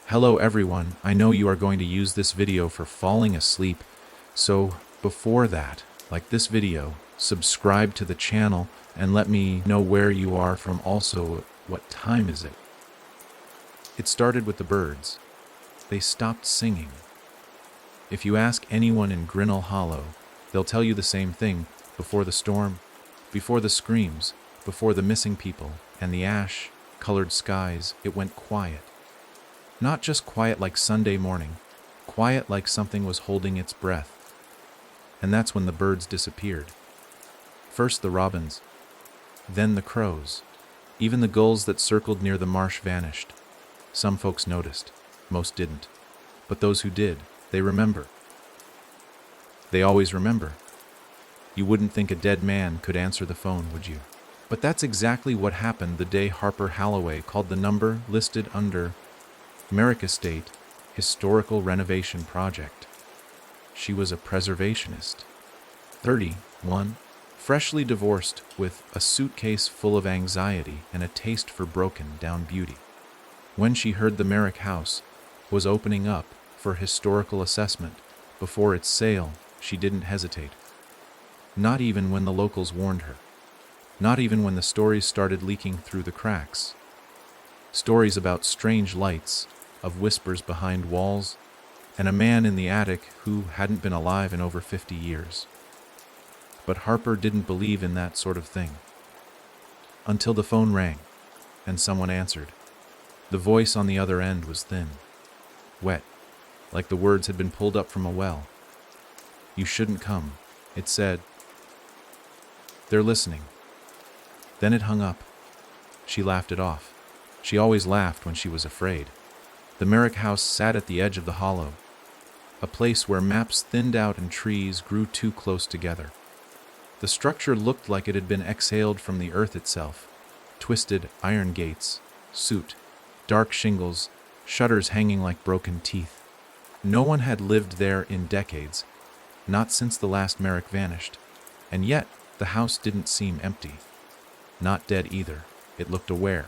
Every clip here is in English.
Hello everyone, I know you are going to use this video for falling asleep, so before that, like this video, subscribe to the channel and let me know where you are from, also what time is it. It started with the birds. They stopped singing. If you ask anyone in Grinnell Hollow, they'll tell you the same thing. Before the storm, before the screams, before the missing people and the ash-colored skies, it went quiet. Not just quiet like Sunday morning, quiet like something was holding its breath. And that's when the birds disappeared. First the robins, then the crows. Even the gulls that circled near the marsh vanished. Some folks noticed, most didn't. But those who did, they remember. They always remember. You wouldn't think a dead man could answer the phone, would you? But that's exactly what happened the day Harper Holloway called the number listed under Merrick Estate Historical Renovation Project. She was a preservationist, 31, freshly divorced, with a suitcase full of anxiety and a taste for broken-down beauty. When she heard the Merrick house was opening up for historical assessment before its sale, she didn't hesitate. Not even when the locals warned her. Not even when the stories started leaking through the cracks. Stories about strange lights, of whispers behind walls, and a man in the attic who hadn't been alive in over 50 years. But Harper didn't believe in that sort of thing. Until the phone rang, and someone answered. The voice on the other end was thin, wet, like the words had been pulled up from a well. "You shouldn't come," it said. "They're listening." Then it hung up. She laughed it off. She always laughed when she was afraid. The Merrick house sat at the edge of the hollow, a place where maps thinned out and trees grew too close together. The structure looked like it had been exhaled from the earth itself. Twisted iron gates, soot, dark shingles, shutters hanging like broken teeth. No one had lived there in decades, not since the last Merrick vanished, and yet the house didn't seem empty. Not dead either, it looked aware.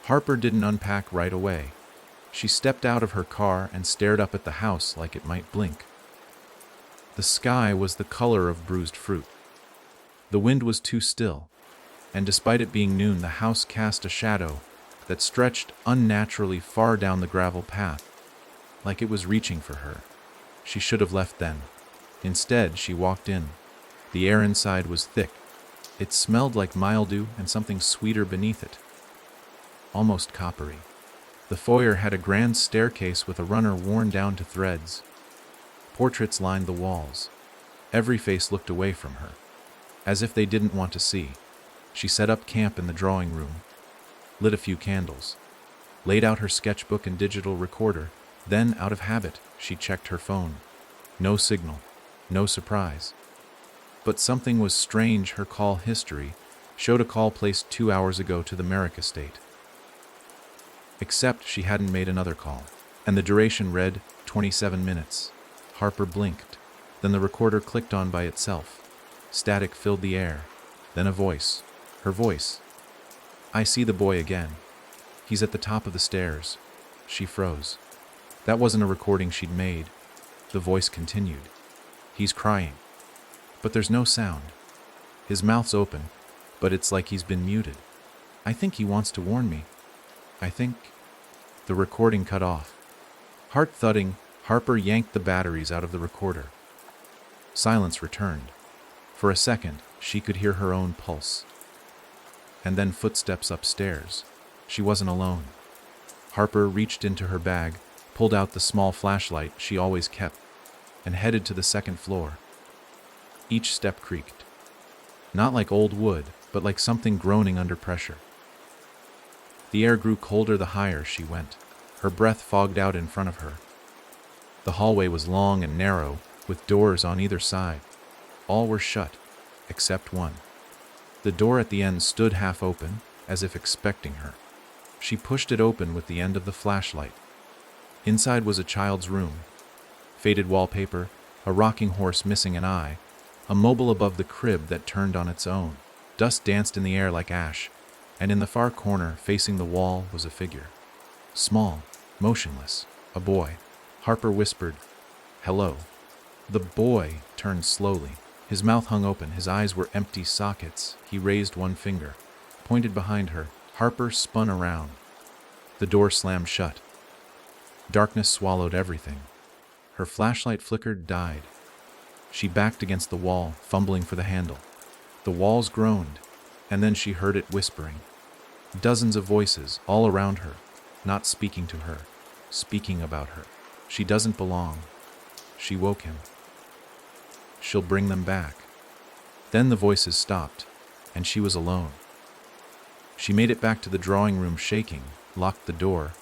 Harper didn't unpack right away. She stepped out of her car and stared up at the house like it might blink. The sky was the color of bruised fruit. The wind was too still, and despite it being noon, the house cast a shadow that stretched unnaturally far down the gravel path, like it was reaching for her. She should have left then. Instead, she walked in. The air inside was thick. It smelled like mildew and something sweeter beneath it, almost coppery. The foyer had a grand staircase with a runner worn down to threads. Portraits lined the walls. Every face looked away from her, as if they didn't want to see. She set up camp in the drawing room, lit a few candles, laid out her sketchbook and digital recorder. Then, out of habit, she checked her phone. No signal, no surprise. But something was strange. Her call history showed a call placed 2 hours ago to the Merrick estate. Except she hadn't made another call, and the duration read 27 minutes. Harper blinked. Then the recorder clicked on by itself. Static filled the air. Then a voice. Her voice. "I see the boy again. He's at the top of the stairs." She froze. That wasn't a recording she'd made. The voice continued. "He's crying. But there's no sound. His mouth's open, but it's like he's been muted. I think he wants to warn me. I think..." The recording cut off. Heart thudding, Harper yanked the batteries out of the recorder. Silence returned. For a second, she could hear her own pulse. And then footsteps upstairs. She wasn't alone. Harper reached into her bag, pulled out the small flashlight she always kept, and headed to the second floor. Each step creaked. Not like old wood, but like something groaning under pressure. The air grew colder the higher she went. Her breath fogged out in front of her. The hallway was long and narrow, with doors on either side. All were shut, except one. The door at the end stood half open, as if expecting her. She pushed it open with the end of the flashlight. Inside was a child's room. Faded wallpaper, a rocking horse missing an eye, a mobile above the crib that turned on its own. Dust danced in the air like ash, and in the far corner, facing the wall, was a figure. Small, motionless. A boy. Harper whispered, "Hello." The boy turned slowly. His mouth hung open, his eyes were empty sockets. He raised one finger, pointed behind her. Harper spun around. The door slammed shut. Darkness swallowed everything. Her flashlight flickered, died. She backed against the wall, fumbling for the handle. The walls groaned, and then she heard it whispering. Dozens of voices all around her, not speaking to her, speaking about her. She doesn't belong. She woke him. She'll bring them back. Then the voices stopped, and she was alone. She made it back to the drawing room shaking, locked the door,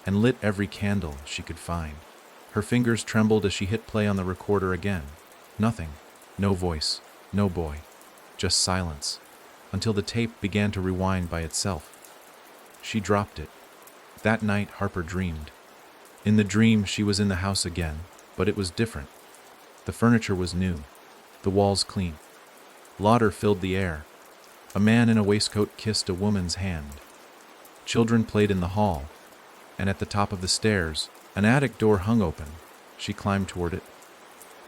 and lit every candle she could find. Her fingers trembled as she hit play on the recorder again. Nothing. No voice. No boy. Just silence. Until the tape began to rewind by itself. She dropped it. That night, Harper dreamed. In the dream, she was in the house again, but it was different. The furniture was new. The walls clean. Laughter filled the air. A man in a waistcoat kissed a woman's hand. Children played in the hall, and at the top of the stairs, an attic door hung open. She climbed toward it.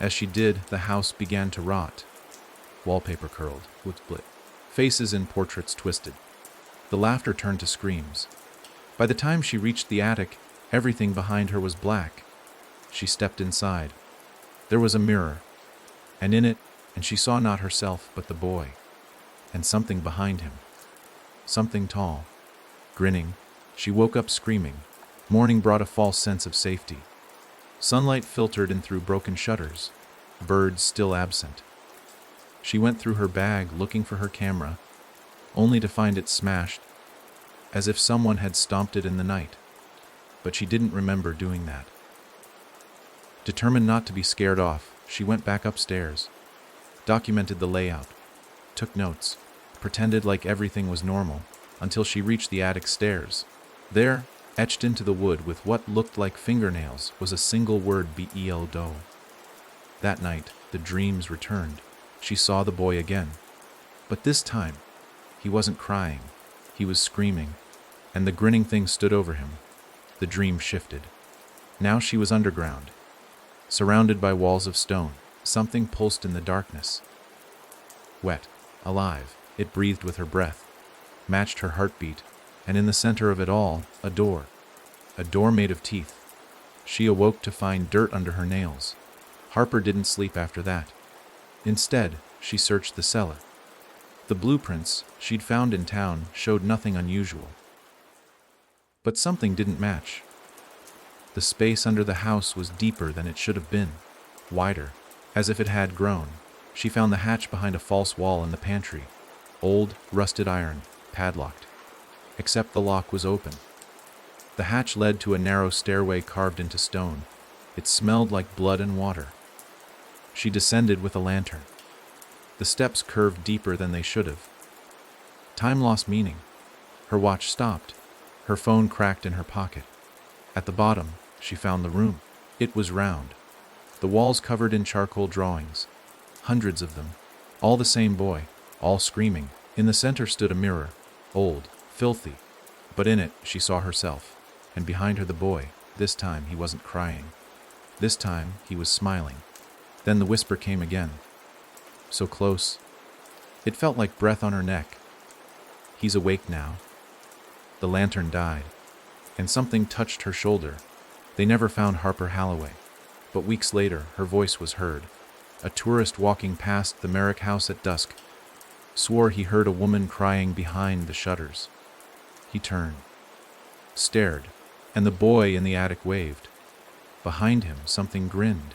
As she did, the house began to rot. Wallpaper curled, wood split. Faces in portraits twisted. The laughter turned to screams. By the time she reached the attic, everything behind her was black. She stepped inside. There was a mirror, and in it, and she saw not herself, but the boy, and something behind him. Something tall. Grinning, she woke up screaming. Morning brought a false sense of safety. Sunlight filtered in through broken shutters, birds still absent. She went through her bag looking for her camera, only to find it smashed, as if someone had stomped it in the night. But she didn't remember doing that. Determined not to be scared off, she went back upstairs, documented the layout, took notes, pretended like everything was normal, until she reached the attic stairs. There, etched into the wood with what looked like fingernails, was a single word: "Bel-do." That night, the dreams returned. She saw the boy again. But this time, he wasn't crying. He was screaming, and the grinning thing stood over him. The dream shifted. Now she was underground, surrounded by walls of stone. Something pulsed in the darkness. Wet, alive, it breathed with her breath, matched her heartbeat, and in the center of it all, a door. A door made of teeth. She awoke to find dirt under her nails. Harper didn't sleep after that. Instead, she searched the cellar. The blueprints she'd found in town showed nothing unusual. But something didn't match. The space under the house was deeper than it should have been, wider, as if it had grown. She found the hatch behind a false wall in the pantry. Old, rusted iron, padlocked. Except the lock was open. The hatch led to a narrow stairway carved into stone. It smelled like blood and water. She descended with a lantern. The steps curved deeper than they should have. Time lost meaning. Her watch stopped. Her phone cracked in her pocket. At the bottom, she found the room. It was round. The walls covered in charcoal drawings. Hundreds of them. All the same boy. All screaming. In the center stood a mirror. Old. Filthy. But in it, she saw herself. And behind her the boy. This time, he wasn't crying. This time, he was smiling. Then the whisper came again. So close. It felt like breath on her neck. He's awake now. The lantern died, and something touched her shoulder. They never found Harper Halloway. But weeks later, her voice was heard. A tourist walking past the Merrick house at dusk swore he heard a woman crying behind the shutters. He turned, stared, and the boy in the attic waved. Behind him, something grinned.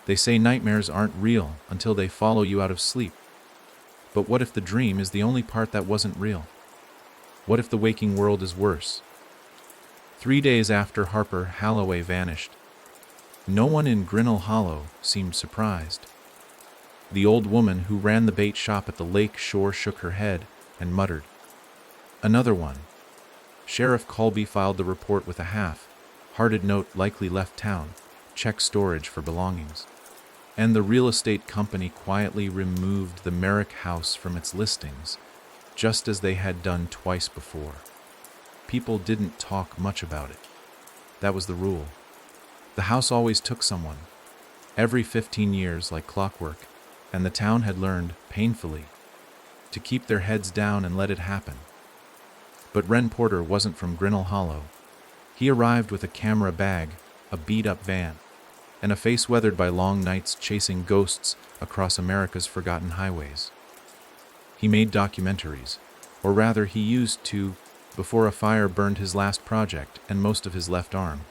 They say nightmares aren't real until they follow you out of sleep. But what if the dream is the only part that wasn't real? What if the waking world is worse? 3 days after Harper Halloway vanished, no one in Grinnell Hollow seemed surprised. The old woman who ran the bait shop at the lake shore shook her head and muttered. Another one. Sheriff Colby filed the report with a half-hearted note: likely left town, check storage for belongings. And the real estate company quietly removed the Merrick house from its listings, just as they had done twice before. People didn't talk much about it. That was the rule. The house always took someone, every 15 years like clockwork, and the town had learned, painfully, to keep their heads down and let it happen. But Ren Porter wasn't from Grinnell Hollow. He arrived with a camera bag, a beat-up van, and a face weathered by long nights chasing ghosts across America's forgotten highways. He made documentaries, or rather he used to, before a fire burned his last project and most of his left arm.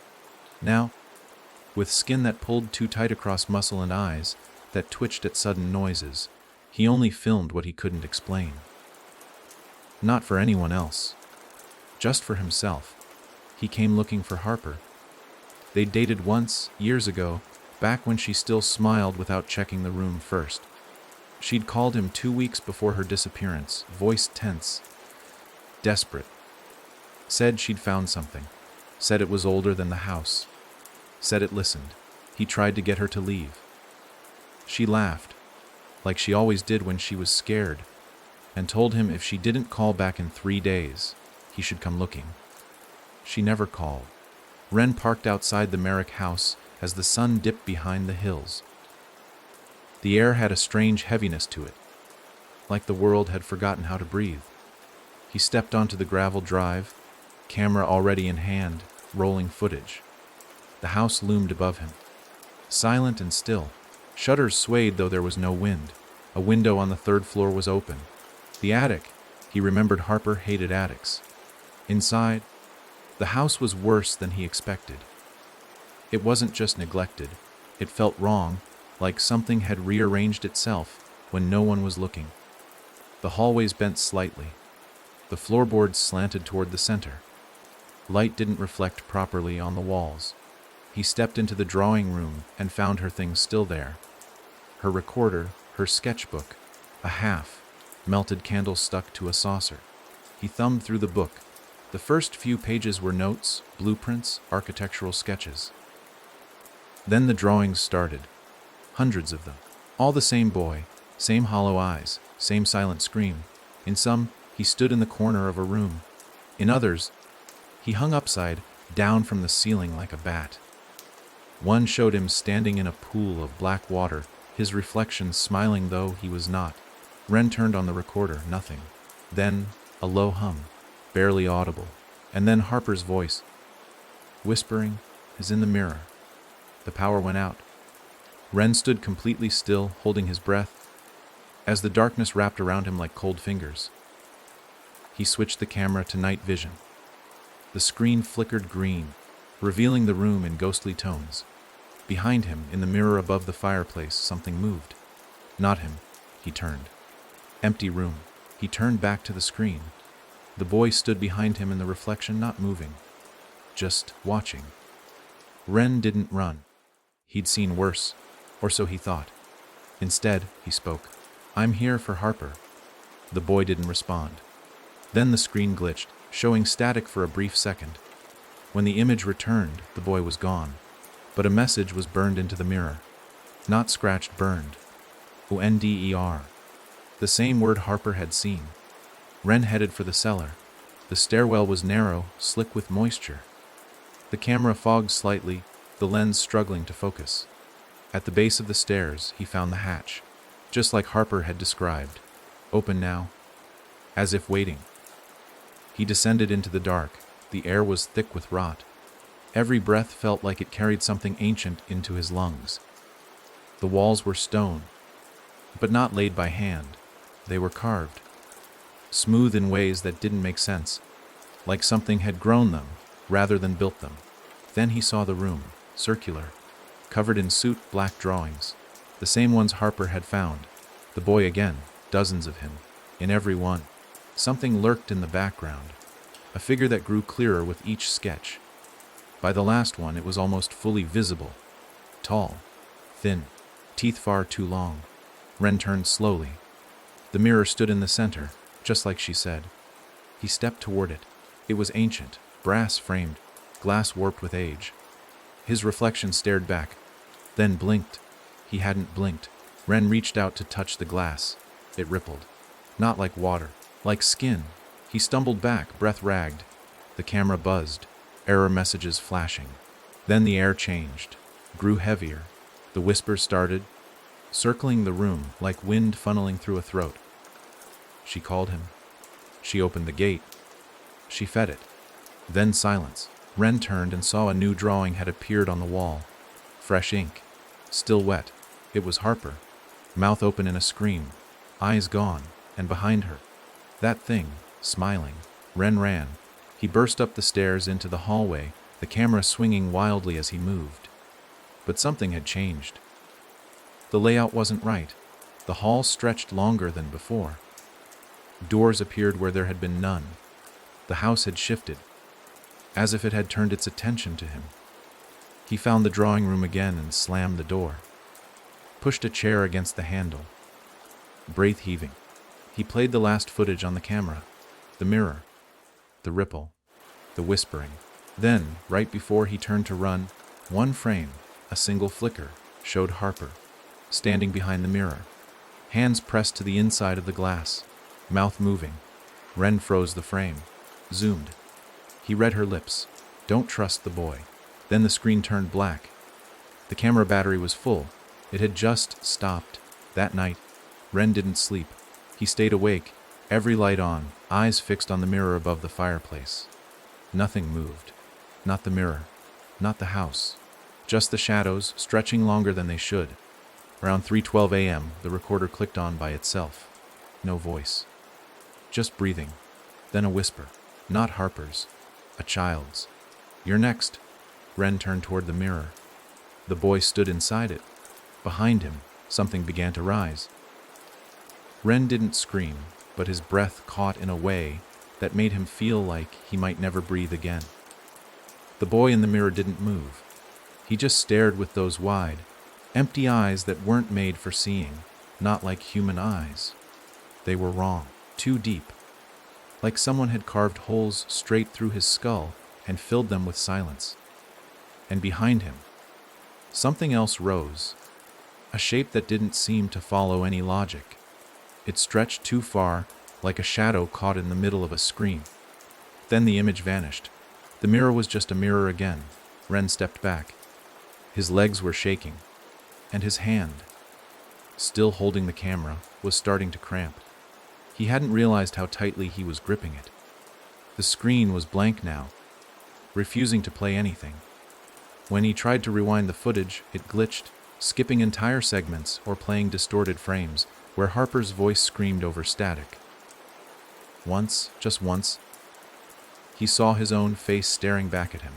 Now, with skin that pulled too tight across muscle and eyes that twitched at sudden noises, he only filmed what he couldn't explain. Not for anyone else. Just for himself. He came looking for Harper. They dated once, years ago, back when she still smiled without checking the room first. She'd called him 2 weeks before her disappearance, voice tense, desperate. Said she'd found something. Said it was older than the house. Said it listened. He tried to get her to leave. She laughed, like she always did when she was scared, and told him if she didn't call back in 3 days, he should come looking. She never called. Ren parked outside the Merrick house as the sun dipped behind the hills. The air had a strange heaviness to it, like the world had forgotten how to breathe. He stepped onto the gravel drive, camera already in hand, rolling footage. The house loomed above him, silent and still. Shutters swayed though there was no wind. A window on the 3rd floor was open. The attic. He remembered Harper hated attics. Inside, the house was worse than he expected. It wasn't just neglected. It felt wrong, like something had rearranged itself when no one was looking. The hallways bent slightly. The floorboards slanted toward the center. Light didn't reflect properly on the walls. He stepped into the drawing room and found her things still there. Her recorder, her sketchbook, a half-melted candle stuck to a saucer. He thumbed through the book. The first few pages were notes, blueprints, architectural sketches. Then the drawings started. Hundreds of them. All the same boy, same hollow eyes, same silent scream. In some, he stood in the corner of a room. In others, he hung upside down from the ceiling like a bat. One showed him standing in a pool of black water, his reflection smiling though he was not. Ren turned on the recorder, nothing. Then, a low hum, barely audible, and then Harper's voice, whispering, is in the mirror. The power went out. Ren stood completely still, holding his breath, as the darkness wrapped around him like cold fingers. He switched the camera to night vision. The screen flickered green, revealing the room in ghostly tones. Behind him, in the mirror above the fireplace, something moved. Not him. He turned. Empty room. He turned back to the screen. The boy stood behind him in the reflection, not moving, just watching. Ren didn't run. He'd seen worse, or so he thought. Instead, he spoke. I'm here for Harper. The boy didn't respond. Then the screen glitched, showing static for a brief second. When the image returned, the boy was gone. But a message was burned into the mirror. Not scratched, burned. O-N-D-E-R. The same word Harper had seen. Ren headed for the cellar. The stairwell was narrow, slick with moisture. The camera fogged slightly, the lens struggling to focus. At the base of the stairs, he found the hatch, just like Harper had described. Open now, as if waiting. He descended into the dark. The air was thick with rot. Every breath felt like it carried something ancient into his lungs. The walls were stone, but not laid by hand. They were carved, smooth in ways that didn't make sense, like something had grown them rather than built them. Then he saw the room, circular, covered in soot black drawings, the same ones Harper had found. The boy again, dozens of him, in every one. Something lurked in the background, a figure that grew clearer with each sketch. By the last one, it was almost fully visible. Tall, thin, teeth far too long. Ren turned slowly. The mirror stood in the center, just like she said. He stepped toward it. It was ancient, brass-framed, glass warped with age. His reflection stared back, then blinked. He hadn't blinked. Ren reached out to touch the glass. It rippled. Not like water, like skin. He stumbled back, breath ragged. The camera buzzed. error messages flashing. Then the air changed, grew heavier. The whispers started, circling the room like wind funneling through a throat. She called him. She opened the gate. She fed it. Then silence. Ren turned and saw a new drawing had appeared on the wall. Fresh ink. Still wet. It was Harper. Mouth open in a scream. Eyes gone. And behind her, that thing, smiling. Ren ran. He burst up the stairs into the hallway, the camera swinging wildly as he moved. But something had changed. The layout wasn't right. The hall stretched longer than before. Doors appeared where there had been none. The house had shifted, as if it had turned its attention to him. He found the drawing room again and slammed the door. Pushed a chair against the handle. Breath heaving. He played the last footage on the camera. The mirror. The ripple. The whispering. Then, right before he turned to run, one frame, a single flicker, showed Harper, standing behind the mirror. Hands pressed to the inside of the glass. Mouth moving. Ren froze the frame. Zoomed. He read her lips. Don't trust the boy. Then the screen turned black. The camera battery was full. It had just stopped. That night, Ren didn't sleep. He stayed awake, every light on, eyes fixed on the mirror above the fireplace. Nothing moved. Not the mirror. Not the house. Just the shadows, stretching longer than they should. Around 3:12 a.m., the recorder clicked on by itself. No voice. Just breathing. Then a whisper. Not Harper's. A child's. You're next. Ren turned toward the mirror. The boy stood inside it. Behind him, something began to rise. Ren didn't scream, but his breath caught in a way that made him feel like he might never breathe again. The boy in the mirror didn't move. He just stared with those wide, empty eyes that weren't made for seeing, not like human eyes. They were wrong, too deep. Like someone had carved holes straight through his skull and filled them with silence. And behind him, something else rose, a shape that didn't seem to follow any logic. It stretched too far, like a shadow caught in the middle of a screen. Then the image vanished. The mirror was just a mirror again. Ren stepped back. His legs were shaking, and his hand, still holding the camera, was starting to cramp. He hadn't realized how tightly he was gripping it. The screen was blank now, refusing to play anything. When he tried to rewind the footage, it glitched, skipping entire segments or playing distorted frames where Harper's voice screamed over static. Once, just once, he saw his own face staring back at him.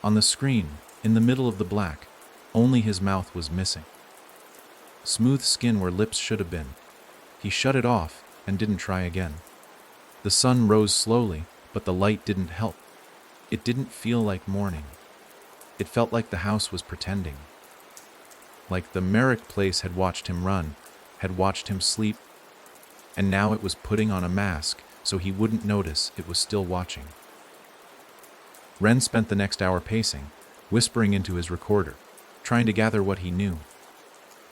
On the screen, in the middle of the black, only his mouth was missing. Smooth skin where lips should have been. He shut it off and didn't try again. The sun rose slowly, but the light didn't help. It didn't feel like morning. It felt like the house was pretending. Like the Merrick place had watched him run, had watched him sleep, and now it was putting on a mask so he wouldn't notice it was still watching. Ren spent the next hour pacing, whispering into his recorder, trying to gather what he knew.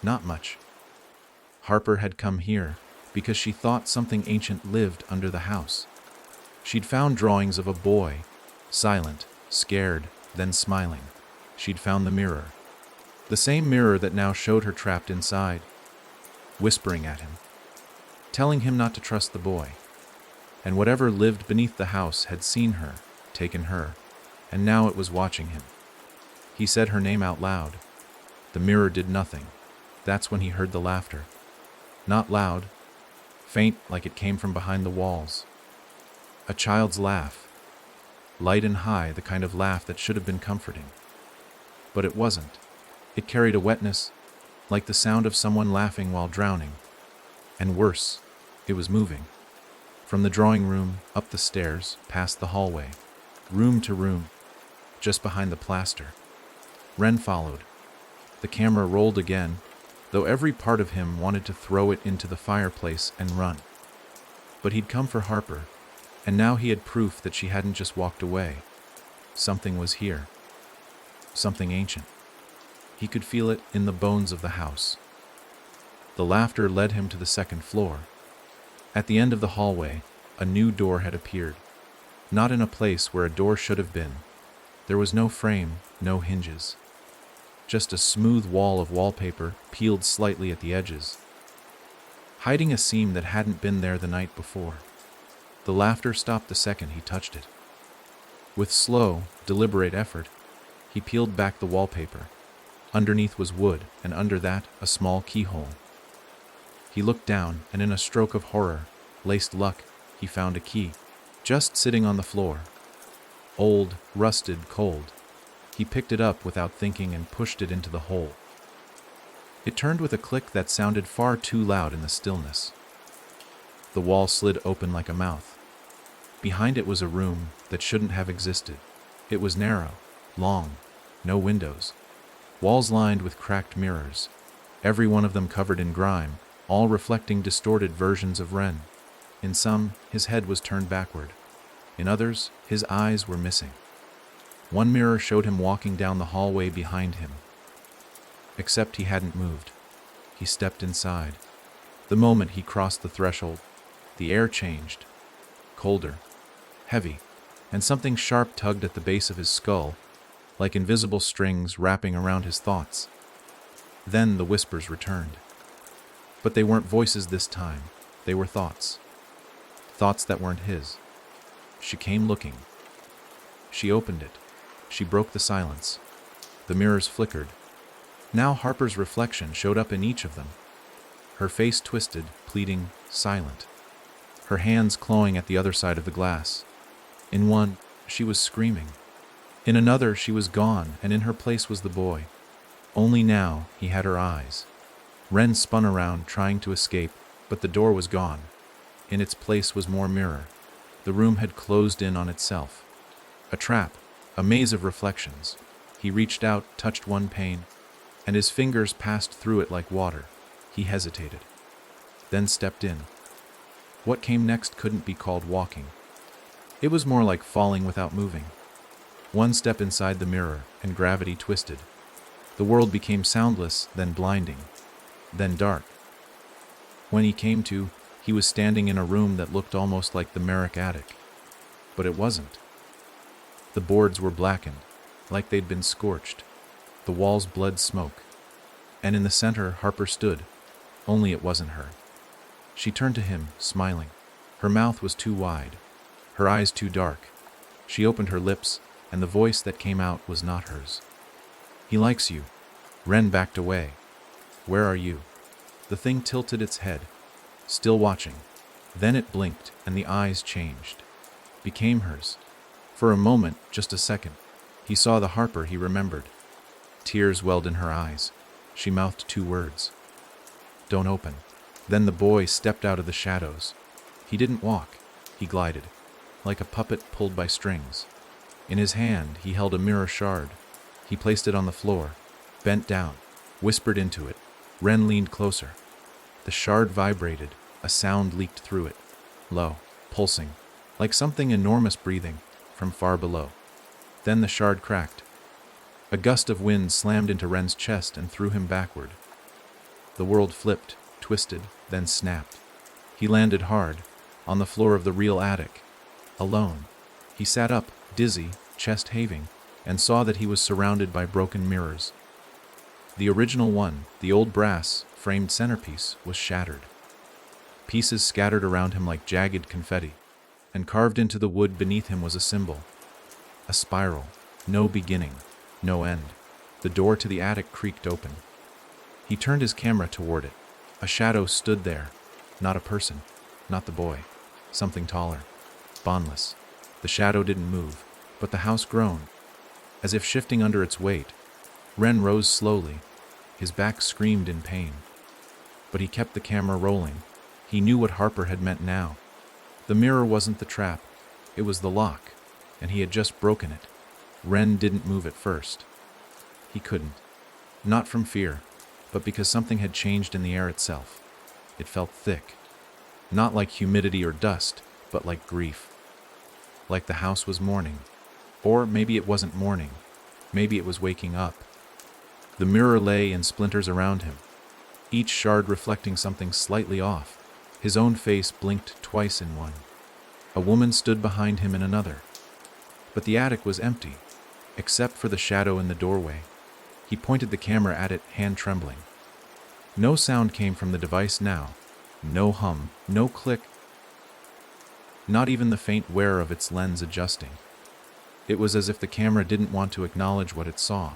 Not much. Harper had come here because she thought something ancient lived under the house. She'd found drawings of a boy, silent, scared, then smiling. She'd found the mirror. The same mirror that now showed her trapped inside, whispering at him, telling him not to trust the boy. And whatever lived beneath the house had seen her, taken her, and now it was watching him. He said her name out loud. The mirror did nothing. That's when he heard the laughter. Not loud, faint like it came from behind the walls. A child's laugh. Light and high, the kind of laugh that should have been comforting. But it wasn't. It carried a wetness, like the sound of someone laughing while drowning. And worse, it was moving. From the drawing room, up the stairs, past the hallway, room to room, just behind the plaster. Ren followed. The camera rolled again, though every part of him wanted to throw it into the fireplace and run. But he'd come for Harper, and now he had proof that she hadn't just walked away. Something was here. Something ancient. He could feel it in the bones of the house. The laughter led him to the second floor. At the end of the hallway, a new door had appeared. Not in a place where a door should have been, There was no frame, no hinges. Just a smooth wall of wallpaper peeled slightly at the edges, hiding a seam that hadn't been there the night before. The laughter stopped the second he touched it. With slow, deliberate effort, he peeled back the wallpaper. Underneath was wood, and under that, a small keyhole. He looked down, and in a stroke of horror, laced luck, he found a key, just sitting on the floor. Old, rusted, cold. He picked it up without thinking and pushed it into the hole. It turned with a click that sounded far too loud in the stillness. The wall slid open like a mouth. Behind it was a room that shouldn't have existed. It was narrow, long, no windows. Walls lined with cracked mirrors, every one of them covered in grime, all reflecting distorted versions of Ren. In some, his head was turned backward. In others, his eyes were missing. One mirror showed him walking down the hallway behind him. Except he hadn't moved. He stepped inside. The moment he crossed the threshold, the air changed. Colder, heavy, and something sharp tugged at the base of his skull, like invisible strings wrapping around his thoughts. Then the whispers returned. But they weren't voices this time. They were thoughts. Thoughts that weren't his. She came looking. She opened it. She broke the silence. The mirrors flickered. Now Harper's reflection showed up in each of them. Her face twisted, pleading, silent. Her hands clawing at the other side of the glass. In one, she was screaming. In another, she was gone, and in her place was the boy. Only now he had her eyes. Ren spun around, trying to escape, but the door was gone. In its place was more mirror. The room had closed in on itself. A trap, a maze of reflections. He reached out, touched one pane, and his fingers passed through it like water. He hesitated, then stepped in. What came next couldn't be called walking. It was more like falling without moving. One step inside the mirror, and gravity twisted. The world became soundless, then blinding, then dark. When he came to, he was standing in a room that looked almost like the Merrick attic. But it wasn't. The boards were blackened, like they'd been scorched. The walls bled smoke. And in the center, Harper stood, only it wasn't her. She turned to him, smiling. Her mouth was too wide, her eyes too dark. She opened her lips, and the voice that came out was not hers. "He likes you." Ren backed away. "Where are you?" The thing tilted its head, still watching. Then it blinked, and the eyes changed. Became hers. For a moment, just a second, he saw the Harper he remembered. Tears welled in her eyes. She mouthed two words. "Don't open." Then the boy stepped out of the shadows. He didn't walk. He glided, like a puppet pulled by strings. In his hand, he held a mirror shard. He placed it on the floor, bent down, whispered into it. Ren leaned closer. The shard vibrated. A sound leaked through it, low, pulsing, like something enormous breathing from far below. Then the shard cracked. A gust of wind slammed into Ren's chest and threw him backward. The world flipped, twisted, then snapped. He landed hard, on the floor of the real attic, alone. He sat up, dizzy, chest heaving, and saw that he was surrounded by broken mirrors. The original one, the old brass, framed centerpiece, was shattered. Pieces scattered around him like jagged confetti, and carved into the wood beneath him was a symbol. A spiral, no beginning, no end. The door to the attic creaked open. He turned his camera toward it. A shadow stood there, not a person, not the boy, something taller, bondless. The shadow didn't move, but the house groaned, as if shifting under its weight. Ren rose slowly. His back screamed in pain. But he kept the camera rolling. He knew what Harper had meant now. The mirror wasn't the trap, it was the lock, and he had just broken it. Ren didn't move at first. He couldn't. Not from fear, but because something had changed in the air itself. It felt thick. Not like humidity or dust, but like grief. Like the house was mourning. Or maybe it wasn't mourning. Maybe it was waking up. The mirror lay in splinters around him, each shard reflecting something slightly off. His own face blinked twice in one. A woman stood behind him in another. But the attic was empty. except for the shadow in the doorway. He pointed the camera at it, hand trembling. No sound came from the device now. No hum, no click, not even the faint whir of its lens adjusting. It was as if the camera didn't want to acknowledge what it saw.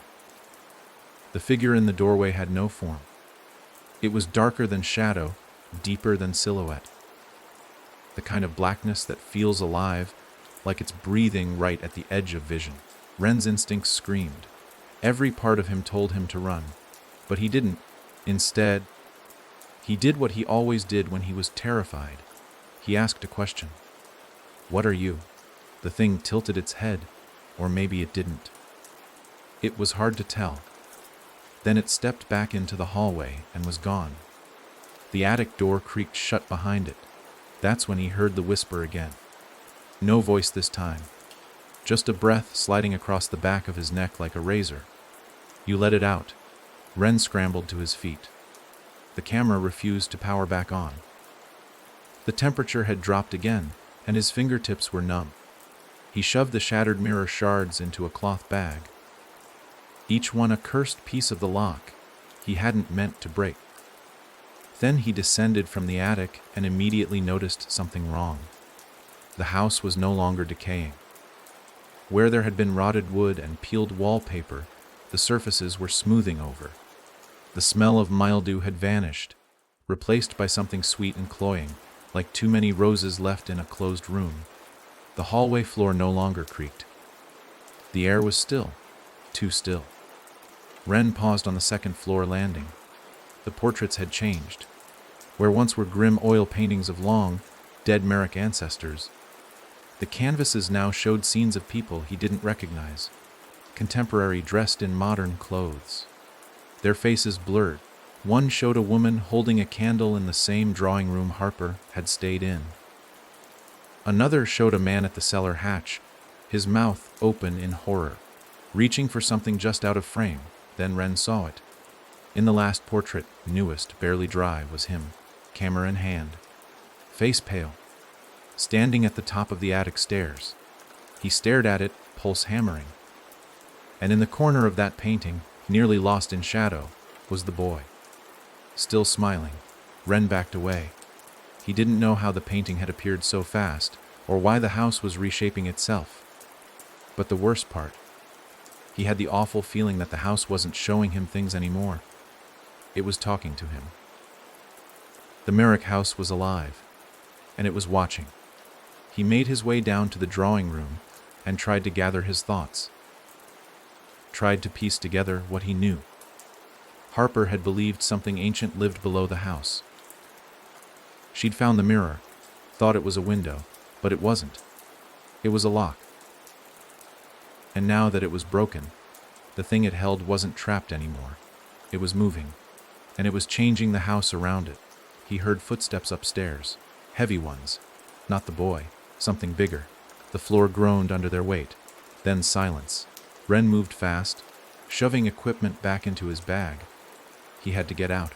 The figure in the doorway had no form. It was darker than shadow, deeper than silhouette. The kind of blackness that feels alive, like it's breathing right at the edge of vision. Ren's instincts screamed. Every part of him told him to run, but he didn't. Instead, he did what he always did when he was terrified. He asked a question. "What are you?" The thing tilted its head, or maybe it didn't. It was hard to tell. Then it stepped back into the hallway and was gone. The attic door creaked shut behind it. That's when he heard the whisper again. No voice this time. Just a breath sliding across the back of his neck like a razor. "You let it out." Ren scrambled to his feet. The camera refused to power back on. The temperature had dropped again, and his fingertips were numb. He shoved the shattered mirror shards into a cloth bag. Each one a cursed piece of the lock he hadn't meant to break. Then he descended from the attic and immediately noticed something wrong. The house was no longer decaying. Where there had been rotted wood and peeled wallpaper, the surfaces were smoothing over. The smell of mildew had vanished, replaced by something sweet and cloying, like too many roses left in a closed room. The hallway floor no longer creaked. The air was still, too still. Ren paused on the second-floor landing. The portraits had changed. Where once were grim oil paintings of long, dead Merrick ancestors, the canvases now showed scenes of people he didn't recognize, contemporary dressed in modern clothes. Their faces blurred. One showed a woman holding a candle in the same drawing room Harper had stayed in. Another showed a man at the cellar hatch, his mouth open in horror, reaching for something just out of frame. Then Ren saw it. In the last portrait, newest, barely dry, was him, camera in hand, face pale, standing at the top of the attic stairs. He stared at it, pulse hammering. And in the corner of that painting, nearly lost in shadow, was the boy. Still smiling, Ren backed away. He didn't know how the painting had appeared so fast, or why the house was reshaping itself. But the worst part, he had the awful feeling that the house wasn't showing him things anymore. It was talking to him. The Merrick house was alive, and it was watching. He made his way down to the drawing room and tried to gather his thoughts. Tried to piece together what he knew. Harper had believed something ancient lived below the house. She'd found the mirror, thought it was a window, but it wasn't. It was a lock. And now that it was broken, the thing it held wasn't trapped anymore. It was moving, and it was changing the house around it. He heard footsteps upstairs, heavy ones. Not the boy, something bigger. The floor groaned under their weight. Then silence. Ren moved fast, shoving equipment back into his bag. He had to get out.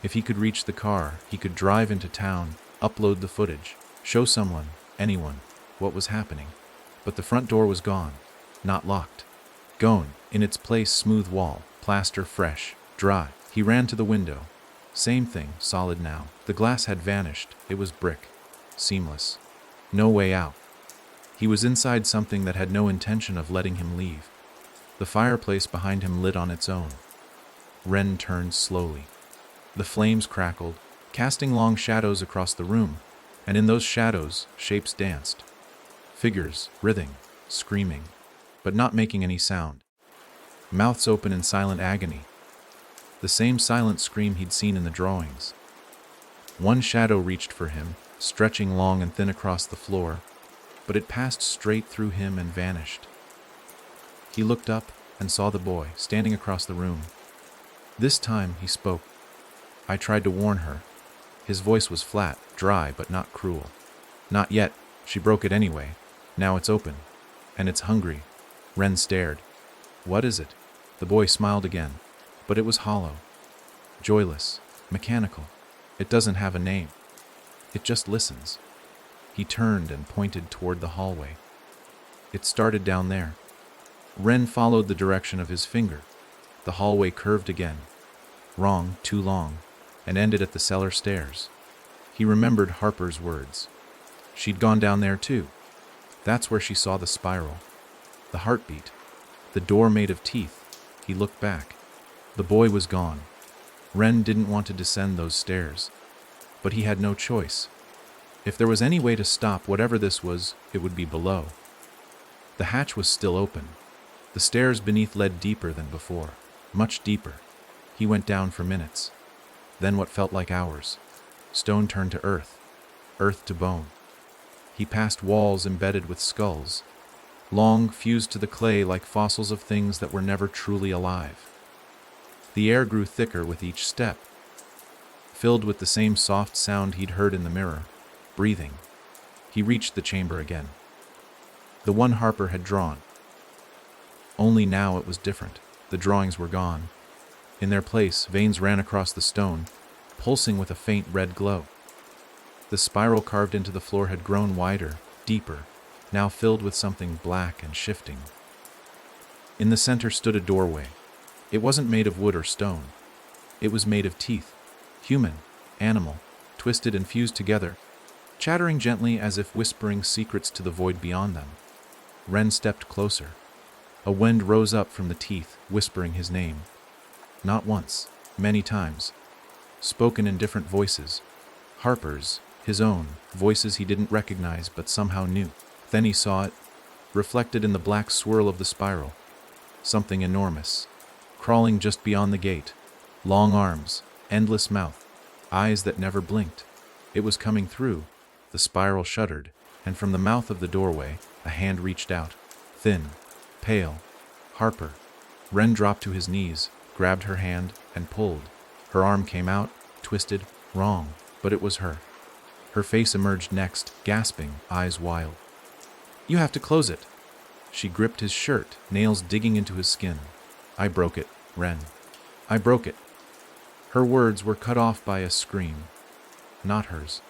If he could reach the car, he could drive into town, upload the footage, show someone, anyone, what was happening. But the front door was gone, not locked. Gone, in its place smooth wall, plaster fresh, dry. He ran to the window. Same thing, solid now. The glass had vanished. It was brick. Seamless. No way out. He was inside something that had no intention of letting him leave. The fireplace behind him lit on its own. Ren turned slowly. The flames crackled, casting long shadows across the room, and in those shadows, shapes danced. Figures, writhing, screaming, but not making any sound. Mouths open in silent agony. The same silent scream he'd seen in the drawings. One shadow reached for him, stretching long and thin across the floor, but it passed straight through him and vanished. He looked up and saw the boy standing across the room. This time he spoke. I tried to warn her. His voice was flat, dry, but not cruel. Not yet. She broke it anyway. Now it's open. And it's hungry. Ren stared. What is it? The boy smiled again, but it was hollow. Joyless. Mechanical. It doesn't have a name. It just listens. He turned and pointed toward the hallway. It started down there. Ren followed the direction of his finger. The hallway curved again. Wrong, too long, and ended at the cellar stairs. He remembered Harper's words. She'd gone down there too. That's where she saw the spiral. The heartbeat. The door made of teeth. He looked back. The boy was gone. Ren didn't want to descend those stairs. But he had no choice. If there was any way to stop whatever this was, it would be below. The hatch was still open. The stairs beneath led deeper than before. Much deeper. He went down for minutes. Then what felt like hours. Stone turned to earth. Earth to bone. He passed walls embedded with skulls. Long, fused to the clay like fossils of things that were never truly alive. The air grew thicker with each step, filled with the same soft sound he'd heard in the mirror, breathing. He reached the chamber again. The one Harper had drawn. Only now it was different. The drawings were gone. In their place, veins ran across the stone, pulsing with a faint red glow. The spiral carved into the floor had grown wider, deeper, now filled with something black and shifting. In the center stood a doorway. It wasn't made of wood or stone. It was made of teeth, human, animal, twisted and fused together, chattering gently as if whispering secrets to the void beyond them. Ren stepped closer. A wind rose up from the teeth, whispering his name. Not once, many times. Spoken in different voices. Harper's, his own, voices he didn't recognize but somehow knew. Then he saw it, reflected in the black swirl of the spiral. Something enormous, crawling just beyond the gate. Long arms, endless mouth, eyes that never blinked. It was coming through. The spiral shuddered, and from the mouth of the doorway, a hand reached out. Thin, pale. Harper. Ren dropped to his knees, grabbed her hand, and pulled. Her arm came out, twisted, wrong, but it was her. Her face emerged next, gasping, eyes wild. You have to close it. She gripped his shirt, nails digging into his skin. I broke it, Ren. I broke it. Her words were cut off by a scream. Not hers.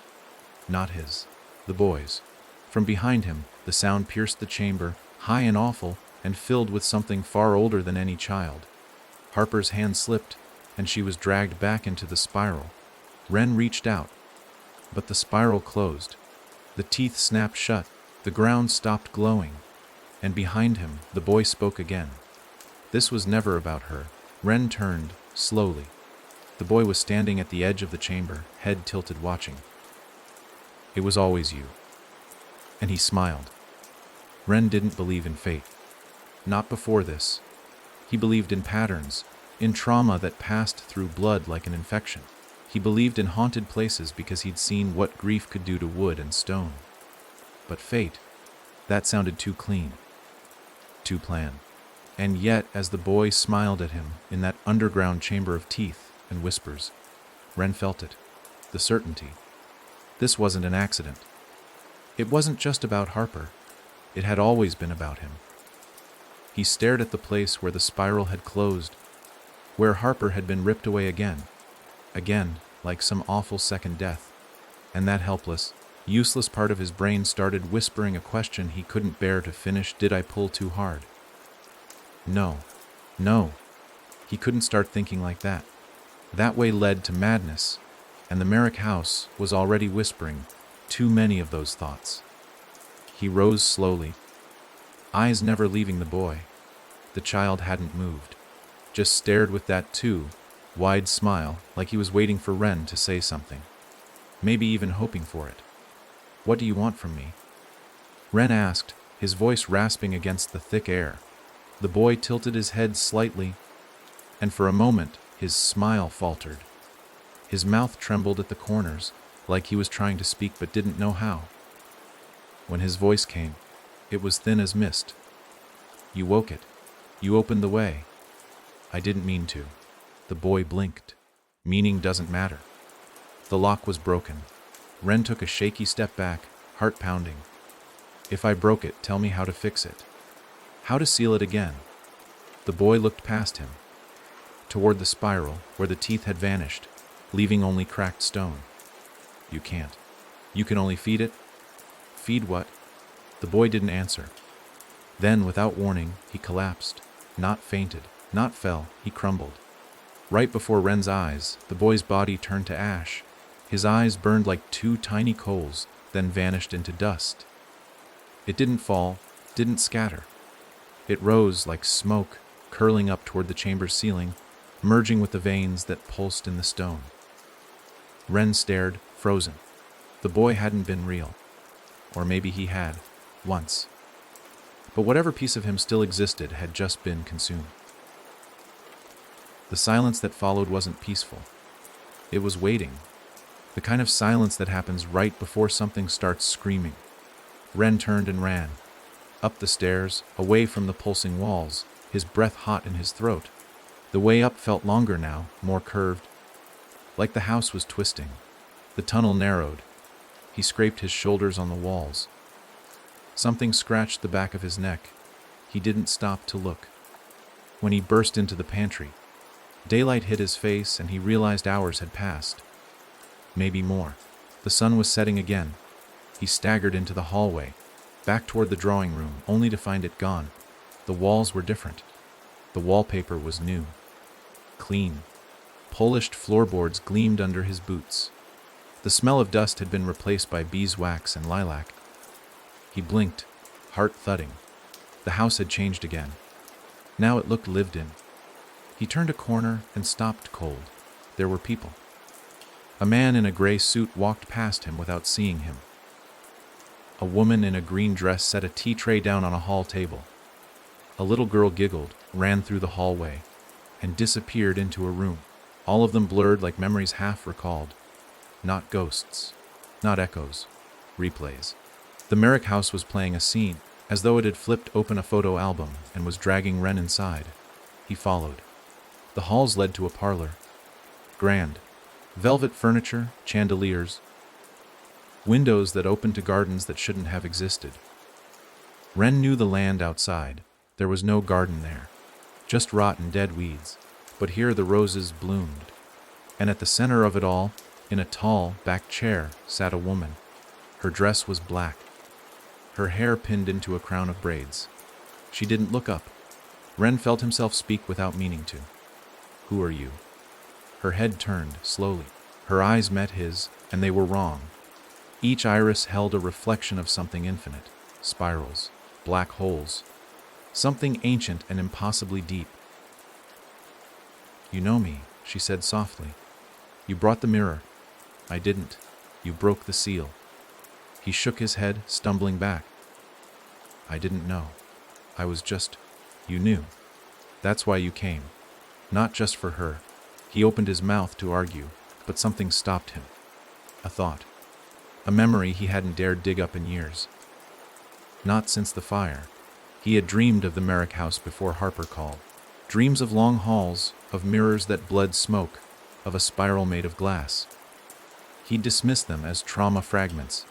Not his. The boy's. From behind him, the sound pierced the chamber, high and awful, and filled with something far older than any child. Harper's hand slipped, and she was dragged back into the spiral. Ren reached out, but the spiral closed. The teeth snapped shut. The ground stopped glowing, and behind him, the boy spoke again. This was never about her. Ren turned, slowly. The boy was standing at the edge of the chamber, head tilted, watching. It was always you. And he smiled. Ren didn't believe in fate. Not before this. He believed in patterns, in trauma that passed through blood like an infection. He believed in haunted places because he'd seen what grief could do to wood and stone. But fate, that sounded too clean, too planned. And yet, as the boy smiled at him in that underground chamber of teeth and whispers, Ren felt it, the certainty. This wasn't an accident. It wasn't just about Harper. It had always been about him. He stared at the place where the spiral had closed, where Harper had been ripped away again, like some awful second death. And that helpless, useless part of his brain started whispering a question he couldn't bear to finish. Did I pull too hard? No. He couldn't start thinking like that. That way led to madness, and the Merrick house was already whispering too many of those thoughts. He rose slowly, eyes never leaving the boy. The child hadn't moved, just stared with that too wide smile, like he was waiting for Ren to say something, maybe even hoping for it. What do you want from me? Ren asked, his voice rasping against the thick air. The boy tilted his head slightly, and for a moment his smile faltered. His mouth trembled at the corners, like he was trying to speak but didn't know how. When his voice came, it was thin as mist. You woke it. You opened the way. I didn't mean to. The boy blinked. Meaning doesn't matter. The lock was broken. Ren took a shaky step back, heart pounding. If I broke it, tell me how to fix it. How to seal it again. The boy looked past him, toward the spiral where the teeth had vanished, leaving only cracked stone. You can't. You can only feed it? Feed what? The boy didn't answer. Then, without warning, he collapsed. Not fainted, not fell, he crumbled. Right before Ren's eyes, the boy's body turned to ash. His eyes burned like two tiny coals, then vanished into dust. It didn't fall, didn't scatter. It rose like smoke, curling up toward the chamber's ceiling, merging with the veins that pulsed in the stone. Ren stared, frozen. The boy hadn't been real. Or maybe he had, once. But whatever piece of him still existed had just been consumed. The silence that followed wasn't peaceful. It was waiting. The kind of silence that happens right before something starts screaming. Ren turned and ran. Up the stairs, away from the pulsing walls, his breath hot in his throat. The way up felt longer now, more curved. Like the house was twisting. The tunnel narrowed. He scraped his shoulders on the walls. Something scratched the back of his neck. He didn't stop to look. When he burst into the pantry, daylight hit his face and he realized hours had passed. Maybe more. The sun was setting again. He staggered into the hallway, back toward the drawing room, only to find it gone. The walls were different. The wallpaper was new. Clean. Polished floorboards gleamed under his boots. The smell of dust had been replaced by beeswax and lilac. He blinked, heart thudding. The house had changed again. Now it looked lived in. He turned a corner and stopped cold. There were people. A man in a gray suit walked past him without seeing him. A woman in a green dress set a tea tray down on a hall table. A little girl giggled, ran through the hallway, and disappeared into a room. All of them blurred like memories half recalled. Not ghosts, not echoes, replays. The Merrick house was playing a scene, as though it had flipped open a photo album and was dragging Ren inside. He followed. The halls led to a parlor. Grand. Velvet furniture, chandeliers. Windows that opened to gardens that shouldn't have existed. Ren knew the land outside. There was no garden there. Just rot and dead weeds. But here the roses bloomed. And at the center of it all, in a tall, back chair, sat a woman. Her dress was black. Her hair pinned into a crown of braids. She didn't look up. Ren felt himself speak without meaning to. "Who are you?" Her head turned, slowly. Her eyes met his, and they were wrong. Each iris held a reflection of something infinite. Spirals. Black holes. Something ancient and impossibly deep. "You know me," she said softly. "You brought the mirror." "I didn't. You broke the seal." He shook his head, stumbling back. "I didn't know. I was just... You knew. That's why you came. Not just for her." He opened his mouth to argue, but something stopped him. A thought. A memory he hadn't dared dig up in years. Not since the fire. He had dreamed of the Merrick house before Harper called. Dreams of long halls, of mirrors that bled smoke, of a spiral made of glass. He dismissed them as trauma fragments.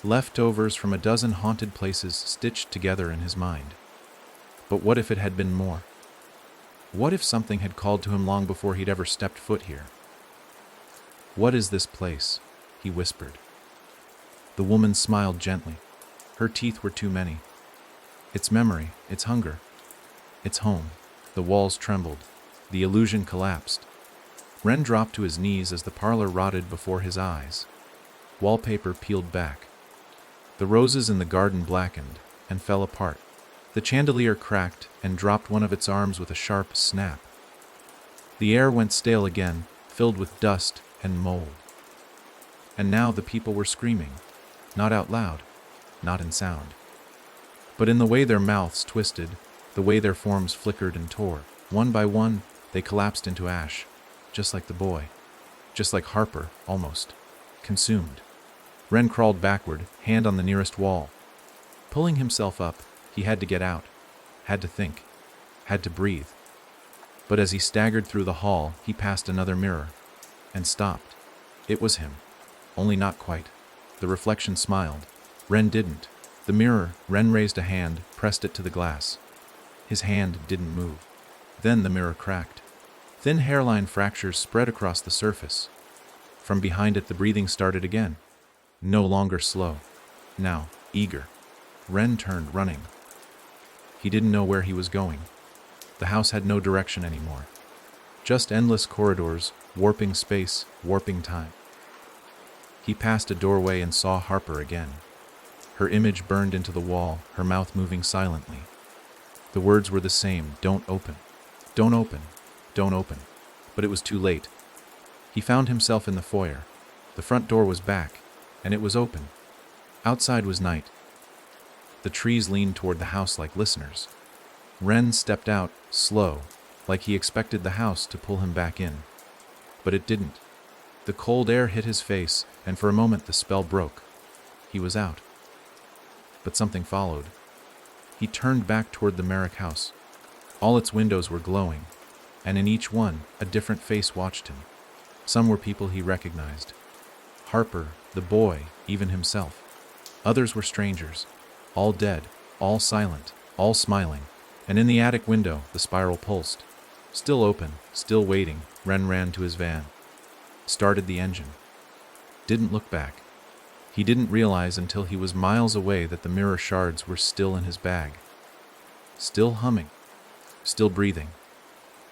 Leftovers from a dozen haunted places stitched together in his mind. But what if it had been more? What if something had called to him long before he'd ever stepped foot here? "What is this place?" he whispered. The woman smiled gently. Her teeth were too many. "It's memory, it's hunger. It's home." The walls trembled. The illusion collapsed. Ren dropped to his knees as the parlor rotted before his eyes. Wallpaper peeled back. The roses in the garden blackened and fell apart. The chandelier cracked and dropped one of its arms with a sharp snap. The air went stale again, filled with dust and mold. And now the people were screaming, not out loud, not in sound, but in the way their mouths twisted, the way their forms flickered and tore. One by one, they collapsed into ash, just like the boy, just like Harper, almost, consumed. Ren crawled backward, hand on the nearest wall. Pulling himself up, he had to get out, had to think, had to breathe. But as he staggered through the hall, he passed another mirror, and stopped. It was him, only not quite. The reflection smiled. Ren didn't. The mirror, Ren raised a hand, pressed it to the glass. His hand didn't move. Then the mirror cracked. Thin hairline fractures spread across the surface. From behind it, the breathing started again. No longer slow. Now, eager. Ren turned, running. He didn't know where he was going. The house had no direction anymore. Just endless corridors, warping space, warping time. He passed a doorway and saw Harper again. Her image burned into the wall, her mouth moving silently. The words were the same: don't open, don't open, don't open. But it was too late. He found himself in the foyer. The front door was back, and it was open. Outside was night. The trees leaned toward the house like listeners. Ren stepped out, slow, like he expected the house to pull him back in. But it didn't. The cold air hit his face, and for a moment the spell broke. He was out. But something followed. He turned back toward the Merrick house. All its windows were glowing, and in each one, a different face watched him. Some were people he recognized. Harper, the boy, even himself. Others were strangers, all dead, all silent, all smiling. And in the attic window, the spiral pulsed. Still open, still waiting, Ren ran to his van. Started the engine. Didn't look back. He didn't realize until he was miles away that the mirror shards were still in his bag. Still humming. Still breathing.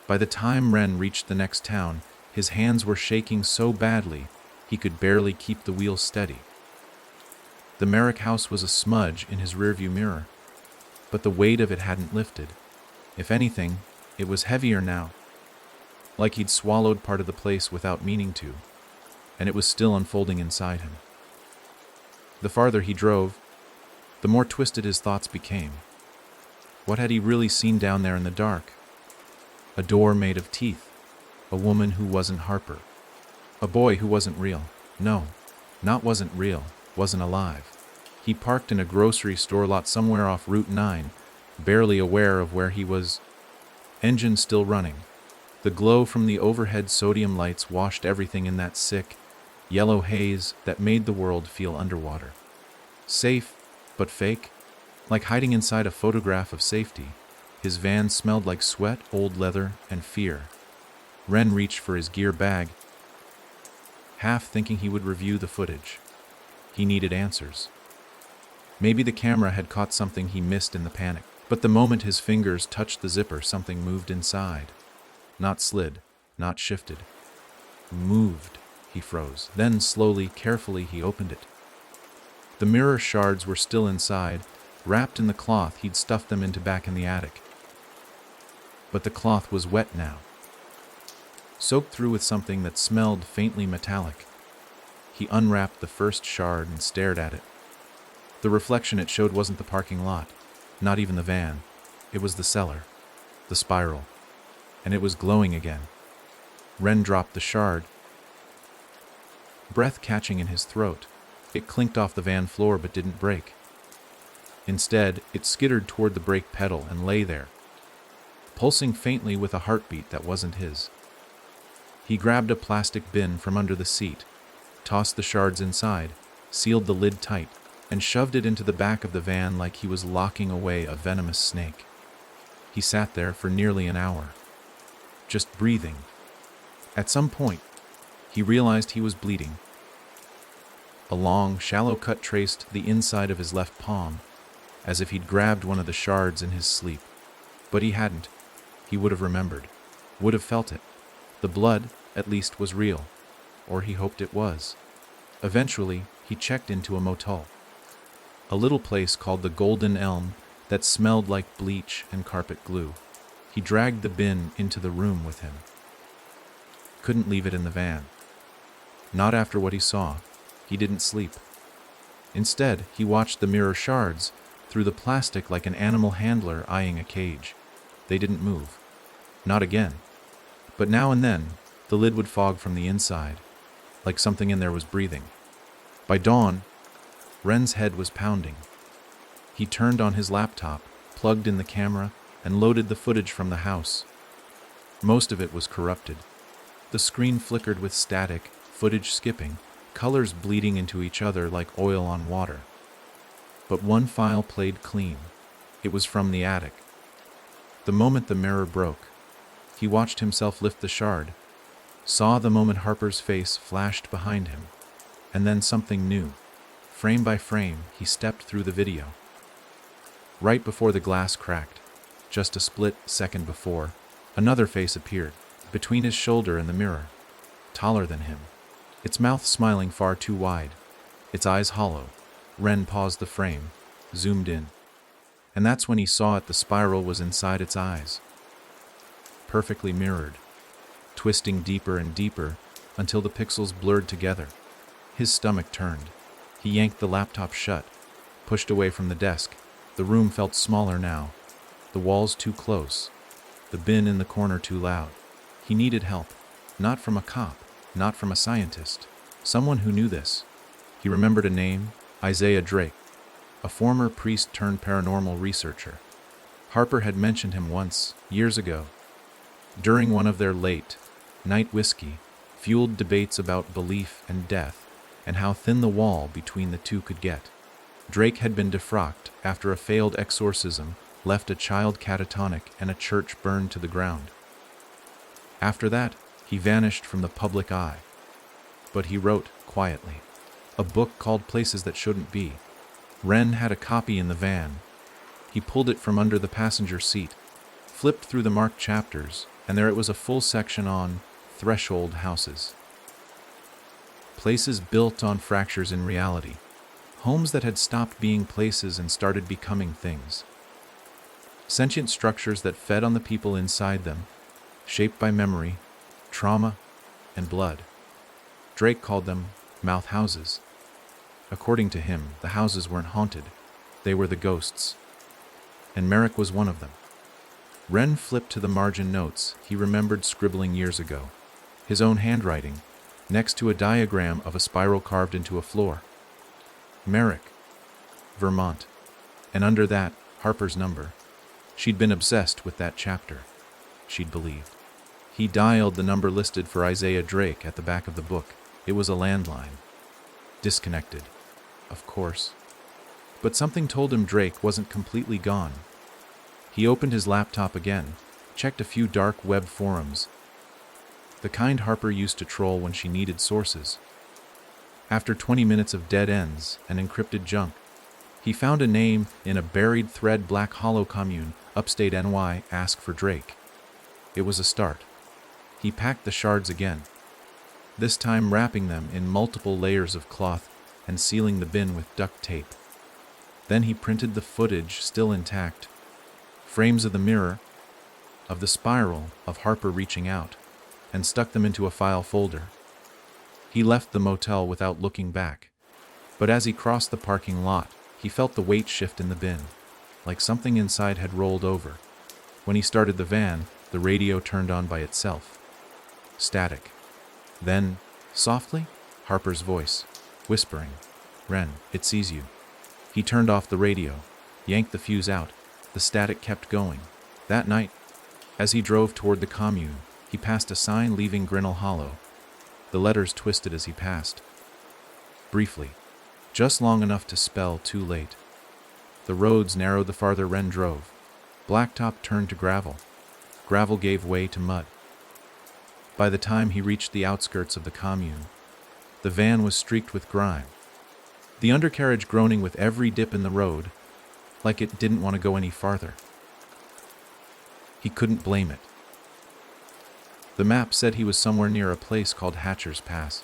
By the time Ren reached the next town, his hands were shaking so badly he could barely keep the wheel steady. The Merrick house was a smudge in his rearview mirror, but the weight of it hadn't lifted. If anything, it was heavier now, like he'd swallowed part of the place without meaning to, and it was still unfolding inside him. The farther he drove, the more twisted his thoughts became. What had he really seen down there in the dark? A door made of teeth, a woman who wasn't Harper, a boy who wasn't real. No, not wasn't real, wasn't alive. He parked in a grocery store lot somewhere off Route 9, barely aware of where he was. Engine still running. The glow from the overhead sodium lights washed everything in that sick, yellow haze that made the world feel underwater. Safe, but fake, like hiding inside a photograph of safety. His van smelled like sweat, old leather, and fear. Ren reached for his gear bag, half thinking he would review the footage. He needed answers. Maybe the camera had caught something he missed in the panic. But the moment his fingers touched the zipper, something moved inside. Not slid, not shifted. Moved. He froze. Then slowly, carefully, he opened it. The mirror shards were still inside, wrapped in the cloth he'd stuffed them into back in the attic. But the cloth was wet now, soaked through with something that smelled faintly metallic. He unwrapped the first shard and stared at it. The reflection it showed wasn't the parking lot, not even the van. It was the cellar, the spiral, and it was glowing again. Ren dropped the shard, breath catching in his throat. It clinked off the van floor but didn't break. Instead, it skittered toward the brake pedal and lay there, pulsing faintly with a heartbeat that wasn't his. He grabbed a plastic bin from under the seat, tossed the shards inside, sealed the lid tight, and shoved it into the back of the van like he was locking away a venomous snake. He sat there for nearly an hour, just breathing. At some point, he realized he was bleeding. A long, shallow cut traced the inside of his left palm, as if he'd grabbed one of the shards in his sleep. But he hadn't. He would have remembered, would have felt it. The blood, at least, was real, or he hoped it was. Eventually, he checked into a motel, a little place called the Golden Elm that smelled like bleach and carpet glue. He dragged the bin into the room with him. Couldn't leave it in the van. Not after what he saw. He didn't sleep. Instead, he watched the mirror shards through the plastic like an animal handler eyeing a cage. They didn't move. Not again. But now and then, the lid would fog from the inside, like something in there was breathing. By dawn, Ren's head was pounding. He turned on his laptop, plugged in the camera, and loaded the footage from the house. Most of it was corrupted. The screen flickered with static, footage skipping, colors bleeding into each other like oil on water. But one file played clean. It was from the attic. The moment the mirror broke, he watched himself lift the shard, saw the moment Harper's face flashed behind him, and then something new. Frame by frame, he stepped through the video. Right before the glass cracked, just a split second before, another face appeared, between his shoulder and the mirror, taller than him, its mouth smiling far too wide, its eyes hollow. Ren paused the frame, zoomed in, and that's when he saw it. The spiral was inside its eyes, perfectly mirrored, twisting deeper and deeper until the pixels blurred together. His stomach turned. He yanked the laptop shut, pushed away from the desk. The room felt smaller now, the walls too close, the bin in the corner too loud. He needed help, not from a cop, not from a scientist, someone who knew this. He remembered a name, Isaiah Drake, a former priest turned paranormal researcher. Harper had mentioned him once, years ago, during one of their late night whiskey-fueled debates about belief and death, and how thin the wall between the two could get. Drake had been defrocked after a failed exorcism left a child catatonic and a church burned to the ground. After that, he vanished from the public eye. But he wrote, quietly, a book called Places That Shouldn't Be. Ren had a copy in the van. He pulled it from under the passenger seat, flipped through the marked chapters, and there it was, a full section on threshold houses. Places built on fractures in reality. Homes that had stopped being places and started becoming things. Sentient structures that fed on the people inside them, shaped by memory, trauma, and blood. Drake called them mouth houses. According to him, the houses weren't haunted. They were the ghosts. And Merrick was one of them. Ren flipped to the margin notes he remembered scribbling years ago. His own handwriting, next to a diagram of a spiral carved into a floor. Merrick, Vermont. And under that, Harper's number. She'd been obsessed with that chapter. She'd believed. He dialed the number listed for Isaiah Drake at the back of the book. It was a landline. Disconnected, of course. But something told him Drake wasn't completely gone. He opened his laptop again, checked a few dark web forums. The kind Harper used to troll when she needed sources. After 20 minutes of dead ends and encrypted junk, he found a name in a buried thread. Black Hollow Commune, upstate NY, ask for Drake. It was a start. He packed the shards again, this time wrapping them in multiple layers of cloth and sealing the bin with duct tape. Then he printed the footage, still intact, frames of the mirror, of the spiral, of Harper reaching out, and stuck them into a file folder. He left the motel without looking back, but as he crossed the parking lot, he felt the weight shift in the bin, like something inside had rolled over. When he started the van, the radio turned on by itself. Static. Then, softly, Harper's voice, whispering, "Ren, it sees you." He turned off the radio, yanked the fuse out. The static kept going. That night, as he drove toward the commune, he passed a sign leaving Grinnell Hollow. The letters twisted as he passed. Briefly, just long enough to spell too late. The roads narrowed the farther Ren drove. Blacktop turned to gravel. Gravel gave way to mud. By the time he reached the outskirts of the commune, the van was streaked with grime, the undercarriage groaning with every dip in the road, like it didn't want to go any farther. He couldn't blame it. The map said he was somewhere near a place called Hatcher's Pass,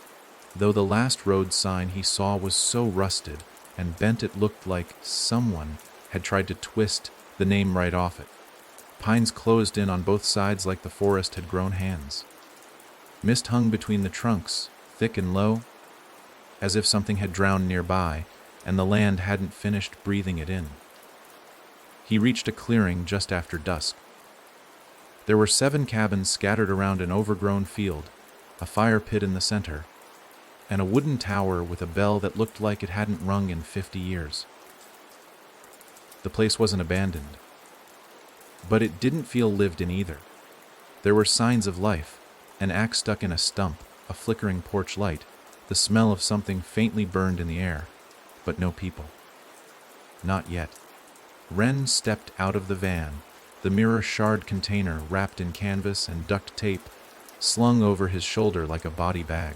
though the last road sign he saw was so rusted and bent it looked like someone had tried to twist the name right off it. Pines closed in on both sides like the forest had grown hands. Mist hung between the trunks, thick and low, as if something had drowned nearby, and the land hadn't finished breathing it in. He reached a clearing just after dusk. There were 7 cabins scattered around an overgrown field, a fire pit in the center, and a wooden tower with a bell that looked like it hadn't rung in 50 years. The place wasn't abandoned, but it didn't feel lived in either. There were signs of life, an axe stuck in a stump, a flickering porch light, the smell of something faintly burned in the air, but no people. Not yet. Ren stepped out of the van, the mirror shard container wrapped in canvas and duct tape, slung over his shoulder like a body bag.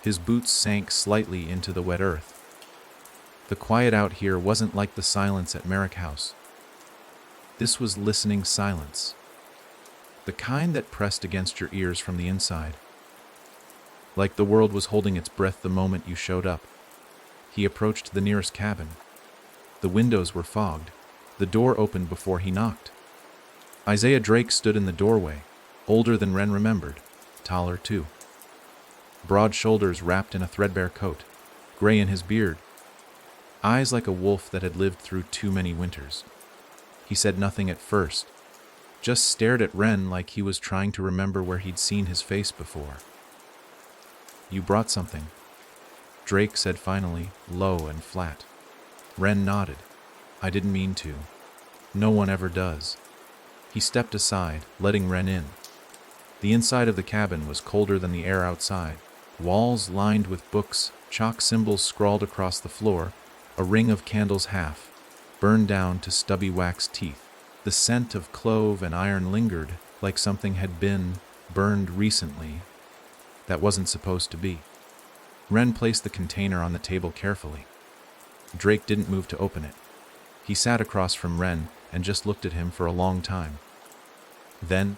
His boots sank slightly into the wet earth. The quiet out here wasn't like the silence at Merrick House. This was listening silence. The kind that pressed against your ears from the inside. Like the world was holding its breath the moment you showed up. He approached the nearest cabin. The windows were fogged. The door opened before he knocked. Isaiah Drake stood in the doorway, older than Wren remembered, taller too. Broad shoulders wrapped in a threadbare coat, gray in his beard. Eyes like a wolf that had lived through too many winters. He said nothing at first, just stared at Wren like he was trying to remember where he'd seen his face before. "You brought something," Drake said finally, low and flat. Wren nodded. "I didn't mean to. No one ever does." He stepped aside, letting Wren in. The inside of the cabin was colder than the air outside. Walls lined with books, chalk symbols scrawled across the floor, a ring of candles half, burned down to stubby wax teeth. The scent of clove and iron lingered, like something had been burned recently that wasn't supposed to be. Wren placed the container on the table carefully. Drake didn't move to open it. He sat across from Wren and just looked at him for a long time. Then,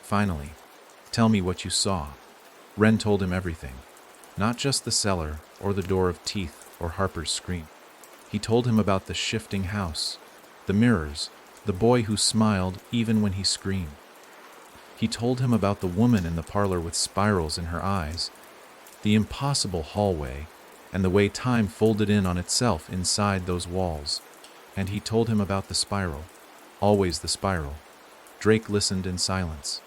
finally, "Tell me what you saw." Wren told him everything, not just the cellar or the door of teeth or Harper's scream. He told him about the shifting house, the mirrors, the boy who smiled even when he screamed. He told him about the woman in the parlor with spirals in her eyes, the impossible hallway, and the way time folded in on itself inside those walls. And he told him about the spiral, always the spiral. Drake listened in silence.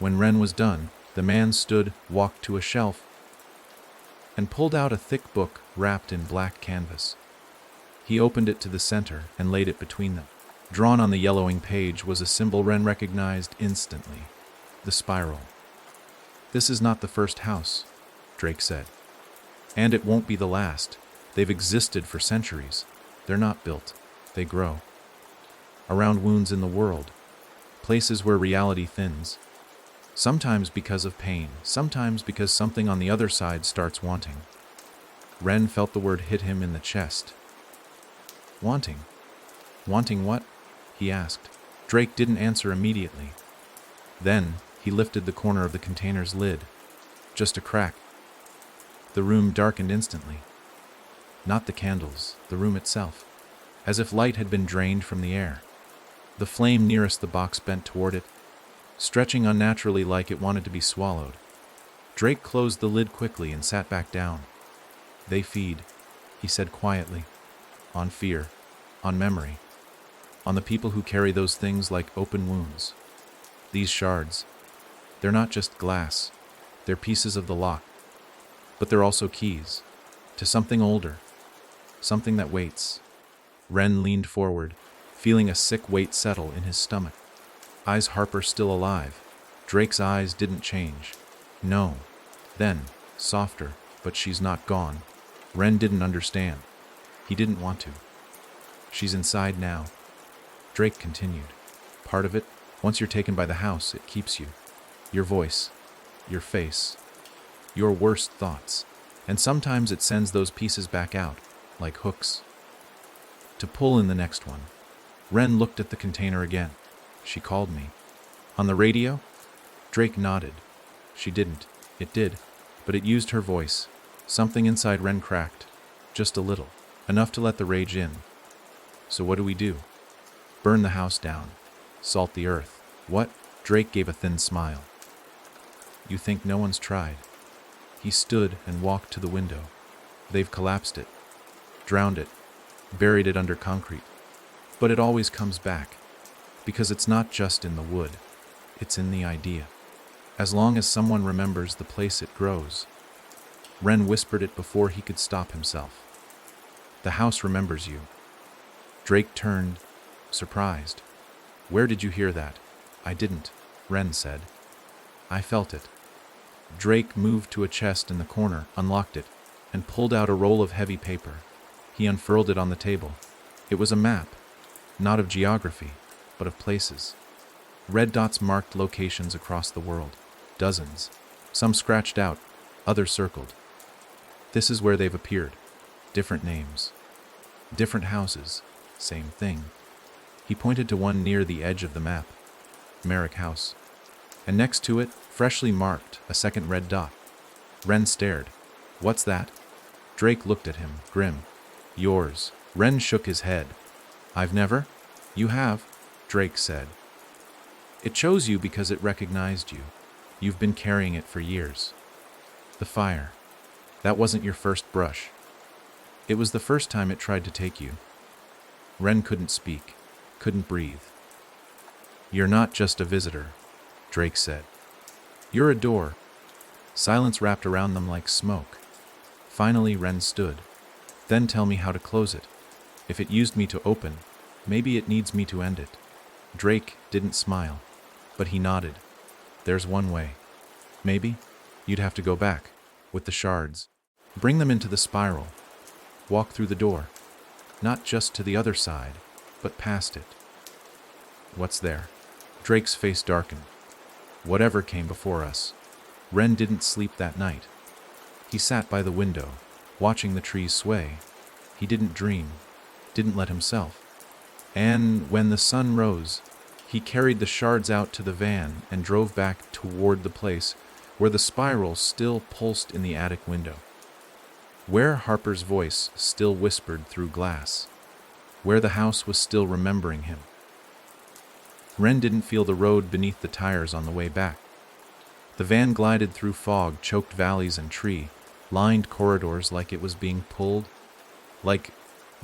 When Wren was done, the man stood, walked to a shelf, and pulled out a thick book wrapped in black canvas. He opened it to the center and laid it between them. Drawn on the yellowing page was a symbol Wren recognized instantly: the spiral. "This is not the first house," Drake said. "And it won't be the last. They've existed for centuries. They're not built. They grow. Around wounds in the world, places where reality thins. Sometimes because of pain, sometimes because something on the other side starts wanting." Wren felt the word hit him in the chest. "Wanting? Wanting what?" he asked. Drake didn't answer immediately. Then he lifted the corner of the container's lid. Just a crack. The room darkened instantly. Not the candles, the room itself, as if light had been drained from the air. The flame nearest the box bent toward it, stretching unnaturally like it wanted to be swallowed. Drake closed the lid quickly and sat back down. "They feed," he said quietly, "on fear, on memory, on the people who carry those things like open wounds. These shards, they're not just glass, they're pieces of the lock, but they're also keys to something older, something that waits." Wren leaned forward, feeling a sick weight settle in his stomach. "Is Harper still alive?" Drake's eyes didn't change. "No." Then, softer, "But she's not gone." Wren didn't understand. He didn't want to. "She's inside now," Drake continued. "Part of it, once you're taken by the house, it keeps you. Your voice, your face, your worst thoughts. And sometimes it sends those pieces back out, like hooks, to pull in the next one." Wren looked at the container again. "She called me." "On the radio?" Drake nodded. "She didn't. It did. But it used her voice." Something inside Wren cracked. Just a little. Enough to let the rage in. "So what do we do?" "Burn the house down. Salt the earth." "What?" Drake gave a thin smile. "You think no one's tried?" He stood and walked to the window. "They've collapsed it, drowned it, buried it under concrete. But it always comes back. Because it's not just in the wood. It's in the idea. As long as someone remembers the place it grows." Wren whispered it before he could stop himself. "The house remembers you." Drake turned, surprised. "Where did you hear that?" "I didn't," Wren said. "I felt it." Drake moved to a chest in the corner, unlocked it, and pulled out a roll of heavy paper. He unfurled it on the table. It was a map, not of geography, but of places. Red dots marked locations across the world. Dozens. Some scratched out, others circled. "This is where they've appeared. Different names. Different houses, same thing. He pointed to one near the edge of the map. Merrick House. And next to it, freshly marked, a second red dot. Wren stared. What's that? Drake looked at him, grim. Yours. Wren shook his head. I've never? You have, Drake said. It chose you because it recognized you. You've been carrying it for years. The fire. That wasn't your first brush. It was the first time it tried to take you. Wren couldn't speak, couldn't breathe. You're not just a visitor, Drake said. You're a door. Silence wrapped around them like smoke. Finally, Wren stood. Then tell me how to close it. If it used me to open, maybe it needs me to end it. Drake didn't smile, but he nodded. There's one way. Maybe you'd have to go back, with the shards. Bring them into the spiral. Walk through the door. Not just to the other side, but past it. What's there? Drake's face darkened. Whatever came before us. Wren didn't sleep that night. He sat by the window, watching the trees sway. He didn't dream, didn't let himself. And when the sun rose, he carried the shards out to the van and drove back toward the place where the spiral still pulsed in the attic window. Where Harper's voice still whispered through glass. Where the house was still remembering him. Wren didn't feel the road beneath the tires on the way back. The van glided through fog-choked valleys and tree-lined corridors like it was being pulled. Like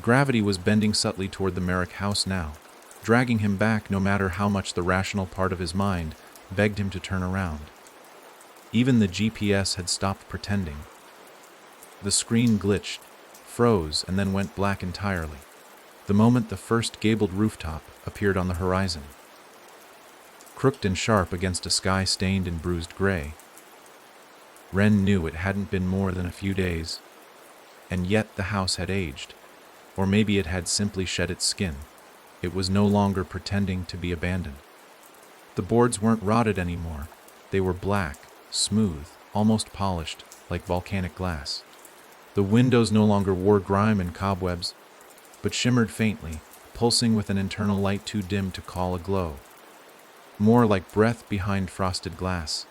gravity was bending subtly toward the Merrick house now, dragging him back no matter how much the rational part of his mind begged him to turn around. Even the GPS had stopped pretending. The screen glitched, froze, and then went black entirely, the moment the first gabled rooftop appeared on the horizon. Crooked and sharp against a sky stained in bruised gray. Wren knew it hadn't been more than a few days, and yet the house had aged, or maybe it had simply shed its skin. It was no longer pretending to be abandoned. The boards weren't rotted anymore. They were black, smooth, almost polished, like volcanic glass. The windows no longer wore grime and cobwebs, but shimmered faintly, pulsing with an internal light too dim to call a glow. More like breath behind frosted glass,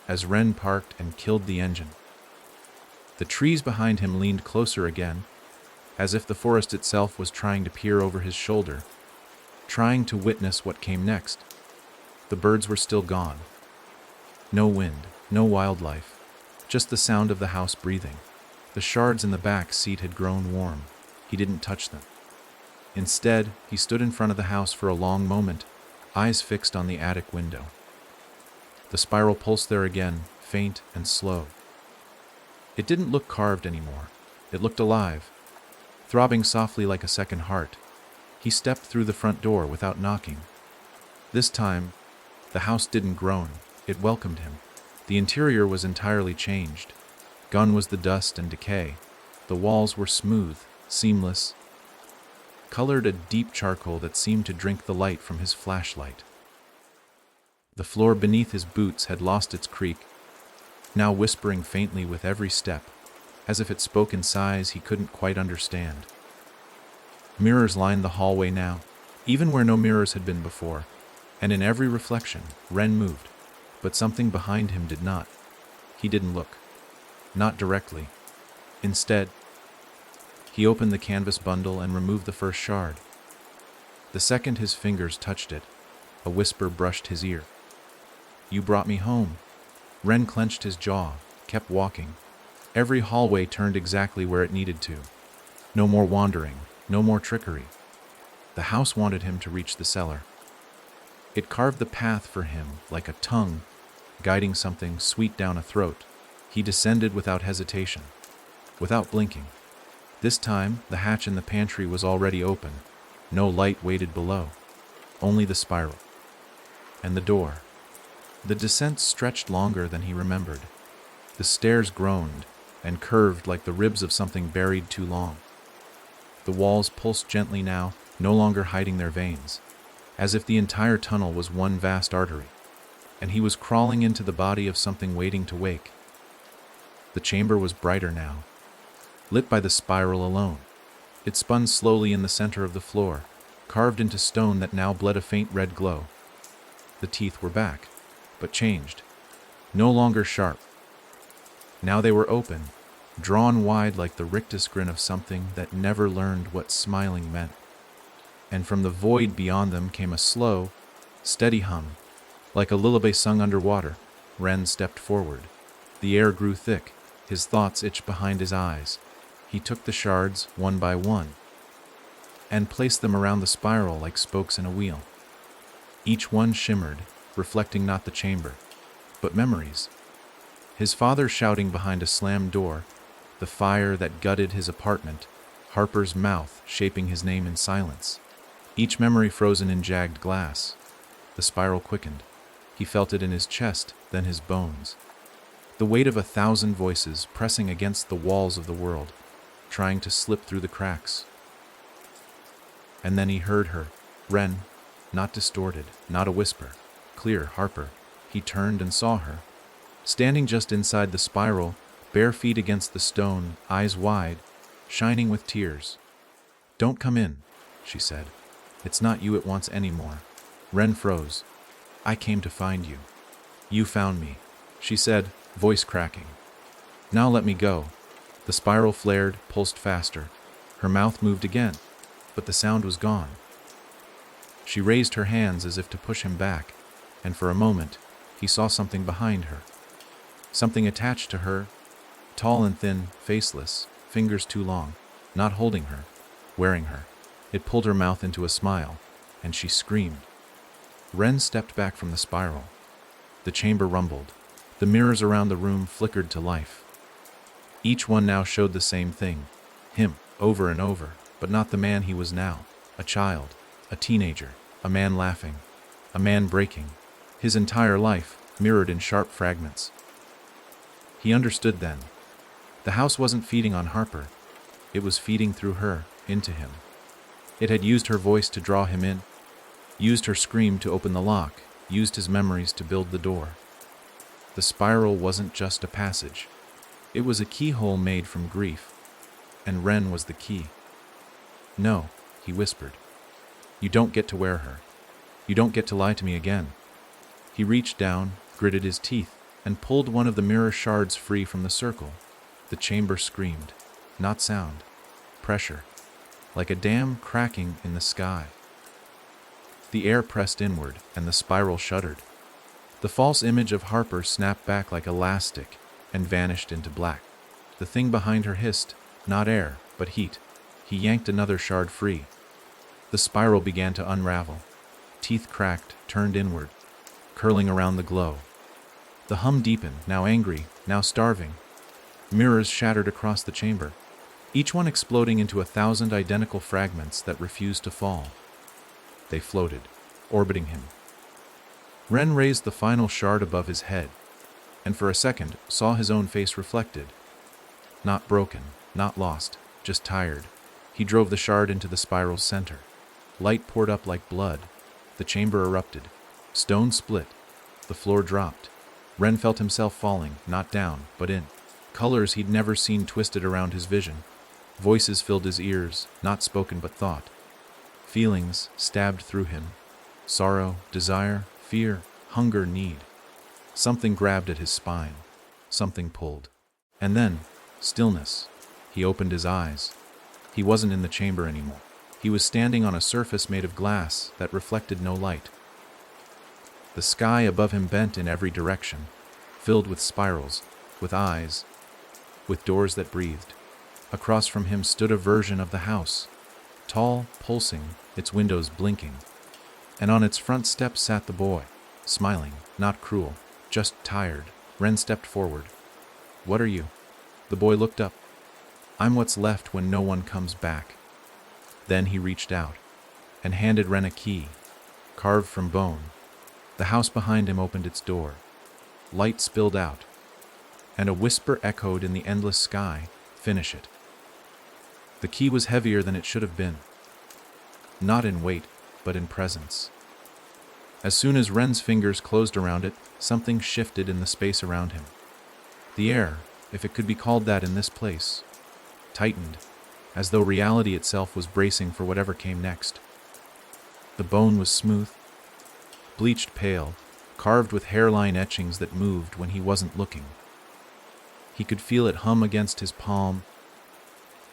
as Wren parked and killed the engine. The trees behind him leaned closer again, as if the forest itself was trying to peer over his shoulder, trying to witness what came next. The birds were still gone. No wind, no wildlife, just the sound of the house breathing. The shards in the back seat had grown warm. He didn't touch them. Instead, he stood in front of the house for a long moment, eyes fixed on the attic window. The spiral pulsed there again, faint and slow. It didn't look carved anymore. It looked alive, throbbing softly like a second heart. He stepped through the front door without knocking. This time, the house didn't groan. It welcomed him. The interior was entirely changed. Gone was the dust and decay. The walls were smooth, seamless, colored a deep charcoal that seemed to drink the light from his flashlight. The floor beneath his boots had lost its creak, now whispering faintly with every step, as if it spoke in sighs he couldn't quite understand. Mirrors lined the hallway now, even where no mirrors had been before, and in every reflection, Wren moved, but something behind him did not. He didn't look. Not directly. Instead, he opened the canvas bundle and removed the first shard. The second his fingers touched it, a whisper brushed his ear. You brought me home. Wren clenched his jaw, kept walking. Every hallway turned exactly where it needed to. No more wandering, no more trickery. The house wanted him to reach the cellar. It carved the path for him like a tongue, guiding something sweet down a throat. He descended without hesitation, without blinking. This time, the hatch in the pantry was already open. No light waited below, only the spiral. And the door. The descent stretched longer than he remembered. The stairs groaned and curved like the ribs of something buried too long. The walls pulsed gently now, no longer hiding their veins, as if the entire tunnel was one vast artery, and he was crawling into the body of something waiting to wake. The chamber was brighter now, lit by the spiral alone. It spun slowly in the center of the floor, carved into stone that now bled a faint red glow. The teeth were back, but changed. No longer sharp. Now they were open, drawn wide like the rictus grin of something that never learned what smiling meant. And from the void beyond them came a slow, steady hum, like a lullaby sung underwater. Ren stepped forward. The air grew thick, his thoughts itched behind his eyes. He took the shards, one by one, and placed them around the spiral like spokes in a wheel. Each one shimmered, reflecting not the chamber, but memories. His father shouting behind a slammed door, the fire that gutted his apartment, Harper's mouth shaping his name in silence. Each memory frozen in jagged glass. The spiral quickened. He felt it in his chest, then his bones. The weight of 1,000 voices pressing against the walls of the world, trying to slip through the cracks. And then he heard her, Ren, not distorted, not a whisper, clear, Harper. He turned and saw her, standing just inside the spiral, bare feet against the stone, eyes wide, shining with tears. "Don't come in," she said. "It's not you it wants anymore." Ren froze. "I came to find you." "You found me," she said, voice cracking. "Now let me go." The spiral flared, pulsed faster. Her mouth moved again, but the sound was gone. She raised her hands as if to push him back, and for a moment, he saw something behind her. Something attached to her, tall and thin, faceless, fingers too long, not holding her, wearing her. It pulled her mouth into a smile, and she screamed. Ren stepped back from the spiral. The chamber rumbled. The mirrors around the room flickered to life. Each one now showed the same thing, him, over and over, but not the man he was now. A child, a teenager, a man laughing, a man breaking. His entire life, mirrored in sharp fragments. He understood then. The house wasn't feeding on Harper. It was feeding through her, into him. It had used her voice to draw him in, used her scream to open the lock, used his memories to build the door. The spiral wasn't just a passage. It was a keyhole made from grief, and Ren was the key. "No," he whispered. "You don't get to wear her. You don't get to lie to me again." He reached down, gritted his teeth, and pulled one of the mirror shards free from the circle. The chamber screamed. Not sound. Pressure. Like a dam cracking in the sky. The air pressed inward, and the spiral shuddered. The false image of Harper snapped back like elastic and vanished into black. The thing behind her hissed, not air, but heat. He yanked another shard free. The spiral began to unravel. Teeth cracked, turned inward, curling around the glow. The hum deepened, now angry, now starving. Mirrors shattered across the chamber, each one exploding into 1,000 identical fragments that refused to fall. They floated, orbiting him. Ren raised the final shard above his head, and for a second saw his own face reflected. Not broken, not lost, just tired. He drove the shard into the spiral's center. Light poured up like blood. The chamber erupted. Stone split. The floor dropped. Ren felt himself falling, not down, but in. Colors he'd never seen twisted around his vision. Voices filled his ears, not spoken but thought. Feelings stabbed through him. Sorrow, desire, fear, hunger, need. Something grabbed at his spine. Something pulled. And then, stillness. He opened his eyes. He wasn't in the chamber anymore. He was standing on a surface made of glass that reflected no light. The sky above him bent in every direction, filled with spirals, with eyes, with doors that breathed. Across from him stood a version of the house, tall, pulsing, its windows blinking. And on its front steps sat the boy, smiling, not cruel, just tired. Ren stepped forward. "What are you?" The boy looked up. "I'm what's left when no one comes back." Then he reached out and handed Ren a key, carved from bone. The house behind him opened its door. Light spilled out, and a whisper echoed in the endless sky, "Finish it." The key was heavier than it should have been. Not in weight, but in presence. As soon as Ren's fingers closed around it, something shifted in the space around him. The air, if it could be called that in this place, tightened, as though reality itself was bracing for whatever came next. The bone was smooth, bleached pale, carved with hairline etchings that moved when he wasn't looking. He could feel it hum against his palm,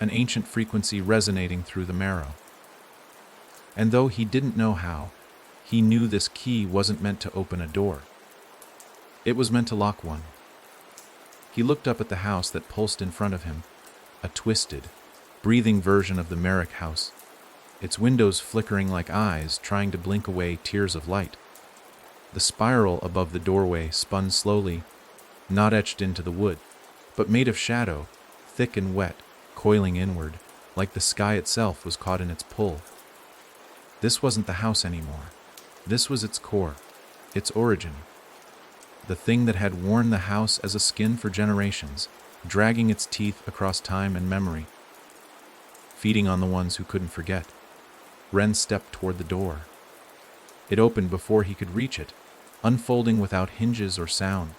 an ancient frequency resonating through the marrow. And though he didn't know how, he knew this key wasn't meant to open a door. It was meant to lock one. He looked up at the house that pulsed in front of him, a twisted, breathing version of the Merrick house, its windows flickering like eyes trying to blink away tears of light. The spiral above the doorway spun slowly, not etched into the wood, but made of shadow, thick and wet, coiling inward, like the sky itself was caught in its pull. This wasn't the house anymore. This was its core, its origin. The thing that had worn the house as a skin for generations, dragging its teeth across time and memory, feeding on the ones who couldn't forget. Ren stepped toward the door. It opened before he could reach it, unfolding without hinges or sound,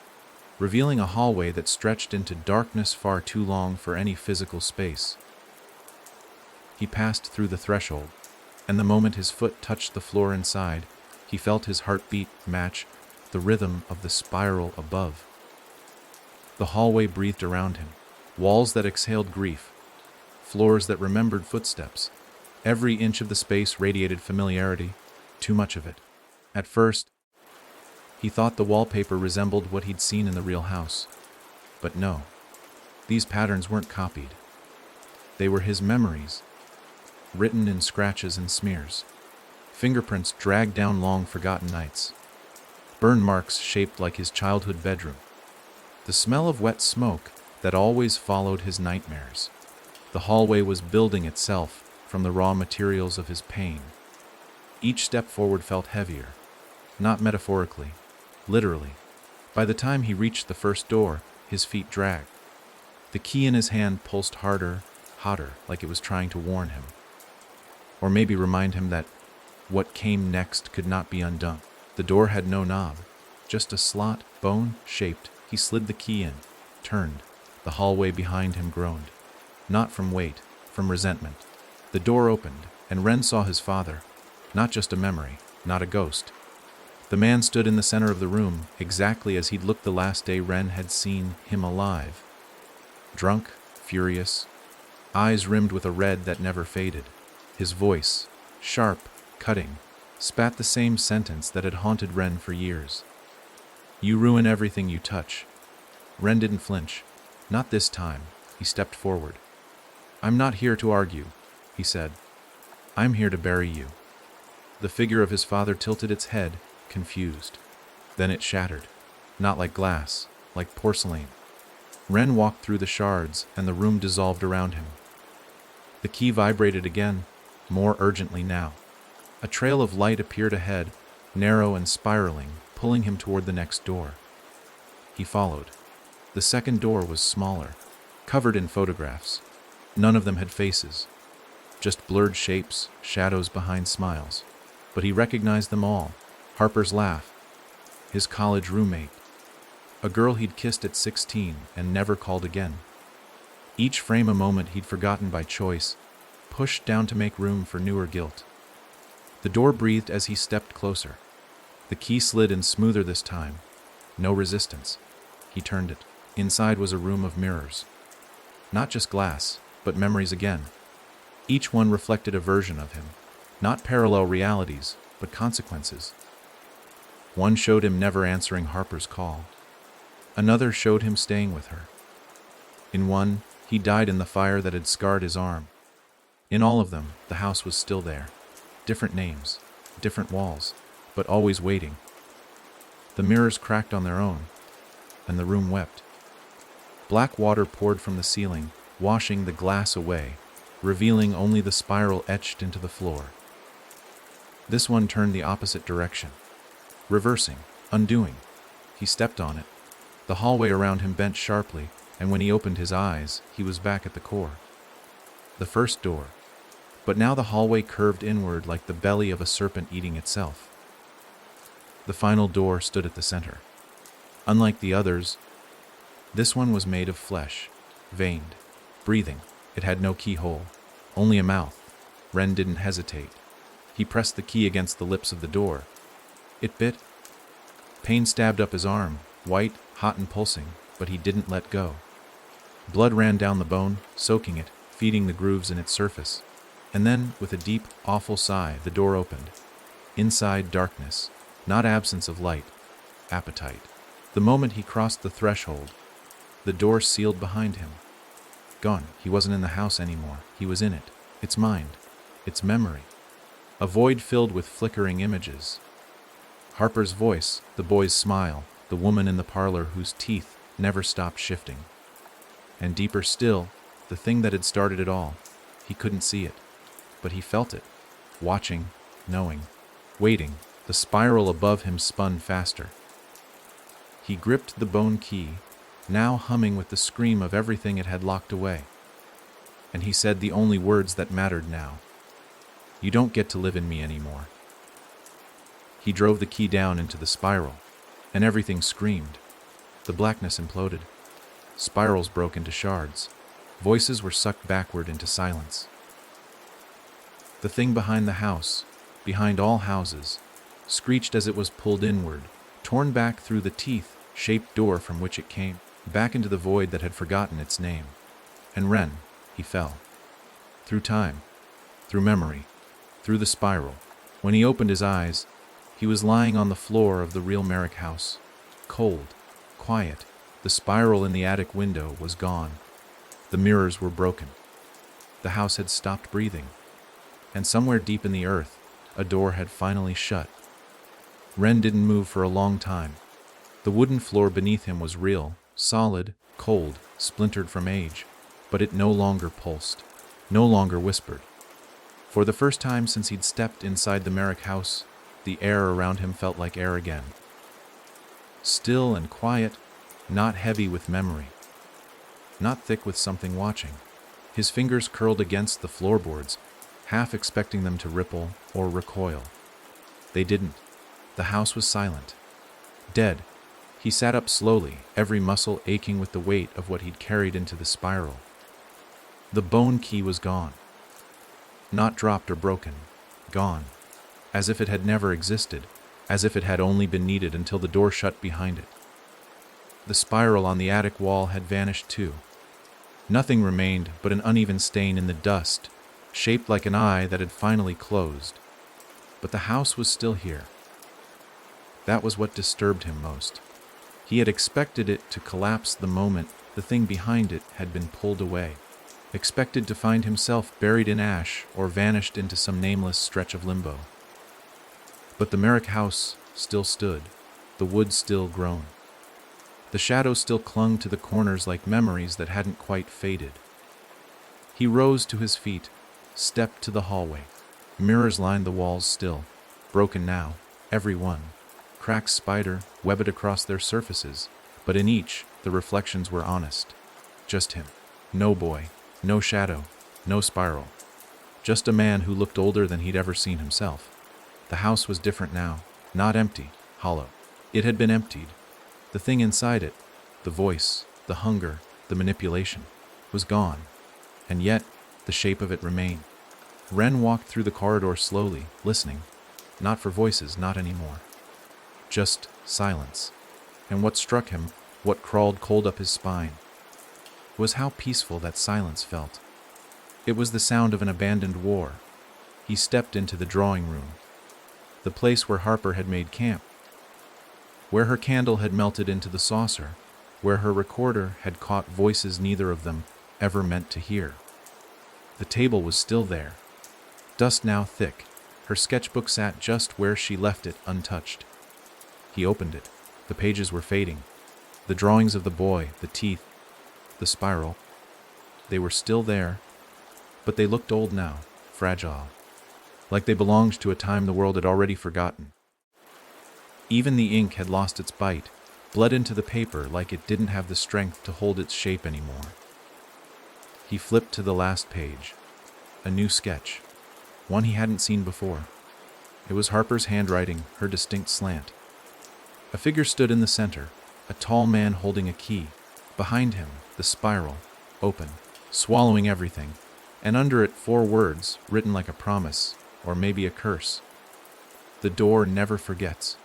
revealing a hallway that stretched into darkness far too long for any physical space. He passed through the threshold, and the moment his foot touched the floor inside, he felt his heartbeat match the rhythm of the spiral above. The hallway breathed around him, walls that exhaled grief, floors that remembered footsteps. Every inch of the space radiated familiarity, too much of it. At first, he thought the wallpaper resembled what he'd seen in the real house. But no, these patterns weren't copied. They were his memories, written in scratches and smears. Fingerprints dragged down long-forgotten nights. Burn marks shaped like his childhood bedroom. The smell of wet smoke that always followed his nightmares. The hallway was building itself from the raw materials of his pain. Each step forward felt heavier, not metaphorically, literally. By the time he reached the first door, his feet dragged. The key in his hand pulsed harder, hotter, like it was trying to warn him. Or maybe remind him that what came next could not be undone. The door had no knob, just a slot, bone-shaped. He slid the key in, turned. The hallway behind him groaned. Not from weight, from resentment. The door opened, and Ren saw his father. Not just a memory, not a ghost. The man stood in the center of the room, exactly as he'd looked the last day Ren had seen him alive. Drunk, furious, eyes rimmed with a red that never faded. His voice, sharp, cutting, spat the same sentence that had haunted Ren for years. "You ruin everything you touch." Ren didn't flinch. Not this time. He stepped forward. "I'm not here to argue," he said. "I'm here to bury you." The figure of his father tilted its head, confused. Then it shattered. Not like glass, like porcelain. Ren walked through the shards, and the room dissolved around him. The key vibrated again, more urgently now. A trail of light appeared ahead, narrow and spiraling, pulling him toward the next door. He followed. The second door was smaller, covered in photographs. None of them had faces, just blurred shapes, shadows behind smiles. But he recognized them all. Harper's laugh, his college roommate, a girl he'd kissed at 16 and never called again. Each frame a moment he'd forgotten by choice, pushed down to make room for newer guilt. The door breathed as he stepped closer. The key slid in smoother this time. No resistance. He turned it. Inside was a room of mirrors. Not just glass, but memories again. Each one reflected a version of him. Not parallel realities, but consequences. One showed him never answering Harper's call. Another showed him staying with her. In one, he died in the fire that had scarred his arm. In all of them, the house was still there. Different names, different walls, but always waiting. The mirrors cracked on their own, and the room wept. Black water poured from the ceiling, washing the glass away, revealing only the spiral etched into the floor. This one turned the opposite direction, reversing, undoing. He stepped on it. The hallway around him bent sharply, and when he opened his eyes, he was back at the core. The first door. But now the hallway curved inward like the belly of a serpent eating itself. The final door stood at the center. Unlike the others, this one was made of flesh, veined, breathing. It had no keyhole, only a mouth. Ren didn't hesitate. He pressed the key against the lips of the door. It bit. Pain stabbed up his arm, white, hot and pulsing, but he didn't let go. Blood ran down the bone, soaking it, feeding the grooves in its surface. And then, with a deep, awful sigh, the door opened. Inside, darkness, not absence of light, appetite. The moment he crossed the threshold, the door sealed behind him. Gone. He wasn't in the house anymore. He was in it. Its mind. Its memory. A void filled with flickering images. Harper's voice, the boy's smile, the woman in the parlor whose teeth never stopped shifting. And deeper still, the thing that had started it all. He couldn't see it, but he felt it. Watching, knowing, waiting. The spiral above him spun faster. He gripped the bone key, now humming with the scream of everything it had locked away. And he said the only words that mattered now. You don't get to live in me anymore. He drove the key down into the spiral, and everything screamed. The blackness imploded. Spirals broke into shards. Voices were sucked backward into silence. The thing behind the house, behind all houses, screeched as it was pulled inward, torn back through the teeth-shaped door from which it came, back into the void that had forgotten its name. And Ren, he fell. Through time, through memory, through the spiral. When he opened his eyes, he was lying on the floor of the real Merrick house. Cold, quiet. The spiral in the attic window was gone. The mirrors were broken. The house had stopped breathing. And somewhere deep in the earth, a door had finally shut. Ren didn't move for a long time. The wooden floor beneath him was real, solid, cold, splintered from age. But it no longer pulsed, no longer whispered. For the first time since he'd stepped inside the Merrick house, the air around him felt like air again. Still and quiet, not heavy with memory, not thick with something watching. His fingers curled against the floorboards, half expecting them to ripple or recoil. They didn't. The house was silent. Dead. He sat up slowly, every muscle aching with the weight of what he'd carried into the spiral. The bone key was gone. Not dropped or broken. Gone. As if it had never existed, as if it had only been needed until the door shut behind it. The spiral on the attic wall had vanished too. Nothing remained but an uneven stain in the dust, shaped like an eye that had finally closed. But the house was still here. That was what disturbed him most. He had expected it to collapse the moment the thing behind it had been pulled away. Expected to find himself buried in ash or vanished into some nameless stretch of limbo. But the Merrick house still stood, the wood still groaned. The shadows still clung to the corners like memories that hadn't quite faded. He rose to his feet, stepped to the hallway. Mirrors lined the walls still, broken now, every one. Cracks webbed across their surfaces, but in each, the reflections were honest. Just him. No boy, no shadow, no spiral. Just a man who looked older than he'd ever seen himself. The house was different now, not empty, hollow. It had been emptied. The thing inside it, the voice, the hunger, the manipulation, was gone. And yet, the shape of it remained. Ren walked through the corridor slowly, listening. Not for voices, not anymore. Just silence. And what struck him, what crawled cold up his spine, was how peaceful that silence felt. It was the sound of an abandoned war. He stepped into the drawing room, the place where Harper had made camp, where her candle had melted into the saucer, where her recorder had caught voices neither of them ever meant to hear. The table was still there, dust now thick. Her sketchbook sat just where she left it, untouched. He opened it. The pages were fading. The drawings of the boy, the teeth, the spiral, they were still there, but they looked old now, fragile, like they belonged to a time the world had already forgotten. Even the ink had lost its bite, bled into the paper like it didn't have the strength to hold its shape anymore. He flipped to the last page. A new sketch, one he hadn't seen before. It was Harper's handwriting, her distinct slant. A figure stood in the center, a tall man holding a key. Behind him, the spiral, open, swallowing everything, and under it 4 words written like a promise, or maybe a curse. The door never forgets.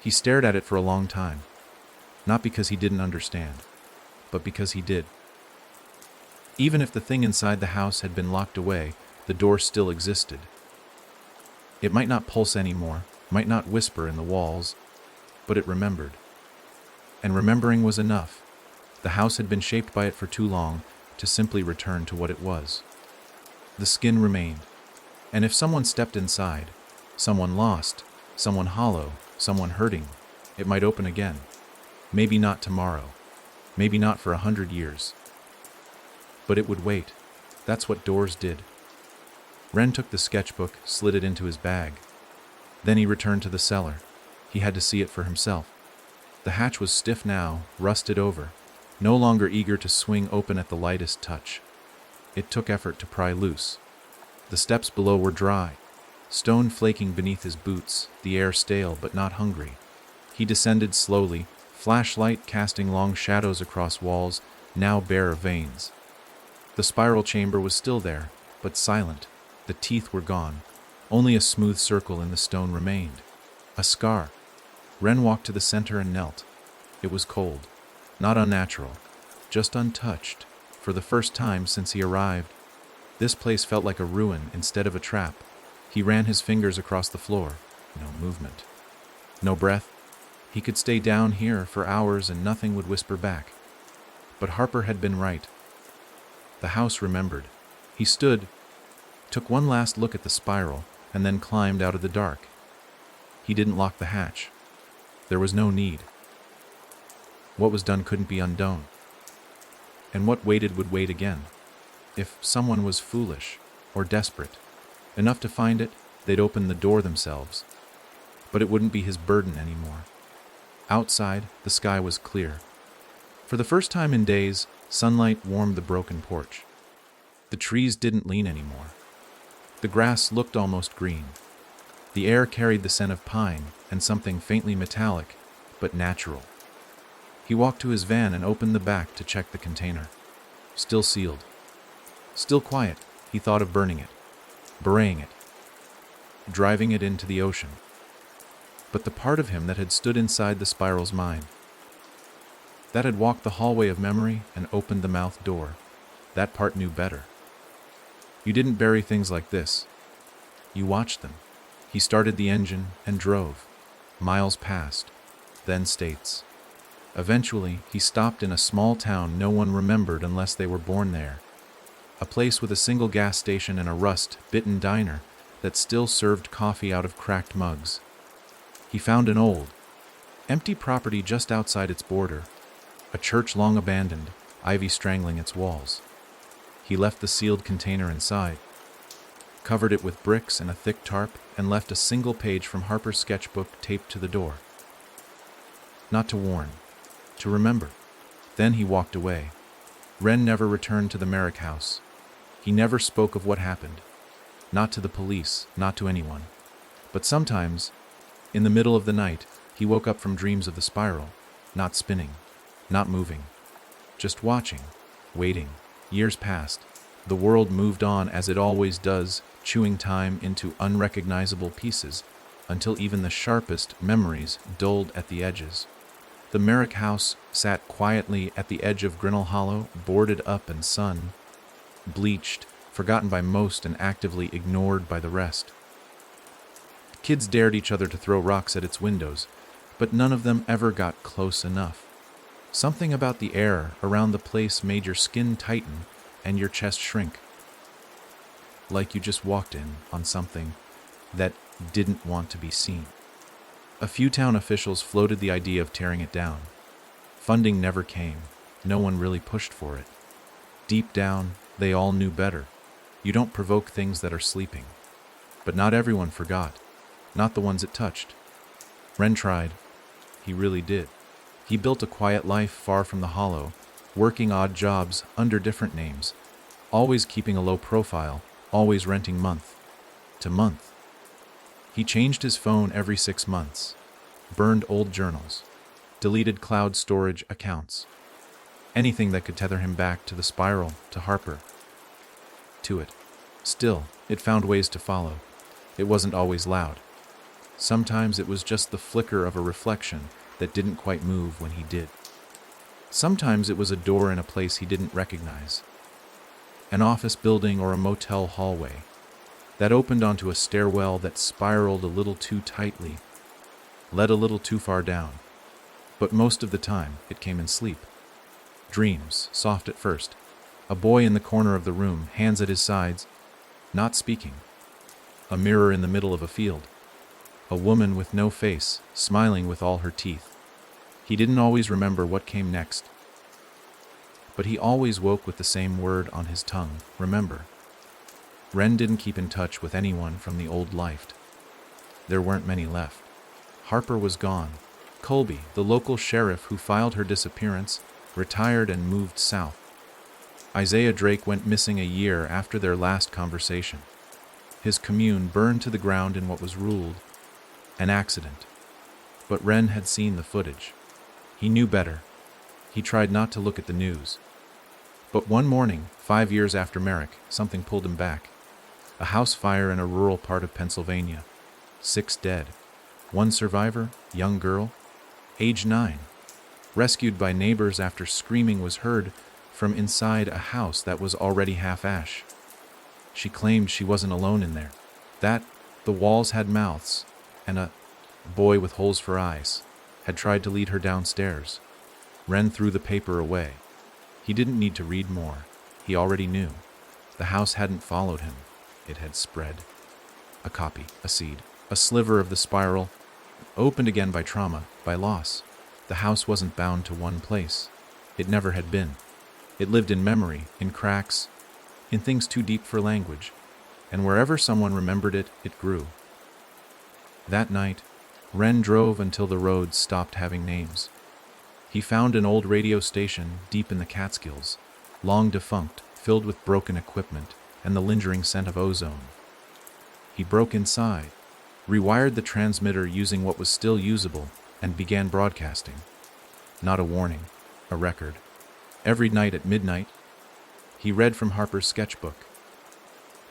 He stared at it for a long time, not because he didn't understand, but because he did. Even if the thing inside the house had been locked away, the door still existed. It might not pulse anymore, might not whisper in the walls, but it remembered. And remembering was enough. The house had been shaped by it for too long to simply return to what it was. The skin remained, and if someone stepped inside, someone lost, someone hollow, someone hurting, it might open again. Maybe not tomorrow, maybe not for 100 years. But it would wait. That's what doors did. Ren took the sketchbook, slid it into his bag. Then he returned to the cellar. He had to see it for himself. The hatch was stiff now, rusted over, no longer eager to swing open at the lightest touch. It took effort to pry loose. The steps below were dry, stone flaking beneath his boots, the air stale but not hungry. He descended slowly, flashlight casting long shadows across walls, now bare of veins. The spiral chamber was still there, but silent. The teeth were gone. Only a smooth circle in the stone remained. A scar. Ren walked to the center and knelt. It was cold. Not unnatural. Just untouched. For the first time since he arrived. This place felt like a ruin instead of a trap. He ran his fingers across the floor. No movement. No breath. He could stay down here for hours and nothing would whisper back. But Harper had been right. The house remembered. He stood, took one last look at the spiral, and then climbed out of the dark. He didn't lock the hatch. There was no need. What was done couldn't be undone. And what waited would wait again. If someone was foolish or desperate enough to find it, they'd open the door themselves. But it wouldn't be his burden anymore. Outside, the sky was clear. For the first time in days, sunlight warmed the broken porch. The trees didn't lean anymore. The grass looked almost green. The air carried the scent of pine and something faintly metallic, but natural. He walked to his van and opened the back to check the container. Still sealed. Still quiet. He thought of burning it, burying it, driving it into the ocean. But the part of him that had stood inside the spiral's mind, that had walked the hallway of memory and opened the mouth door, that part knew better. You didn't bury things like this. You watched them. He started the engine and drove. Miles passed, then states. Eventually, he stopped in a small town no one remembered unless they were born there. A place with a single gas station and a rust-bitten diner that still served coffee out of cracked mugs. He found an old, empty property just outside its border, a church long abandoned, ivy strangling its walls. He left the sealed container inside, covered it with bricks and a thick tarp, and left a single page from Harper's sketchbook taped to the door. Not to warn, to remember. Then he walked away. Ren never returned to the Merrick house. He never spoke of what happened. Not to the police, not to anyone. But sometimes, in the middle of the night, he woke up from dreams of the spiral, not spinning, not moving, just watching, waiting. Years passed. The world moved on as it always does, chewing time into unrecognizable pieces, until even the sharpest memories dulled at the edges. The Merrick house sat quietly at the edge of Grinnell Hollow, boarded up and sun, bleached, forgotten by most and actively ignored by the rest. Kids dared each other to throw rocks at its windows, but none of them ever got close enough. Something about the air around the place made your skin tighten and your chest shrink. Like you just walked in on something that didn't want to be seen. A few town officials floated the idea of tearing it down. Funding never came. No one really pushed for it. Deep down, they all knew better. You don't provoke things that are sleeping. But not everyone forgot. Not the ones it touched. Ren tried. He really did. He built a quiet life far from the hollow, working odd jobs under different names, always keeping a low profile, always renting month to month. He changed his phone every 6 months, burned old journals, deleted cloud storage accounts, anything that could tether him back to the spiral, to Harper, to it. Still, it found ways to follow. It wasn't always loud. Sometimes it was just the flicker of a reflection that didn't quite move when he did. Sometimes it was a door in a place he didn't recognize. An office building or a motel hallway that opened onto a stairwell that spiraled a little too tightly, led a little too far down. But most of the time, it came in sleep. Dreams, soft at first. A boy in the corner of the room, hands at his sides, not speaking. A mirror in the middle of a field. A woman with no face, smiling with all her teeth. He didn't always remember what came next. But he always woke with the same word on his tongue, remember. Ren didn't keep in touch with anyone from the old life. There weren't many left. Harper was gone. Colby, the local sheriff who filed her disappearance, retired and moved south. Isaiah Drake went missing a year after their last conversation. His commune burned to the ground in what was ruled an accident. But Ren had seen the footage. He knew better. He tried not to look at the news. But one morning, 5 years after Merrick, something pulled him back. A house fire in a rural part of Pennsylvania. 6 dead. 1 survivor, young girl, age 9. Rescued by neighbors after screaming was heard from inside a house that was already half ash. She claimed she wasn't alone in there. That the walls had mouths, and a boy with holes for eyes had tried to lead her downstairs. Ren threw the paper away. He didn't need to read more. He already knew. The house hadn't followed him. It had spread. A copy, a seed, a sliver of the spiral, opened again by trauma, by loss. The house wasn't bound to one place. It never had been. It lived in memory, in cracks, in things too deep for language, and wherever someone remembered it, it grew. That night, Ren drove until the roads stopped having names. He found an old radio station deep in the Catskills, long defunct, filled with broken equipment and the lingering scent of ozone. He broke inside, rewired the transmitter using what was still usable, and began broadcasting. Not a warning, a record. Every night at midnight, he read from Harper's sketchbook,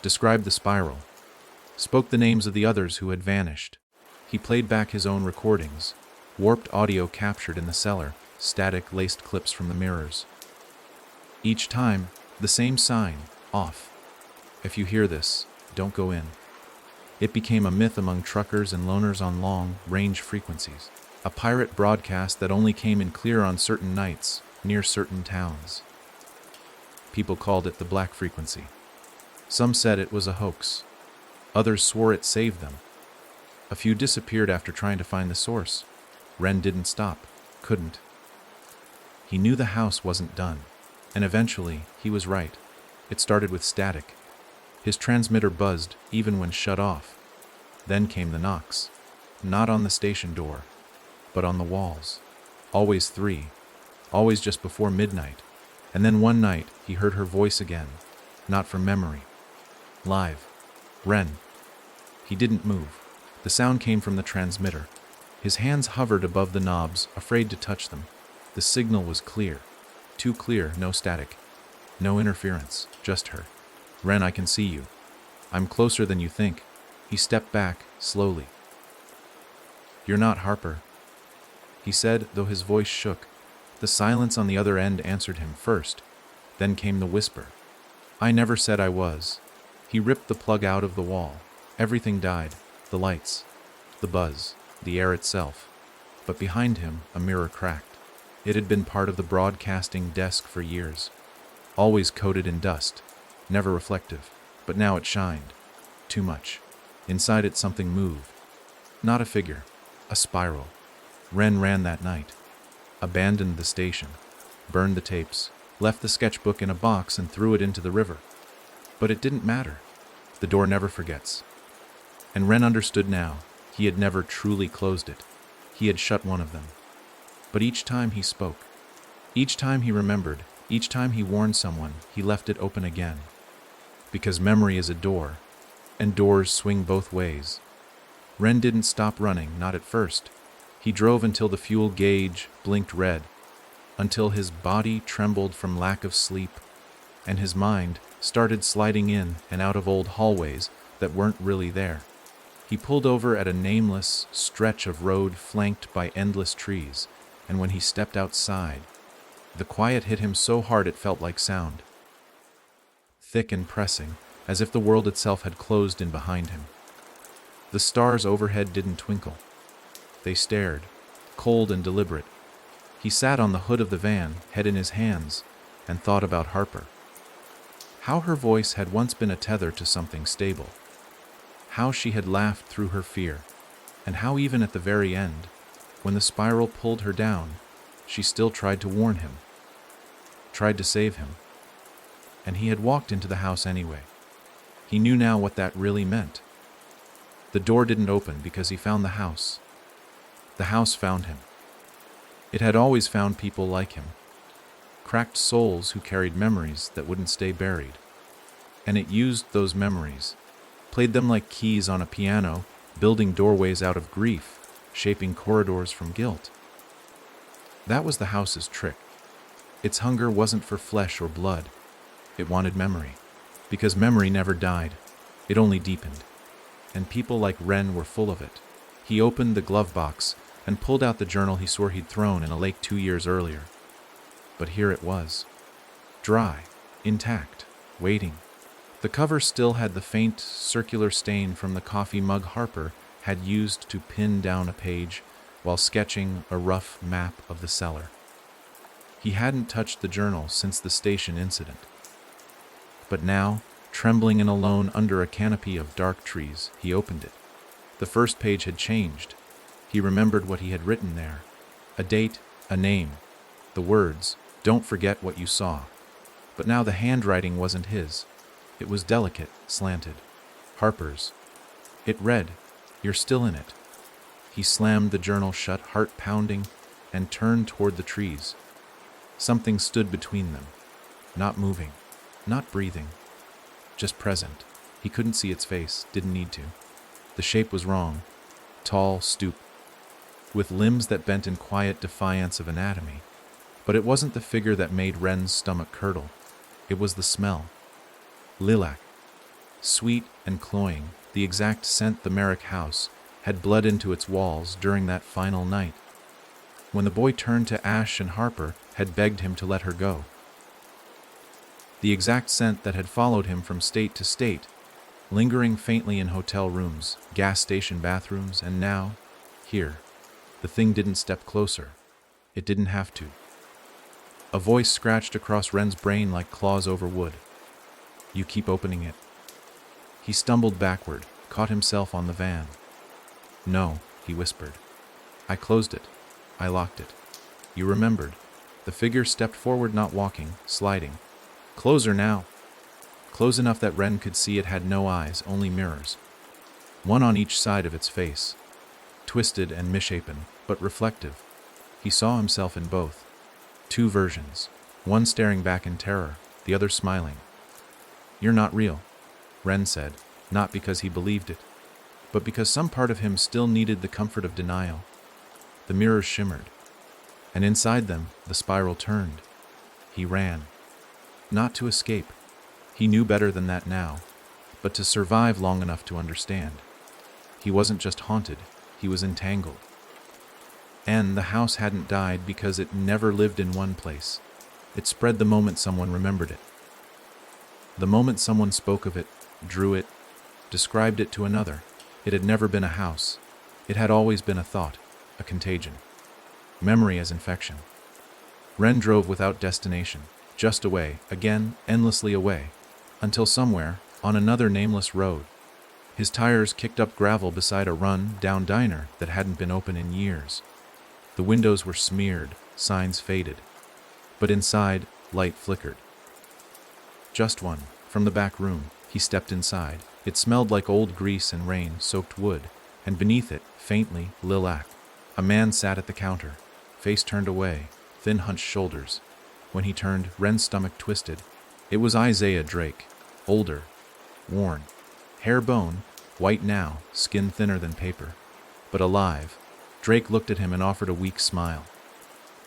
described the spiral, spoke the names of the others who had vanished. He played back his own recordings, warped audio captured in the cellar, static laced clips from the mirrors. Each time, the same sign, off. If you hear this, don't go in. It became a myth among truckers and loners on long-range frequencies, a pirate broadcast that only came in clear on certain nights, near certain towns. People called it the black frequency. Some said it was a hoax. Others swore it saved them. A few disappeared after trying to find the source. Ren didn't stop, couldn't. He knew the house wasn't done, and eventually he was right. It started with static. His transmitter buzzed even when shut off. Then came the knocks. Not on the station door, but on the walls. Always 3. Always just before midnight. And then one night he heard her voice again. Not from memory. Live. Ren. He didn't move. The sound came from the transmitter. His hands hovered above the knobs, afraid to touch them. The signal was clear. Too clear, no static. No interference, just her. Ren, I can see you. I'm closer than you think. He stepped back, slowly. You're not Harper, he said, though his voice shook. The silence on the other end answered him first. Then came the whisper. I never said I was. He ripped the plug out of the wall. Everything died. The lights, the buzz, the air itself. But behind him, a mirror cracked. It had been part of the broadcasting desk for years. Always coated in dust. Never reflective. But now it shined. Too much. Inside it something moved. Not a figure. A spiral. Ren ran that night. Abandoned the station. Burned the tapes. Left the sketchbook in a box and threw it into the river. But it didn't matter. The door never forgets. And Ren understood now. He had never truly closed it. He had shut one of them. But each time he spoke. Each time he remembered. Each time he warned someone, he left it open again. Because memory is a door, and doors swing both ways. Ren didn't stop running, not at first. He drove until the fuel gauge blinked red, until his body trembled from lack of sleep, and his mind, started sliding in and out of old hallways that weren't really there. He pulled over at a nameless stretch of road flanked by endless trees, and when he stepped outside, the quiet hit him so hard it felt like sound. Thick and pressing, as if the world itself had closed in behind him. The stars overhead didn't twinkle. They stared, cold and deliberate. He sat on the hood of the van, head in his hands, and thought about Harper. How her voice had once been a tether to something stable. How she had laughed through her fear, and how even at the very end, when the spiral pulled her down, she still tried to warn him, tried to save him. And he had walked into the house anyway. He knew now what that really meant. The door didn't open because he found the house. The house found him. It had always found people like him. Cracked souls who carried memories that wouldn't stay buried. And it used those memories, played them like keys on a piano, building doorways out of grief, shaping corridors from guilt. That was the house's trick. Its hunger wasn't for flesh or blood. It wanted memory, because memory never died. It only deepened. And people like Wren were full of it. He opened the glove box and pulled out the journal he swore he'd thrown in a lake 2 years earlier. But here it was. Dry, intact, waiting. The cover still had the faint, circular stain from the coffee mug Harper had used to pin down a page while sketching a rough map of the cellar. He hadn't touched the journal since the station incident. But now, trembling and alone under a canopy of dark trees, he opened it. The first page had changed. He remembered what he had written there. A date, a name, the words, "Don't forget what you saw." But now the handwriting wasn't his. It was delicate, slanted. Harper's. It read, "You're still in it." He slammed the journal shut, heart pounding, and turned toward the trees. Something stood between them, not moving, not breathing, just present. He couldn't see its face, didn't need to. The shape was wrong, tall, stooped, with limbs that bent in quiet defiance of anatomy. But it wasn't the figure that made Wren's stomach curdle. It was the smell. Lilac. Sweet and cloying, the exact scent the Merrick house had bled into its walls during that final night, when the boy turned to Ash and Harper had begged him to let her go. The exact scent that had followed him from state to state, lingering faintly in hotel rooms, gas station bathrooms, and now, here. The thing didn't step closer. It didn't have to. A voice scratched across Wren's brain like claws over wood. "You keep opening it." He stumbled backward, caught himself on the van. "No," he whispered. "I closed it. I locked it." You remembered. The figure stepped forward, not walking, sliding. Closer now. Close enough that Wren could see it had no eyes, only mirrors. One on each side of its face. Twisted and misshapen, but reflective. He saw himself in both. Two versions. One staring back in terror, the other smiling. "You're not real," Wren said, not because he believed it, but because some part of him still needed the comfort of denial. The mirrors shimmered, and inside them, the spiral turned. He ran. Not to escape. He knew better than that now, but to survive long enough to understand. He wasn't just haunted, he was entangled. And the house hadn't died because it never lived in one place. It spread the moment someone remembered it. The moment someone spoke of it, drew it, described it to another. It had never been a house. It had always been a thought, a contagion. Memory as infection. Wren drove without destination, just away, again, endlessly away, until somewhere, on another nameless road, his tires kicked up gravel beside a run-down diner that hadn't been open in years. The windows were smeared, signs faded, but inside, light flickered. Just one, from the back room. He stepped inside. It smelled like old grease and rain-soaked wood, and beneath it, faintly, lilac. A man sat at the counter, face turned away, thin hunched shoulders. When he turned, Wren's stomach twisted. It was Isaiah Drake, older, worn, hair bone, white now, skin thinner than paper, but alive. Drake looked at him and offered a weak smile.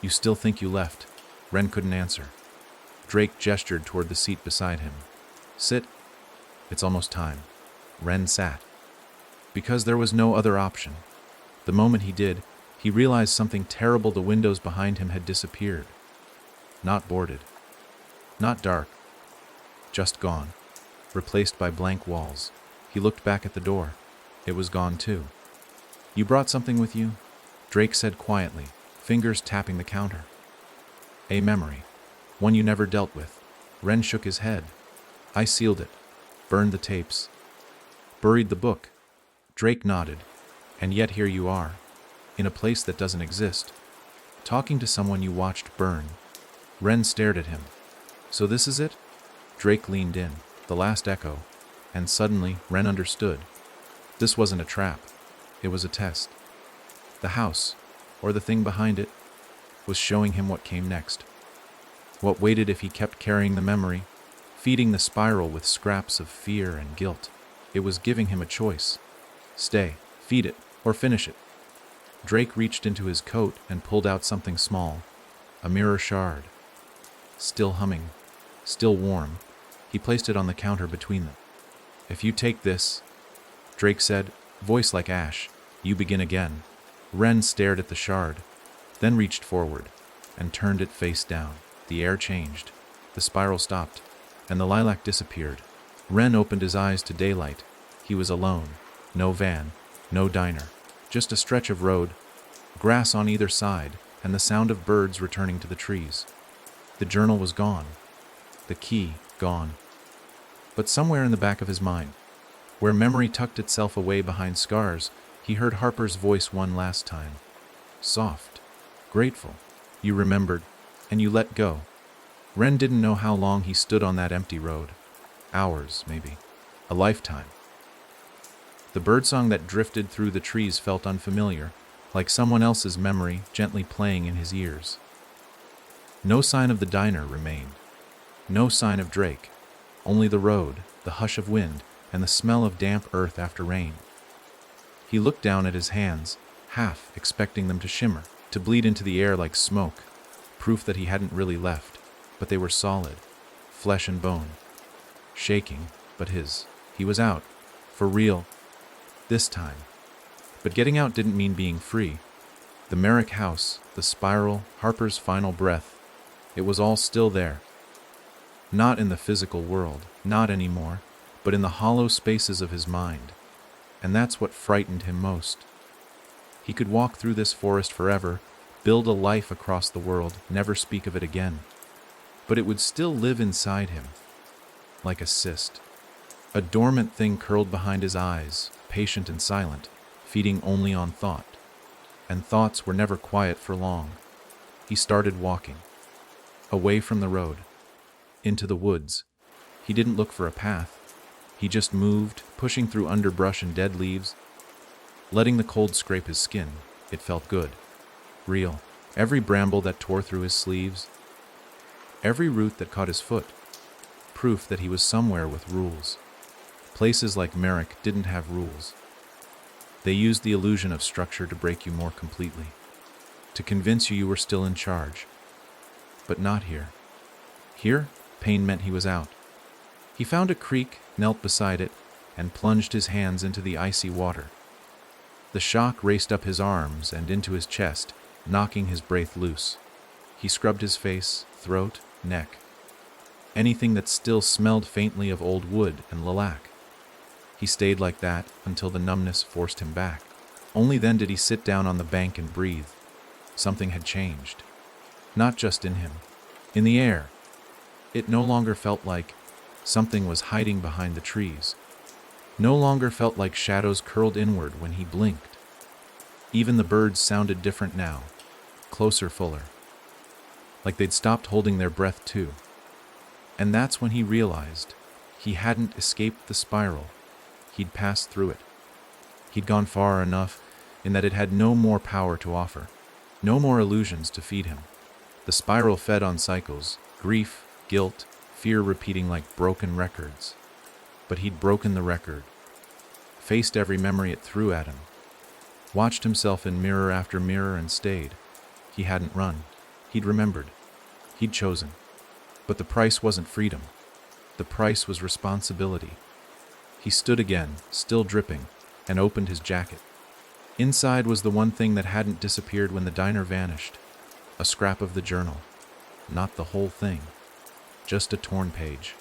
"You still think you left?" Wren couldn't answer. Drake gestured toward the seat beside him. Sit. It's almost time. Ren sat. Because there was no other option. The moment he did, he realized something terrible. The windows behind him had disappeared. Not boarded. Not dark. Just gone. Replaced by blank walls. He looked back at the door. It was gone too. You brought something with you? Drake said quietly, fingers tapping the counter. A memory. One you never dealt with. Ren shook his head. I sealed it. Burned the tapes. Buried the book. Drake nodded. And yet here you are. In a place that doesn't exist. Talking to someone you watched burn. Ren stared at him. So this is it? Drake leaned in, the last echo. And suddenly, Ren understood. This wasn't a trap. It was a test. The house, or the thing behind it, was showing him what came next. What waited if he kept carrying the memory, feeding the spiral with scraps of fear and guilt. It was giving him a choice. Stay, feed it, or finish it. Drake reached into his coat and pulled out something small, a mirror shard. Still humming, still warm, he placed it on the counter between them. If you take this, Drake said, voice like ash, you begin again. Ren stared at the shard, then reached forward and turned it face down. The air changed, the spiral stopped, and the lilac disappeared. Ren opened his eyes to daylight. He was alone. No van, no diner, just a stretch of road, grass on either side, and the sound of birds returning to the trees. The journal was gone. The key gone. But somewhere in the back of his mind, where memory tucked itself away behind scars, he heard Harper's voice one last time. Soft, grateful. You remembered, and you let go. Ren didn't know how long he stood on that empty road. Hours, maybe. A lifetime. The birdsong that drifted through the trees felt unfamiliar, like someone else's memory gently playing in his ears. No sign of the diner remained. No sign of Drake. Only the road, the hush of wind, and the smell of damp earth after rain. He looked down at his hands, half expecting them to shimmer, to bleed into the air like smoke, proof that he hadn't really left, but they were solid, flesh and bone. Shaking, but his. He was out. For real. This time. But getting out didn't mean being free. The Merrick house, the spiral, Harper's final breath, it was all still there. Not in the physical world, not anymore, but in the hollow spaces of his mind. And that's what frightened him most. He could walk through this forest forever, build a life across the world, never speak of it again. But it would still live inside him, like a cyst. A dormant thing curled behind his eyes, patient and silent, feeding only on thought. And thoughts were never quiet for long. He started walking. Away from the road. Into the woods. He didn't look for a path. He just moved, pushing through underbrush and dead leaves, letting the cold scrape his skin. It felt good. Real. Every bramble that tore through his sleeves. Every root that caught his foot. Proof that he was somewhere with rules. Places like Merrick didn't have rules. They used the illusion of structure to break you more completely. To convince you were still in charge. But not here. Here, pain meant he was out. He found a creek, knelt beside it, and plunged his hands into the icy water. The shock raced up his arms and into his chest, knocking his breath loose. He scrubbed his face, throat, neck. Anything that still smelled faintly of old wood and lilac. He stayed like that until the numbness forced him back. Only then did he sit down on the bank and breathe. Something had changed. Not just in him. In the air. It no longer felt like something was hiding behind the trees. No longer felt like shadows curled inward when he blinked. Even the birds sounded different now. Closer, fuller. Like they'd stopped holding their breath too. And that's when he realized he hadn't escaped the spiral. He'd passed through it. He'd gone far enough in that it had no more power to offer. No more illusions to feed him. The spiral fed on cycles, grief, guilt, fear repeating like broken records. But he'd broken the record. Faced every memory it threw at him. Watched himself in mirror after mirror and stayed. He hadn't run. He'd remembered. He'd chosen. But the price wasn't freedom. The price was responsibility. He stood again, still dripping, and opened his jacket. Inside was the one thing that hadn't disappeared when the diner vanished. A scrap of the journal. Not the whole thing. Just a torn page.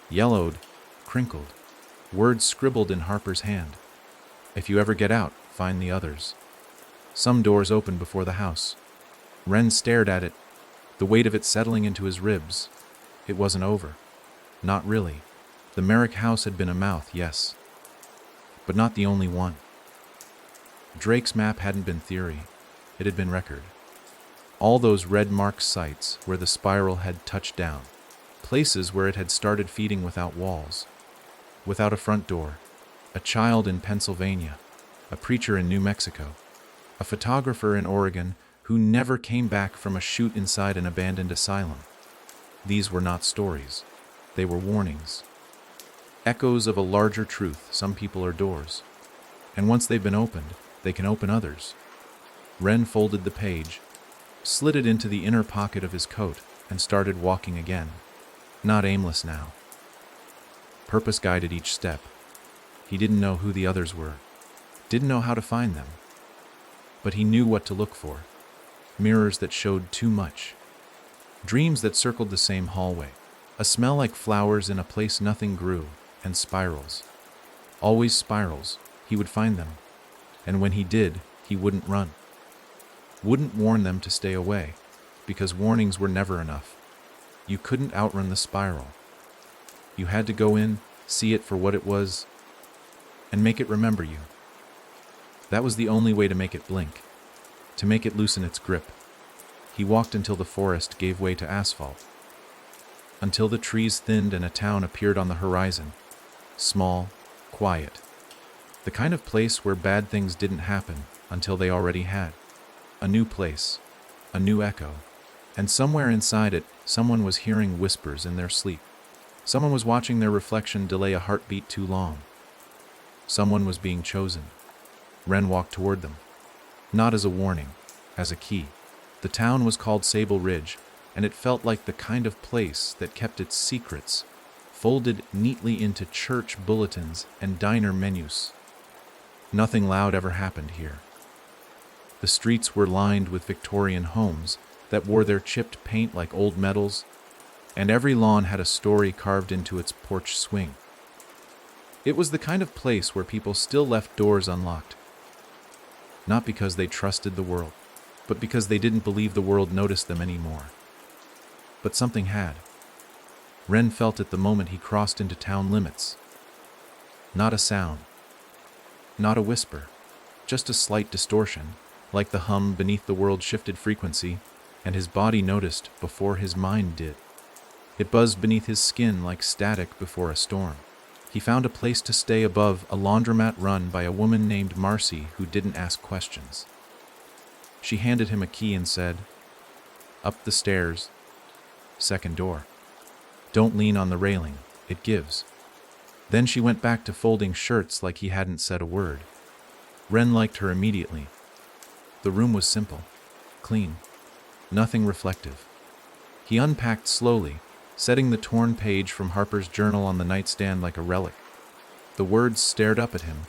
Yellowed, crinkled. Words scribbled in Harper's hand. If you ever get out, find the others. Some doors opened before the house. Wren stared at it, the weight of it settling into his ribs. It wasn't over. Not really. The Merrick house had been a mouth, yes. But not the only one. Drake's map hadn't been theory. It had been record. All those red-marked sites where the spiral had touched down. Places where it had started feeding without walls. Without a front door. A child in Pennsylvania. A preacher in New Mexico. A photographer in Oregon who never came back from a shoot inside an abandoned asylum. These were not stories. They were warnings. Echoes of a larger truth. Some people are doors. And once they've been opened, they can open others. Wren folded the page, slid it into the inner pocket of his coat, and started walking again. Not aimless now. Purpose guided each step. He didn't know who the others were. Didn't know how to find them. But he knew what to look for. Mirrors that showed too much. Dreams that circled the same hallway. A smell like flowers in a place nothing grew, and spirals. Always spirals. He would find them. And when he did, he wouldn't run. Wouldn't warn them to stay away, because warnings were never enough. You couldn't outrun the spiral. You had to go in, see it for what it was, and make it remember you. That was the only way to make it blink, to make it loosen its grip. He walked until the forest gave way to asphalt, until the trees thinned and a town appeared on the horizon. Small, quiet. The kind of place where bad things didn't happen until they already had. A new place, a new echo, and somewhere inside it, someone was hearing whispers in their sleep. Someone was watching their reflection delay a heartbeat too long. Someone was being chosen. Wren walked toward them. Not as a warning, as a key. The town was called Sable Ridge, and it felt like the kind of place that kept its secrets, folded neatly into church bulletins and diner menus. Nothing loud ever happened here. The streets were lined with Victorian homes that wore their chipped paint like old medals, and every lawn had a story carved into its porch swing. It was the kind of place where people still left doors unlocked. Not because they trusted the world, but because they didn't believe the world noticed them anymore. But something had. Wren felt it the moment he crossed into town limits. Not a sound. Not a whisper. Just a slight distortion, like the hum beneath the world's shifted frequency, and his body noticed before his mind did. It buzzed beneath his skin like static before a storm. He found a place to stay above a laundromat run by a woman named Marcy who didn't ask questions. She handed him a key and said, "Up the stairs, second door. Don't lean on the railing, it gives." Then she went back to folding shirts like he hadn't said a word. Wren liked her immediately. The room was simple, clean, nothing reflective. He unpacked slowly, setting the torn page from Harper's journal on the nightstand like a relic. The words stared up at him,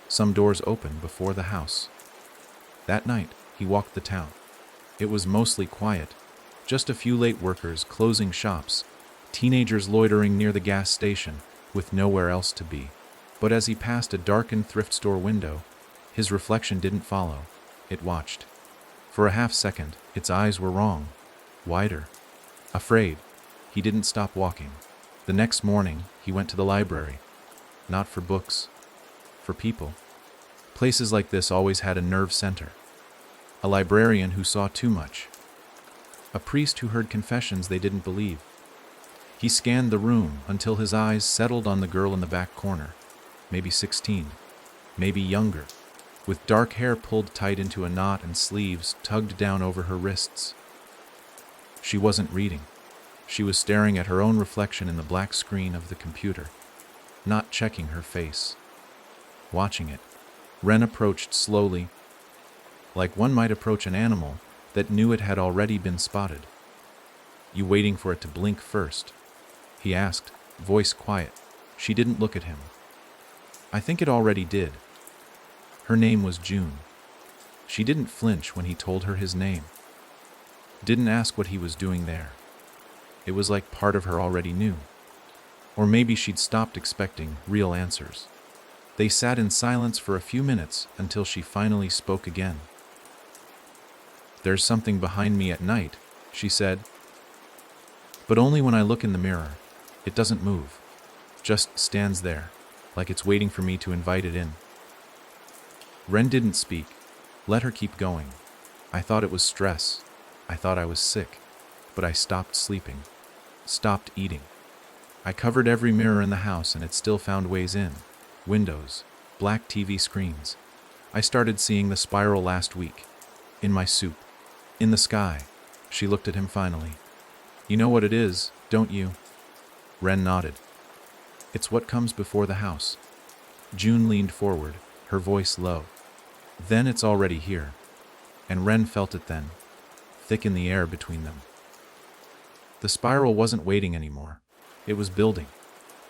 some doors open before the house. That night, he walked the town. It was mostly quiet, just a few late workers closing shops, teenagers loitering near the gas station, with nowhere else to be. But as he passed a darkened thrift store window, his reflection didn't follow. It watched. For a half second, its eyes were wrong. Wider. Afraid. He didn't stop walking. The next morning, he went to the library. Not for books. For people. Places like this always had a nerve center. A librarian who saw too much. A priest who heard confessions they didn't believe. He scanned the room until his eyes settled on the girl in the back corner, maybe 16, maybe younger, with dark hair pulled tight into a knot and sleeves tugged down over her wrists. She wasn't reading. She was staring at her own reflection in the black screen of the computer, not checking her face. Watching it, Wren approached slowly, like one might approach an animal that knew it had already been spotted. "You waiting for it to blink first?" he asked, voice quiet. She didn't look at him. I think it already did. Her name was June. She didn't flinch when he told her his name. Didn't ask what he was doing there. It was like part of her already knew. Or maybe she'd stopped expecting real answers. They sat in silence for a few minutes until she finally spoke again. There's something behind me at night, she said. But only when I look in the mirror. It doesn't move. Just stands there, like it's waiting for me to invite it in. Ren didn't speak. Let her keep going. I thought it was stress. I thought I was sick. But I stopped sleeping. Stopped eating. I covered every mirror in the house and it still found ways in. Windows. Black TV screens. I started seeing the spiral last week. In my soup. In the sky. She looked at him finally. You know what it is, don't you? Ren nodded. It's what comes before the house. June leaned forward, her voice low. Then it's already here. And Ren felt it then. Thick in the air between them. The spiral wasn't waiting anymore. It was building.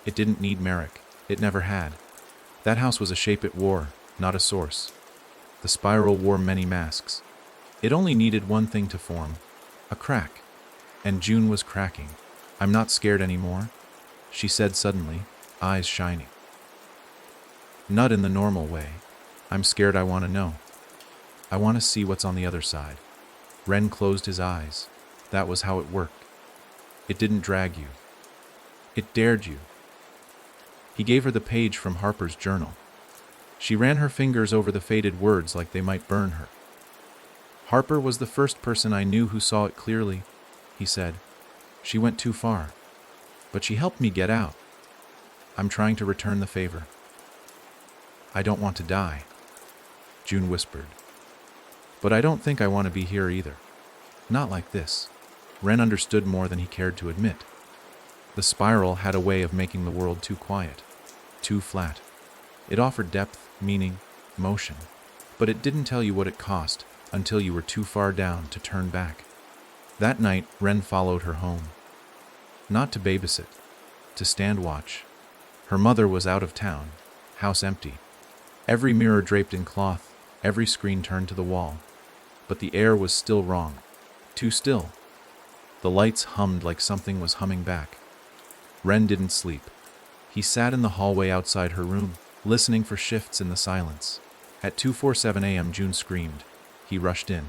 It didn't need Merrick. It never had. That house was a shape it wore, not a source. The spiral wore many masks. It only needed one thing to form. A crack. And June was cracking. I'm not scared anymore, she said suddenly, eyes shining. Not in the normal way. I'm scared. I want to know. I want to see what's on the other side. Ren closed his eyes. That was how it worked. It didn't drag you. It dared you. He gave her the page from Harper's journal. She ran her fingers over the faded words like they might burn her. Harper was the first person I knew who saw it clearly, he said. She went too far. But she helped me get out. I'm trying to return the favor. I don't want to die, June whispered. But I don't think I want to be here either. Not like this. Ren understood more than he cared to admit. The spiral had a way of making the world too quiet, too flat. It offered depth, meaning, motion, but it didn't tell you what it cost until you were too far down to turn back. That night, Ren followed her home. Not to babysit, to stand watch. Her mother was out of town, house empty. Every mirror draped in cloth, every screen turned to the wall. But the air was still wrong, too still. The lights hummed like something was humming back. Ren didn't sleep. He sat in the hallway outside her room, listening for shifts in the silence. At 2:47 a.m. June screamed. He rushed in.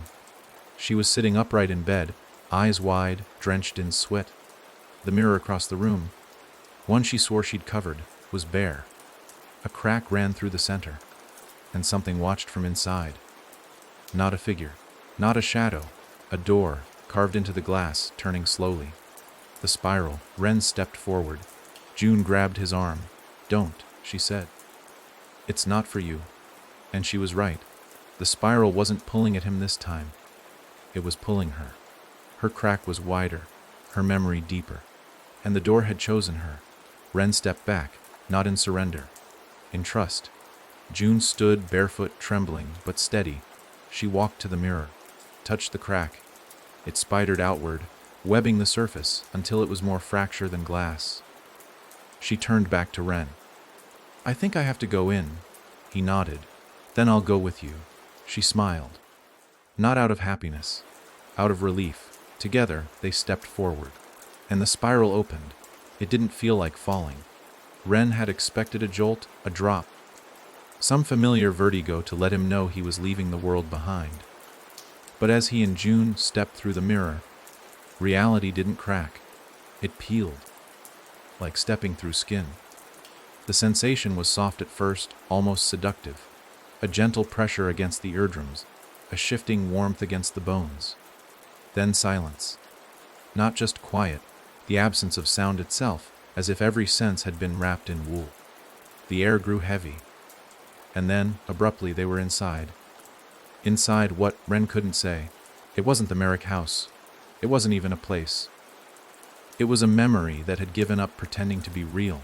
She was sitting upright in bed, eyes wide, drenched in sweat. The mirror across the room, one she swore she'd covered, was bare. A crack ran through the center, and something watched from inside. Not a figure, not a shadow, a door, carved into the glass, turning slowly. The spiral. Ren stepped forward. June grabbed his arm. Don't, she said. It's not for you. And she was right. The spiral wasn't pulling at him this time. It was pulling her. Her crack was wider, her memory deeper. And the door had chosen her. Ren stepped back, not in surrender. In trust. June stood barefoot, trembling, but steady. She walked to the mirror, touched the crack. It spidered outward, webbing the surface until it was more fracture than glass. She turned back to Ren. I think I have to go in. He nodded. Then I'll go with you. She smiled. Not out of happiness, out of relief. Together, they stepped forward. And the spiral opened. It didn't feel like falling. Ren had expected a jolt, a drop. Some familiar vertigo to let him know he was leaving the world behind. But as he and June stepped through the mirror, reality didn't crack. It peeled, like stepping through skin. The sensation was soft at first, almost seductive. A gentle pressure against the eardrums, a shifting warmth against the bones. Then silence. Not just quiet, the absence of sound itself, as if every sense had been wrapped in wool. The air grew heavy. And then, abruptly, they were inside. Inside what, Ren couldn't say. It wasn't the Merrick house. It wasn't even a place. It was a memory that had given up pretending to be real.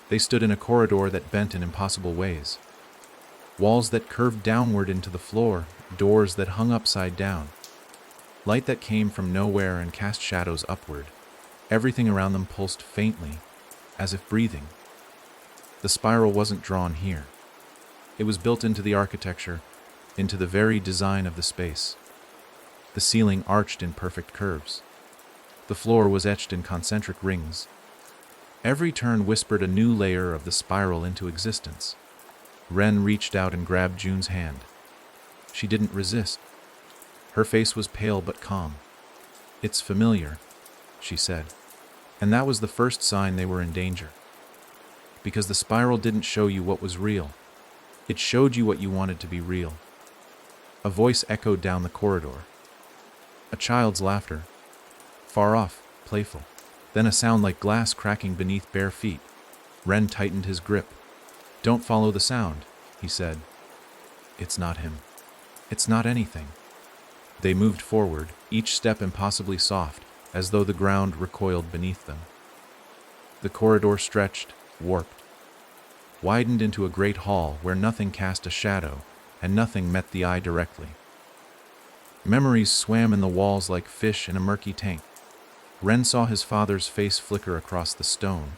They stood in a corridor that bent in impossible ways. Walls that curved downward into the floor, doors that hung upside down. Light that came from nowhere and cast shadows upward. Everything around them pulsed faintly, as if breathing. The spiral wasn't drawn here. It was built into the architecture, into the very design of the space. The ceiling arched in perfect curves. The floor was etched in concentric rings. Every turn whispered a new layer of the spiral into existence. Ren reached out and grabbed June's hand. She didn't resist. Her face was pale but calm. "It's familiar," she said. And that was the first sign they were in danger. Because the spiral didn't show you what was real. It showed you what you wanted to be real. A voice echoed down the corridor. A child's laughter. Far off, playful. Then a sound like glass cracking beneath bare feet. Ren tightened his grip. "Don't follow the sound," he said. "It's not him. It's not anything." They moved forward, each step impossibly soft, as though the ground recoiled beneath them. The corridor stretched, warped, widened into a great hall where nothing cast a shadow and nothing met the eye directly. Memories swam in the walls like fish in a murky tank. Ren saw his father's face flicker across the stone,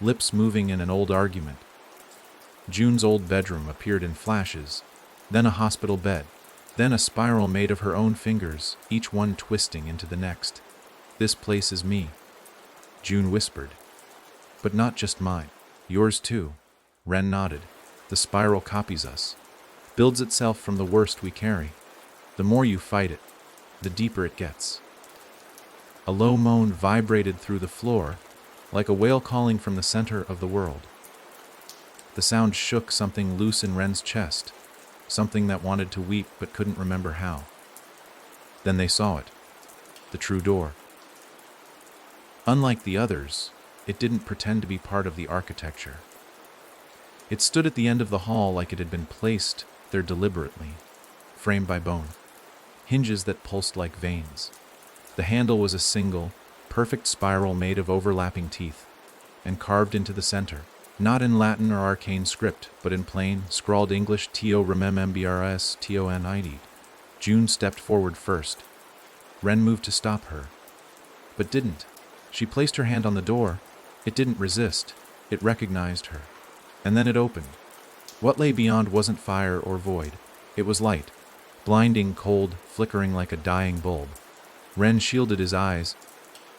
lips moving in an old argument. June's old bedroom appeared in flashes, then a hospital bed, then a spiral made of her own fingers, each one twisting into the next. "This place is me," June whispered. "But not just mine. Yours too." Ren nodded. "The spiral copies us, builds itself from the worst we carry. The more you fight it, the deeper it gets." A low moan vibrated through the floor, like a whale calling from the center of the world. The sound shook something loose in Ren's chest, something that wanted to weep but couldn't remember how. Then they saw it, the true door. Unlike the others, it didn't pretend to be part of the architecture. It stood at the end of the hall like it had been placed there deliberately, framed by bone, hinges that pulsed like veins. The handle was a single, perfect spiral made of overlapping teeth, and carved into the center, not in Latin or arcane script, but in plain, scrawled English "Tio remem mbrs tonid." June stepped forward first. Ren moved to stop her, but didn't. She placed her hand on the door. It didn't resist. It recognized her. And then it opened. What lay beyond wasn't fire or void. It was light, blinding, cold, flickering like a dying bulb. Ren shielded his eyes,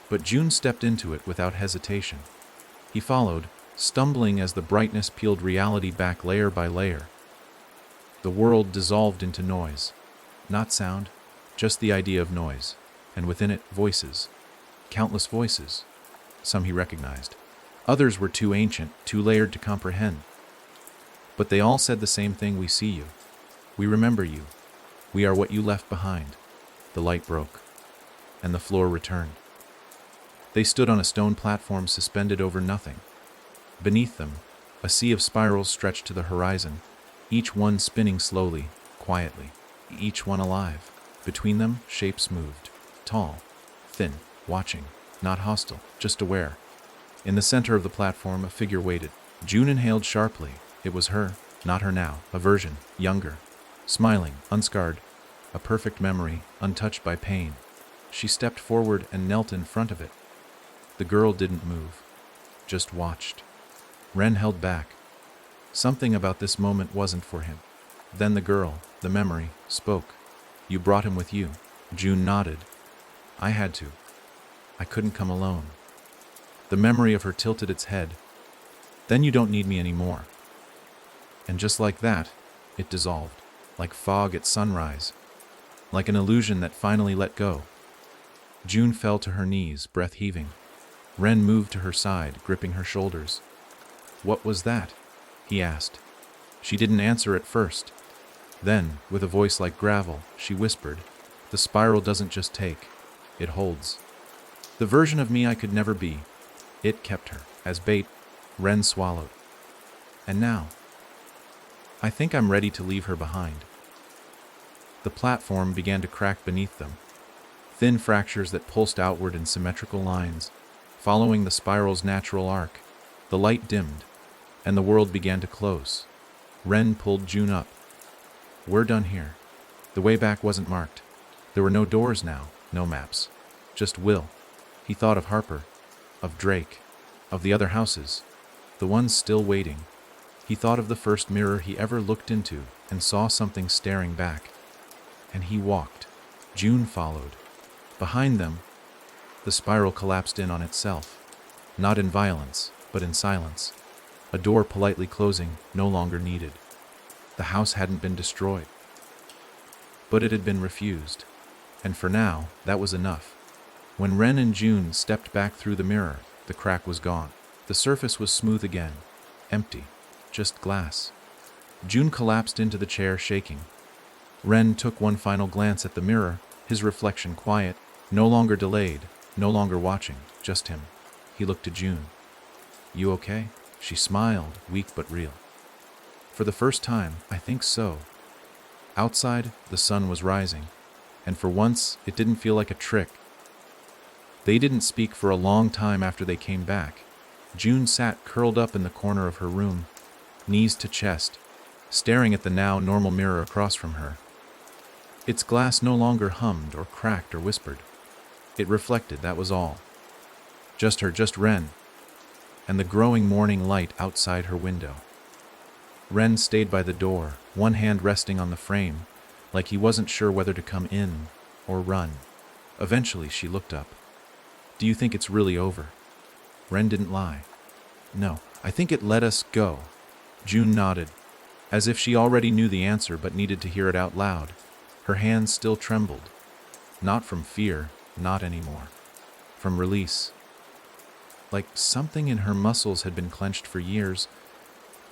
but June stepped into it without hesitation. He followed, stumbling as the brightness peeled reality back layer by layer. The world dissolved into noise. Not sound, just the idea of noise, and within it, voices. Countless voices. Some he recognized. Others were too ancient, too layered to comprehend. But they all said the same thing: "We see you. We remember you. We are what you left behind." The light broke, and the floor returned. They stood on a stone platform suspended over nothing. Beneath them, a sea of spirals stretched to the horizon, each one spinning slowly, quietly, each one alive. Between them, shapes moved, tall, thin, watching, not hostile, just aware. In the center of the platform, a figure waited. June inhaled sharply. It was her, not her now, a version, younger, smiling, unscarred, a perfect memory, untouched by pain. She stepped forward and knelt in front of it. The girl didn't move, just watched. Ren held back. Something about this moment wasn't for him. Then the girl, the memory, spoke. "You brought him with you." June nodded. "I had to. I couldn't come alone." The memory of her tilted its head. "Then you don't need me anymore." And just like that, it dissolved, like fog at sunrise, like an illusion that finally let go. June fell to her knees, breath heaving. Ren moved to her side, gripping her shoulders. "What was that?" he asked. She didn't answer at first. Then, with a voice like gravel, she whispered, "The spiral doesn't just take, it holds. The version of me I could never be." It kept her, as bait. Ren swallowed. "And now, I think I'm ready to leave her behind." The platform began to crack beneath them, thin fractures that pulsed outward in symmetrical lines, following the spiral's natural arc. The light dimmed, and the world began to close. Ren pulled June up. "We're done here." The way back wasn't marked. There were no doors now, no maps. Just will. He thought of Harper. of Drake, of the other houses, the ones still waiting. He thought of the first mirror he ever looked into and saw something staring back. And he walked. June followed. Behind them, the spiral collapsed in on itself, not in violence, but in silence. A door politely closing, no longer needed. The house hadn't been destroyed, but it had been refused. And for now, that was enough. When Ren and June stepped back through the mirror, the crack was gone. The surface was smooth again, empty, just glass. June collapsed into the chair, shaking. Ren took one final glance at the mirror, his reflection quiet, no longer delayed, no longer watching, just him. He looked to June. "You okay?" She smiled, weak but real. "For the first time, I think so." Outside, the sun was rising, and for once, it didn't feel like a trick. They didn't speak for a long time after they came back. June sat curled up in the corner of her room, knees to chest, staring at the now normal mirror across from her. Its glass no longer hummed or cracked or whispered. It reflected, that was all. Just her, just Ren, and the growing morning light outside her window. Ren stayed by the door, one hand resting on the frame, like he wasn't sure whether to come in or run. Eventually, she looked up. "Do you think it's really over?" Ren didn't lie. "No, I think it let us go." June nodded, as if she already knew the answer but needed to hear it out loud. Her hands still trembled. Not from fear, not anymore. From release. Like something in her muscles had been clenched for years,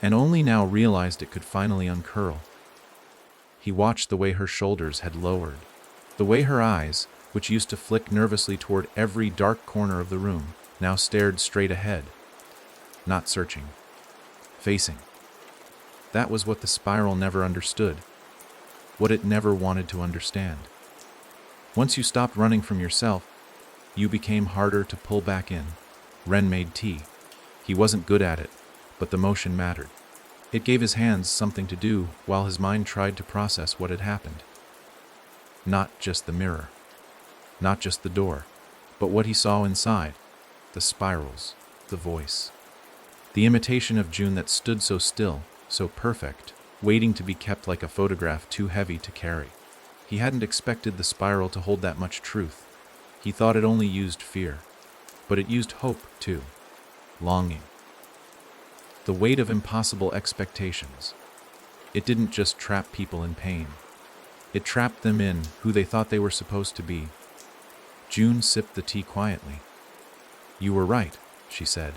and only now realized it could finally uncurl. He watched the way her shoulders had lowered, the way her eyes, which used to flick nervously toward every dark corner of the room, now stared straight ahead. Not searching. Facing. That was what the spiral never understood. What it never wanted to understand. Once you stopped running from yourself, you became harder to pull back in. Ren made tea. He wasn't good at it, but the motion mattered. It gave his hands something to do while his mind tried to process what had happened. Not just the mirror. Not just the door, but what he saw inside. The spirals, the voice. The imitation of June that stood so still, so perfect, waiting to be kept like a photograph too heavy to carry. He hadn't expected the spiral to hold that much truth. He thought it only used fear. But it used hope, too. Longing. The weight of impossible expectations. It didn't just trap people in pain. It trapped them in who they thought they were supposed to be. June sipped the tea quietly. "You were right," she said.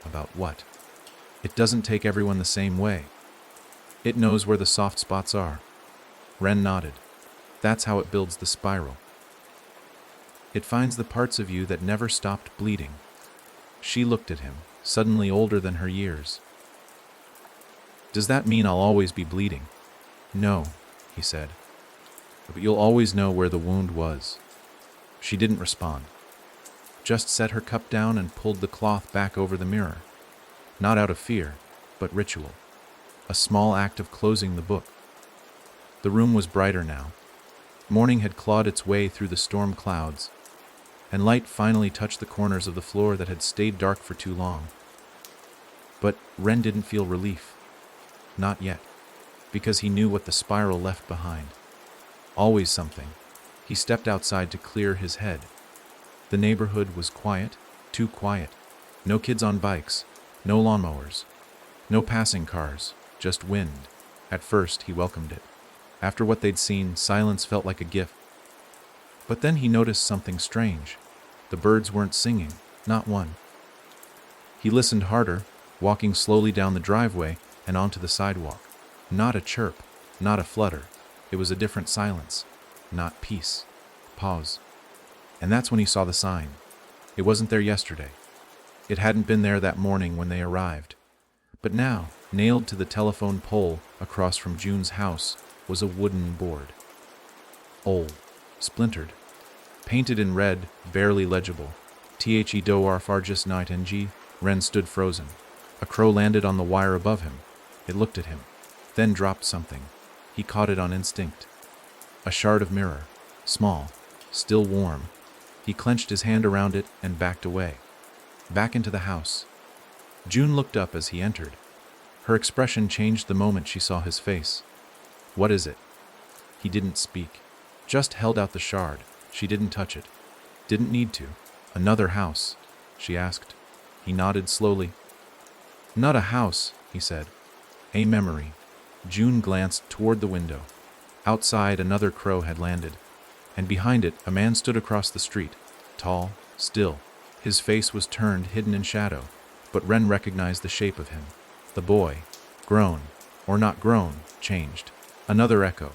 "About what?" "It doesn't take everyone the same way. It knows where the soft spots are." Ren nodded. "That's how it builds the spiral. It finds the parts of you that never stopped bleeding." She looked at him, suddenly older than her years. "Does that mean I'll always be bleeding?" "No," he said. "But you'll always know where the wound was." She didn't respond. Just set her cup down and pulled the cloth back over the mirror. Not out of fear, but ritual. A small act of closing the book. The room was brighter now. Morning had clawed its way through the storm clouds, and light finally touched the corners of the floor that had stayed dark for too long. But Ren didn't feel relief. Not yet, because he knew what the spiral left behind. Always something. He stepped outside to clear his head. The neighborhood was quiet, too quiet. No kids on bikes, no lawnmowers, no passing cars, just wind. At first, he welcomed it. After what they'd seen, silence felt like a gift. But then he noticed something strange. The birds weren't singing, not one. He listened harder, walking slowly down the driveway and onto the sidewalk. Not a chirp, not a flutter. It was a different silence. Not peace. Pause. And that's when he saw the sign. It wasn't there yesterday. It hadn't been there that morning when they arrived. But now, nailed to the telephone pole across from June's house, was a wooden board. Old, splintered, painted in red, barely legible. "The door fargus night ng." Ren stood frozen. A crow landed on the wire above him. It looked at him, then dropped something. He caught it on instinct. A shard of mirror, small, still warm. He clenched his hand around it and backed away. back into the house. June looked up as he entered. Her expression changed the moment she saw his face. "What is it?" He didn't speak, just held out the shard. She didn't touch it. Didn't need to. "Another house?" she asked. He nodded slowly. "Not a house," he said. "A memory." June glanced toward the window. Outside, another crow had landed, and behind it, a man stood across the street, tall, still. His face was turned, hidden in shadow, but Ren recognized the shape of him. The boy, grown, or not grown, changed. Another echo.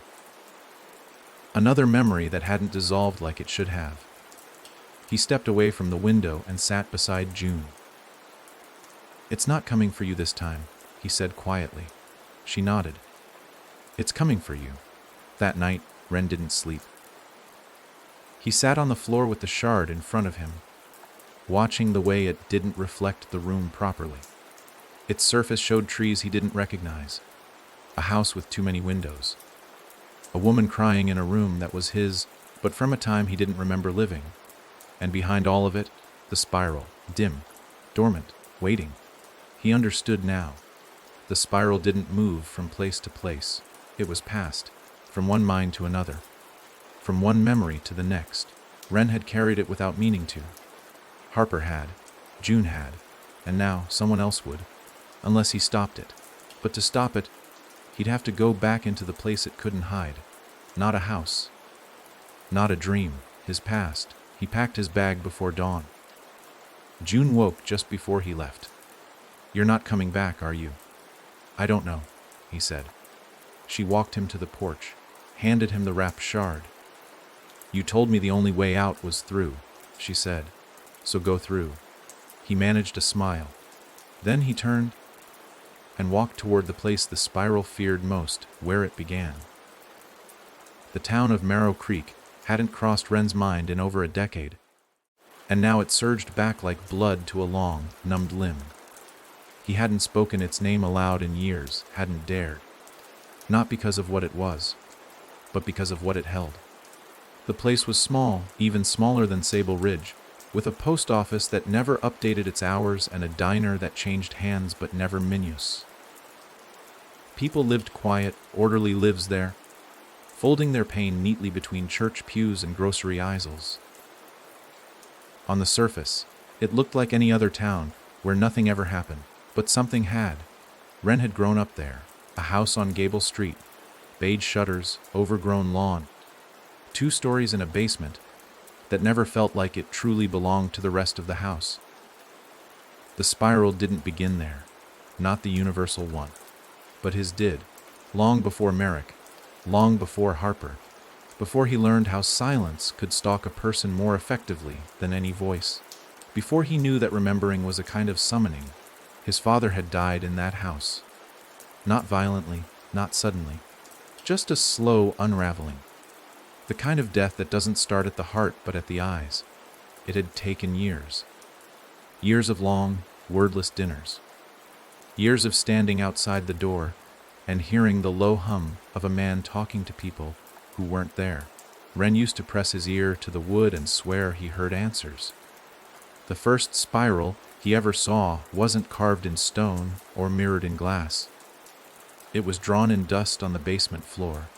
Another memory that hadn't dissolved like it should have. He stepped away from the window and sat beside June. "It's not coming for you this time," he said quietly. She nodded. "It's coming for you." That night, Ren didn't sleep. He sat on the floor with the shard in front of him, watching the way it didn't reflect the room properly. Its surface showed trees he didn't recognize, a house with too many windows, a woman crying in a room that was his, but from a time he didn't remember living, and behind all of it, the spiral, dim, dormant, waiting. He understood now. The spiral didn't move from place to place. It was passed, from one mind to another, from one memory to the next. Ren had carried it without meaning to. Harper had, June had, and now someone else would, unless he stopped it. But to stop it, he'd have to go back into the place it couldn't hide. Not a house. Not a dream. His past. He packed his bag before dawn. June woke just before he left. "You're not coming back, are you?" "I don't know," he said. She walked him to the porch, handed him the wrapped shard. "You told me the only way out was through," she said. "So go through." He managed a smile. Then he turned and walked toward the place the spiral feared most, where it began. The town of Marrow Creek hadn't crossed Ren's mind in over a decade, and now it surged back like blood to a long, numbed limb. He hadn't spoken its name aloud in years, hadn't dared. Not because of what it was, but because of what it held. The place was small, even smaller than Sable Ridge, with a post office that never updated its hours and a diner that changed hands but never menus. People lived quiet, orderly lives there, folding their pain neatly between church pews and grocery aisles. On the surface, it looked like any other town, where nothing ever happened, but something had. Ren had grown up there, a house on Gable Street, beige shutters, overgrown lawn, 2 stories and a basement that never felt like it truly belonged to the rest of the house. The spiral didn't begin there, not the universal one, but his did, long before Merrick, long before Harper, before he learned how silence could stalk a person more effectively than any voice, before he knew that remembering was a kind of summoning. His father had died in that house. Not violently, not suddenly, just a slow unraveling. The kind of death that doesn't start at the heart but at the eyes. It had taken years. Years of long, wordless dinners. Years of standing outside the door and hearing the low hum of a man talking to people who weren't there. Ren used to press his ear to the wood and swear he heard answers. The first spiral he ever saw wasn't carved in stone or mirrored in glass. It was drawn in dust on the basement floor.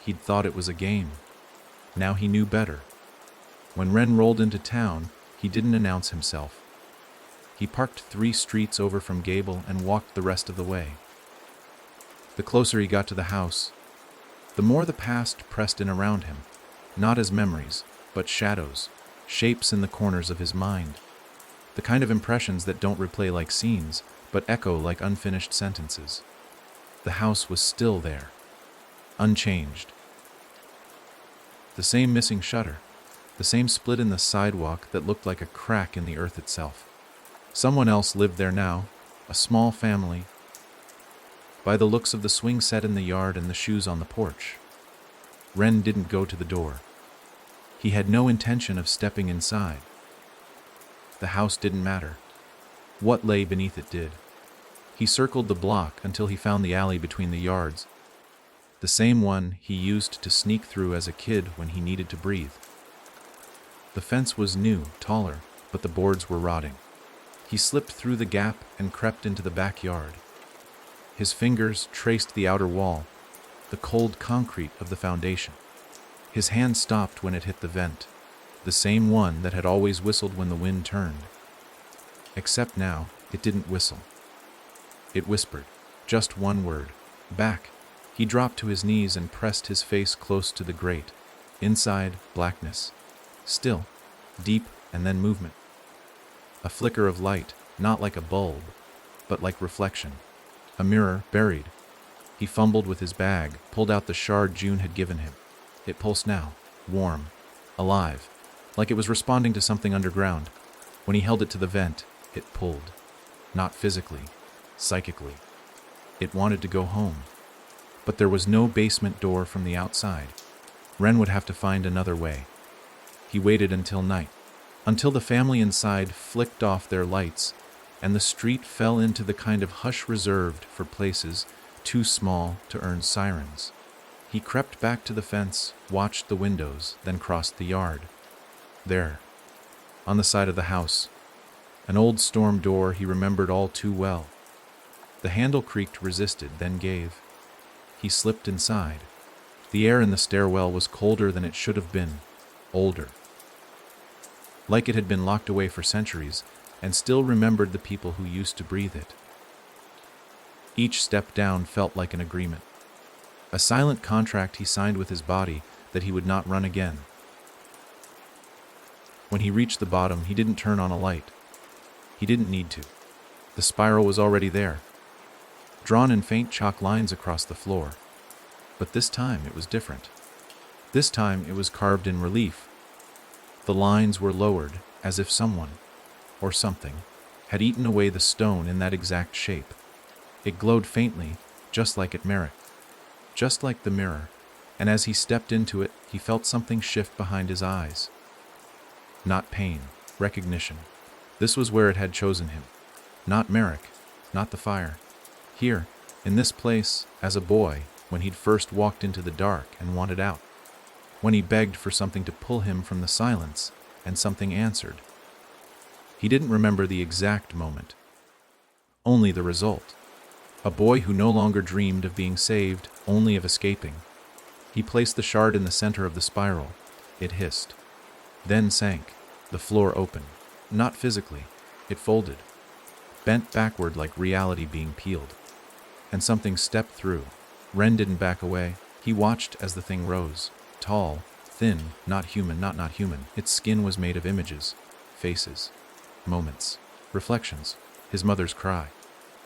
He'd thought it was a game. Now he knew better. When Ren rolled into town, he didn't announce himself. He parked 3 streets over from Gable and walked the rest of the way. The closer he got to the house, the more the past pressed in around him, not as memories, but shadows, shapes in the corners of his mind. The kind of impressions that don't replay like scenes, but echo like unfinished sentences. The house was still there, unchanged. The same missing shutter, the same split in the sidewalk that looked like a crack in the earth itself. Someone else lived there now, a small family, by the looks of the swing set in the yard and the shoes on the porch. Ren didn't go to the door. He had no intention of stepping inside. The house didn't matter. What lay beneath it did. He circled the block until he found the alley between the yards, the same one he used to sneak through as a kid when he needed to breathe. The fence was new, taller, but the boards were rotting. He slipped through the gap and crept into the backyard. His fingers traced the outer wall, the cold concrete of the foundation. His hand stopped when it hit the vent, the same one that had always whistled when the wind turned. Except now, it didn't whistle. It whispered, just one word, back. He dropped to his knees and pressed his face close to the grate. Inside, blackness. Still, deep, and then movement. A flicker of light, not like a bulb, but like reflection. A mirror buried. He fumbled with his bag, pulled out the shard June had given him. It pulsed now, warm, alive, like it was responding to something underground. When he held it to the vent, it pulled. Not physically, psychically. It wanted to go home. But there was no basement door from the outside. Ren would have to find another way. He waited until night, until the family inside flicked off their lights, and the street fell into the kind of hush reserved for places too small to earn sirens. He crept back to the fence, watched the windows, then crossed the yard. There, on the side of the house, an old storm door he remembered all too well. The handle creaked, resisted, then gave. He slipped inside. The air in the stairwell was colder than it should have been, older. Like it had been locked away for centuries, and still remembered the people who used to breathe it. Each step down felt like an agreement. A silent contract he signed with his body that he would not run again. When he reached the bottom, he didn't turn on a light. He didn't need to. The spiral was already there, drawn in faint chalk lines across the floor. But this time it was different. This time it was carved in relief. The lines were lowered, as if someone, or something, had eaten away the stone in that exact shape. It glowed faintly, just like at Merrick, just like the mirror, and as he stepped into it, he felt something shift behind his eyes. Not pain, recognition. This was where it had chosen him. Not Merrick, not the fire. Here, in this place, as a boy, when he'd first walked into the dark and wanted out. When he begged for something to pull him from the silence, and something answered. He didn't remember the exact moment, only the result. A boy who no longer dreamed of being saved, only of escaping. He placed the shard in the center of the spiral. It hissed, then sank. The floor opened. Not physically. It folded, bent backward like reality being peeled. And something stepped through. Ren didn't back away. He watched as the thing rose. Tall, thin, not human, not human. Its skin was made of images, faces, moments, reflections. His mother's cry,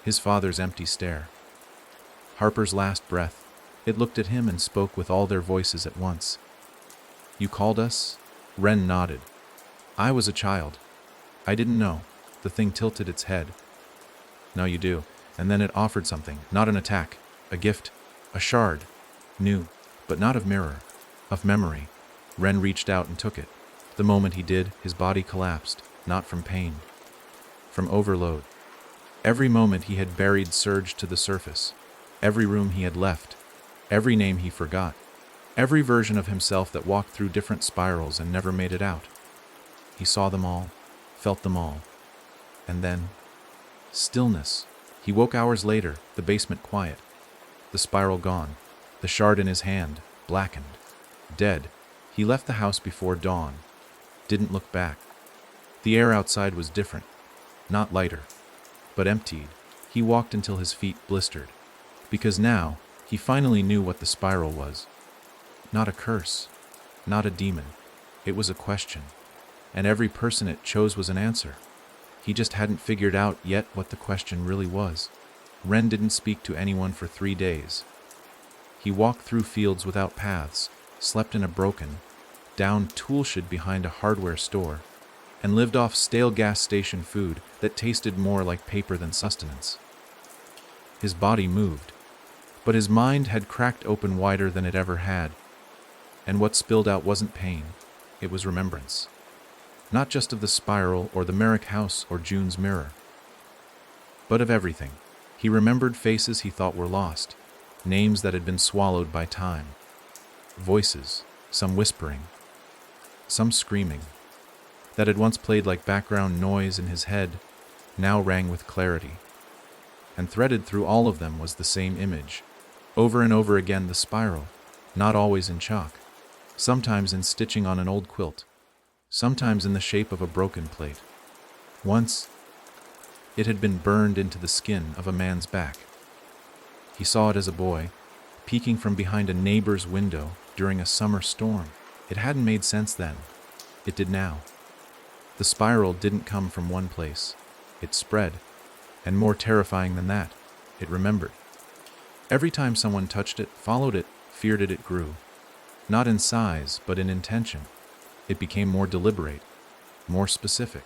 his father's empty stare, Harper's last breath. It looked at him and spoke with all their voices at once. "You called us?" Ren nodded. "I was a child. I didn't know." The thing tilted its head. "Now you do." And then it offered something, not an attack, a gift, a shard, new, but not of mirror, of memory. Ren reached out and took it. The moment he did, his body collapsed, not from pain, from overload. Every moment he had buried surged to the surface. Every room he had left, every name he forgot, every version of himself that walked through different spirals and never made it out. He saw them all, felt them all. And then, stillness. He woke hours later, the basement quiet, the spiral gone, the shard in his hand, blackened, dead. He left the house before dawn, didn't look back. The air outside was different, not lighter, but emptied. He walked until his feet blistered, because now he finally knew what the spiral was. Not a curse, not a demon. It was a question, and every person it chose was an answer. He just hadn't figured out yet what the question really was. Ren didn't speak to anyone for 3 days. He walked through fields without paths, slept in a broken, down toolshed behind a hardware store, and lived off stale gas station food that tasted more like paper than sustenance. His body moved, but his mind had cracked open wider than it ever had. And what spilled out wasn't pain, it was remembrance. Not just of the spiral or the Merrick house or June's mirror, but of everything. He remembered faces he thought were lost, names that had been swallowed by time, voices, some whispering, some screaming, that had once played like background noise in his head, now rang with clarity. And threaded through all of them was the same image. Over and over again the spiral, not always in chalk, sometimes in stitching on an old quilt, sometimes in the shape of a broken plate. Once, it had been burned into the skin of a man's back. He saw it as a boy, peeking from behind a neighbor's window during a summer storm. It hadn't made sense then. It did now. The spiral didn't come from one place. It spread, and more terrifying than that, it remembered. Every time someone touched it, followed it, feared it, it grew. Not in size, but in intention. It became more deliberate, more specific.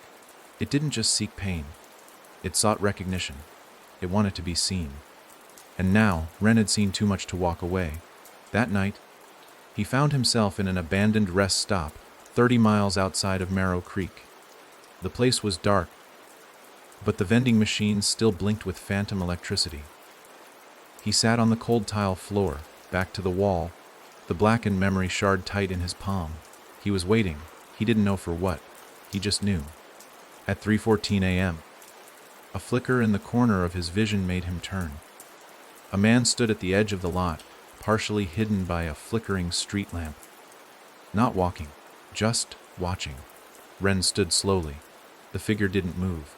It didn't just seek pain. It sought recognition. It wanted to be seen. And now, Ren had seen too much to walk away. That night, he found himself in an abandoned rest stop 30 miles outside of Marrow Creek. The place was dark, but the vending machines still blinked with phantom electricity. He sat on the cold tile floor, back to the wall, the blackened memory shard tight in his palm. He was waiting. He didn't know for what. He just knew. At 3:14 a.m., a flicker in the corner of his vision made him turn. A man stood at the edge of the lot, partially hidden by a flickering street lamp. Not walking, just watching. Ren stood slowly. The figure didn't move.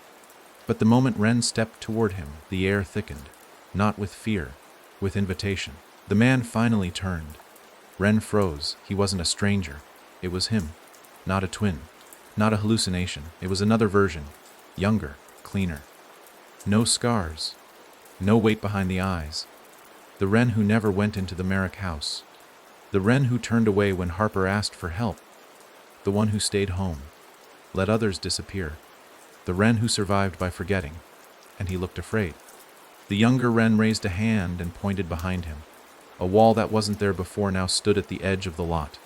But the moment Ren stepped toward him, the air thickened, not with fear, with invitation. The man finally turned. Ren froze. He wasn't a stranger. It was him. Not a twin. Not a hallucination. It was another version. Younger, cleaner. No scars. No weight behind the eyes. The Ren who never went into the Merrick house. The Ren who turned away when Harper asked for help. The one who stayed home. Let others disappear. The Ren who survived by forgetting. And he looked afraid. The younger Ren raised a hand and pointed behind him. A wall that wasn't there before now stood at the edge of the lot.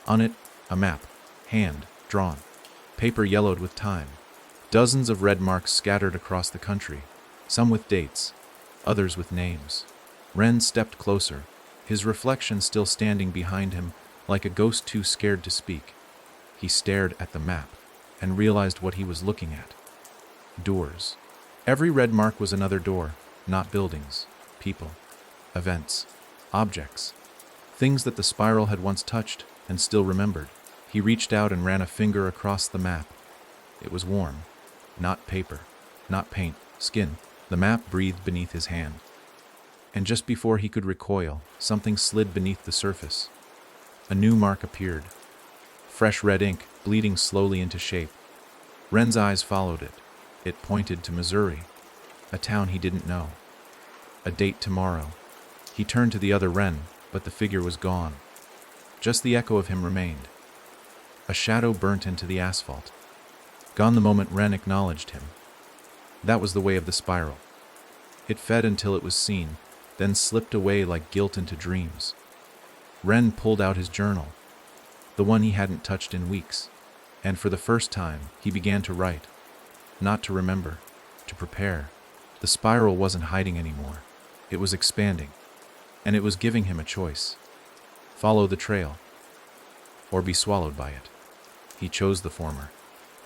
On it, a map, hand, drawn. Paper yellowed with time. Dozens of red marks scattered across the country, some with dates, others with names. Ren stepped closer, his reflection still standing behind him, like a ghost too scared to speak. He stared at the map, and realized what he was looking at. Doors. Every red mark was another door, not buildings, people, events, objects, things that the spiral had once touched and still remembered. He reached out and ran a finger across the map. It was warm. Not paper, not paint, skin. The map breathed beneath his hand. And just before he could recoil, something slid beneath the surface. A new mark appeared. Fresh red ink, bleeding slowly into shape. Ren's eyes followed it. It pointed to Missouri, a town he didn't know. A date tomorrow. He turned to the other Ren, but the figure was gone. Just the echo of him remained. A shadow burnt into the asphalt. Gone the moment Ren acknowledged him. That was the way of the spiral. It fed until it was seen, then slipped away like guilt into dreams. Ren pulled out his journal, the one he hadn't touched in weeks, and for the first time he began to write. Not to remember, to prepare. The spiral wasn't hiding anymore. It was expanding, and it was giving him a choice. Follow the trail, or be swallowed by it. He chose the former,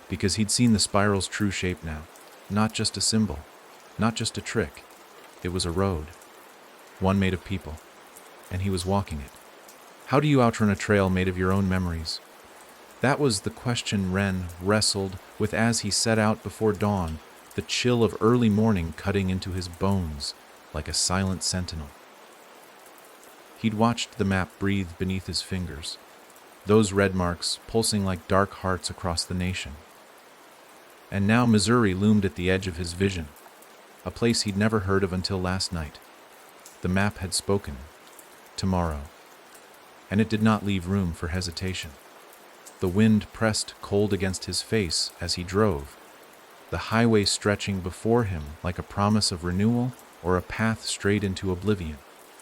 because he'd seen the spiral's true shape now. Not just a symbol, not just a trick. It was a road, one made of people, and he was walking it. How do you outrun a trail made of your own memories? That was the question Ren wrestled with as he set out before dawn, the chill of early morning cutting into his bones like a silent sentinel. He'd watched the map breathe beneath his fingers, those red marks pulsing like dark hearts across the nation. And now Missouri loomed at the edge of his vision, a place he'd never heard of until last night. The map had spoken. Tomorrow. And it did not leave room for hesitation. The wind pressed cold against his face as he drove, the highway stretching before him like a promise of renewal or a path straight into oblivion.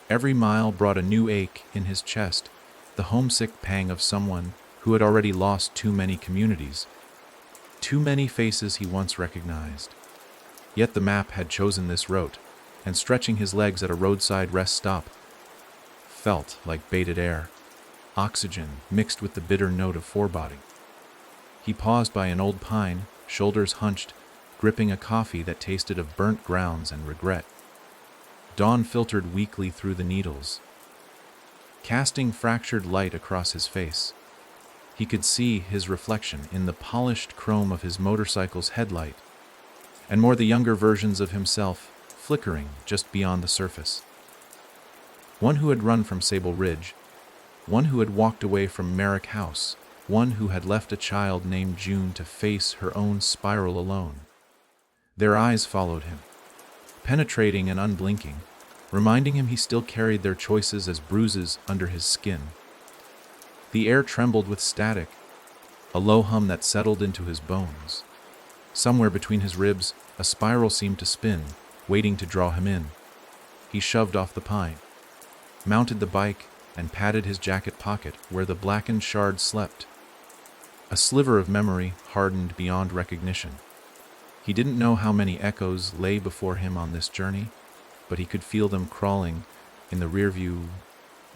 Every mile brought a new ache in his chest, the homesick pang of someone who had already lost too many communities, too many faces he once recognized. Yet the map had chosen this route, and stretching his legs at a roadside rest stop felt like baited air, oxygen mixed with the bitter note of foreboding. He paused by an old pine, shoulders hunched, gripping a coffee that tasted of burnt grounds and regret. Dawn filtered weakly through the needles, casting fractured light across his face. He could see his reflection in the polished chrome of his motorcycle's headlight, and more the younger versions of himself flickering just beyond the surface. One who had run from Sable Ridge, one who had walked away from Merrick House, one who had left a child named June to face her own spiral alone. Their eyes followed him, penetrating and unblinking, reminding him he still carried their choices as bruises under his skin. The air trembled with static, a low hum that settled into his bones. Somewhere between his ribs, a spiral seemed to spin, waiting to draw him in. He shoved off the pine, mounted the bike, and patted his jacket pocket where the blackened shard slept. A sliver of memory hardened beyond recognition. He didn't know how many echoes lay before him on this journey, but he could feel them crawling in the rearview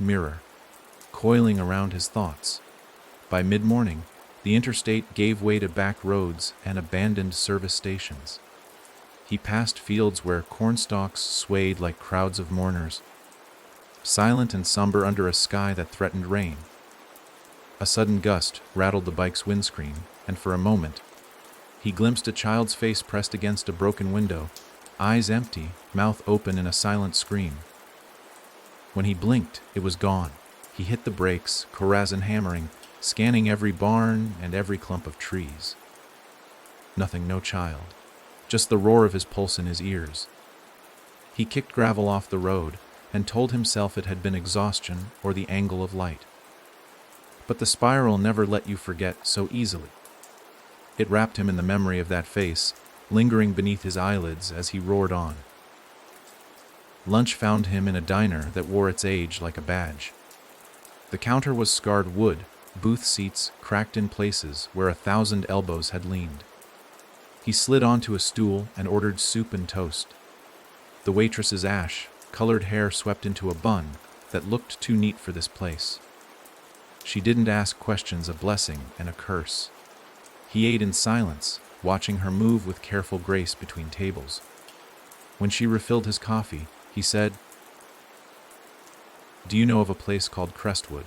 mirror, coiling around his thoughts. By mid-morning, the interstate gave way to back roads and abandoned service stations. He passed fields where cornstalks swayed like crowds of mourners, silent and somber under a sky that threatened rain. A sudden gust rattled the bike's windscreen, and for a moment, he glimpsed a child's face pressed against a broken window, eyes empty, mouth open in a silent scream. When he blinked, it was gone. He hit the brakes, Corazon hammering, scanning every barn and every clump of trees. Nothing, no child. Just the roar of his pulse in his ears. He kicked gravel off the road and told himself it had been exhaustion or the angle of light. But the spiral never let you forget so easily. It wrapped him in the memory of that face, lingering beneath his eyelids as he roared on. Lunch found him in a diner that wore its age like a badge. The counter was scarred wood, booth seats cracked in places where 1,000 elbows had leaned. He slid onto a stool and ordered soup and toast. The waitress's ash-colored hair swept into a bun that looked too neat for this place. She didn't ask questions, a blessing and a curse. He ate in silence, watching her move with careful grace between tables. When she refilled his coffee, he said, "Do you know of a place called Crestwood?"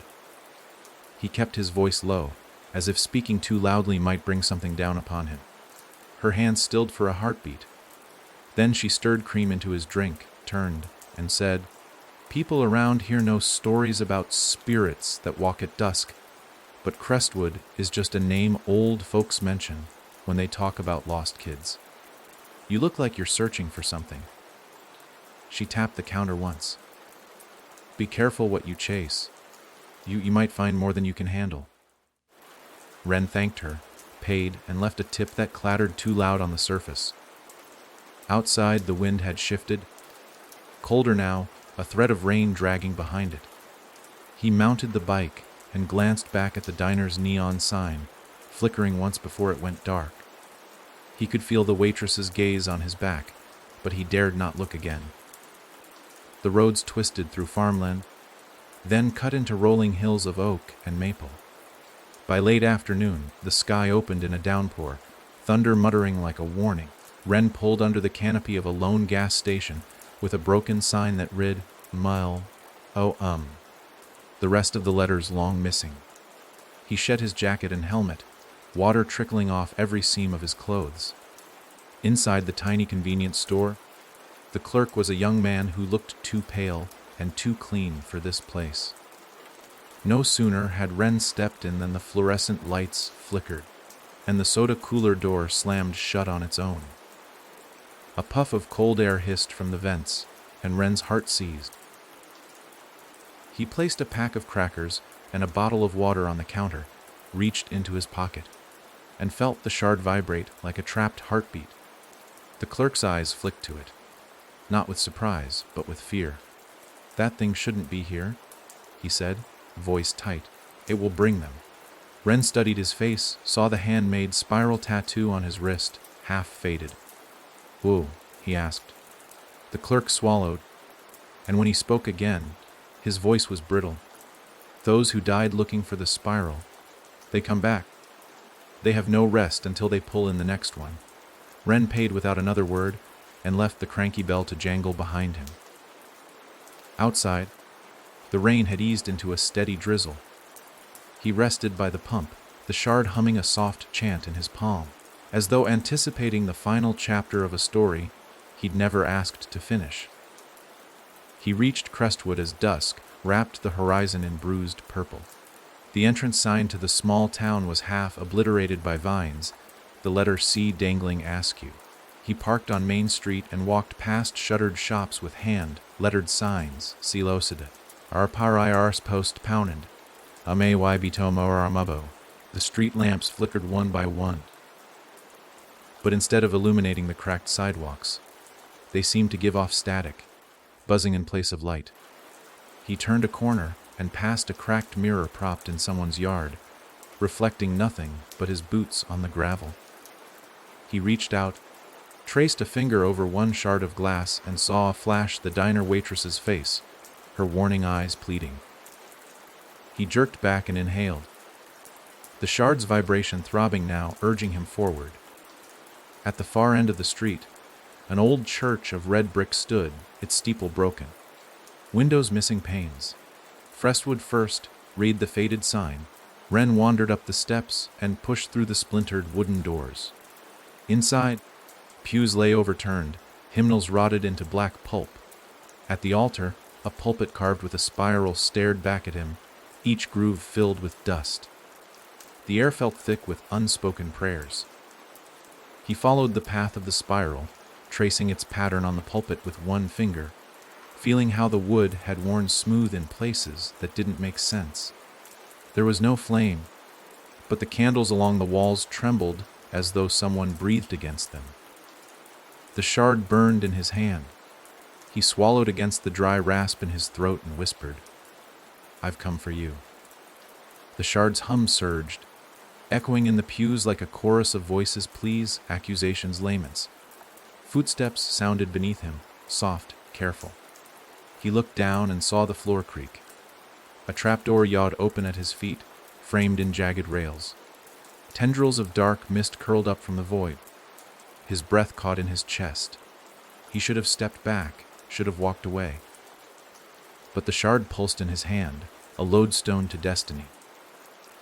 He kept his voice low, as if speaking too loudly might bring something down upon him. Her hand stilled for a heartbeat. Then she stirred cream into his drink, turned, and said, "People around here know stories about spirits that walk at dusk, but Crestwood is just a name old folks mention when they talk about lost kids. You look like you're searching for something." She tapped the counter once. "Be careful what you chase. You might find more than you can handle." Wren thanked her, paid, and left a tip that clattered too loud on the surface. Outside, the wind had shifted. Colder now, a thread of rain dragging behind it. He mounted the bike and glanced back at the diner's neon sign, flickering once before it went dark. He could feel the waitress's gaze on his back, but he dared not look again. The roads twisted through farmland, then cut into rolling hills of oak and maple. By late afternoon, the sky opened in a downpour, thunder muttering like a warning. Wren pulled under the canopy of a lone gas station with a broken sign that read, "Mile, the rest of the letters long missing. He shed his jacket and helmet, water trickling off every seam of his clothes. Inside the tiny convenience store, the clerk was a young man who looked too pale and too clean for this place. No sooner had Wren stepped in than the fluorescent lights flickered, and the soda cooler door slammed shut on its own. A puff of cold air hissed from the vents, and Wren's heart seized. He placed a pack of crackers and a bottle of water on the counter, reached into his pocket, and felt the shard vibrate like a trapped heartbeat. The clerk's eyes flicked to it, not with surprise, but with fear. "That thing shouldn't be here," he said, voice tight. "It will bring them." Wren studied his face, saw the handmade spiral tattoo on his wrist, half faded. "Whoa," he asked. The clerk swallowed, and when he spoke again, his voice was brittle. "Those who died looking for the spiral, they come back. They have no rest until they pull in the next one. Wren paid without another word and left the cranky bell to jangle behind him. Outside, the rain had eased into a steady drizzle. He rested by the pump, the shard humming a soft chant in his palm, as though anticipating the final chapter of a story he'd never asked to finish. He reached Crestwood as dusk wrapped the horizon in bruised purple. The entrance sign to the small town was half obliterated by vines, the letter C dangling askew. He parked on Main Street and walked past shuttered shops with hand-lettered signs, Silosida, Arpari Ars Post Pounded, Ame y Bitomo Armabo. The street lamps flickered one by one. But instead of illuminating the cracked sidewalks, they seemed to give off static, buzzing in place of light. He turned a corner and passed a cracked mirror propped in someone's yard, reflecting nothing but his boots on the gravel. He reached out, traced a finger over one shard of glass, and saw flash the diner waitress's face, her warning eyes pleading. He jerked back and inhaled, the shard's vibration throbbing now, urging him forward. At the far end of the street, an old church of red brick stood, its steeple broken, windows missing panes. Crestwood first, read the faded sign. Wren wandered up the steps and pushed through the splintered wooden doors. Inside, pews lay overturned, hymnals rotted into black pulp. At the altar, a pulpit carved with a spiral stared back at him, each groove filled with dust. The air felt thick with unspoken prayers. He followed the path of the spiral, tracing its pattern on the pulpit with one finger, feeling how the wood had worn smooth in places that didn't make sense. There was no flame, but the candles along the walls trembled as though someone breathed against them. The shard burned in his hand. He swallowed against the dry rasp in his throat and whispered, "I've come for you." The shard's hum surged, echoing in the pews like a chorus of voices, pleas, accusations, laments. Footsteps sounded beneath him, soft, careful. He looked down and saw the floor creak. A trapdoor yawed open at his feet, framed in jagged rails. Tendrils of dark mist curled up from the void. His breath caught in his chest. He should have stepped back, should have walked away. But the shard pulsed in his hand, a lodestone to destiny.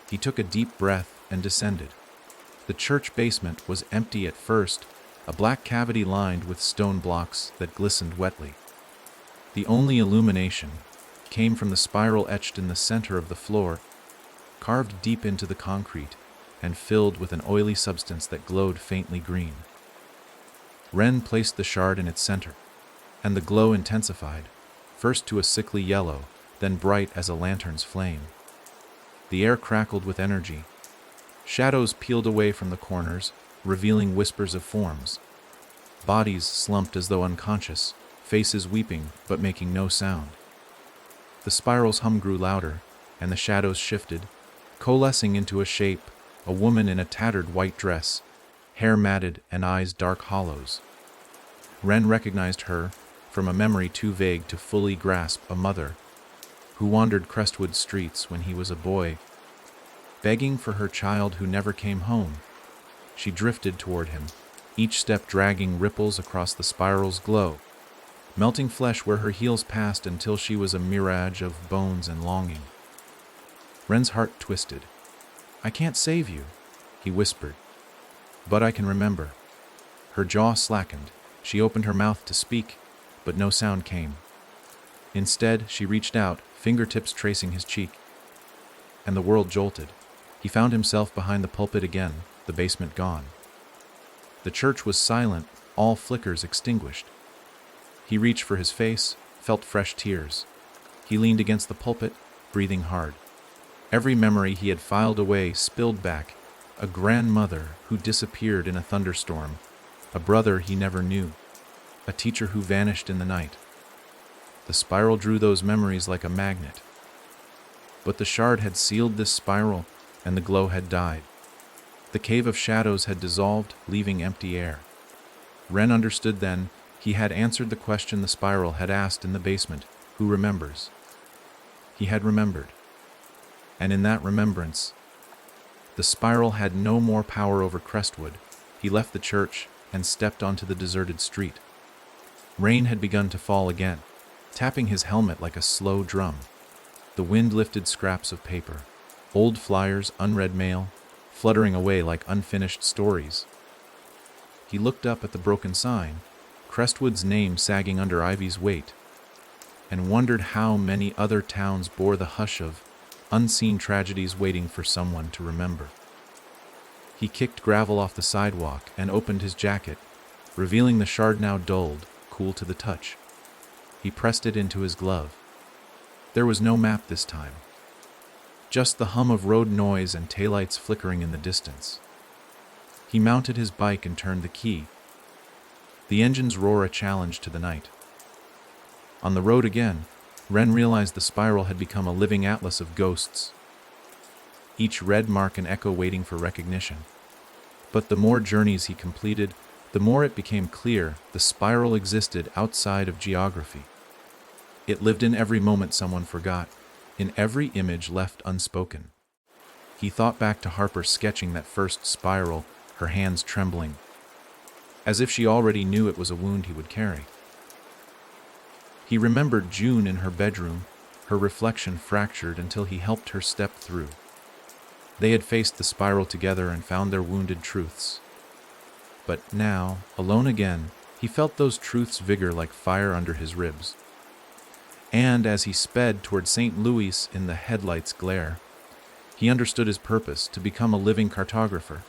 He took a deep breath and descended. The church basement was empty at first, a black cavity lined with stone blocks that glistened wetly. The only illumination came from the spiral etched in the center of the floor, carved deep into the concrete and filled with an oily substance that glowed faintly green. Wren placed the shard in its center, and the glow intensified, first to a sickly yellow, then bright as a lantern's flame. The air crackled with energy. Shadows peeled away from the corners, revealing whispers of forms. Bodies slumped as though unconscious, faces weeping but making no sound. The spiral's hum grew louder, and the shadows shifted, coalescing into a shape, a woman in a tattered white dress, hair matted and eyes dark hollows. Wren recognized her, from a memory too vague to fully grasp, a mother who wandered Crestwood streets when he was a boy, begging for her child who never came home. She drifted toward him, each step dragging ripples across the spiral's glow, melting flesh where her heels passed until she was a mirage of bones and longing. Wren's heart twisted. "I can't save you," he whispered, "but I can remember." Her jaw slackened. She opened her mouth to speak, but no sound came. Instead, she reached out, fingertips tracing his cheek, and the world jolted. He found himself behind the pulpit again, the basement gone. The church was silent, all flickers extinguished. He reached for his face, felt fresh tears. He leaned against the pulpit, breathing hard. Every memory he had filed away spilled back, a grandmother who disappeared in a thunderstorm, a brother he never knew, a teacher who vanished in the night. The spiral drew those memories like a magnet. But the shard had sealed this spiral, and the glow had died. The cave of shadows had dissolved, leaving empty air. Wren understood then. He had answered the question the spiral had asked in the basement, who remembers? He had remembered. And in that remembrance, the spiral had no more power over Crestwood. He left the church and stepped onto the deserted street. Rain had begun to fall again, tapping his helmet like a slow drum. The wind lifted scraps of paper, old flyers, unread mail, fluttering away like unfinished stories. He looked up at the broken sign, Crestwood's name sagging under Ivy's weight, and wondered how many other towns bore the hush of unseen tragedies waiting for someone to remember. He kicked gravel off the sidewalk and opened his jacket, revealing the shard now dulled, cool to the touch. He pressed it into his glove. There was no map this time, just the hum of road noise and taillights flickering in the distance. He mounted his bike and turned the key. The engine's roar a challenge to the night. On the road again, Ren realized the spiral had become a living atlas of ghosts, each red mark an echo waiting for recognition. But the more journeys he completed, the more it became clear the spiral existed outside of geography. It lived in every moment someone forgot, in every image left unspoken. He thought back to Harper sketching that first spiral, her hands trembling, as if she already knew it was a wound he would carry. He remembered June in her bedroom, her reflection fractured until he helped her step through. They had faced the spiral together and found their wounded truths. But now, alone again, he felt those truths vigor like fire under his ribs. And as he sped toward St. Louis in the headlights' glare, he understood his purpose: to become a living cartographer,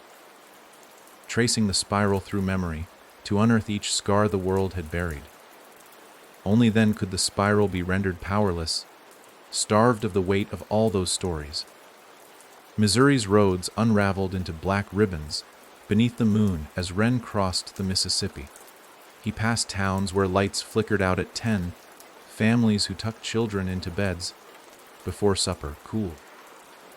tracing the spiral through memory, to unearth each scar the world had buried. Only then could the spiral be rendered powerless, starved of the weight of all those stories. Missouri's roads unraveled into black ribbons beneath the moon as Ren crossed the Mississippi. He passed towns where lights flickered out at 10, families who tucked children into beds before supper, cool.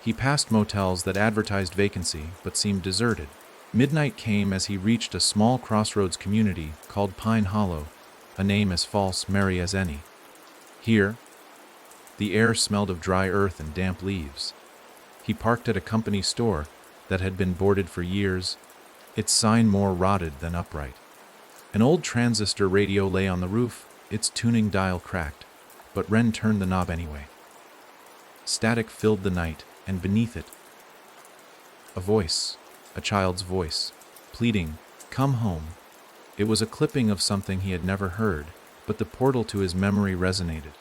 He passed motels that advertised vacancy but seemed deserted. Midnight came as he reached a small crossroads community called Pine Hollow, a name as false, merry as any. Here, the air smelled of dry earth and damp leaves. He parked at a company store that had been boarded for years, its sign more rotted than upright. An old transistor radio lay on the roof, its tuning dial cracked, but Ren turned the knob anyway. Static filled the night, and beneath it, a voice, a child's voice, pleading, "Come home." It was a clipping of something he had never heard, but the portal to his memory resonated.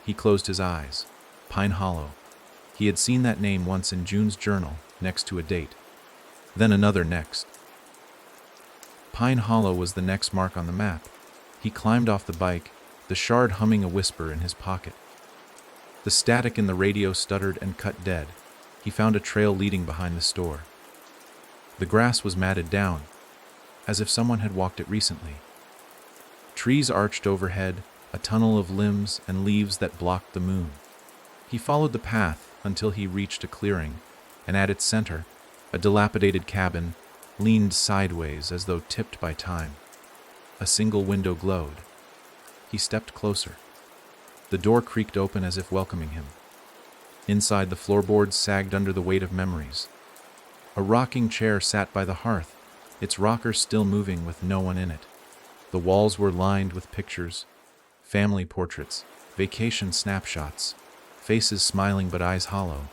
He closed his eyes. Pine Hollow. He had seen that name once in June's journal, next to a date. Then another next. Pine Hollow was the next mark on the map. He climbed off the bike, the shard humming a whisper in his pocket. The static in the radio stuttered and cut dead. He found a trail leading behind the store. The grass was matted down, as if someone had walked it recently. Trees arched overhead, a tunnel of limbs and leaves that blocked the moon. He followed the path until he reached a clearing, and at its center, a dilapidated cabin leaned sideways as though tipped by time. A single window glowed. He stepped closer. The door creaked open as if welcoming him. Inside, the floorboards sagged under the weight of memories. A rocking chair sat by the hearth, its rocker still moving with no one in it. The walls were lined with pictures, family portraits, vacation snapshots, faces smiling but eyes hollow.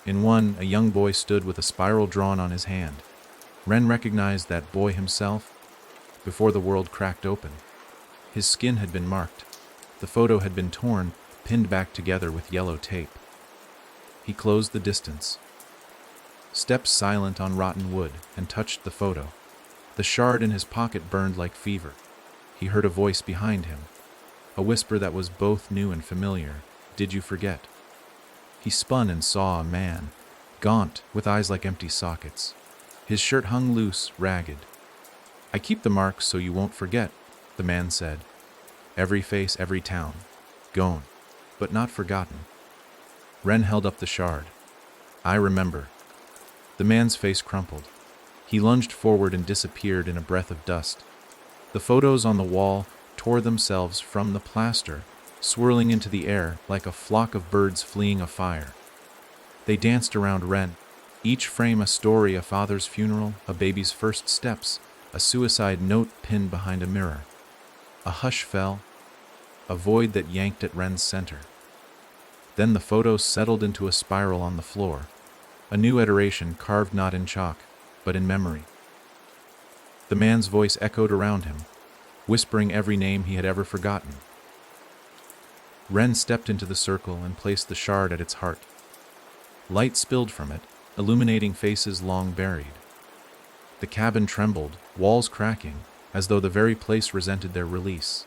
In one, a young boy stood with a spiral drawn on his hand. Ren recognized that boy himself before the world cracked open. His skin had been marked. The photo had been torn, pinned back together with yellow tape. He closed the distance, stepped silent on rotten wood, and touched the photo. The shard in his pocket burned like fever. He heard a voice behind him, a whisper that was both new and familiar. "Did you forget?" He spun and saw a man, gaunt, with eyes like empty sockets. His shirt hung loose, ragged. "I keep the marks so you won't forget," the man said. "Every face, every town. Gone, but not forgotten." Ren held up the shard. "I remember." The man's face crumpled. He lunged forward and disappeared in a breath of dust. The photos on the wall tore themselves from the plaster, swirling into the air like a flock of birds fleeing a fire. They danced around Ren, each frame a story: a father's funeral, a baby's first steps, a suicide note pinned behind a mirror. A hush fell, a void that yanked at Ren's center. Then the photo settled into a spiral on the floor, a new iteration carved not in chalk, but in memory. The man's voice echoed around him, whispering every name he had ever forgotten. Ren stepped into the circle and placed the shard at its heart. Light spilled from it, illuminating faces long buried. The cabin trembled, walls cracking, as though the very place resented their release.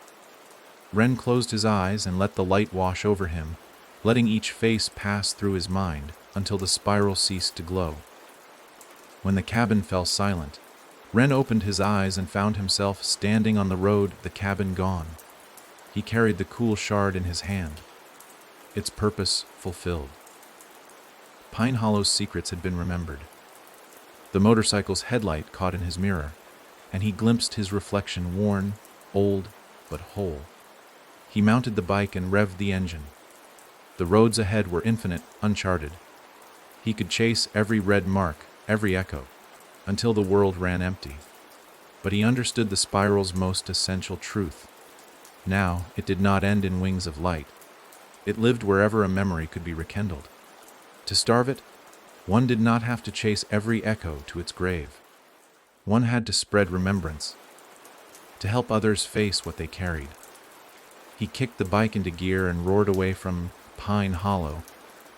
Ren closed his eyes and let the light wash over him, letting each face pass through his mind until the spiral ceased to glow. When the cabin fell silent, Ren opened his eyes and found himself standing on the road, the cabin gone. He carried the cool shard in his hand, its purpose fulfilled. Pine Hollow's secrets had been remembered. The motorcycle's headlight caught in his mirror, and he glimpsed his reflection, worn, old, but whole. He mounted the bike and revved the engine. The roads ahead were infinite, uncharted. He could chase every red mark, every echo, until the world ran empty. But he understood the spiral's most essential truth. Now, it did not end in wings of light. It lived wherever a memory could be rekindled. To starve it, one did not have to chase every echo to its grave. One had to spread remembrance, to help others face what they carried. He kicked the bike into gear and roared away from Pine Hollow,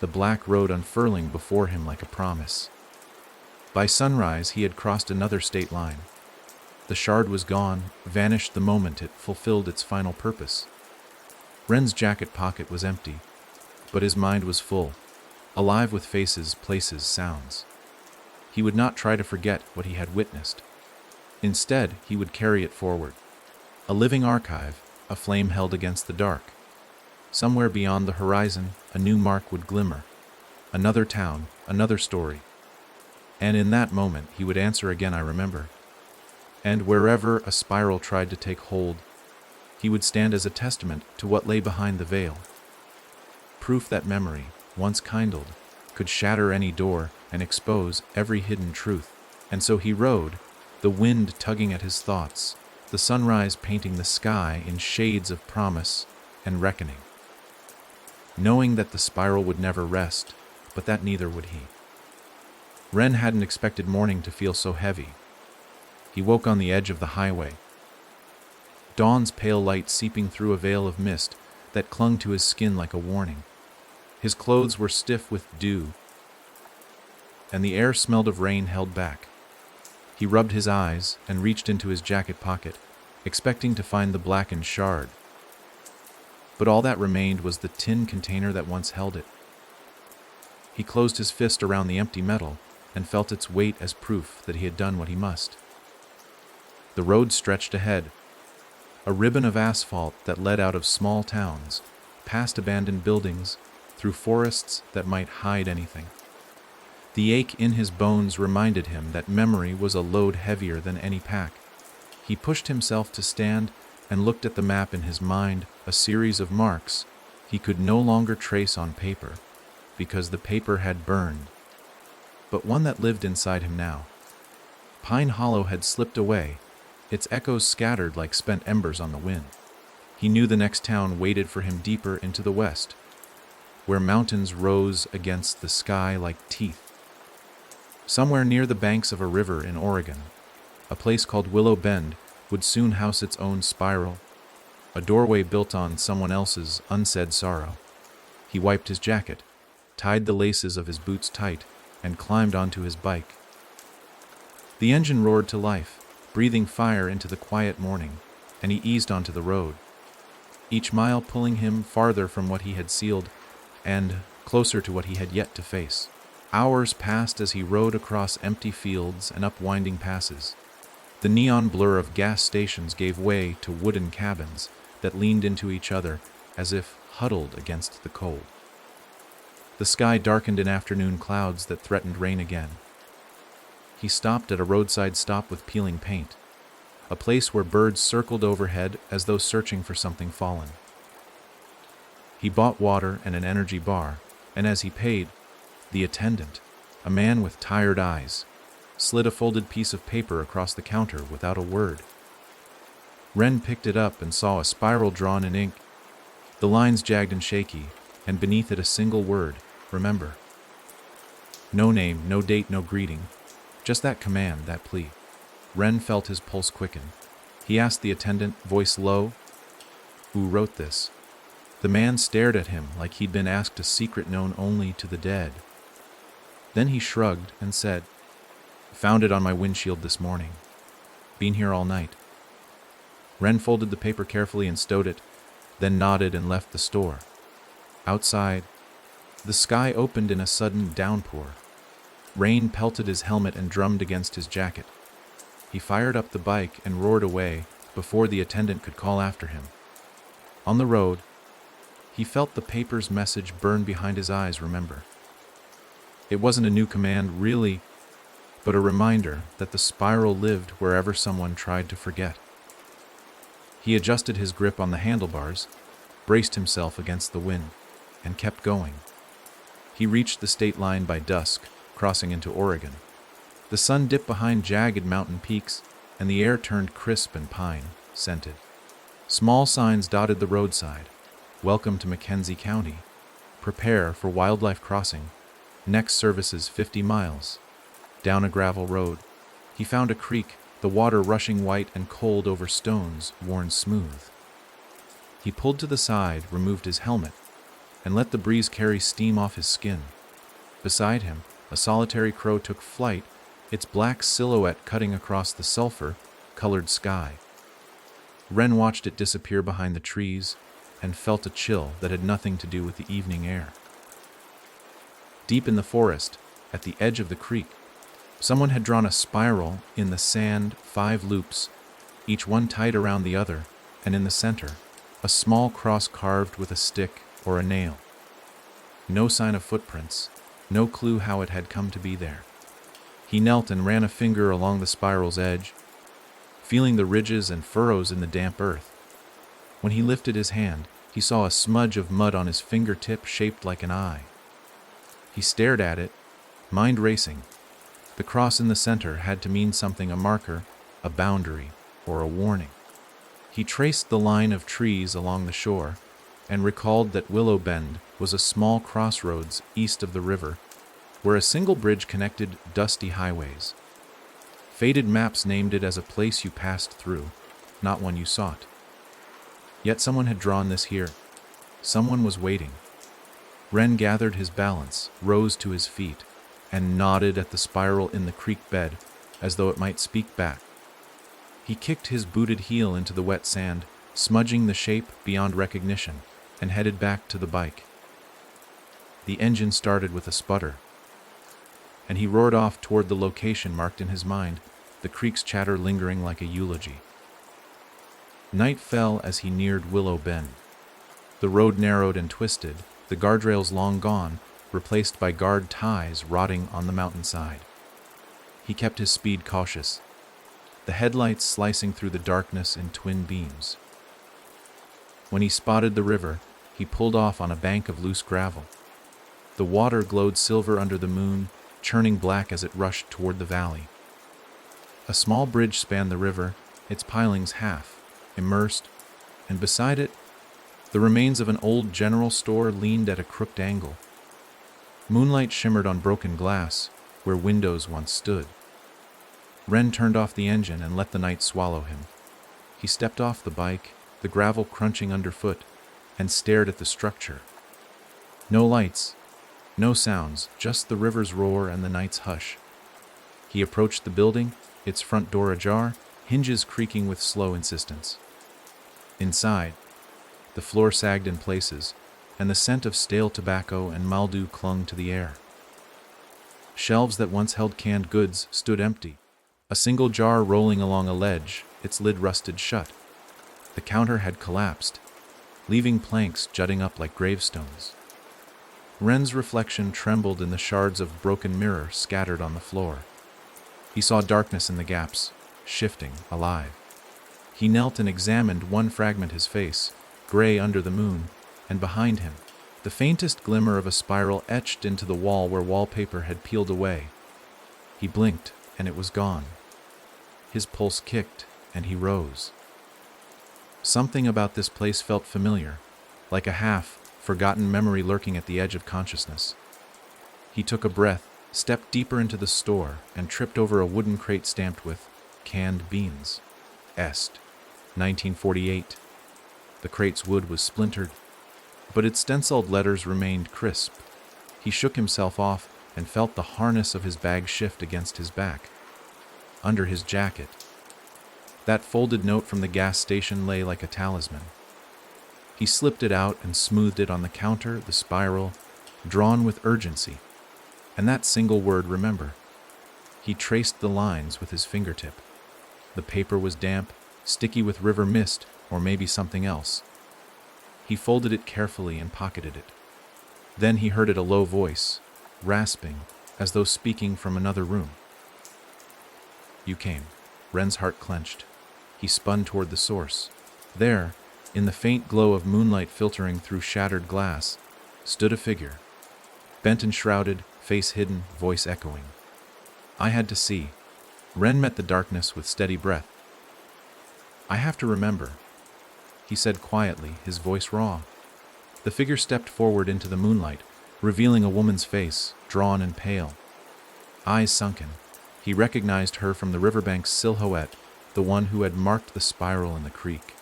the black road unfurling before him like a promise. By sunrise, he had crossed another state line. The shard was gone, vanished the moment it fulfilled its final purpose. Ren's jacket pocket was empty, but his mind was full, alive with faces, places, sounds. He would not try to forget what he had witnessed. Instead, he would carry it forward. A living archive, a flame held against the dark. Somewhere beyond the horizon, a new mark would glimmer. Another town, another story. And in that moment, he would answer again, "I remember." And wherever a spiral tried to take hold, he would stand as a testament to what lay behind the veil. Proof that memory, once kindled, could shatter any door and expose every hidden truth. And so he rode, the wind tugging at his thoughts, the sunrise painting the sky in shades of promise and reckoning. Knowing that the spiral would never rest, but that neither would he. Ren hadn't expected morning to feel so heavy. He woke on the edge of the highway. Dawn's pale light seeping through a veil of mist that clung to his skin like a warning. His clothes were stiff with dew, and the air smelled of rain held back. He rubbed his eyes and reached into his jacket pocket, expecting to find the blackened shard. But all that remained was the tin container that once held it. He closed his fist around the empty metal and felt its weight as proof that he had done what he must. The road stretched ahead, a ribbon of asphalt that led out of small towns, past abandoned buildings, through forests that might hide anything. The ache in his bones reminded him that memory was a load heavier than any pack. He pushed himself to stand and looked at the map in his mind, a series of marks he could no longer trace on paper, because the paper had burned, but one that lived inside him now. Pine Hollow had slipped away, its echoes scattered like spent embers on the wind. He knew the next town waited for him deeper into the west, where mountains rose against the sky like teeth. Somewhere near the banks of a river in Oregon, a place called Willow Bend would soon house its own spiral, a doorway built on someone else's unsaid sorrow. He wiped his jacket, tied the laces of his boots tight, and climbed onto his bike. The engine roared to life, breathing fire into the quiet morning, and he eased onto the road, each mile pulling him farther from what he had sealed and closer to what he had yet to face. Hours passed as he rode across empty fields and up winding passes. The neon blur of gas stations gave way to wooden cabins that leaned into each other as if huddled against the cold. The sky darkened in afternoon clouds that threatened rain again. He stopped at a roadside stop with peeling paint, a place where birds circled overhead as though searching for something fallen. He bought water and an energy bar, and as he paid, the attendant, a man with tired eyes, slid a folded piece of paper across the counter without a word. Ren picked it up and saw a spiral drawn in ink, the lines jagged and shaky, and beneath it a single word, remember. No name, no date, no greeting, just that command, that plea. Ren felt his pulse quicken. He asked the attendant, voice low, "Who wrote this?" The man stared at him like he'd been asked a secret known only to the dead. Then he shrugged and said, "Found it on my windshield this morning. Been here all night." Ren folded the paper carefully and stowed it, then nodded and left the store. Outside, the sky opened in a sudden downpour. Rain pelted his helmet and drummed against his jacket. He fired up the bike and roared away before the attendant could call after him. On the road, he felt the paper's message burn behind his eyes, remember. It wasn't a new command, really, but a reminder that the spiral lived wherever someone tried to forget. He adjusted his grip on the handlebars, braced himself against the wind, and kept going. He reached the state line by dusk, crossing into Oregon. The sun dipped behind jagged mountain peaks, and the air turned crisp and pine-scented. Small signs dotted the roadside. "Welcome to McKenzie County. Prepare for wildlife crossing. Next service is 50 miles. Down a gravel road, he found a creek, the water rushing white and cold over stones worn smooth. He pulled to the side, removed his helmet, and let the breeze carry steam off his skin. Beside him, a solitary crow took flight, its black silhouette cutting across the sulfur-colored sky. Ren watched it disappear behind the trees and felt a chill that had nothing to do with the evening air. Deep in the forest, at the edge of the creek, someone had drawn a spiral in the sand, 5 loops, each one tied around the other, and in the center, a small cross carved with a stick or a nail. No sign of footprints, no clue how it had come to be there. He knelt and ran a finger along the spiral's edge, feeling the ridges and furrows in the damp earth. When he lifted his hand, he saw a smudge of mud on his fingertip shaped like an eye. He stared at it, mind racing. The cross in the center had to mean something, a marker, a boundary, or a warning. He traced the line of trees along the shore and recalled that Willow Bend was a small crossroads east of the river, where a single bridge connected dusty highways. Faded maps named it as a place you passed through, not one you sought. Yet someone had drawn this here. Someone was waiting. Ren gathered his balance, rose to his feet, and nodded at the spiral in the creek bed as though it might speak back. He kicked his booted heel into the wet sand, smudging the shape beyond recognition, and headed back to the bike. The engine started with a sputter, and he roared off toward the location marked in his mind, the creek's chatter lingering like a eulogy. Night fell as he neared Willow Bend. The road narrowed and twisted, the guardrails long gone, replaced by guard ties rotting on the mountainside. He kept his speed cautious, the headlights slicing through the darkness in twin beams. When he spotted the river, he pulled off on a bank of loose gravel. The water glowed silver under the moon, churning black as it rushed toward the valley. A small bridge spanned the river, its pilings half immersed, and beside it, the remains of an old general store leaned at a crooked angle. Moonlight shimmered on broken glass, where windows once stood. Ren turned off the engine and let the night swallow him. He stepped off the bike, the gravel crunching underfoot, and stared at the structure. No lights, no sounds, just the river's roar and the night's hush. He approached the building, its front door ajar, hinges creaking with slow insistence. Inside, the floor sagged in places, and the scent of stale tobacco and mildew clung to the air. Shelves that once held canned goods stood empty, a single jar rolling along a ledge, its lid rusted shut. The counter had collapsed, leaving planks jutting up like gravestones. Ren's reflection trembled in the shards of broken mirror scattered on the floor. He saw darkness in the gaps, shifting, alive. He knelt and examined one fragment, his face, gray under the moon, and behind him, the faintest glimmer of a spiral etched into the wall where wallpaper had peeled away. He blinked, and it was gone. His pulse kicked, and he rose. Something about this place felt familiar, like a half-forgotten memory lurking at the edge of consciousness. He took a breath, stepped deeper into the store, and tripped over a wooden crate stamped with canned beans. Est. 1948. The crate's wood was splintered, but its stenciled letters remained crisp. He shook himself off and felt the harness of his bag shift against his back. Under his jacket, that folded note from the gas station lay like a talisman. He slipped it out and smoothed it on the counter, the spiral, drawn with urgency, and that single word, remember. He traced the lines with his fingertip. The paper was damp, sticky with river mist, or maybe something else. He folded it carefully and pocketed it. Then he heard it, a low voice, rasping, as though speaking from another room. You came. Ren's heart clenched. He spun toward the source. There, in the faint glow of moonlight filtering through shattered glass, stood a figure. Bent and shrouded, face hidden, voice echoing. I had to see. Ren met the darkness with steady breath. I have to remember, he said quietly, his voice raw. The figure stepped forward into the moonlight, revealing a woman's face, drawn and pale. Eyes sunken, he recognized her from the riverbank's silhouette, the one who had marked the spiral in the creek.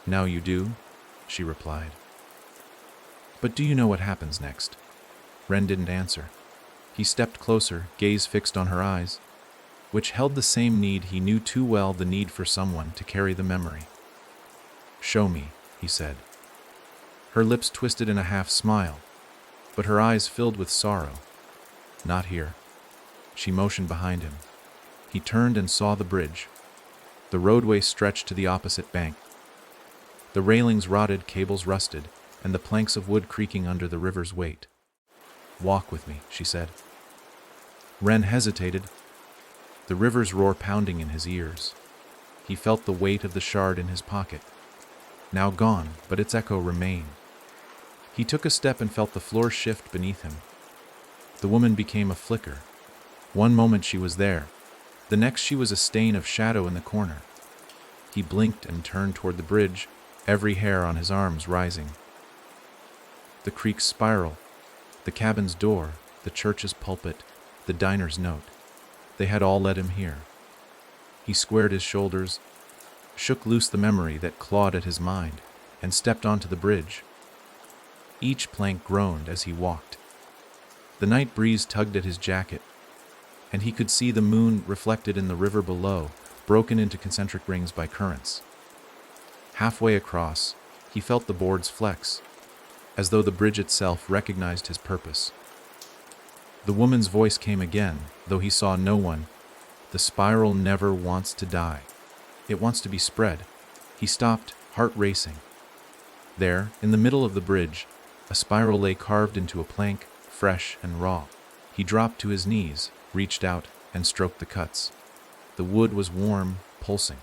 Now you do, she replied. But do you know what happens next? Ren didn't answer. He stepped closer, gaze fixed on her eyes, which held the same need he knew too well, the need for someone to carry the memory. Show me, he said. Her lips twisted in a half-smile, but her eyes filled with sorrow. Not here. She motioned behind him. He turned and saw the bridge. The roadway stretched to the opposite bank. The railings rotted, cables rusted, and the planks of wood creaking under the river's weight. Walk with me, she said. Ren hesitated, the river's roar pounding in his ears. He felt the weight of the shard in his pocket. Now gone, but its echo remained. He took a step and felt the floor shift beneath him. The woman became a flicker. One moment she was there. The next she was a stain of shadow in the corner. He blinked and turned toward the bridge, every hair on his arms rising. The creek's spiral, the cabin's door, the church's pulpit, the diner's note. They had all led him here. He squared his shoulders, shook loose the memory that clawed at his mind, and stepped onto the bridge. Each plank groaned as he walked. The night breeze tugged at his jacket, and he could see the moon reflected in the river below, broken into concentric rings by currents. Halfway across, he felt the boards flex, as though the bridge itself recognized his purpose. The woman's voice came again, though he saw no one. The spiral never wants to die. It wants to be spread. He stopped, heart racing. There, in the middle of the bridge, a spiral lay carved into a plank, fresh and raw. He dropped to his knees, reached out, and stroked the cuts. The wood was warm, pulsing.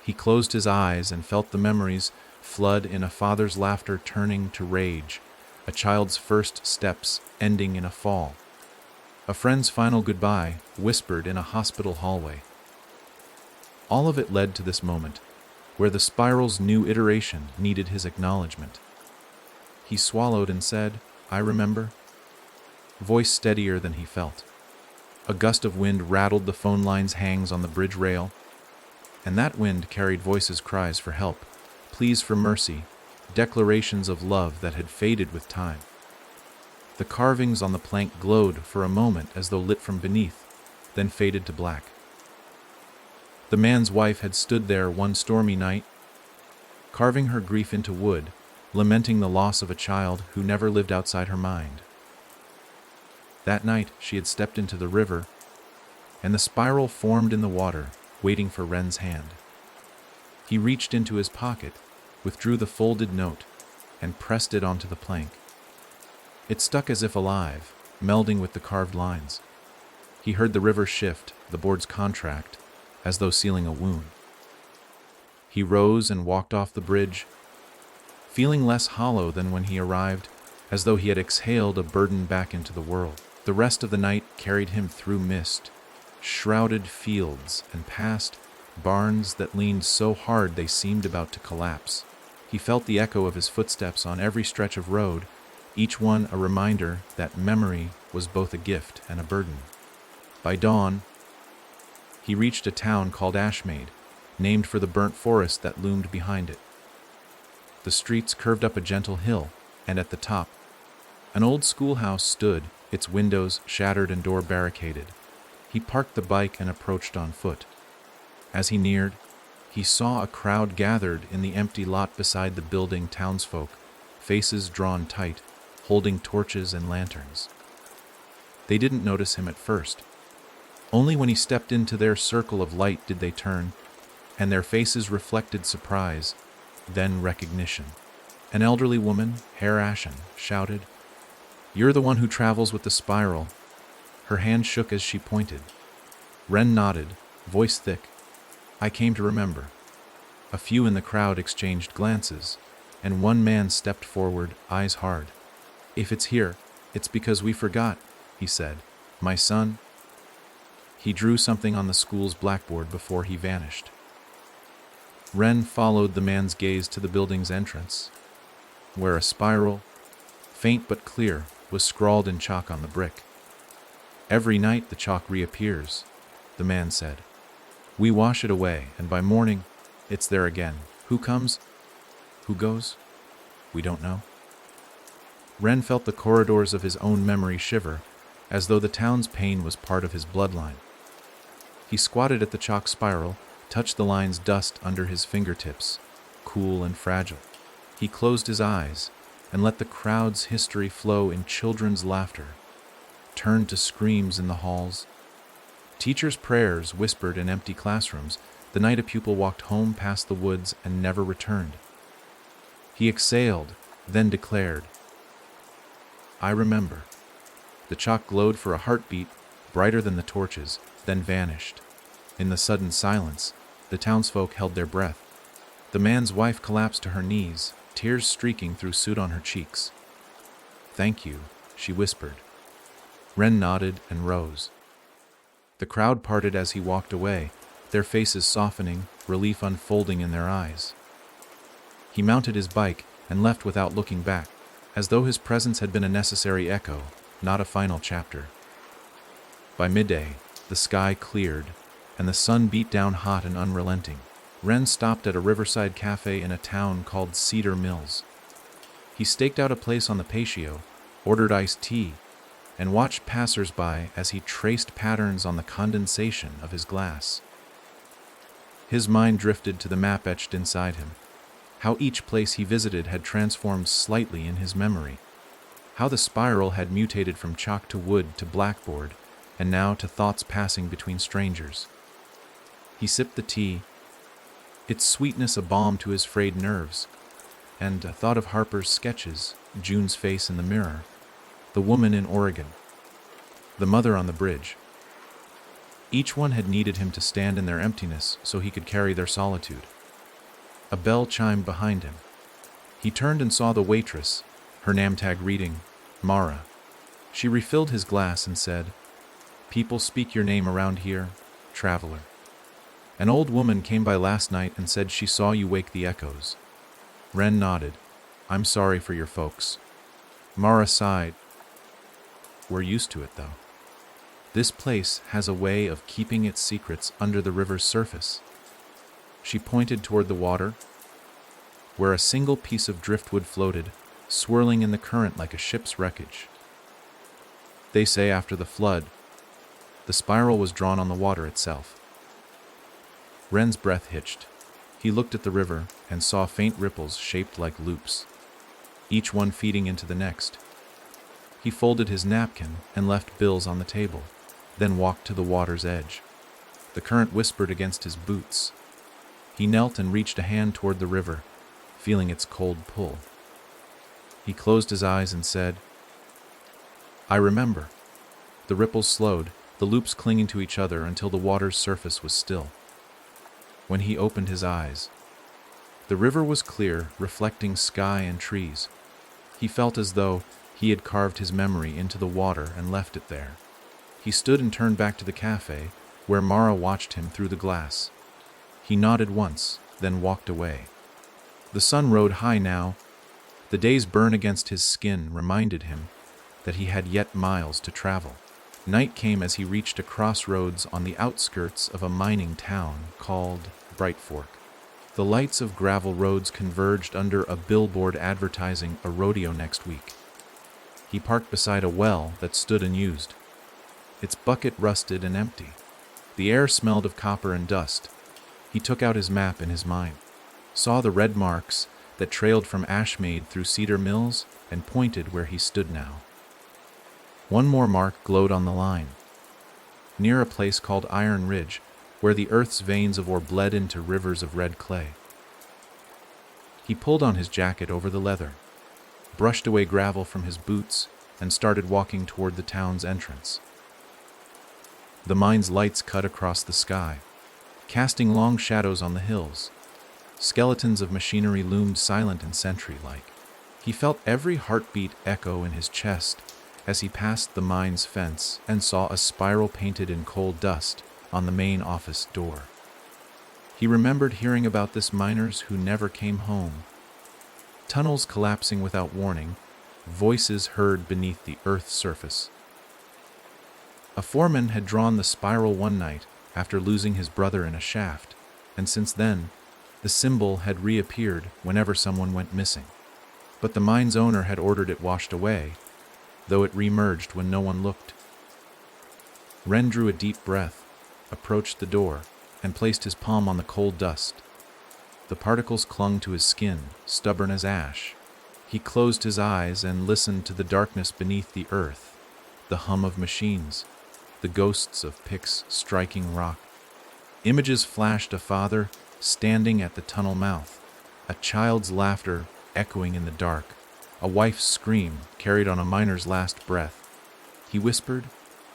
He closed his eyes and felt the memories flood in, a father's laughter turning to rage, a child's first steps ending in a fall, a friend's final goodbye whispered in a hospital hallway. All of it led to this moment, where the spiral's new iteration needed his acknowledgement. He swallowed and said, I remember. Voice steadier than he felt. A gust of wind rattled the phone line's hangs on the bridge rail, and that wind carried voices' cries for help, pleas for mercy, declarations of love that had faded with time. The carvings on the plank glowed for a moment as though lit from beneath, then faded to black. The man's wife had stood there one stormy night, carving her grief into wood, lamenting the loss of a child who never lived outside her mind. That night she had stepped into the river, and the spiral formed in the water, waiting for Ren's hand. He reached into his pocket, withdrew the folded note, and pressed it onto the plank. It stuck as if alive, melding with the carved lines. He heard the river shift, the boards contract, as though sealing a wound. He rose and walked off the bridge, feeling less hollow than when he arrived, as though he had exhaled a burden back into the world. The rest of the night carried him through mist, shrouded fields, and past barns that leaned so hard they seemed about to collapse. He felt the echo of his footsteps on every stretch of road, each one a reminder that memory was both a gift and a burden. By dawn, he reached a town called Ashmaid, named for the burnt forest that loomed behind it. The streets curved up a gentle hill, and at the top, an old schoolhouse stood, its windows shattered and door barricaded. He parked the bike and approached on foot. As he neared, he saw a crowd gathered in the empty lot beside the building. Townsfolk, faces drawn tight, holding torches and lanterns. They didn't notice him at first. Only when he stepped into their circle of light did they turn, and their faces reflected surprise, then recognition. An elderly woman, hair ashen, shouted, "You're the one who travels with the spiral." Her hand shook as she pointed. Ren nodded, voice thick. "I came to remember." A few in the crowd exchanged glances, and one man stepped forward, eyes hard. "If it's here, it's because we forgot," he said. "My son." He drew something on the school's blackboard before he vanished. Ren followed the man's gaze to the building's entrance, where a spiral, faint but clear, was scrawled in chalk on the brick. "Every night the chalk reappears," the man said. "We wash it away, and by morning, it's there again. Who comes? Who goes? We don't know." Ren felt the corridors of his own memory shiver, as though the town's pain was part of his bloodline. He squatted at the chalk spiral, touched the line's dust under his fingertips, cool and fragile. He closed his eyes and let the crowd's history flow in children's laughter, turned to screams in the halls. Teachers' prayers whispered in empty classrooms the night a pupil walked home past the woods and never returned. He exhaled, then declared, "I remember." The chalk glowed for a heartbeat, brighter than the torches, then vanished. In the sudden silence, the townsfolk held their breath. The man's wife collapsed to her knees, tears streaking through soot on her cheeks. "Thank you," she whispered. Ren nodded and rose. The crowd parted as he walked away, their faces softening, relief unfolding in their eyes. He mounted his bike and left without looking back, as though his presence had been a necessary echo, not a final chapter. By midday, the sky cleared, and the sun beat down hot and unrelenting. Ren stopped at a riverside cafe in a town called Cedar Mills. He staked out a place on the patio, ordered iced tea, and watched passers-by as he traced patterns on the condensation of his glass. His mind drifted to the map etched inside him, how each place he visited had transformed slightly in his memory, how the spiral had mutated from chalk to wood to blackboard, and now to thoughts passing between strangers. He sipped the tea, its sweetness a balm to his frayed nerves, and thought of Harper's sketches, June's face in the mirror, the woman in Oregon, the mother on the bridge. Each one had needed him to stand in their emptiness so he could carry their solitude. A bell chimed behind him. He turned and saw the waitress, her name tag reading, Mara. She refilled his glass and said, "People speak your name around here, traveler. An old woman came by last night and said she saw you wake the echoes." Ren nodded. "I'm sorry for your folks." Mara sighed. "We're used to it, though. This place has a way of keeping its secrets under the river's surface." She pointed toward the water, where a single piece of driftwood floated, swirling in the current like a ship's wreckage. "They say after the flood, the spiral was drawn on the water itself." Ren's breath hitched. He looked at the river and saw faint ripples shaped like loops, each one feeding into the next. He folded his napkin and left bills on the table, then walked to the water's edge. The current whispered against his boots. He knelt and reached a hand toward the river, feeling its cold pull. He closed his eyes and said, "I remember." The ripples slowed, the loops clinging to each other until the water's surface was still. When he opened his eyes, the river was clear, reflecting sky and trees. He felt as though he had carved his memory into the water and left it there. He stood and turned back to the cafe, where Mara watched him through the glass. He nodded once, then walked away. The sun rode high now. The day's burn against his skin reminded him that he had yet miles to travel. Night came as he reached a crossroads on the outskirts of a mining town called Bright Fork. The lights of gravel roads converged under a billboard advertising a rodeo next week. He parked beside a well that stood unused. Its bucket rusted and empty. The air smelled of copper and dust. He took out his map in his mind, saw the red marks that trailed from Ashmead through Cedar Mills, and pointed where he stood now. One more mark glowed on the line, near a place called Iron Ridge, where the earth's veins of ore bled into rivers of red clay. He pulled on his jacket over the leather, brushed away gravel from his boots, and started walking toward the town's entrance. The mine's lights cut across the sky, casting long shadows on the hills. Skeletons of machinery loomed silent and sentry-like. He felt every heartbeat echo in his chest as he passed the mine's fence and saw a spiral painted in coal dust on the main office door. He remembered hearing about this miners who never came home. Tunnels collapsing without warning, voices heard beneath the earth's surface. A foreman had drawn the spiral one night after losing his brother in a shaft, and since then, the symbol had reappeared whenever someone went missing. But the mine's owner had ordered it washed away, though it reemerged when no one looked. Ren drew a deep breath, approached the door, and placed his palm on the cold dust. The particles clung to his skin, stubborn as ash. He closed his eyes and listened to the darkness beneath the earth, the hum of machines, the ghosts of picks striking rock. Images flashed: a father standing at the tunnel mouth, a child's laughter echoing in the dark, a wife's scream carried on a miner's last breath. He whispered,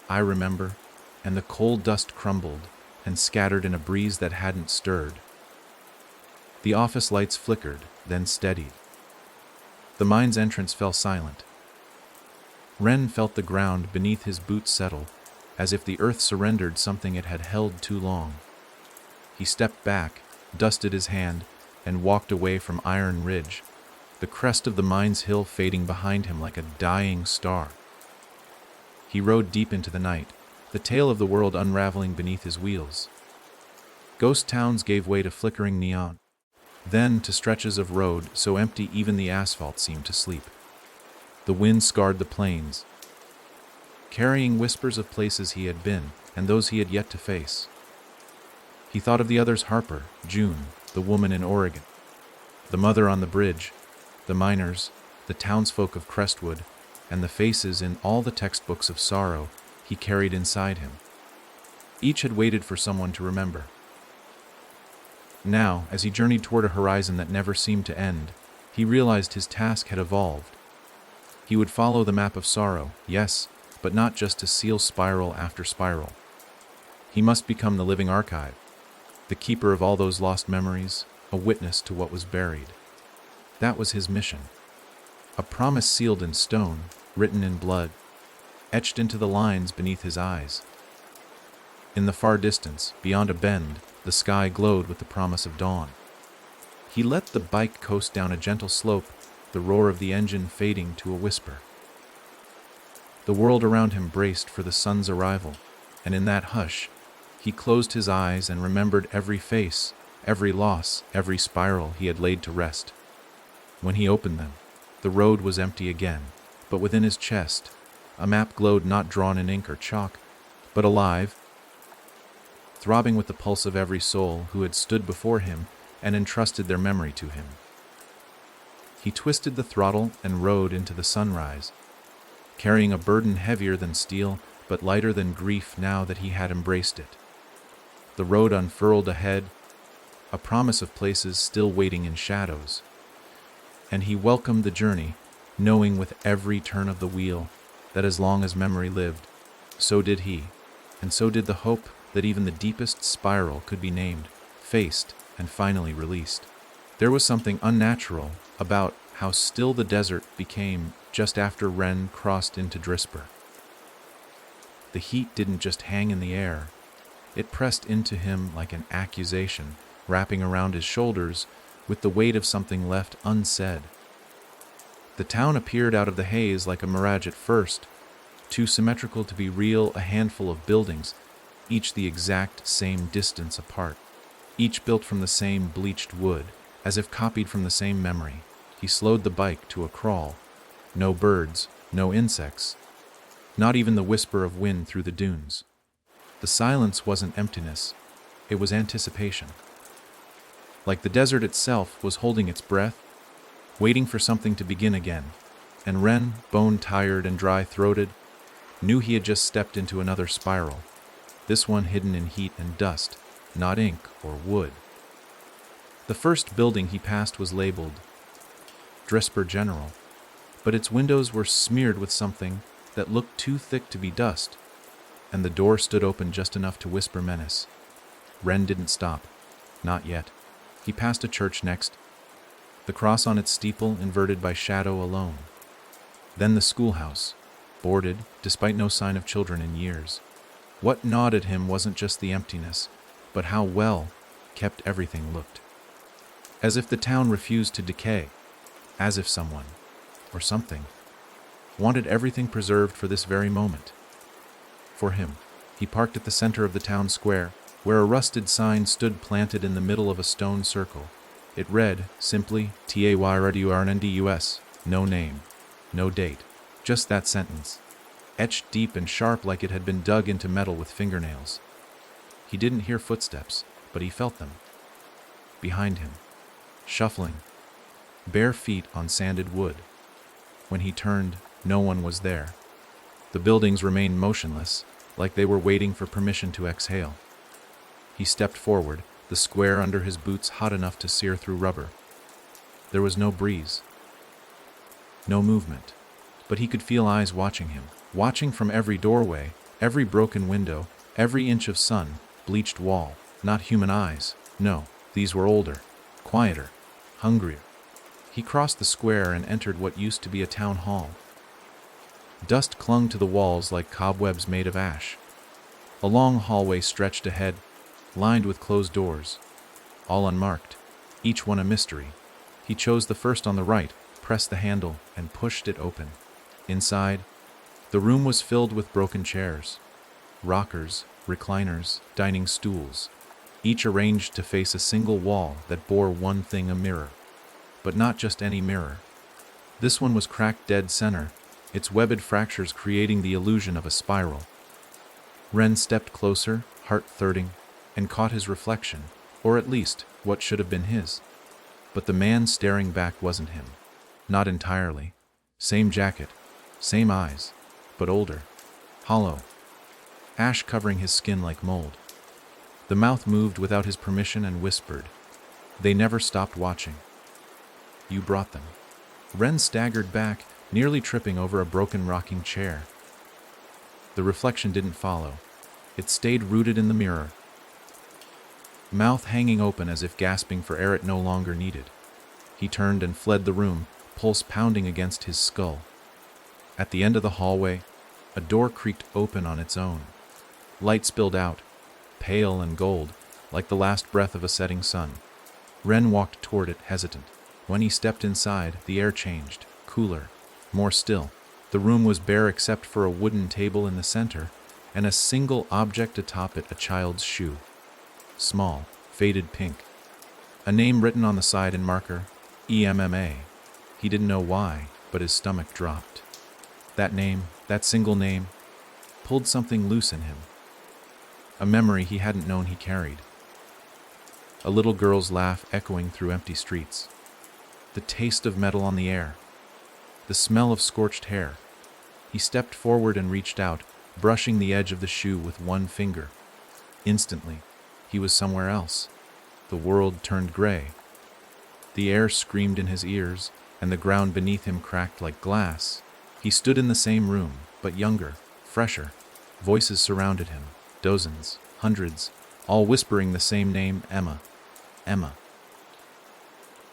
"I remember," and the cold dust crumbled and scattered in a breeze that hadn't stirred. The office lights flickered, then steadied. The mine's entrance fell silent. Ren felt the ground beneath his boots settle, as if the earth surrendered something it had held too long. He stepped back, dusted his hand, and walked away from Iron Ridge, the crest of the mine's hill fading behind him like a dying star. He rode deep into the night, the tale of the world unraveling beneath his wheels. Ghost towns gave way to flickering neon, then to stretches of road so empty even the asphalt seemed to sleep. The wind scarred the plains, carrying whispers of places he had been and those he had yet to face. He thought of the others: Harper, June, the woman in Oregon, the mother on the bridge, the miners, the townsfolk of Crestwood, and the faces in all the textbooks of sorrow he carried inside him. Each had waited for someone to remember. Now, as he journeyed toward a horizon that never seemed to end, he realized his task had evolved. He would follow the map of sorrow, yes, but not just to seal spiral after spiral. He must become the living archive, the keeper of all those lost memories, a witness to what was buried. That was his mission. A promise sealed in stone, written in blood, etched into the lines beneath his eyes. In the far distance, beyond a bend, the sky glowed with the promise of dawn. He let the bike coast down a gentle slope, the roar of the engine fading to a whisper. The world around him braced for the sun's arrival, and in that hush, he closed his eyes and remembered every face, every loss, every spiral he had laid to rest. When he opened them, the road was empty again, but within his chest, a map glowed, not drawn in ink or chalk, but alive, throbbing with the pulse of every soul who had stood before him and entrusted their memory to him. He twisted the throttle and rode into the sunrise, carrying a burden heavier than steel but lighter than grief now that he had embraced it. The road unfurled ahead, a promise of places still waiting in shadows, and he welcomed the journey, knowing with every turn of the wheel that as long as memory lived, so did he, and so did the hope that even the deepest spiral could be named, faced, and finally released. There was something unnatural about how still the desert became just after Ren crossed into Drisper. The heat didn't just hang in the air, It pressed into him like an accusation, wrapping around his shoulders with the weight of something left unsaid. The town appeared out of the haze like a mirage at first, too symmetrical to be real, a handful of buildings, each the exact same distance apart, each built from the same bleached wood, as if copied from the same memory. He slowed the bike to a crawl. No birds, no insects, not even the whisper of wind through the dunes. The silence wasn't emptiness, it was anticipation. Like the desert itself was holding its breath, waiting for something to begin again, and Ren, bone-tired and dry-throated, knew he had just stepped into another spiral, this one hidden in heat and dust, not ink or wood. The first building he passed was labeled Drisper General, but its windows were smeared with something that looked too thick to be dust, and the door stood open just enough to whisper menace. Ren didn't stop. Not yet. He passed a church next, the cross on its steeple inverted by shadow alone. Then the schoolhouse, boarded, despite no sign of children in years. What gnawed at him wasn't just the emptiness, but how well kept everything looked. As if the town refused to decay, as if someone, or something, wanted everything preserved for this very moment. For him, he parked at the center of the town square, where a rusted sign stood planted in the middle of a stone circle. It read, simply, TAYRDURNDUS, no name, no date, just that sentence, etched deep and sharp like it had been dug into metal with fingernails. He didn't hear footsteps, but he felt them. Behind him, shuffling, bare feet on sanded wood. When he turned, no one was there. The buildings remained motionless, like they were waiting for permission to exhale. He stepped forward, the square under his boots hot enough to sear through rubber. There was no breeze, no movement, but he could feel eyes watching him, watching from every doorway, every broken window, every inch of sun, bleached wall. Not human eyes, no, these were older, quieter, hungrier. He crossed the square and entered what used to be a town hall. Dust clung to the walls like cobwebs made of ash. A long hallway stretched ahead, lined with closed doors, all unmarked, each one a mystery. He chose the first on the right, pressed the handle, and pushed it open. Inside, the room was filled with broken chairs, rockers, recliners, dining stools, each arranged to face a single wall that bore one thing: a mirror. But not just any mirror. This one was cracked dead center, its webbed fractures creating the illusion of a spiral. Ren stepped closer, heart thudding, and caught his reflection, or at least what should have been his. But the man staring back wasn't him. Not entirely. Same jacket, same eyes, but older, hollow, ash covering his skin like mold. The mouth moved without his permission and whispered. They never stopped watching. You brought them. Ren staggered back, nearly tripping over a broken rocking chair. The reflection didn't follow. It stayed rooted in the mirror, mouth hanging open as if gasping for air it no longer needed. He turned and fled the room, pulse pounding against his skull. At the end of the hallway, a door creaked open on its own. Light spilled out, pale and gold, like the last breath of a setting sun. Ren walked toward it, hesitant. When he stepped inside, the air changed, cooler, more still. The room was bare except for a wooden table in the center, and a single object atop it: a child's shoe. Small, faded pink. A name written on the side in marker, EMMA. He didn't know why, but his stomach dropped. That name, that single name, pulled something loose in him. A memory he hadn't known he carried. A little girl's laugh echoing through empty streets. The taste of metal on the air. The smell of scorched hair. He stepped forward and reached out, brushing the edge of the shoe with one finger. Instantly, he was somewhere else. The world turned gray. The air screamed in his ears, and the ground beneath him cracked like glass. He stood in the same room, but younger, fresher. Voices surrounded him, dozens, hundreds, all whispering the same name: Emma. Emma.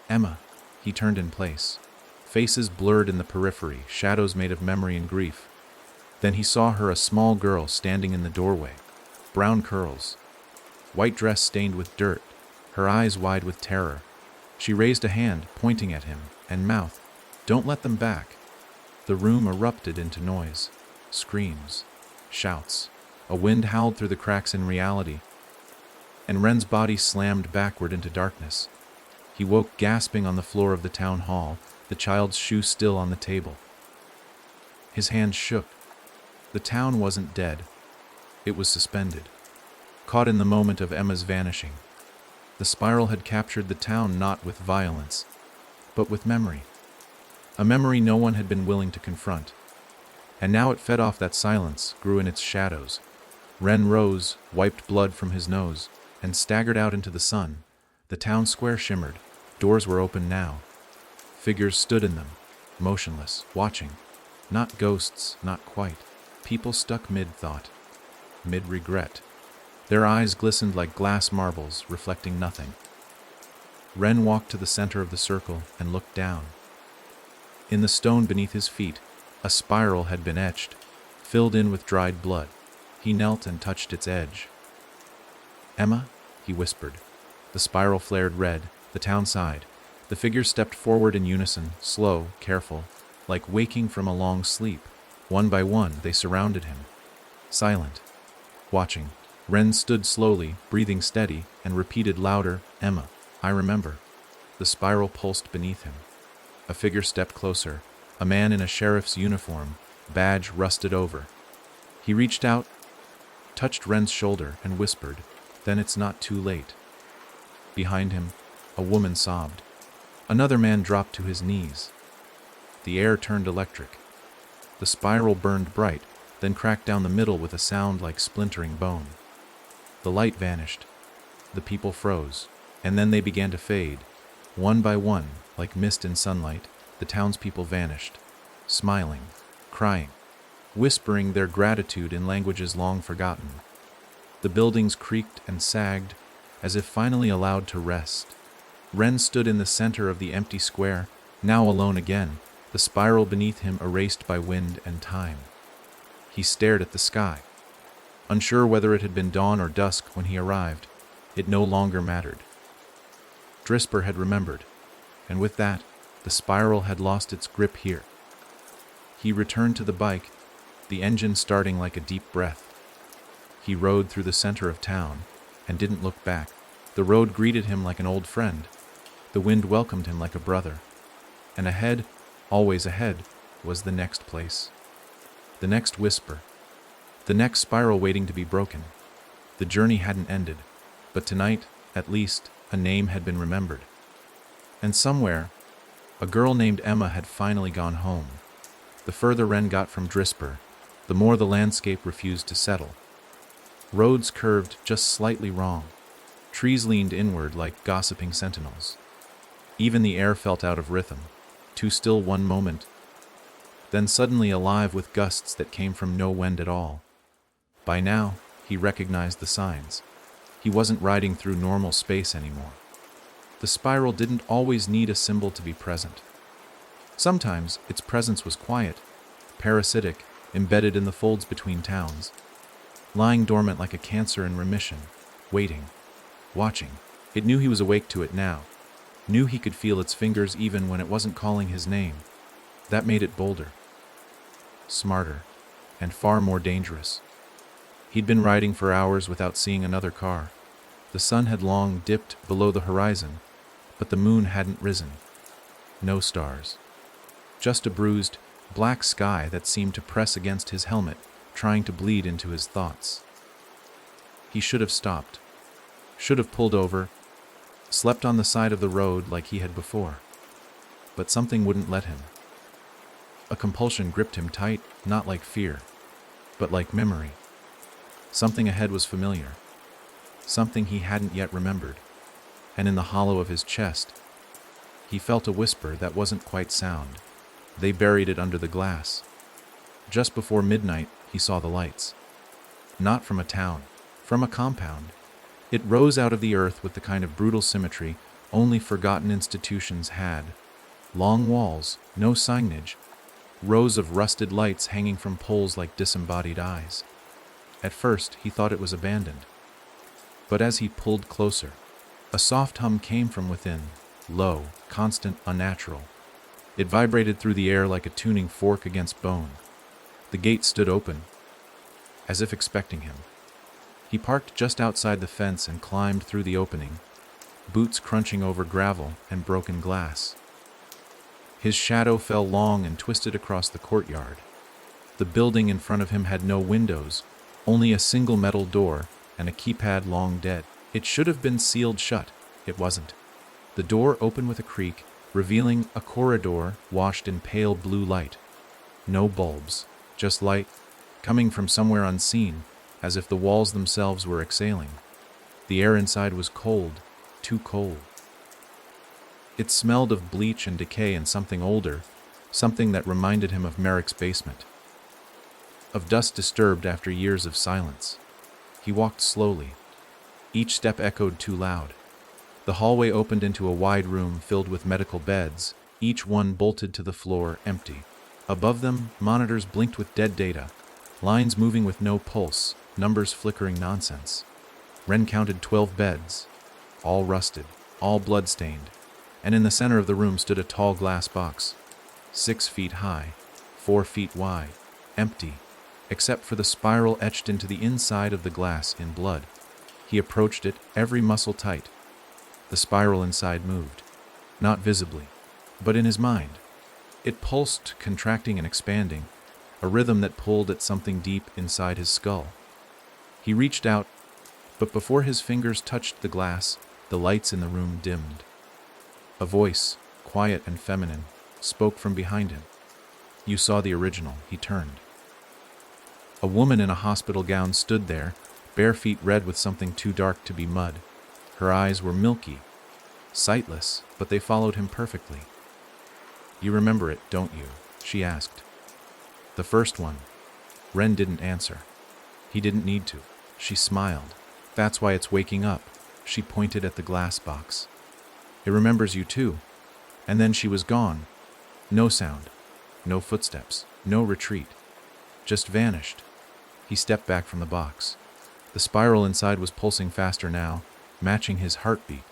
Emma. He turned in place. Faces blurred in the periphery, shadows made of memory and grief. Then he saw her, a small girl standing in the doorway. Brown curls, white dress stained with dirt, her eyes wide with terror. She raised a hand, pointing at him, and mouthed, "Don't let them back." The room erupted into noise, screams, shouts. A wind howled through the cracks in reality, and Ren's body slammed backward into darkness. He woke gasping on the floor of the town hall, the child's shoe still on the table. His hands shook. The town wasn't dead. It was suspended, caught in the moment of Emma's vanishing. The spiral had captured the town not with violence, but with memory. A memory no one had been willing to confront. And now it fed off that silence, grew in its shadows. Ren rose, wiped blood from his nose, and staggered out into the sun. The town square shimmered. Doors were open now. Figures stood in them, motionless, watching. Not ghosts, not quite. People stuck mid-thought, mid-regret. Their eyes glistened like glass marbles, reflecting nothing. Ren walked to the center of the circle and looked down. In the stone beneath his feet, a spiral had been etched, filled in with dried blood. He knelt and touched its edge. "Emma?" he whispered. The spiral flared red. The town sighed. The figures stepped forward in unison, slow, careful, like waking from a long sleep. One by one, they surrounded him, silent, watching. Ren stood slowly, breathing steady, and repeated louder, "Emma, I remember." The spiral pulsed beneath him. A figure stepped closer, a man in a sheriff's uniform, badge rusted over. He reached out, touched Ren's shoulder, and whispered, "Then it's not too late." Behind him, a woman sobbed. Another man dropped to his knees. The air turned electric. The spiral burned bright, then cracked down the middle with a sound like splintering bone. The light vanished. The people froze, and then they began to fade. One by one, like mist in sunlight, the townspeople vanished, smiling, crying, whispering their gratitude in languages long forgotten. The buildings creaked and sagged, as if finally allowed to rest. Ren stood in the center of the empty square, now alone again, the spiral beneath him erased by wind and time. He stared at the sky. Unsure whether it had been dawn or dusk when he arrived, it no longer mattered. Drisper had remembered, and with that, the spiral had lost its grip here. He returned to the bike, the engine starting like a deep breath. He rode through the center of town and didn't look back. The road greeted him like an old friend. The wind welcomed him like a brother. And ahead, always ahead, was the next place. The next whisper. The next spiral waiting to be broken. The journey hadn't ended, but tonight, at least, a name had been remembered. And somewhere, a girl named Emma had finally gone home. The further Ren got from Drisper, the more the landscape refused to settle. Roads curved just slightly wrong. Trees leaned inward like gossiping sentinels. Even the air felt out of rhythm, too still one moment, then suddenly alive with gusts that came from no wind at all. By now, he recognized the signs. He wasn't riding through normal space anymore. The spiral didn't always need a symbol to be present. Sometimes its presence was quiet, parasitic, embedded in the folds between towns, lying dormant like a cancer in remission, waiting, watching. It knew he was awake to it now, knew he could feel its fingers even when it wasn't calling his name. That made it bolder, smarter, and far more dangerous. He'd been riding for hours without seeing another car. The sun had long dipped below the horizon, but the moon hadn't risen. No stars. Just a bruised, black sky that seemed to press against his helmet, trying to bleed into his thoughts. He should have stopped. Should have pulled over, slept on the side of the road like he had before. But something wouldn't let him. A compulsion gripped him tight, not like fear, but like memory. Something ahead was familiar. Something he hadn't yet remembered. And in the hollow of his chest, he felt a whisper that wasn't quite sound. They buried it under the glass. Just before midnight, he saw the lights. Not from a town, from a compound. It rose out of the earth with the kind of brutal symmetry only forgotten institutions had. Long walls, no signage, rows of rusted lights hanging from poles like disembodied eyes. At first, he thought it was abandoned. But as he pulled closer, a soft hum came from within, low, constant, unnatural. It vibrated through the air like a tuning fork against bone. The gate stood open, as if expecting him. He parked just outside the fence and climbed through the opening, boots crunching over gravel and broken glass. His shadow fell long and twisted across the courtyard. The building in front of him had no windows, only a single metal door and a keypad long dead. It should have been sealed shut. It wasn't. The door opened with a creak, revealing a corridor washed in pale blue light. No bulbs, just light, coming from somewhere unseen, as if the walls themselves were exhaling. The air inside was cold, too cold. It smelled of bleach and decay and something older, something that reminded him of Merrick's basement. Of dust disturbed after years of silence. He walked slowly. Each step echoed too loud. The hallway opened into a wide room filled with medical beds, each one bolted to the floor, empty. Above them, monitors blinked with dead data, lines moving with no pulse, numbers flickering nonsense. Wren counted 12 beds, all rusted, all blood-stained, and in the center of the room stood a tall glass box, 6 feet high, 4 feet wide, empty, except for the spiral etched into the inside of the glass in blood. He approached it, every muscle tight. The spiral inside moved, not visibly, but in his mind. It pulsed, contracting and expanding, a rhythm that pulled at something deep inside his skull. He reached out, but before his fingers touched the glass, the lights in the room dimmed. A voice, quiet and feminine, spoke from behind him. "You saw the original." He turned. A woman in a hospital gown stood there, bare feet red with something too dark to be mud. Her eyes were milky, sightless, but they followed him perfectly. "You remember it, don't you?" she asked. "The first one." Wren didn't answer. He didn't need to. She smiled. "That's why it's waking up." She pointed at the glass box. "It remembers you too." And then she was gone. No sound, no footsteps, no retreat. Just vanished. He stepped back from the box. The spiral inside was pulsing faster now, matching his heartbeat.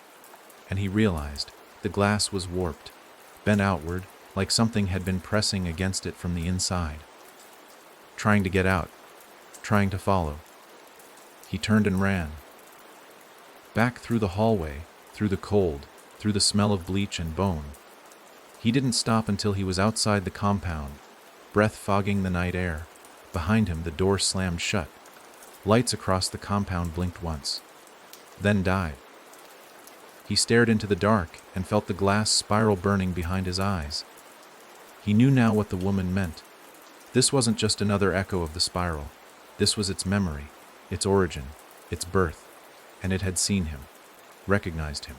And he realized the glass was warped, bent outward, like something had been pressing against it from the inside. Trying to get out, trying to follow. He turned and ran. Back through the hallway, through the cold, through the smell of bleach and bone. He didn't stop until he was outside the compound, breath fogging the night air. Behind him, the door slammed shut. Lights across the compound blinked once, then died. He stared into the dark and felt the glass spiral burning behind his eyes. He knew now what the woman meant. This wasn't just another echo of the spiral. This was its memory, its origin, its birth, and it had seen him, recognized him.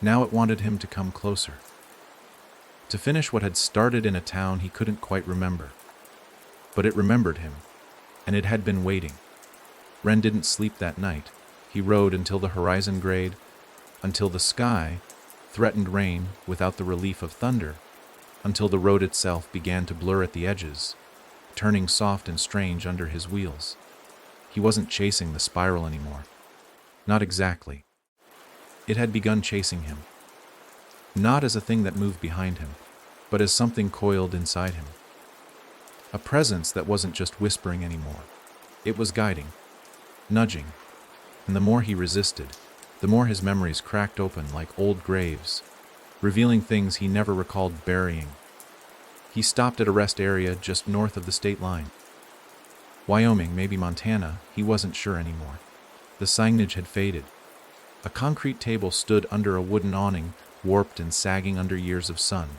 Now it wanted him to come closer, to finish what had started in a town he couldn't quite remember. But it remembered him, and it had been waiting. Wren didn't sleep that night. He rode until the horizon grayed, until the sky threatened rain without the relief of thunder, until the road itself began to blur at the edges, turning soft and strange under his wheels. He wasn't chasing the spiral anymore. Not exactly. It had begun chasing him. Not as a thing that moved behind him, but as something coiled inside him. A presence that wasn't just whispering anymore. It was guiding, nudging, and the more he resisted, the more his memories cracked open like old graves, revealing things he never recalled burying. He stopped at a rest area just north of the state line. Wyoming, maybe Montana, he wasn't sure anymore. The signage had faded. A concrete table stood under a wooden awning, warped and sagging under years of sun.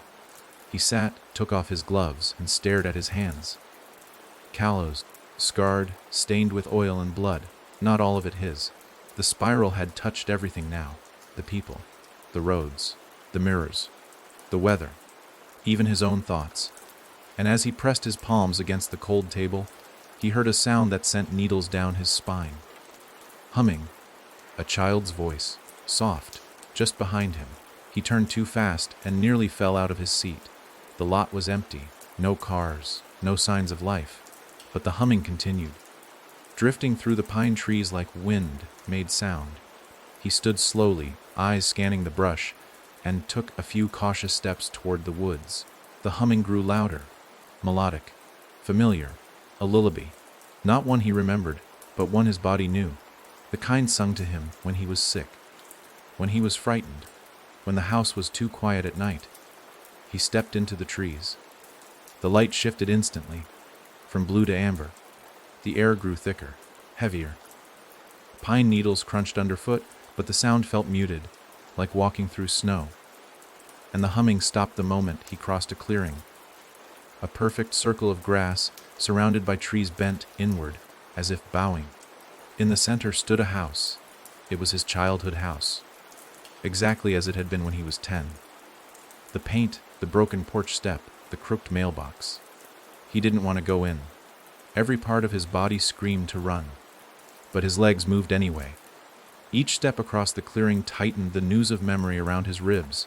He sat, took off his gloves, and stared at his hands. Calloused, scarred, stained with oil and blood, not all of it his. The spiral had touched everything now. The people, the roads, the mirrors, the weather, even his own thoughts. And as he pressed his palms against the cold table, he heard a sound that sent needles down his spine. Humming. A child's voice, soft, just behind him. He turned too fast and nearly fell out of his seat. The lot was empty, no cars, no signs of life, but the humming continued. drifting through the pine trees like wind, made sound. He stood slowly, eyes scanning the brush, and took a few cautious steps toward the woods. The humming grew louder, melodic, familiar, a lullaby. Not one he remembered, but one his body knew. The kind sung to him when he was sick, when he was frightened, when the house was too quiet at night. He stepped into the trees. The light shifted instantly, from blue to amber. The air grew thicker, heavier. Pine needles crunched underfoot, but the sound felt muted, like walking through snow. And the humming stopped the moment he crossed a clearing. A perfect circle of grass, surrounded by trees bent inward, as if bowing. In the center stood a house. It was his childhood house, exactly as it had been when he was 10. The paint, the broken porch step, the crooked mailbox. He didn't want to go in. Every part of his body screamed to run. But his legs moved anyway. Each step across the clearing tightened the noose of memory around his ribs.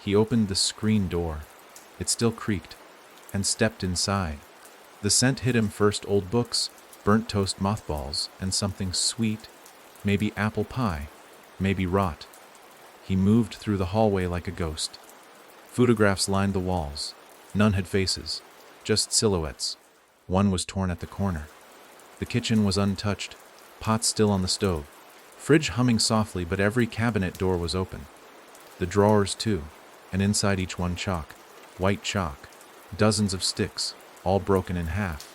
He opened the screen door. It still creaked, and stepped inside. The scent hit him first: old books, burnt toast mothballs, and something sweet, maybe apple pie, maybe rot. He moved through the hallway like a ghost. Photographs lined the walls. None had faces, just silhouettes. One was torn at the corner. The kitchen was untouched, pots still on the stove. Fridge humming softly, but every cabinet door was open. The drawers too, and inside each one chalk, white chalk, dozens of sticks, all broken in half.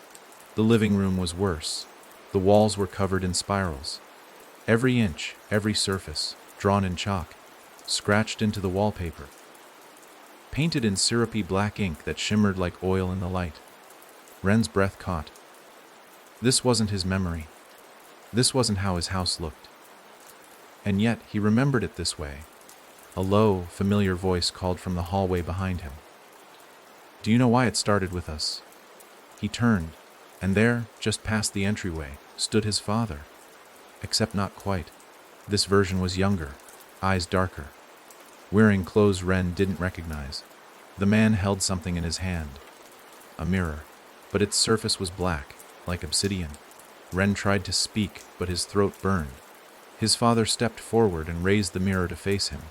The living room was worse. The walls were covered in spirals. Every inch, every surface, drawn in chalk, scratched into the wallpaper. Painted in syrupy black ink that shimmered like oil in the light. Ren's breath caught. This wasn't his memory. This wasn't how his house looked. And yet he remembered it this way. A low, familiar voice called from the hallway behind him. Do you know why it started with us? He turned, and there, just past the entryway, stood his father. Except not quite. This version was younger, eyes darker, wearing clothes Ren didn't recognize. The man held something in his hand. A mirror, but its surface was black, like obsidian. Ren tried to speak, but his throat burned. His father stepped forward and raised the mirror to face him.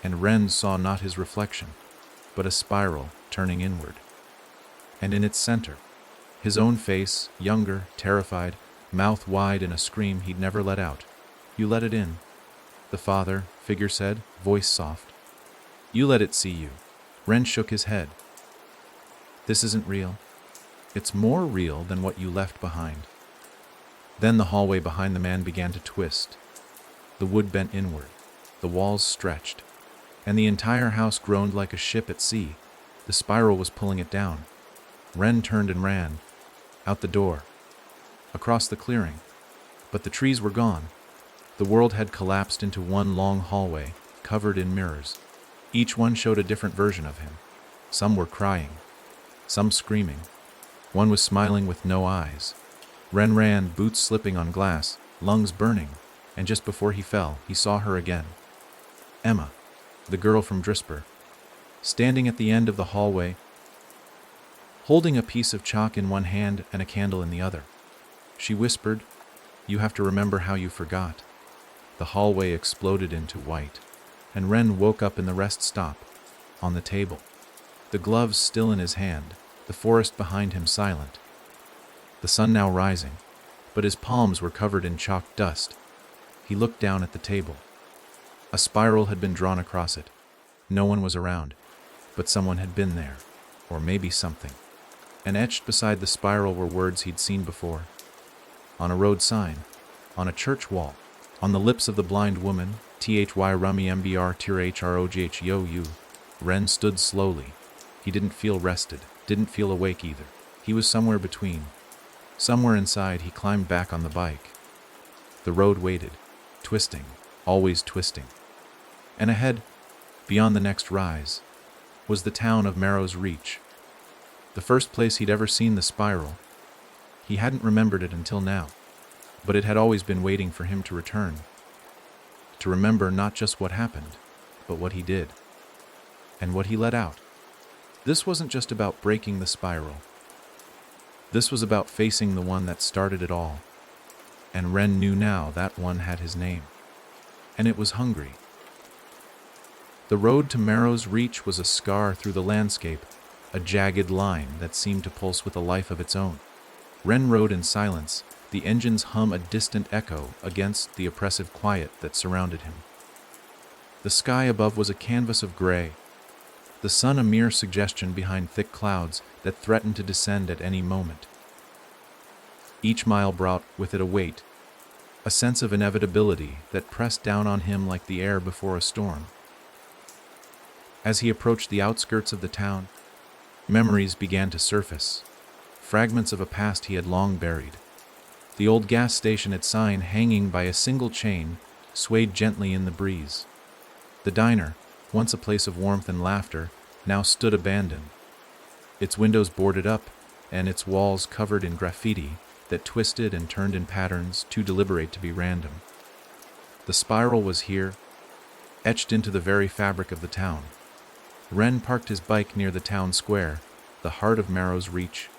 And Ren saw not his reflection, but a spiral turning inward. And in its center, his own face, younger, terrified, mouth wide in a scream he'd never let out. You let it in, the father figure said, voice soft. You let it see you. Ren shook his head. This isn't real. It's more real than what you left behind. Then the hallway behind the man began to twist. The wood bent inward, the walls stretched, and the entire house groaned like a ship at sea. The spiral was pulling it down. Ren turned and ran, out the door, across the clearing. But the trees were gone. The world had collapsed into one long hallway, covered in mirrors. Each one showed a different version of him. Some were crying, some screaming. One was smiling with no eyes. Ren ran, boots slipping on glass, lungs burning, and just before he fell, he saw her again. Emma, the girl from Drisper, standing at the end of the hallway, holding a piece of chalk in one hand and a candle in the other. She whispered, "You have to remember how you forgot." The hallway exploded into white, and Ren woke up in the rest stop, on the table. The gloves still in his hand, the forest behind him silent. The sun now rising, but his palms were covered in chalk dust. He looked down at the table. A spiral had been drawn across it. No one was around, but someone had been there, or maybe something. And etched beside the spiral were words he'd seen before. On a road sign, on a church wall, on the lips of the blind woman, Thy rummy mbr tirhrogh yo you. Ren stood slowly. He didn't feel rested, didn't feel awake either. He was somewhere between. Somewhere inside, he climbed back on the bike. The road waited, twisting, always twisting. And ahead, beyond the next rise, was the town of Marrow's Reach. The first place he'd ever seen the spiral. He hadn't remembered it until now, but it had always been waiting for him to return. To remember not just what happened, but what he did, and what he let out. This wasn't just about breaking the spiral. This was about facing the one that started it all. And Ren knew now that one had his name. And it was hungry. The road to Marrow's Reach was a scar through the landscape, a jagged line that seemed to pulse with a life of its own. Ren rode in silence, the engine's hum a distant echo against the oppressive quiet that surrounded him. The sky above was a canvas of gray, the sun a mere suggestion behind thick clouds that threatened to descend at any moment. Each mile brought with it a weight, a sense of inevitability that pressed down on him like the air before a storm. As he approached the outskirts of the town, memories began to surface, fragments of a past he had long buried. The old gas station, its sign hanging by a single chain, swayed gently in the breeze. The diner, once a place of warmth and laughter, now stood abandoned, its windows boarded up and its walls covered in graffiti that twisted and turned in patterns too deliberate to be random. The spiral was here, etched into the very fabric of the town. Ren parked his bike near the town square, the heart of Marrow's Reach.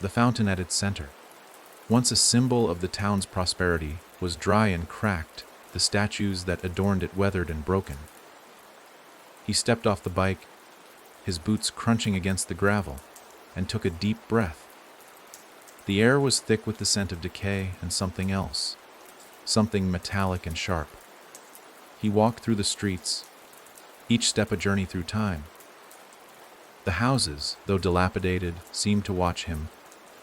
The fountain at its center, once a symbol of the town's prosperity, was dry and cracked, the statues that adorned it weathered and broken. He stepped off the bike, his boots crunching against the gravel, and took a deep breath. The air was thick with the scent of decay and something else, something metallic and sharp. He walked through the streets, each step a journey through time. The houses, though dilapidated, seemed to watch him,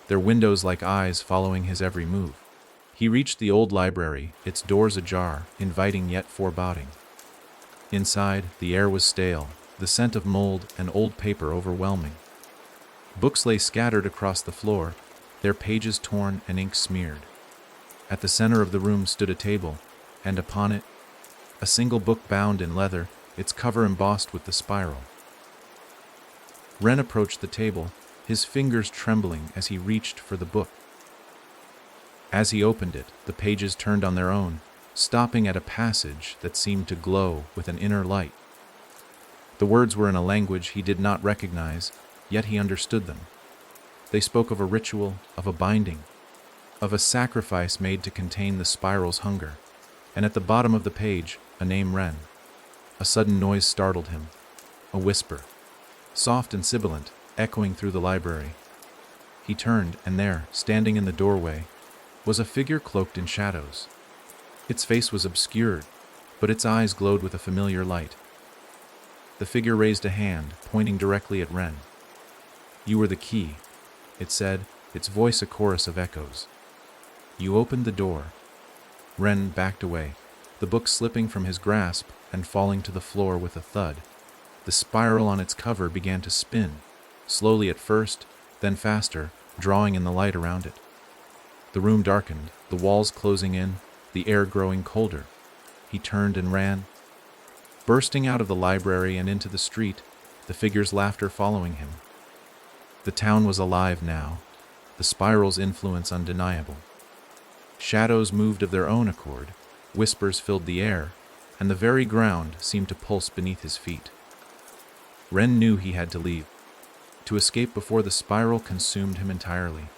their windows like eyes following his every move. He reached the old library, its doors ajar, inviting yet foreboding. Inside, the air was stale, the scent of mold and old paper overwhelming. Books lay scattered across the floor, their pages torn and ink smeared. At the center of the room stood a table, and upon it, a single book bound in leather, its cover embossed with the spiral. Ren approached the table, his fingers trembling as he reached for the book. As he opened it, the pages turned on their own, stopping at a passage that seemed to glow with an inner light. The words were in a language he did not recognize, yet he understood them. They spoke of a ritual, of a binding, of a sacrifice made to contain the spiral's hunger, and at the bottom of the page, a name, Ren. A sudden noise startled him, a whisper, soft and sibilant, echoing through the library. He turned, and there, standing in the doorway, was a figure cloaked in shadows. Its face was obscured, but its eyes glowed with a familiar light. The figure raised a hand, pointing directly at Ren. "You were the key," it said, its voice a chorus of echoes. "You opened the door." Ren backed away, the book slipping from his grasp and falling to the floor with a thud. The spiral on its cover began to spin, slowly at first, then faster, drawing in the light around it. The room darkened, the walls closing in, the air growing colder. He turned and ran, bursting out of the library and into the street, the figure's laughter following him. The town was alive now, the spiral's influence undeniable. Shadows moved of their own accord, whispers filled the air, and the very ground seemed to pulse beneath his feet. Ren knew he had to leave, to escape before the spiral consumed him entirely.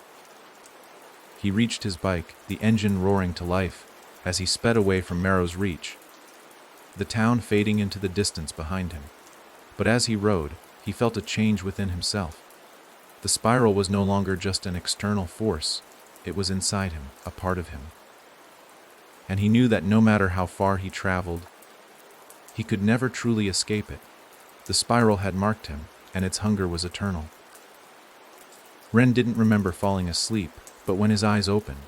He reached his bike, the engine roaring to life, as he sped away from Marrow's Reach, the town fading into the distance behind him. But as he rode, he felt a change within himself. The spiral was no longer just an external force, it was inside him, a part of him. And he knew that no matter how far he traveled, he could never truly escape it. The spiral had marked him, and its hunger was eternal. Ren didn't remember falling asleep, but when his eyes opened,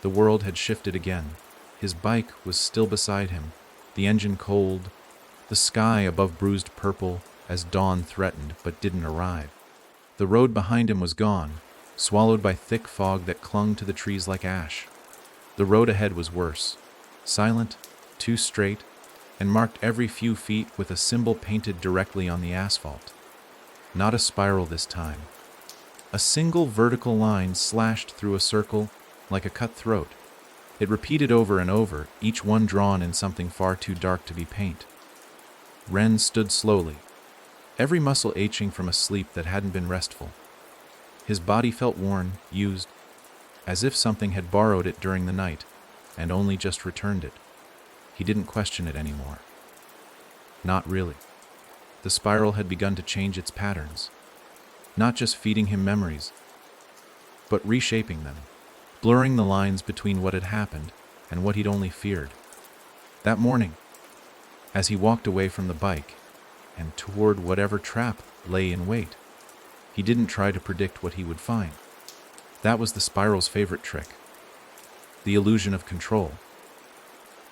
the world had shifted again. His bike was still beside him, the engine cold, the sky above bruised purple as dawn threatened but didn't arrive. The road behind him was gone, swallowed by thick fog that clung to the trees like ash. The road ahead was worse, silent, too straight, and marked every few feet with a symbol painted directly on the asphalt. Not a spiral this time. A single vertical line slashed through a circle like a cut throat. It repeated over and over, each one drawn in something far too dark to be paint. Ren stood slowly, every muscle aching from a sleep that hadn't been restful. His body felt worn, used, as if something had borrowed it during the night and only just returned it. He didn't question it anymore. Not really. The spiral had begun to change its patterns, not just feeding him memories, but reshaping them, blurring the lines between what had happened and what he'd only feared. That morning, as he walked away from the bike and toward whatever trap lay in wait, he didn't try to predict what he would find. That was the spiral's favorite trick, the illusion of control.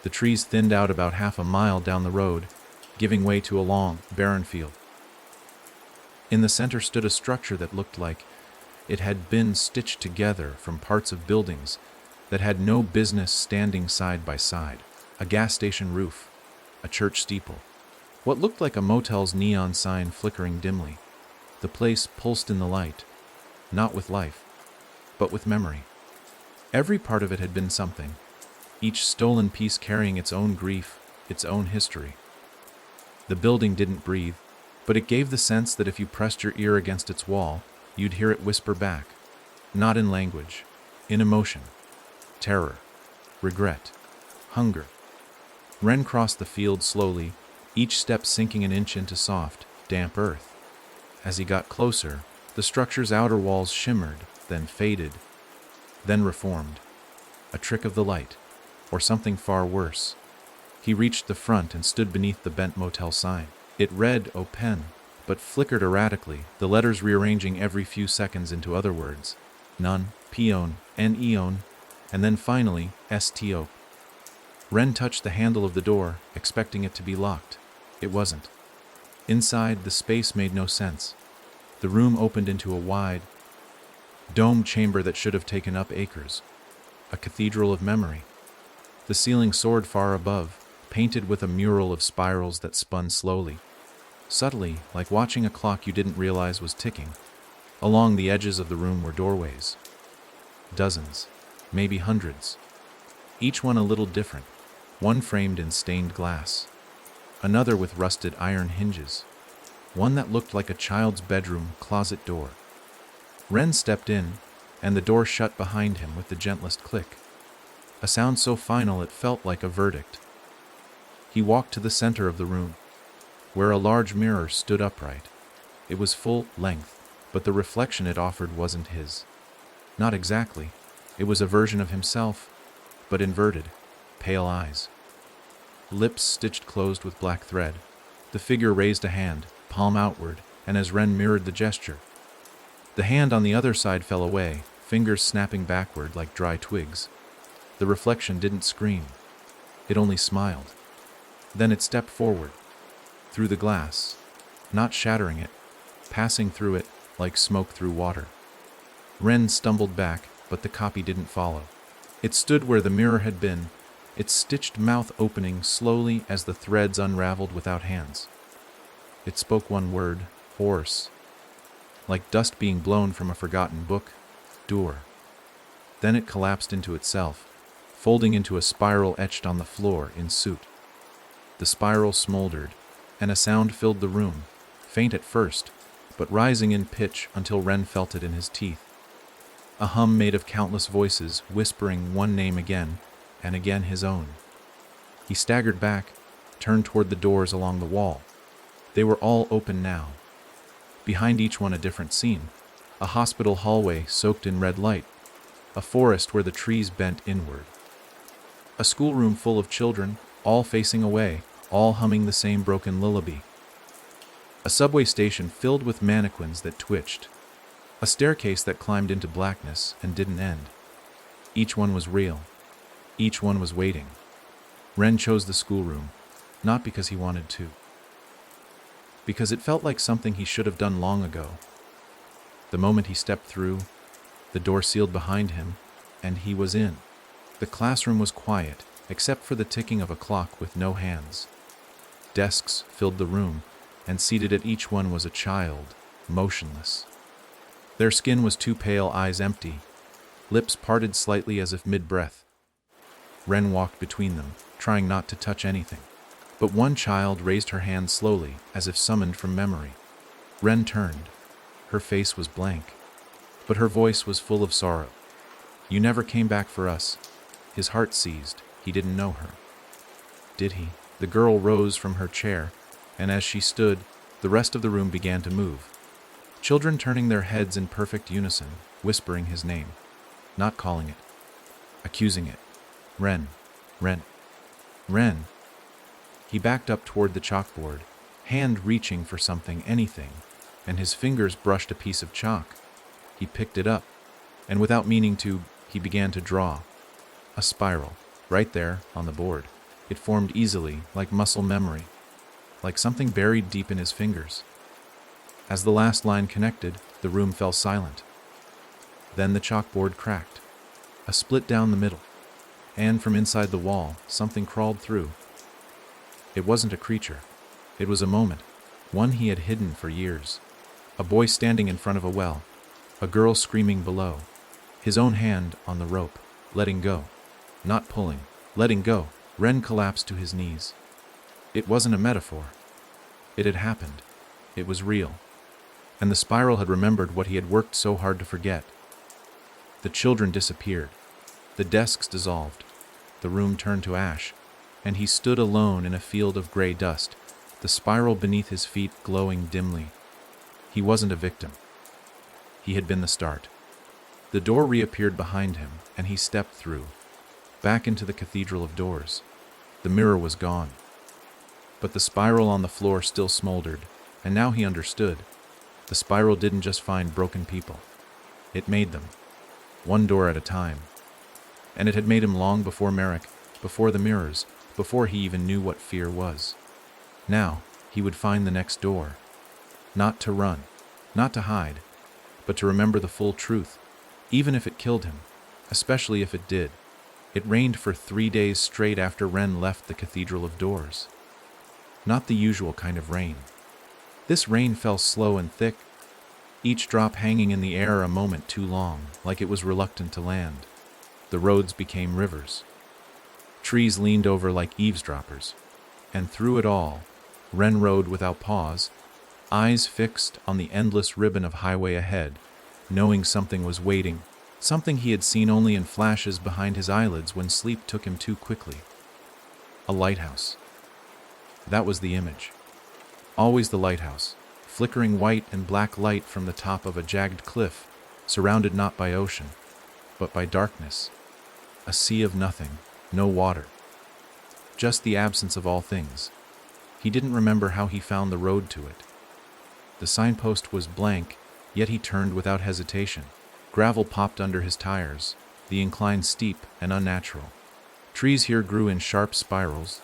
The trees thinned out about half a mile down the road, giving way to a long, barren field. In the center stood a structure that looked like it had been stitched together from parts of buildings that had no business standing side by side. A gas station roof, a church steeple, what looked like a motel's neon sign flickering dimly. The place pulsed in the light, not with life, but with memory. Every part of it had been something, each stolen piece carrying its own grief, its own history. The building didn't breathe, but it gave the sense that if you pressed your ear against its wall, you'd hear it whisper back, not in language, in emotion, terror, regret, hunger. Ren crossed the field slowly, each step sinking an inch into soft, damp earth. As he got closer, the structure's outer walls shimmered, then faded, then reformed. A trick of the light, or something far worse. He reached the front and stood beneath the bent motel sign. It read "Open," but flickered erratically, the letters rearranging every few seconds into other words. None, Pion, Neon, and then finally, Sto. Ren touched the handle of the door, expecting it to be locked. It wasn't. Inside, the space made no sense. The room opened into a wide, domed chamber that should have taken up acres. A cathedral of memory. The ceiling soared far above, painted with a mural of spirals that spun slowly. Subtly, like watching a clock you didn't realize was ticking. Along the edges of the room were doorways. Dozens, maybe hundreds. Each one a little different. One framed in stained glass. Another with rusted iron hinges. One that looked like a child's bedroom closet door. Ren stepped in, and the door shut behind him with the gentlest click. A sound so final it felt like a verdict. He walked to the center of the room, where a large mirror stood upright. It was full length, but the reflection it offered wasn't his. Not exactly. It was a version of himself, but inverted, pale eyes. Lips stitched closed with black thread. The figure raised a hand, palm outward, and as Ren mirrored the gesture, the hand on the other side fell away, fingers snapping backward like dry twigs. The reflection didn't scream. It only smiled. Then it stepped forward, through the glass, not shattering it, passing through it like smoke through water. Ren stumbled back, but the copy didn't follow. It stood where the mirror had been, its stitched mouth opening slowly as the threads unraveled without hands. It spoke one word, hoarse, like dust being blown from a forgotten book, Dur. Then it collapsed into itself, folding into a spiral etched on the floor in suit. The spiral smoldered, and a sound filled the room, faint at first, but rising in pitch until Ren felt it in his teeth. A hum made of countless voices whispering one name again, and again his own. He staggered back, turned toward the doors along the wall. They were all open now. Behind each one a different scene. A hospital hallway soaked in red light. A forest where the trees bent inward. A schoolroom full of children, all facing away, all humming the same broken lullaby. A subway station filled with mannequins that twitched. A staircase that climbed into blackness and didn't end. Each one was real. Each one was waiting. Ren chose the schoolroom, not because he wanted to. Because it felt like something he should have done long ago. The moment he stepped through, the door sealed behind him, and he was in. The classroom was quiet, except for the ticking of a clock with no hands. Desks filled the room, and seated at each one was a child, motionless. Their skin was too pale, eyes empty, lips parted slightly as if mid-breath. Ren walked between them, trying not to touch anything. But one child raised her hand slowly, as if summoned from memory. Ren turned. Her face was blank. but her voice was full of sorrow. "You never came back for us." His heart seized. He didn't know her. Did he? The girl rose from her chair, and as she stood, the rest of the room began to move. Children turning their heads in perfect unison, whispering his name, not calling it, accusing it. Ren, Ren, Ren. He backed up toward the chalkboard, hand reaching for something, anything, and his fingers brushed a piece of chalk. He picked it up, and without meaning to, he began to draw. A spiral, right there on the board. It formed easily, like muscle memory, like something buried deep in his fingers. As the last line connected, the room fell silent. Then the chalkboard cracked, a split down the middle, and from inside the wall, something crawled through. It wasn't a creature. It was a moment, one he had hidden for years. A boy standing in front of a well, a girl screaming below, his own hand on the rope, letting go, not pulling, letting go. Ren collapsed to his knees. It wasn't a metaphor. It had happened. It was real. And the spiral had remembered what he had worked so hard to forget. The children disappeared. The desks dissolved. The room turned to ash, and he stood alone in a field of gray dust, the spiral beneath his feet glowing dimly. He wasn't a victim. He had been the start. The door reappeared behind him, and he stepped through, back into the cathedral of doors. The mirror was gone. But the spiral on the floor still smoldered, and now he understood. The spiral didn't just find broken people. It made them, one door at a time. And it had made him long before Merrick, before the mirrors, before he even knew what fear was. Now, he would find the next door. Not to run, not to hide, but to remember the full truth, even if it killed him, especially if it did. It rained for 3 days straight after Ren left the Cathedral of Doors. Not the usual kind of rain. This rain fell slow and thick, each drop hanging in the air a moment too long, like it was reluctant to land. The roads became rivers. Trees leaned over like eavesdroppers. And through it all, Ren rode without pause, eyes fixed on the endless ribbon of highway ahead, knowing something was waiting, something he had seen only in flashes behind his eyelids when sleep took him too quickly. A lighthouse. That was the image. Always the lighthouse, flickering white and black light from the top of a jagged cliff, surrounded not by ocean, but by darkness. A sea of nothing, no water. Just the absence of all things. He didn't remember how he found the road to it. The signpost was blank, yet he turned without hesitation. Gravel popped under his tires, the incline steep and unnatural. Trees here grew in sharp spirals,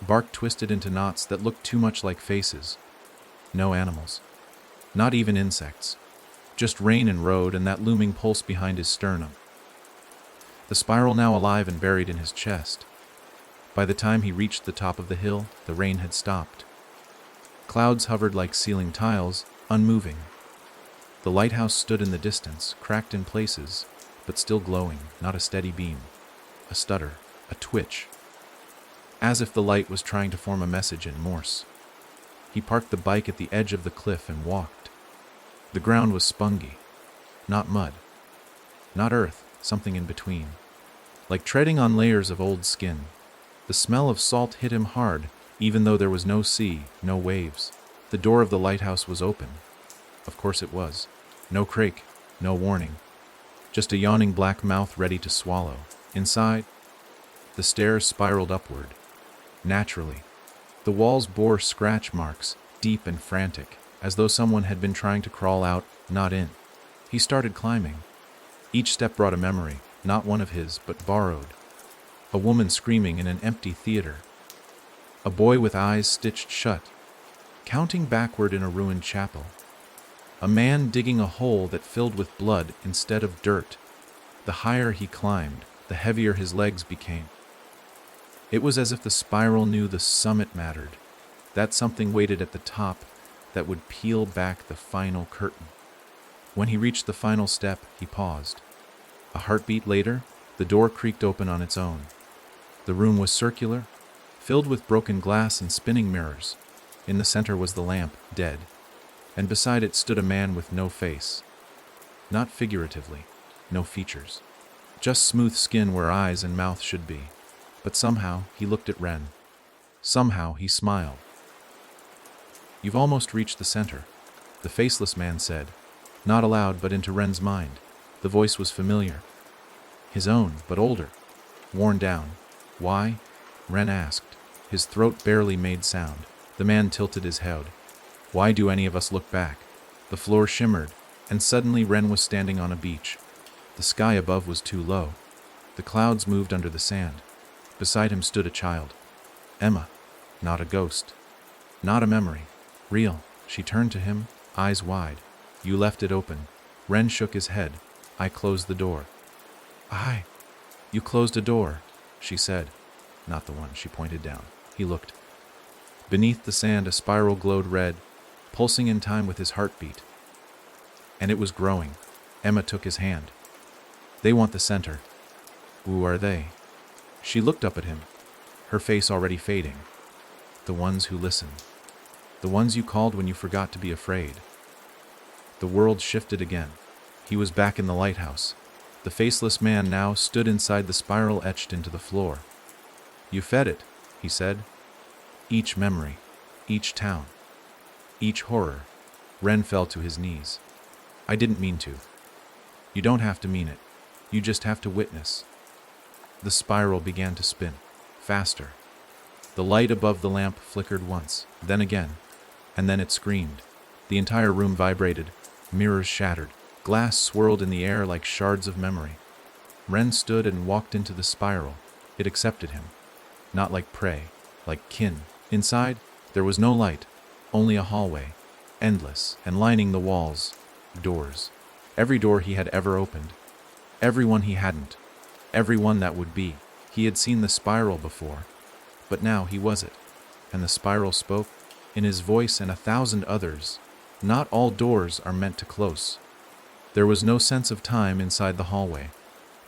bark twisted into knots that looked too much like faces. No animals. Not even insects. Just rain and road and that looming pulse behind his sternum. The spiral now alive and buried in his chest. By the time he reached the top of the hill, the rain had stopped. Clouds hovered like ceiling tiles, unmoving. The lighthouse stood in the distance, cracked in places, but still glowing, not a steady beam. A stutter, a twitch. As if the light was trying to form a message in Morse. He parked the bike at the edge of the cliff and walked. The ground was spongy. Not mud. Not earth, something in between. Like treading on layers of old skin. The smell of salt hit him hard, even though there was no sea, no waves. The door of the lighthouse was open. Of course it was. No crake, no warning. Just a yawning black mouth ready to swallow. Inside, the stairs spiraled upward. Naturally. The walls bore scratch marks, deep and frantic, as though someone had been trying to crawl out, not in. He started climbing. Each step brought a memory, not one of his, but borrowed. A woman screaming in an empty theater. A boy with eyes stitched shut, counting backward in a ruined chapel. A man digging a hole that filled with blood instead of dirt. The higher he climbed, the heavier his legs became. It was as if the spiral knew the summit mattered, that something waited at the top that would peel back the final curtain. When he reached the final step, he paused. A heartbeat later, the door creaked open on its own. The room was circular, filled with broken glass and spinning mirrors. In the center was the lamp, dead, and beside it stood a man with no face. Not figuratively, no features. Just smooth skin where eyes and mouth should be. But somehow he looked at Ren. Somehow he smiled. "You've almost reached the center," the faceless man said, not aloud but into Ren's mind. The voice was familiar. His own, but older. Worn down. "Why?" Ren asked. His throat barely made sound. The man tilted his head. "Why do any of us look back?" The floor shimmered, and suddenly Ren was standing on a beach. The sky above was too low. The clouds moved under the sand. Beside him stood a child. Emma. Not a ghost. Not a memory. Real. She turned to him, eyes wide. "You left it open." Ren shook his head. "I closed the door." You closed a door," she said. Not the one, she pointed down. He looked. Beneath the sand a spiral glowed red, pulsing in time with his heartbeat. And it was growing. Emma took his hand. "They want the center." "Who are they?" She looked up at him, her face already fading. "The ones who listen. The ones you called when you forgot to be afraid." The world shifted again. He was back in the lighthouse. The faceless man now stood inside the spiral etched into the floor. "You fed it," he said. "Each memory, each town, each horror." Ren fell to his knees. "I didn't mean to." "You don't have to mean it. You just have to witness." The spiral began to spin, faster. The light above the lamp flickered once, then again, and then it screamed. The entire room vibrated, mirrors shattered, glass swirled in the air like shards of memory. Ren stood and walked into the spiral. It accepted him. Not like prey, like kin. Inside, there was no light, only a hallway, endless, and lining the walls, doors. Every door he had ever opened. Every one he hadn't. Every one that would be. He had seen the spiral before, but now he was it. And the spiral spoke, in his voice and 1,000 others. Not all doors are meant to close. There was no sense of time inside the hallway.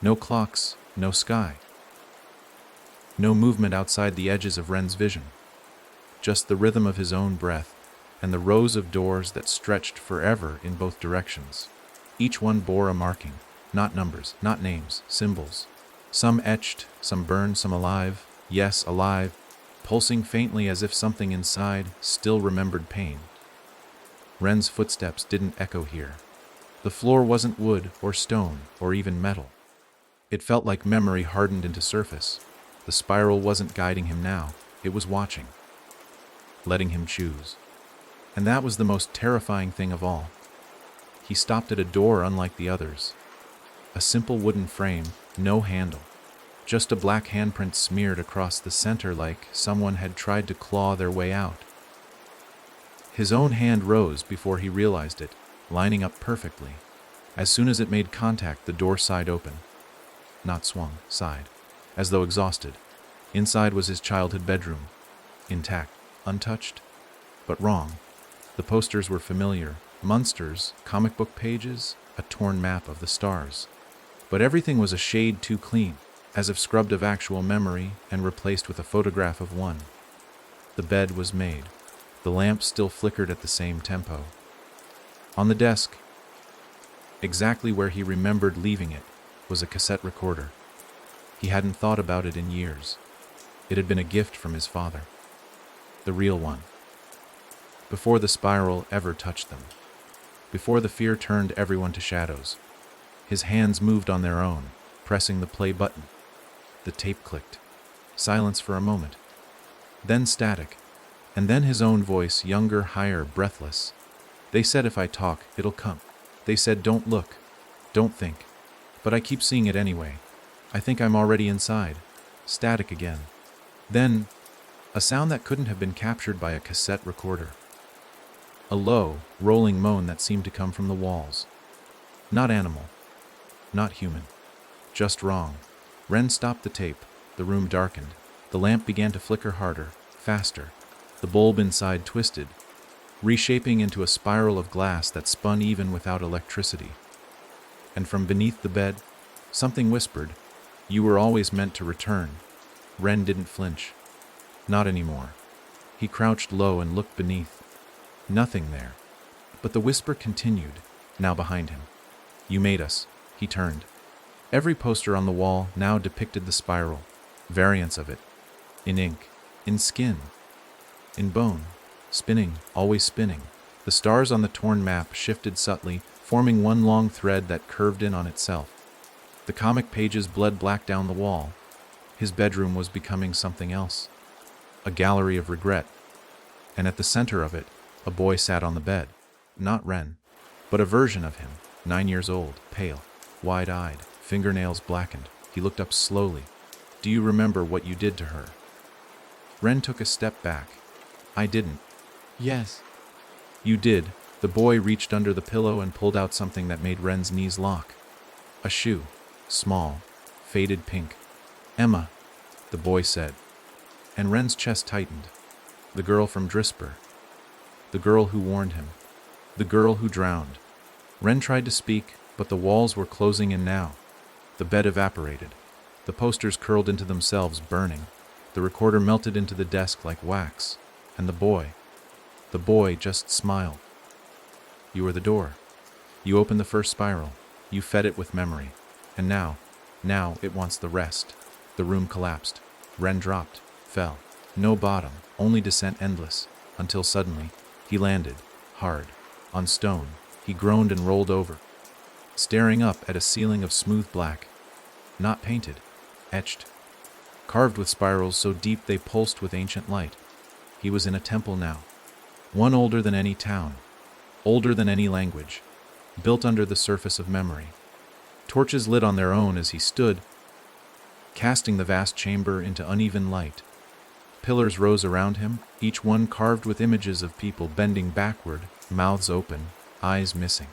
No clocks, no sky. No movement outside the edges of Ren's vision. Just the rhythm of his own breath and the rows of doors that stretched forever in both directions. Each one bore a marking, not numbers, not names, symbols. Some etched, some burned, some alive. Yes, alive, pulsing faintly as if something inside still remembered pain. Ren's footsteps didn't echo here. The floor wasn't wood or stone or even metal. It felt like memory hardened into surface. The spiral wasn't guiding him now, it was watching, letting him choose. And that was the most terrifying thing of all. He stopped at a door unlike the others. A simple wooden frame, no handle. Just a black handprint smeared across the center like someone had tried to claw their way out. His own hand rose before he realized it, lining up perfectly. As soon as it made contact, the door sighed open. Not swung, sighed, as though exhausted. Inside was his childhood bedroom, intact, untouched, but wrong. The posters were familiar, monsters, comic book pages, a torn map of the stars. But everything was a shade too clean, as if scrubbed of actual memory and replaced with a photograph of one. The bed was made. The lamp still flickered at the same tempo. On the desk, exactly where he remembered leaving it, was a cassette recorder. He hadn't thought about it in years. It had been a gift from his father. The real one. Before the spiral ever touched them. Before the fear turned everyone to shadows. His hands moved on their own, pressing the play button. The tape clicked. Silence for a moment. Then static. And then his own voice, younger, higher, breathless. "They said if I talk, it'll come. They said don't look, don't think. But I keep seeing it anyway. I think I'm already inside." Static again. Then, a sound that couldn't have been captured by a cassette recorder. A low, rolling moan that seemed to come from the walls. Not animal. Not human. Just wrong. Ren stopped the tape. The room darkened. The lamp began to flicker harder, faster. The bulb inside twisted, reshaping into a spiral of glass that spun even without electricity. And from beneath the bed, something whispered, "You were always meant to return." Ren didn't flinch. Not anymore. He crouched low and looked beneath. Nothing there. But the whisper continued, now behind him. You made us. He turned. Every poster on the wall now depicted the spiral, variants of it, in ink, in skin, in bone, spinning, always spinning. The stars on the torn map shifted subtly, forming one long thread that curved in on itself. The comic pages bled black down the wall. His bedroom was becoming something else. A gallery of regret. And at the center of it, a boy sat on the bed. Not Ren, but a version of him, 9 years old, pale, wide-eyed, fingernails blackened. He looked up slowly. Do you remember what you did to her? Ren took a step back. I didn't. Yes. You did. The boy reached under the pillow and pulled out something that made Ren's knees lock. A shoe. Small. Faded pink. Emma, the boy said. And Ren's chest tightened. The girl from Drisper. The girl who warned him. The girl who drowned. Ren tried to speak, but the walls were closing in now. The bed evaporated. The posters curled into themselves, burning. The recorder melted into the desk like wax. And the boy just smiled. You were the door. You opened the first spiral. You fed it with memory. And now it wants the rest. The room collapsed. Ren dropped, fell. No bottom, only descent endless, until suddenly, he landed, hard, on stone. He groaned and rolled over, staring up at a ceiling of smooth black, not painted, etched, carved with spirals so deep they pulsed with ancient light. He was in a temple now, one older than any town, older than any language, built under the surface of memory. Torches lit on their own as he stood, casting the vast chamber into uneven light. Pillars rose around him, each one carved with images of people bending backward, mouths open, eyes missing.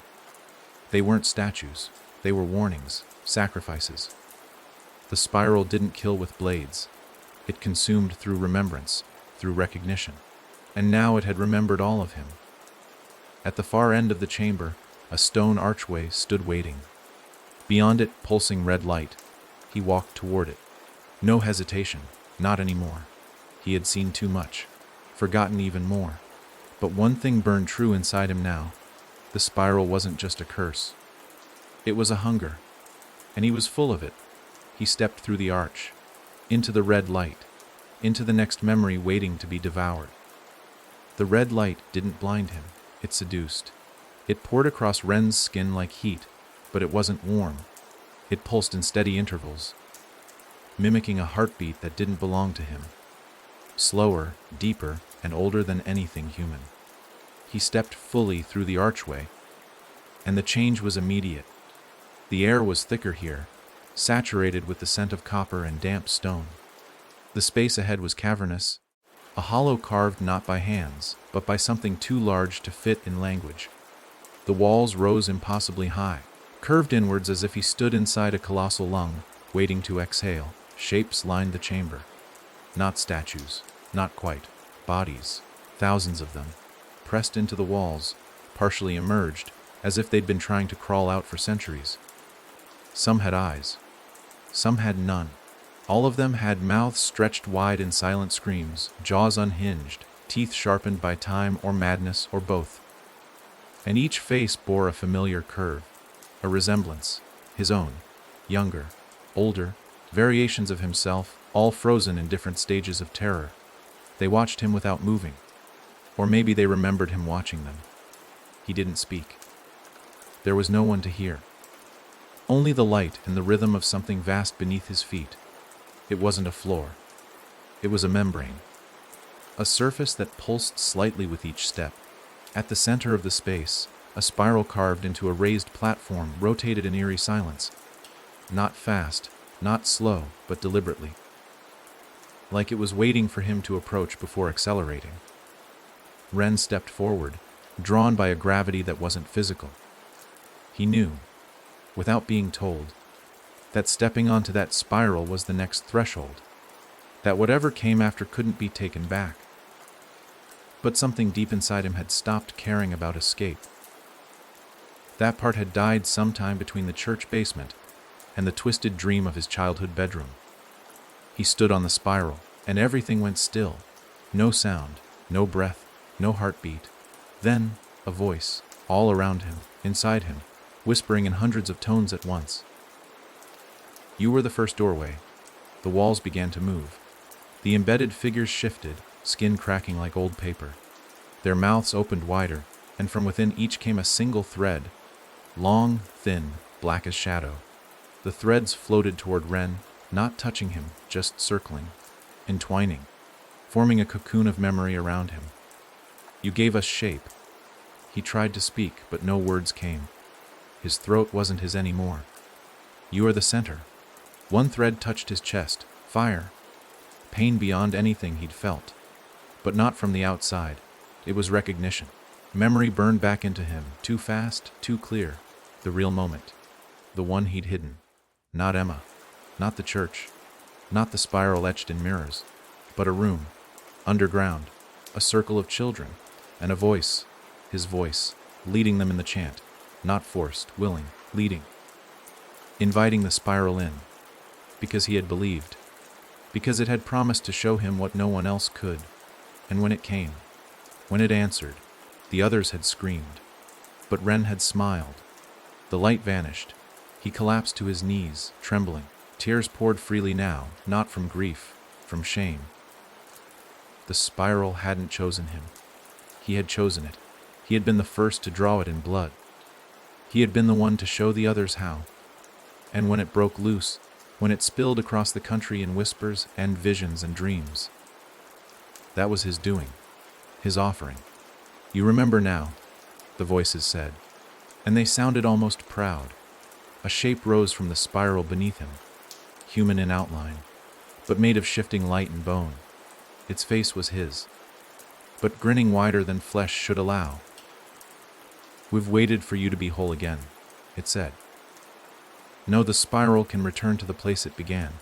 They weren't statues, they were warnings, sacrifices. The spiral didn't kill with blades. It consumed through remembrance, through recognition. And now it had remembered all of him. At the far end of the chamber, a stone archway stood waiting. Beyond it, pulsing red light. He walked toward it. No hesitation, not anymore. He had seen too much, forgotten even more. But one thing burned true inside him now. The spiral wasn't just a curse. It was a hunger, and he was full of it. He stepped through the arch, into the red light, into the next memory waiting to be devoured. The red light didn't blind him, it seduced. It poured across Ren's skin like heat, but it wasn't warm. It pulsed in steady intervals, mimicking a heartbeat that didn't belong to him. Slower, deeper, and older than anything human. He stepped fully through the archway, and the change was immediate. The air was thicker here, saturated with the scent of copper and damp stone. The space ahead was cavernous, a hollow carved not by hands, but by something too large to fit in language. The walls rose impossibly high, curved inwards as if he stood inside a colossal lung, waiting to exhale. Shapes lined the chamber. Not statues, not quite. Bodies, thousands of them, pressed into the walls, partially emerged, as if they'd been trying to crawl out for centuries. Some had eyes. Some had none. All of them had mouths stretched wide in silent screams, jaws unhinged, teeth sharpened by time or madness or both. And each face bore a familiar curve, a resemblance, his own, younger, older, variations of himself, all frozen in different stages of terror. They watched him without moving. Or maybe they remembered him watching them. He didn't speak. There was no one to hear. Only the light and the rhythm of something vast beneath his feet. It wasn't a floor. It was a membrane. A surface that pulsed slightly with each step. At the center of the space, a spiral carved into a raised platform rotated in eerie silence. Not fast, not slow, but deliberately. Like it was waiting for him to approach before accelerating. Ren stepped forward, drawn by a gravity that wasn't physical. He knew, without being told, that stepping onto that spiral was the next threshold, that whatever came after couldn't be taken back. But something deep inside him had stopped caring about escape. That part had died sometime between the church basement and the twisted dream of his childhood bedroom. He stood on the spiral, and everything went still. No sound, no breath, no heartbeat. Then, a voice, all around him, inside him. whispering in hundreds of tones at once. You were the first doorway. The walls began to move. The embedded figures shifted, skin cracking like old paper. Their mouths opened wider, and from within each came a single thread, long, thin, black as shadow. The threads floated toward Ren, not touching him, just circling, entwining, forming a cocoon of memory around him. You gave us shape. He tried to speak, but no words came. His throat wasn't his anymore. You are the center. One thread touched his chest, fire, pain beyond anything he'd felt. But not from the outside. It was recognition. Memory burned back into him, too fast, too clear. The real moment. The one he'd hidden. Not Emma. Not the church. Not the spiral etched in mirrors. But a room. Underground. A circle of children. And a voice. His voice. Leading them in the chant. Not forced, willing, leading. Inviting the spiral in. Because he had believed. Because it had promised to show him what no one else could. And when it came, when it answered, the others had screamed. But Ren had smiled. The light vanished. He collapsed to his knees, trembling. Tears poured freely now, not from grief, from shame. The spiral hadn't chosen him. He had chosen it. He had been the first to draw it in blood. He had been the one to show the others how. And when it broke loose, when it spilled across the country in whispers and visions and dreams, that was his doing, his offering. You remember now, the voices said, and they sounded almost proud. A shape rose from the spiral beneath him, human in outline, but made of shifting light and bone. Its face was his, but grinning wider than flesh should allow. We've waited for you to be whole again, it said. No, the spiral can return to the place it began.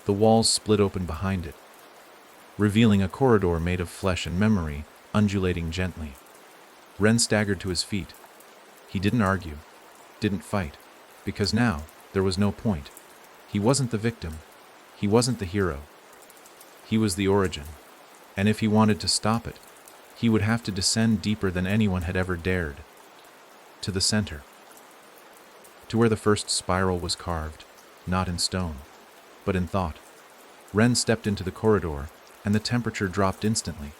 The walls split open behind it, revealing a corridor made of flesh and memory, undulating gently. Ren staggered to his feet. He didn't argue, didn't fight, because now there was no point. He wasn't the victim. He wasn't the hero. He was the origin. And if he wanted to stop it, he would have to descend deeper than anyone had ever dared. To the center. To where the first spiral was carved, not in stone, but in thought. Ren stepped into the corridor, and the temperature dropped instantly.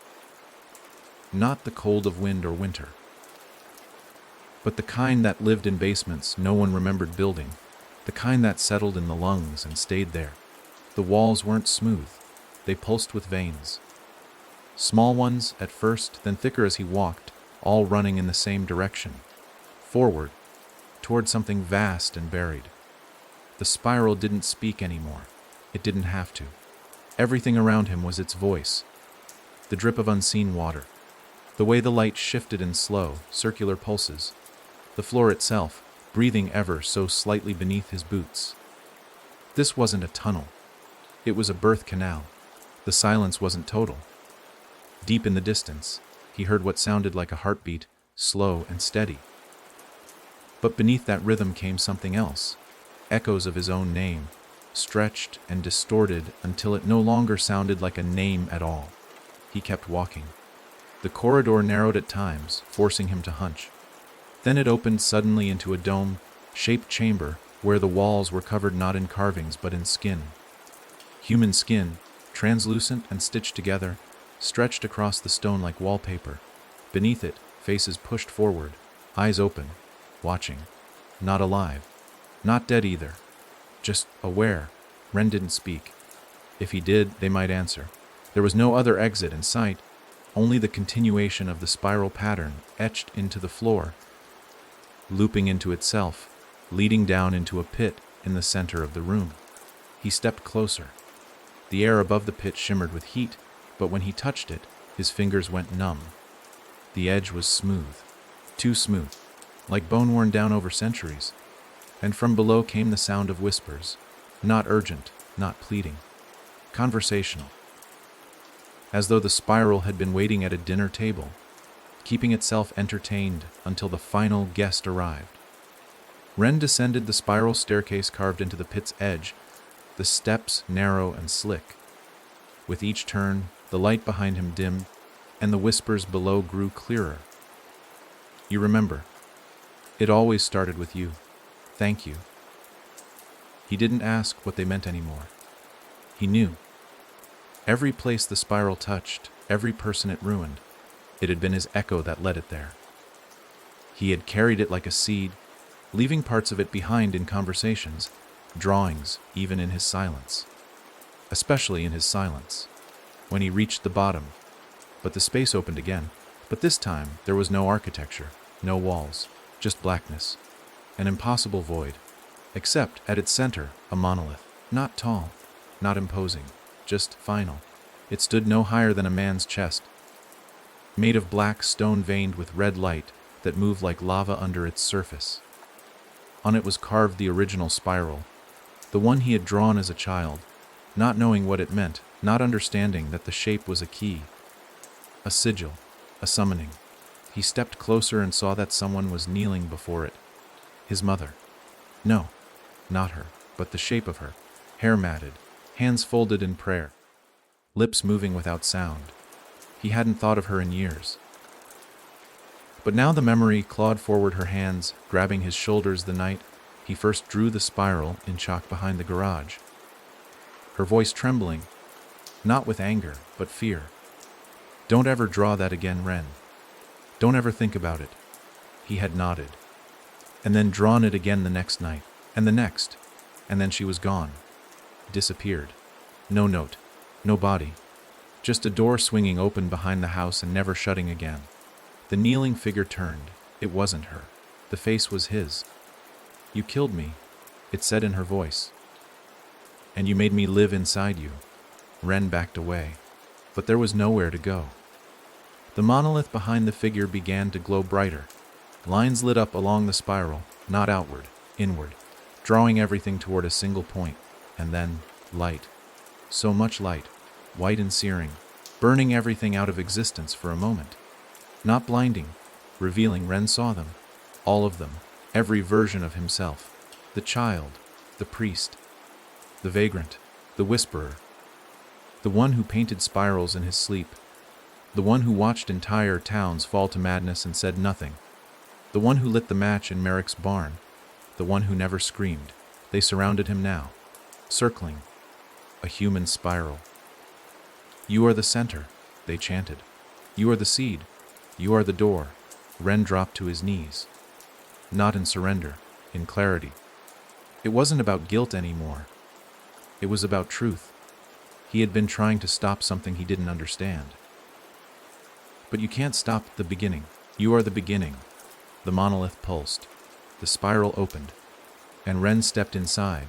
Not the cold of wind or winter, but the kind that lived in basements no one remembered building, the kind that settled in the lungs and stayed there. The walls weren't smooth. They pulsed with veins. Small ones at first, then thicker as he walked, all running in the same direction. Forward, toward something vast and buried. The spiral didn't speak anymore. It didn't have to. Everything around him was its voice. The drip of unseen water. The way the light shifted in slow, circular pulses. The floor itself, breathing ever so slightly beneath his boots. This wasn't a tunnel. It was a birth canal. The silence wasn't total. Deep in the distance, he heard what sounded like a heartbeat, slow and steady. But beneath that rhythm came something else, echoes of his own name, stretched and distorted until it no longer sounded like a name at all. He kept walking. The corridor narrowed at times, forcing him to hunch. Then it opened suddenly into a dome-shaped chamber where the walls were covered not in carvings but in skin. Human skin, translucent and stitched together, stretched across the stone like wallpaper. Beneath it, faces pushed forward, eyes open, watching. Not alive. Not dead either. Just aware. Ren didn't speak. If he did, they might answer. There was no other exit in sight, only the continuation of the spiral pattern etched into the floor, looping into itself, leading down into a pit in the center of the room. He stepped closer. The air above the pit shimmered with heat, but when he touched it, his fingers went numb. The edge was smooth. Too smooth. Like bone worn down over centuries. And from below came the sound of whispers. Not urgent, not pleading. Conversational. As though the spiral had been waiting at a dinner table, keeping itself entertained until the final guest arrived. Ren descended the spiral staircase carved into the pit's edge, the steps narrow and slick. With each turn, the light behind him dimmed, and the whispers below grew clearer. You remember, It always started with you. Thank you." He didn't ask what they meant anymore. He knew. Every place the spiral touched, every person it ruined, it had been his echo that led it there. He had carried it like a seed, leaving parts of it behind in conversations, drawings, even in his silence. Especially in his silence. When he reached the bottom, but the space opened again. But this time, there was no architecture, no walls, just blackness. An impossible void. Except, at its center, a monolith. Not tall, not imposing, just final. It stood no higher than a man's chest. Made of black stone veined with red light that moved like lava under its surface. On it was carved the original spiral, the one he had drawn as a child, not knowing what it meant, not understanding that the shape was a key. A sigil, a summoning. He stepped closer and saw that someone was kneeling before it. His mother. No, not her, but the shape of her, hair matted, hands folded in prayer, lips moving without sound. He hadn't thought of her in years. But now the memory clawed forward her hands, grabbing his shoulders the night he first drew the spiral in chalk behind the garage. Her voice trembling, not with anger, but fear. "Don't ever draw that again, Ren. Don't ever think about it." He had nodded. And then drawn it again the next night, and the next, and then she was gone. Disappeared. No note, no body. Just a door swinging open behind the house and never shutting again. The kneeling figure turned. It wasn't her. The face was his. "You killed me," it said in her voice. "And you made me live inside you." Ren backed away. But there was nowhere to go. The monolith behind the figure began to glow brighter. Lines lit up along the spiral, not outward, inward, drawing everything toward a single point. And then, light. So much light, white and searing, burning everything out of existence for a moment. Not blinding, revealing. Ren saw them. All of them. Every version of himself. The child, the priest, the vagrant, the whisperer, the one who painted spirals in his sleep, the one who watched entire towns fall to madness and said nothing, the one who lit the match in Merrick's barn, the one who never screamed. They surrounded him now, circling, a human spiral. "You are the center," they chanted. "You are the seed. You are the door." Ren dropped to his knees. Not in surrender, in clarity. It wasn't about guilt anymore. It was about truth. He had been trying to stop something he didn't understand. But you can't stop the beginning. You are the beginning. The monolith pulsed. The spiral opened. And Ren stepped inside.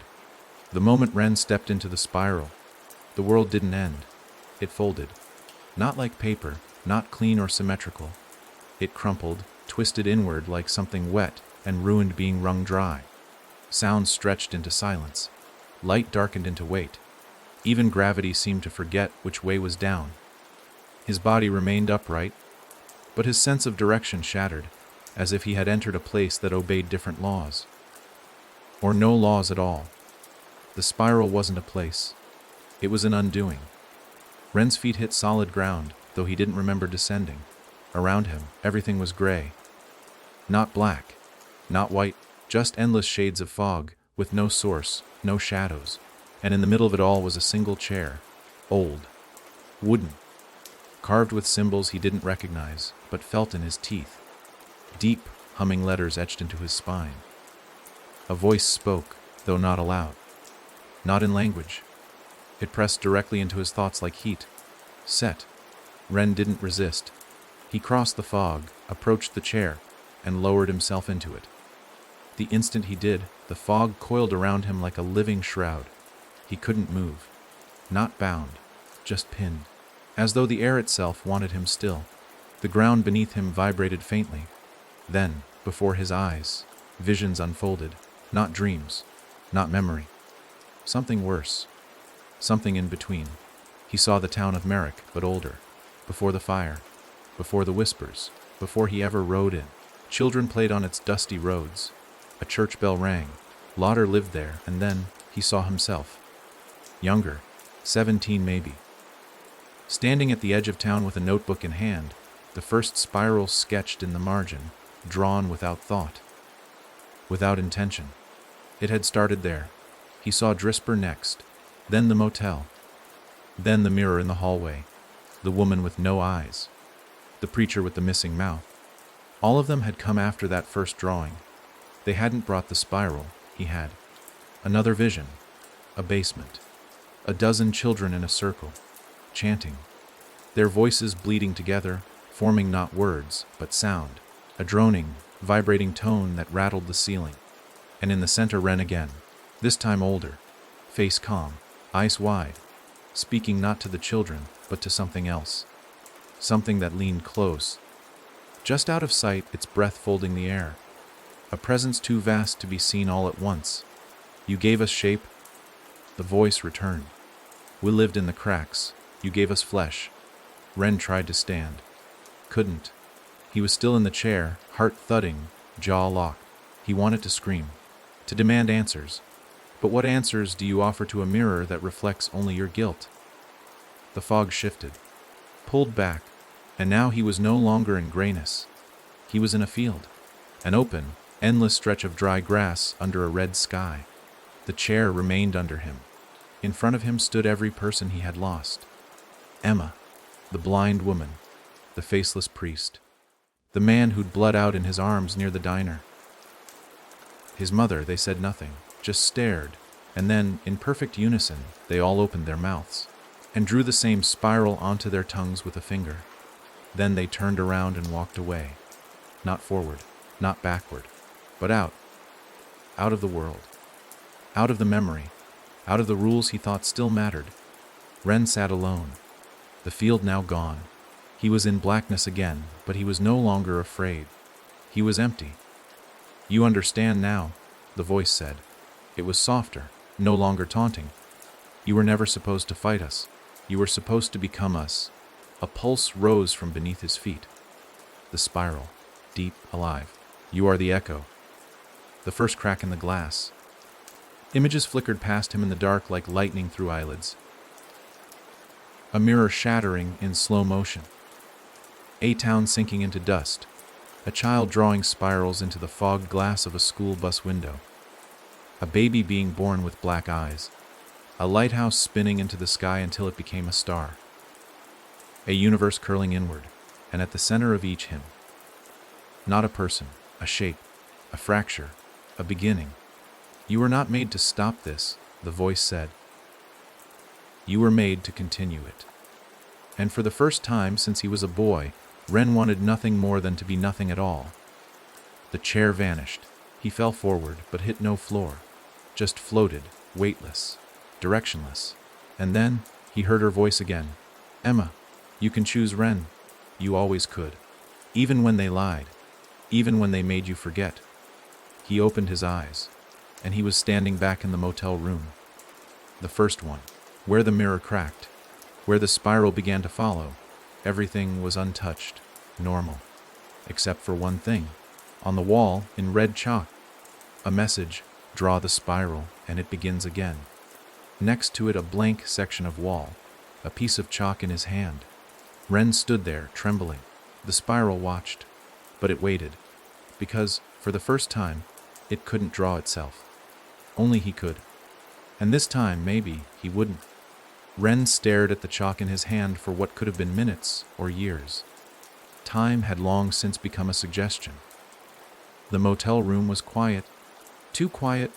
The moment Ren stepped into the spiral, the world didn't end. It folded. Not like paper, not clean or symmetrical. It crumpled, twisted inward like something wet and ruined being wrung dry. Sound stretched into silence. Light darkened into weight. Even gravity seemed to forget which way was down. His body remained upright, but his sense of direction shattered, as if he had entered a place that obeyed different laws. Or no laws at all. The spiral wasn't a place. It was an undoing. Ren's feet hit solid ground, though he didn't remember descending. Around him, everything was gray. Not black, not white, just endless shades of fog, with no source, no shadows. And in the middle of it all was a single chair, old, wooden, carved with symbols he didn't recognize, but felt in his teeth. Deep, humming letters etched into his spine. A voice spoke, though not aloud. Not in language. It pressed directly into his thoughts like heat. Set. Ren didn't resist. He crossed the fog, approached the chair, and lowered himself into it. The instant he did, the fog coiled around him like a living shroud. He couldn't move. Not bound, just pinned. As though the air itself wanted him still. The ground beneath him vibrated faintly. Then, before his eyes, visions unfolded. Not dreams, not memory. Something worse. Something in between. He saw the town of Merrick, but older. Before the fire. Before the whispers. Before he ever rode in. Children played on its dusty roads. A church bell rang. Lauder lived there, and then he saw himself. Younger. 17 maybe. Standing at the edge of town with a notebook in hand, the first spiral sketched in the margin, drawn without thought. without intention. It had started there. He saw Drisper next, then the motel, then the mirror in the hallway, the woman with no eyes, the preacher with the missing mouth. All of them had come after that first drawing. They hadn't brought the spiral, he had. Another vision, a basement, a dozen children in a circle, chanting, their voices bleeding together, forming not words, but sound, a droning, vibrating tone that rattled the ceiling. And in the center Ren again, this time older, face calm, eyes wide, speaking not to the children, but to something else, something that leaned close, just out of sight, its breath folding the air, a presence too vast to be seen all at once. You gave us shape, the voice returned. We lived in the cracks, you gave us flesh. Ren tried to stand. Couldn't. He was still in the chair, heart thudding, jaw locked. He wanted to scream, to demand answers. But what answers do you offer to a mirror that reflects only your guilt? The fog shifted, pulled back, and now he was no longer in grayness. He was in a field, an open, endless stretch of dry grass under a red sky. The chair remained under him. In front of him stood every person he had lost. Emma, the blind woman, the faceless priest, the man who'd bled out in his arms near the diner. His mother, they said nothing, just stared, and then, in perfect unison, they all opened their mouths and drew the same spiral onto their tongues with a finger. Then they turned around and walked away. Not forward, not backward, but out of the world, out of the memory, out of the rules he thought still mattered. Ren sat alone, the field now gone. He was in blackness again, but he was no longer afraid. He was empty. You understand now, the voice said. It was softer, no longer taunting. You were never supposed to fight us. You were supposed to become us. A pulse rose from beneath his feet. The spiral, deep, alive. You are the echo. The first crack in the glass. Images flickered past him in the dark like lightning through eyelids. A mirror shattering in slow motion. A town sinking into dust. A child drawing spirals into the fogged glass of a school bus window. A baby being born with black eyes. A lighthouse spinning into the sky until it became a star. A universe curling inward, and at the center of each him. Not a person, a shape, a fracture, a beginning. You were not made to stop this, the voice said. You were made to continue it. And for the first time since he was a boy, Ren wanted nothing more than to be nothing at all. The chair vanished. He fell forward, but hit no floor. Just floated, weightless, directionless. And then, he heard her voice again. Emma, you can choose Ren. You always could. Even when they lied. Even when they made you forget. He opened his eyes, and he was standing back in the motel room. The first one, where the mirror cracked, where the spiral began to follow. Everything was untouched, normal, except for one thing. On the wall, in red chalk, a message, draw the spiral, and it begins again. Next to it, a blank section of wall, a piece of chalk in his hand. Ren stood there, trembling. The spiral watched, but it waited, because, for the first time, it couldn't draw itself. Only he could. And this time, maybe, he wouldn't. Ren stared at the chalk in his hand for what could have been minutes or years. Time had long since become a suggestion. The motel room was quiet, too quiet,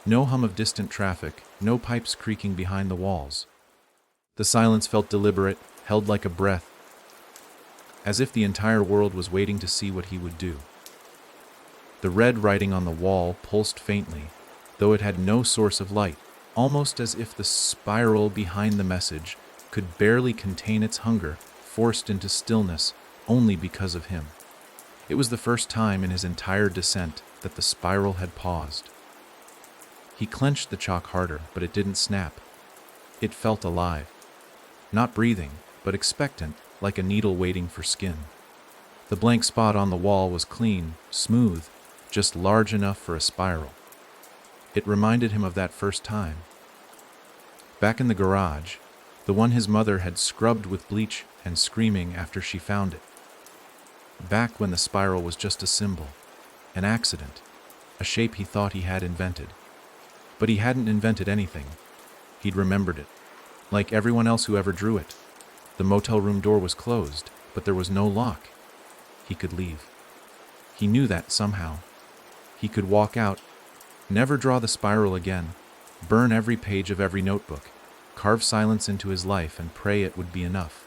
no hum of distant traffic, no pipes creaking behind the walls. The silence felt deliberate, held like a breath, as if the entire world was waiting to see what he would do. The red writing on the wall pulsed faintly, though it had no source of light, almost as if the spiral behind the message could barely contain its hunger, forced into stillness only because of him. It was the first time in his entire descent that the spiral had paused. He clenched the chalk harder, but it didn't snap. It felt alive. Not breathing, but expectant, like a needle waiting for skin. The blank spot on the wall was clean, smooth, just large enough for a spiral. It reminded him of that first time. Back in the garage, the one his mother had scrubbed with bleach and screaming after she found it. Back when the spiral was just a symbol, an accident, a shape he thought he had invented. But he hadn't invented anything. He'd remembered it, like everyone else who ever drew it. The motel room door was closed, but there was no lock. He could leave. He knew that somehow. He could walk out, never draw the spiral again, burn every page of every notebook, carve silence into his life and pray it would be enough.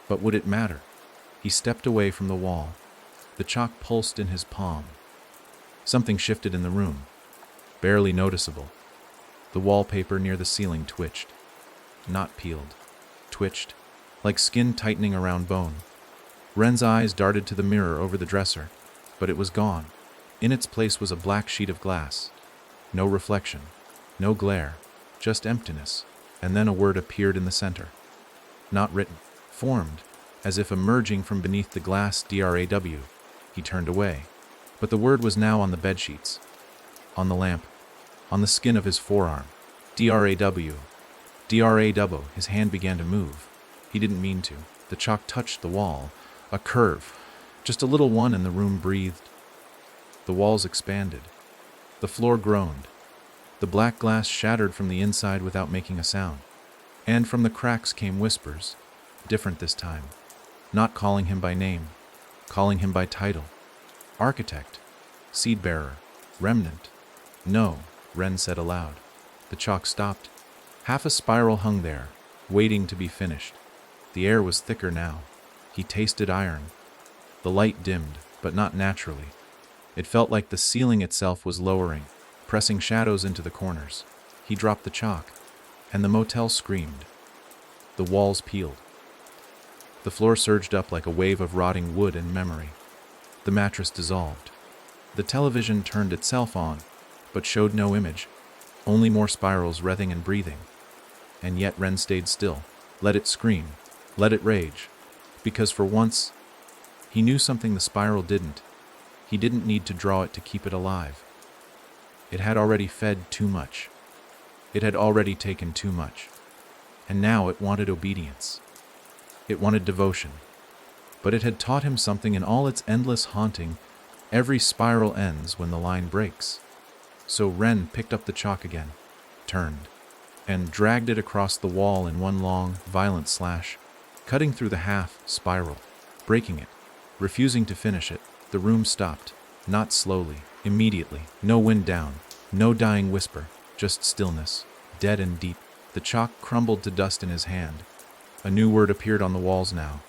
But would it matter? He stepped away from the wall. The chalk pulsed in his palm. Something shifted in the room, barely noticeable. The wallpaper near the ceiling twitched. Not peeled. Twitched, like skin tightening around bone. Ren's eyes darted to the mirror over the dresser, but it was gone. In its place was a black sheet of glass. No reflection, no glare, just emptiness. And then a word appeared in the center. Not written, formed, as if emerging from beneath the glass. DRAW. He turned away. But the word was now on the bedsheets, on the lamp, on the skin of his forearm. DRAW. DRAW. His hand began to move. He didn't mean to. The chalk touched the wall. A curve. Just a little one, and the room breathed. The walls expanded. The floor groaned. The black glass shattered from the inside without making a sound. And from the cracks came whispers. Different this time. Not calling him by name. Calling him by title. Architect. Seed bearer. Remnant. No, Ren said aloud. The chalk stopped. Half a spiral hung there, waiting to be finished. The air was thicker now. He tasted iron. The light dimmed, but not naturally. It felt like the ceiling itself was lowering, pressing shadows into the corners. He dropped the chalk, and the motel screamed. The walls peeled. The floor surged up like a wave of rotting wood and memory. The mattress dissolved. The television turned itself on, but showed no image, only more spirals writhing and breathing. And yet Ren stayed still. Let it scream. Let it rage. Because for once, he knew something the spiral didn't. He didn't need to draw it to keep it alive. It had already fed too much. It had already taken too much. And now it wanted obedience. It wanted devotion. But it had taught him something in all its endless haunting. Every spiral ends when the line breaks. So Ren picked up the chalk again, turned, and dragged it across the wall in one long, violent slash, cutting through the half spiral, breaking it, refusing to finish it. The room stopped, not slowly, immediately. No wind down, no dying whisper, just stillness, dead and deep. The chalk crumbled to dust in his hand. A new word appeared on the walls now.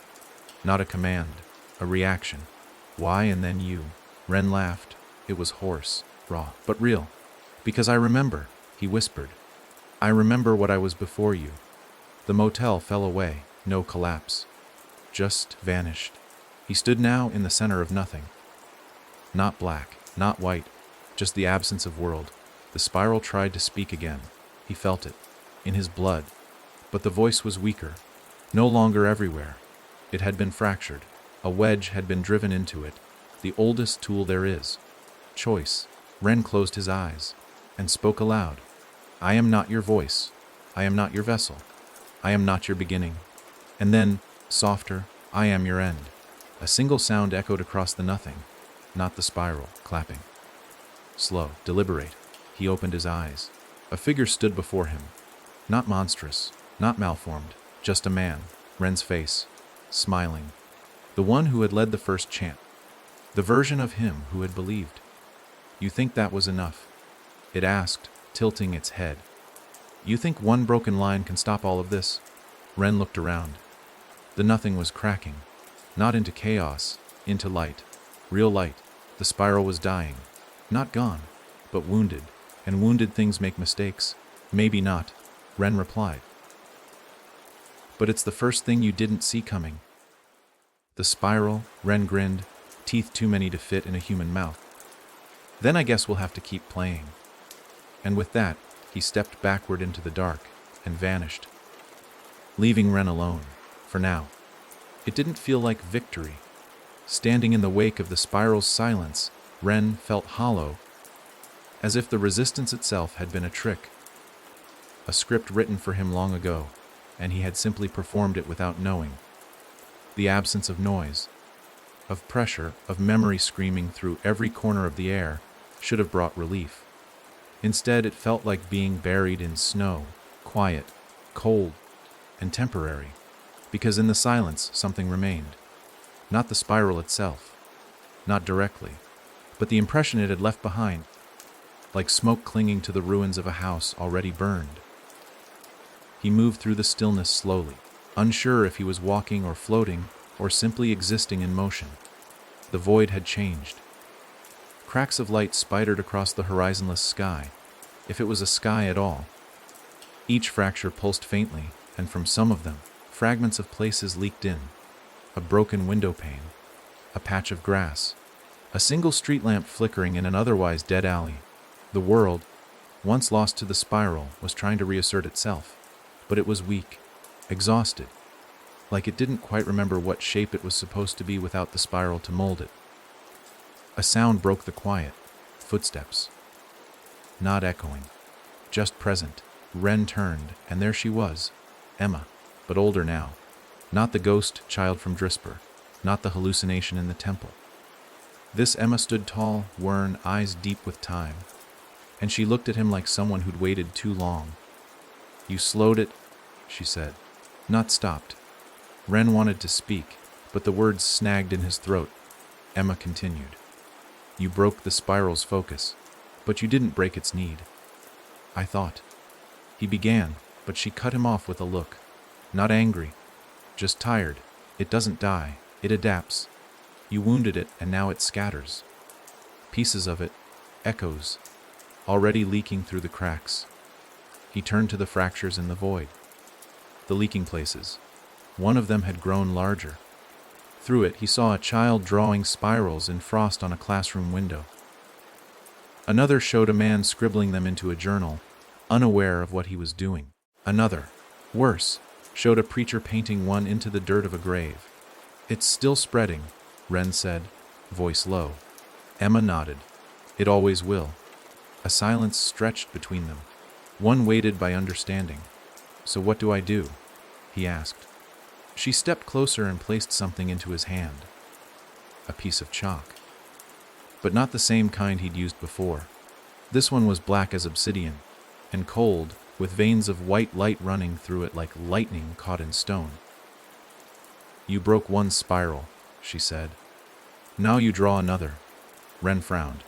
Not a command, a reaction. Why and then you? Ren laughed. It was hoarse, raw, but real. Because I remember, he whispered. I remember what I was before you. The motel fell away, no collapse. Just vanished. He stood now in the center of nothing. Not black, not white, just the absence of world. The spiral tried to speak again. He felt it, in his blood. But the voice was weaker, no longer everywhere. It had been fractured. A wedge had been driven into it. The oldest tool there is. Choice. Ren closed his eyes and spoke aloud. I am not your voice. I am not your vessel. I am not your beginning. And then, softer, I am your end. A single sound echoed across the nothing, not the spiral, clapping. Slow, deliberate, he opened his eyes. A figure stood before him. Not monstrous, not malformed, just a man, Ren's face, smiling. The one who had led the first chant. The version of him who had believed. You think that was enough? It asked, tilting its head. You think one broken line can stop all of this? Ren looked around. The nothing was cracking. Not into chaos, into light. Real light. The spiral was dying. Not gone, but wounded. And wounded things make mistakes. Maybe not, Ren replied. But it's the first thing you didn't see coming. The spiral, Ren grinned, teeth too many to fit in a human mouth. Then I guess we'll have to keep playing. And with that, he stepped backward into the dark and vanished, leaving Ren alone, for now. It didn't feel like victory. Standing in the wake of the spiral's silence, Ren felt hollow, as if the resistance itself had been a trick, a script written for him long ago, and he had simply performed it without knowing. The absence of noise, of pressure, of memory screaming through every corner of the air, should have brought relief. Instead, it felt like being buried in snow, quiet, cold, and temporary, because in the silence something remained. Not the spiral itself, not directly, but the impression it had left behind, like smoke clinging to the ruins of a house already burned. He moved through the stillness slowly, unsure if he was walking or floating or simply existing in motion. The void had changed. Cracks of light spidered across the horizonless sky, if it was a sky at all. Each fracture pulsed faintly, and from some of them, fragments of places leaked in. A broken window pane, a patch of grass, a single street lamp flickering in an otherwise dead alley. The world, once lost to the spiral, was trying to reassert itself, but it was weak, exhausted, like it didn't quite remember what shape it was supposed to be without the spiral to mold it. A sound broke the quiet. Footsteps. Not echoing, just present. Ren turned, and there she was, Emma, but older now. Not the ghost child from Drisper, not the hallucination in the temple. This Emma stood tall, worn, eyes deep with time, and she looked at him like someone who'd waited too long. "You slowed it," she said, not stopped. Ren wanted to speak, but the words snagged in his throat. Emma continued. "You broke the spiral's focus, but you didn't break its need. I thought." He began, but she cut him off with a look. Not angry, just tired. "It doesn't die, it adapts. You wounded it, and now it scatters. Pieces of it, echoes, already leaking through the cracks." He turned to the fractures in the void. The leaking places. One of them had grown larger. Through it, he saw a child drawing spirals in frost on a classroom window. Another showed a man scribbling them into a journal, unaware of what he was doing. Another, worse, showed a preacher painting one into the dirt of a grave. "It's still spreading," Ren said, voice low. Emma nodded. "It always will." A silence stretched between them. One waited by understanding. "So what do I do?" he asked. She stepped closer and placed something into his hand. A piece of chalk. But not the same kind he'd used before. This one was black as obsidian, and cold, with veins of white light running through it like lightning caught in stone. "You broke one spiral," she said. "Now you draw another." Ren frowned.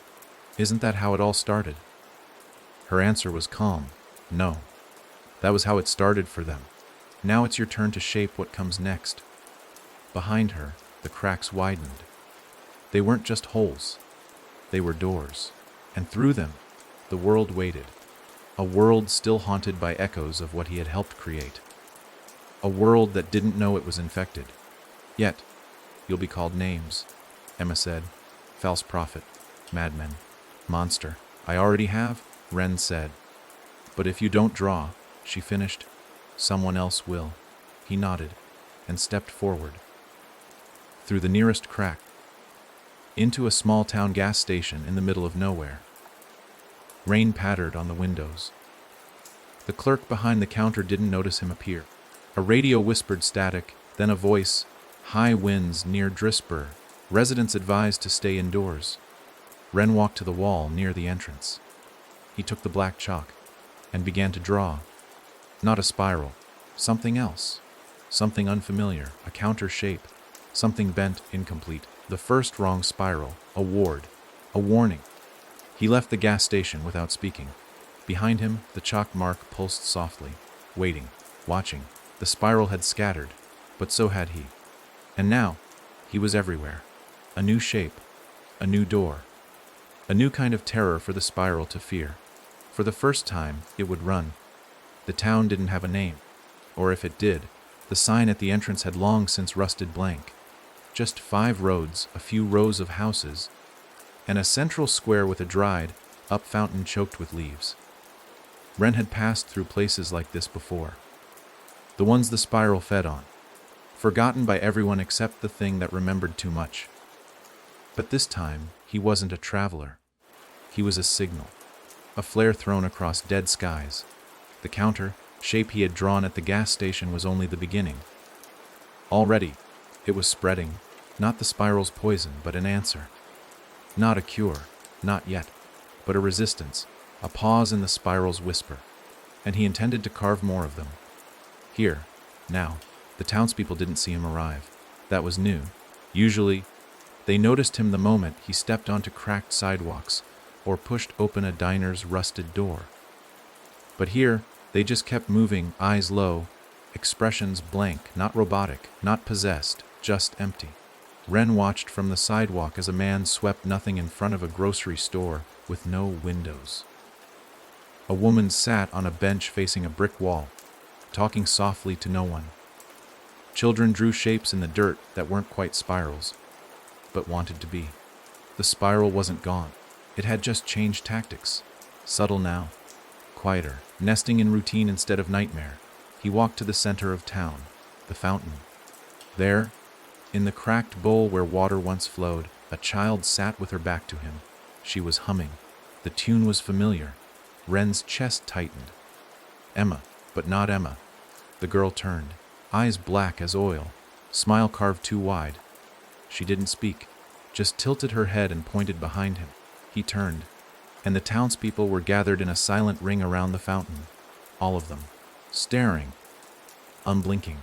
"Isn't that how it all started?" Her answer was calm. "No. That was how it started for them. Now it's your turn to shape what comes next." Behind her, the cracks widened. They weren't just holes. They were doors. And through them, the world waited. A world still haunted by echoes of what he had helped create. A world that didn't know it was infected. "Yet, you'll be called names," Emma said. "False prophet, madman, monster." "I already have," Ren said. "But if you don't draw," she finished, "someone else will." He nodded and stepped forward. Through the nearest crack, into a small-town gas station in the middle of nowhere. Rain pattered on the windows. The clerk behind the counter didn't notice him appear. A radio whispered static, then a voice. "High winds near Drisper. Residents advised to stay indoors." Ren walked to the wall near the entrance. He took the black chalk and began to draw. Not a spiral. Something else. Something unfamiliar. A counter shape. Something bent, incomplete. The first wrong spiral. A ward. A warning. He left the gas station without speaking. Behind him, the chalk mark pulsed softly, waiting, watching. The spiral had scattered, but so had he. And now, he was everywhere. A new shape. A new door. A new kind of terror for the spiral to fear. For the first time, it would run. The town didn't have a name. Or if it did, the sign at the entrance had long since rusted blank. Just 5 roads, a few rows of houses, and a central square with a dried up fountain choked with leaves. Ren had passed through places like this before. The ones the spiral fed on. Forgotten by everyone except the thing that remembered too much. But this time, he wasn't a traveler. He was a signal. A flare thrown across dead skies. The counter shape he had drawn at the gas station was only the beginning. Already, it was spreading, Not the spiral's poison, but an answer. Not a cure, not yet, but a resistance, a pause in the spiral's whisper. And he intended to carve more of them. Here, now. The townspeople didn't see him arrive. That was new. Usually, they noticed him the moment he stepped onto cracked sidewalks or pushed open a diner's rusted door. But here, they just kept moving, eyes low, expressions blank, not robotic, not possessed, just empty. Ren watched from the sidewalk as a man swept nothing in front of a grocery store with no windows. A woman sat on a bench facing a brick wall, talking softly to no one. Children drew shapes in the dirt that weren't quite spirals, but wanted to be. The spiral wasn't gone. It had just changed tactics. Subtle now, quieter, nesting in routine instead of nightmare. He walked to the center of town, the fountain. There, in the cracked bowl where water once flowed, a child sat with her back to him. She was humming. The tune was familiar. Ren's chest tightened. Emma, but not Emma. The girl turned, eyes black as oil, smile carved too wide. She didn't speak, just tilted her head and pointed behind him. He turned, and the townspeople were gathered in a silent ring around the fountain, all of them, staring, unblinking.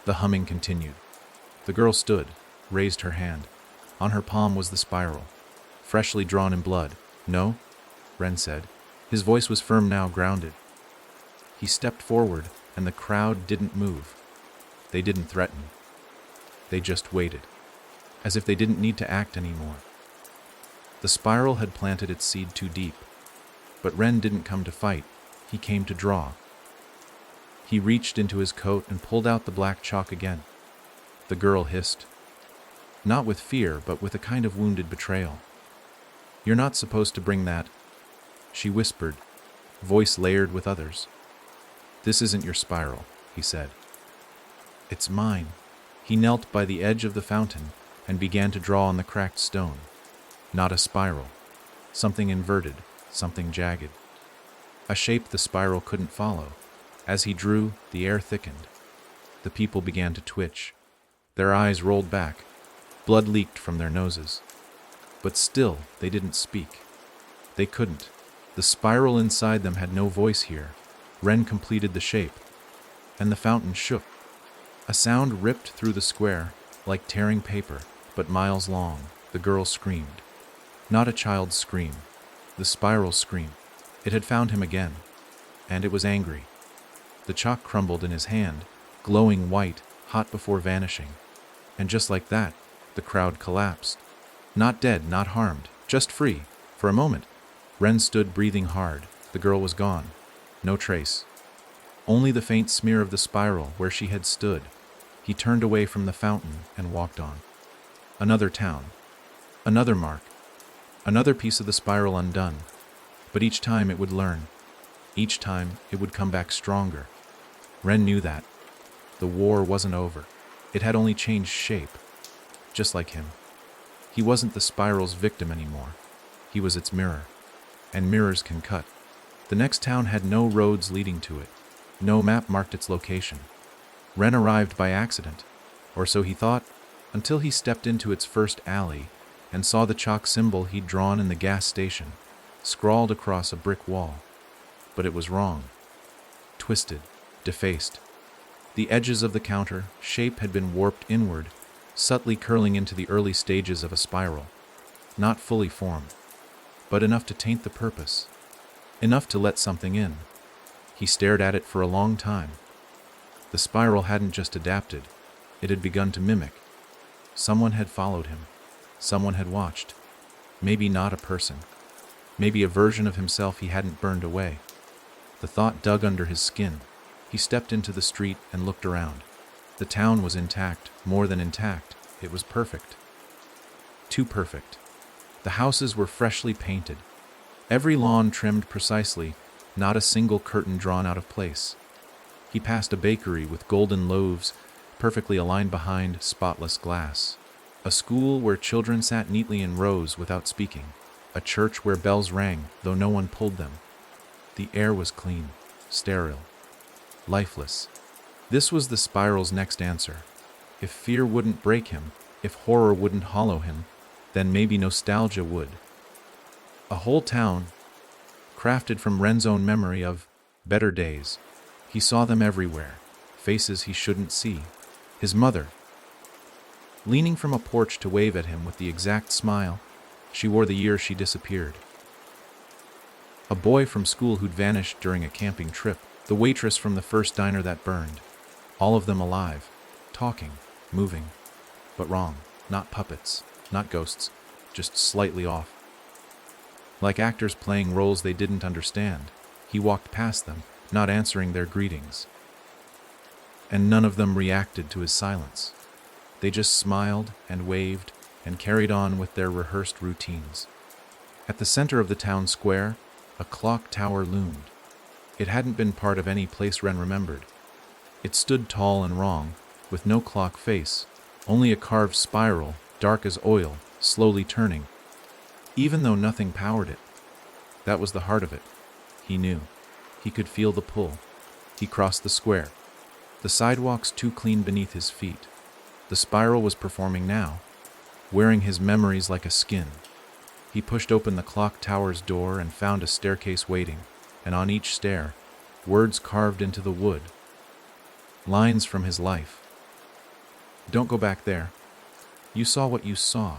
The humming continued. The girl stood, raised her hand. On her palm was the spiral, freshly drawn in blood. "No," Ren said. His voice was firm now, grounded. He stepped forward, and the crowd didn't move. They didn't threaten. They just waited, as if they didn't need to act anymore. The spiral had planted its seed too deep, but Ren didn't come to fight. He came to draw. He reached into his coat and pulled out the black chalk again. The girl hissed, not with fear, but with a kind of wounded betrayal. "You're not supposed to bring that," she whispered, voice layered with others. "This isn't your spiral," he said. "It's mine." He knelt by the edge of the fountain and began to draw on the cracked stone. Not a spiral. Something inverted, something jagged. A shape the spiral couldn't follow. As he drew, the air thickened. The people began to twitch. Their eyes rolled back. Blood leaked from their noses. But still, they didn't speak. They couldn't. The spiral inside them had no voice here. Ren completed the shape, and the fountain shook. A sound ripped through the square, like tearing paper, but miles long. The girl screamed. Not a child's scream. The spiral's scream. It had found him again, and it was angry. The chalk crumbled in his hand, glowing white, hot before vanishing. And just like that, the crowd collapsed. Not dead, not harmed, just free. For a moment, Ren stood breathing hard. The girl was gone. No trace. Only the faint smear of the spiral where she had stood. He turned away from the fountain and walked on. Another town. Another mark. Another piece of the spiral undone. But each time it would learn. Each time it would come back stronger. Ren knew that. The war wasn't over. It had only changed shape. Just like him. He wasn't the spiral's victim anymore. He was its mirror. And mirrors can cut. The next town had no roads leading to it. No map marked its location. Ren arrived by accident, or so he thought, until he stepped into its first alley and saw the chalk symbol he'd drawn in the gas station, scrawled across a brick wall. But it was wrong. Twisted, defaced. The edges of the counter shape had been warped inward, subtly curling into the early stages of a spiral. Not fully formed, but enough to taint the purpose. Enough to let something in. He stared at it for a long time. The spiral hadn't just adapted, it had begun to mimic. Someone had followed him. Someone had watched. Maybe not a person. Maybe a version of himself he hadn't burned away. The thought dug under his skin. He stepped into the street and looked around. The town was intact, more than intact. It was perfect. Too perfect. The houses were freshly painted. Every lawn trimmed precisely, not a single curtain drawn out of place. He passed a bakery with golden loaves, perfectly aligned behind spotless glass. A school where children sat neatly in rows without speaking. A church where bells rang, though no one pulled them. The air was clean, sterile, lifeless. This was the spiral's next answer. If fear wouldn't break him, If horror wouldn't hollow him, then maybe nostalgia would. A whole town, crafted from Ren's own memory of better days. He saw them everywhere, faces he shouldn't see. His mother, leaning from a porch to wave at him with the exact smile she wore the year she disappeared. A boy from school who'd vanished during a camping trip. The waitress from the first diner that burned. All of them alive, talking, moving, but wrong. Not puppets, not ghosts, just slightly off. Like actors playing roles they didn't understand, he walked past them, not answering their greetings. And none of them reacted to his silence. They just smiled and waved and carried on with their rehearsed routines. At the center of the town square, a clock tower loomed. It hadn't been part of any place Ren remembered. It stood tall and wrong, with no clock face, only a carved spiral, dark as oil, slowly turning. Even though nothing powered it, that was the heart of it. He knew. He could feel the pull. He crossed the square. The sidewalks too clean beneath his feet. The spiral was performing now, wearing his memories like a skin. He pushed open the clock tower's door and found a staircase waiting, and on each stair, words carved into the wood. Lines from his life. Don't go back there. You saw what you saw.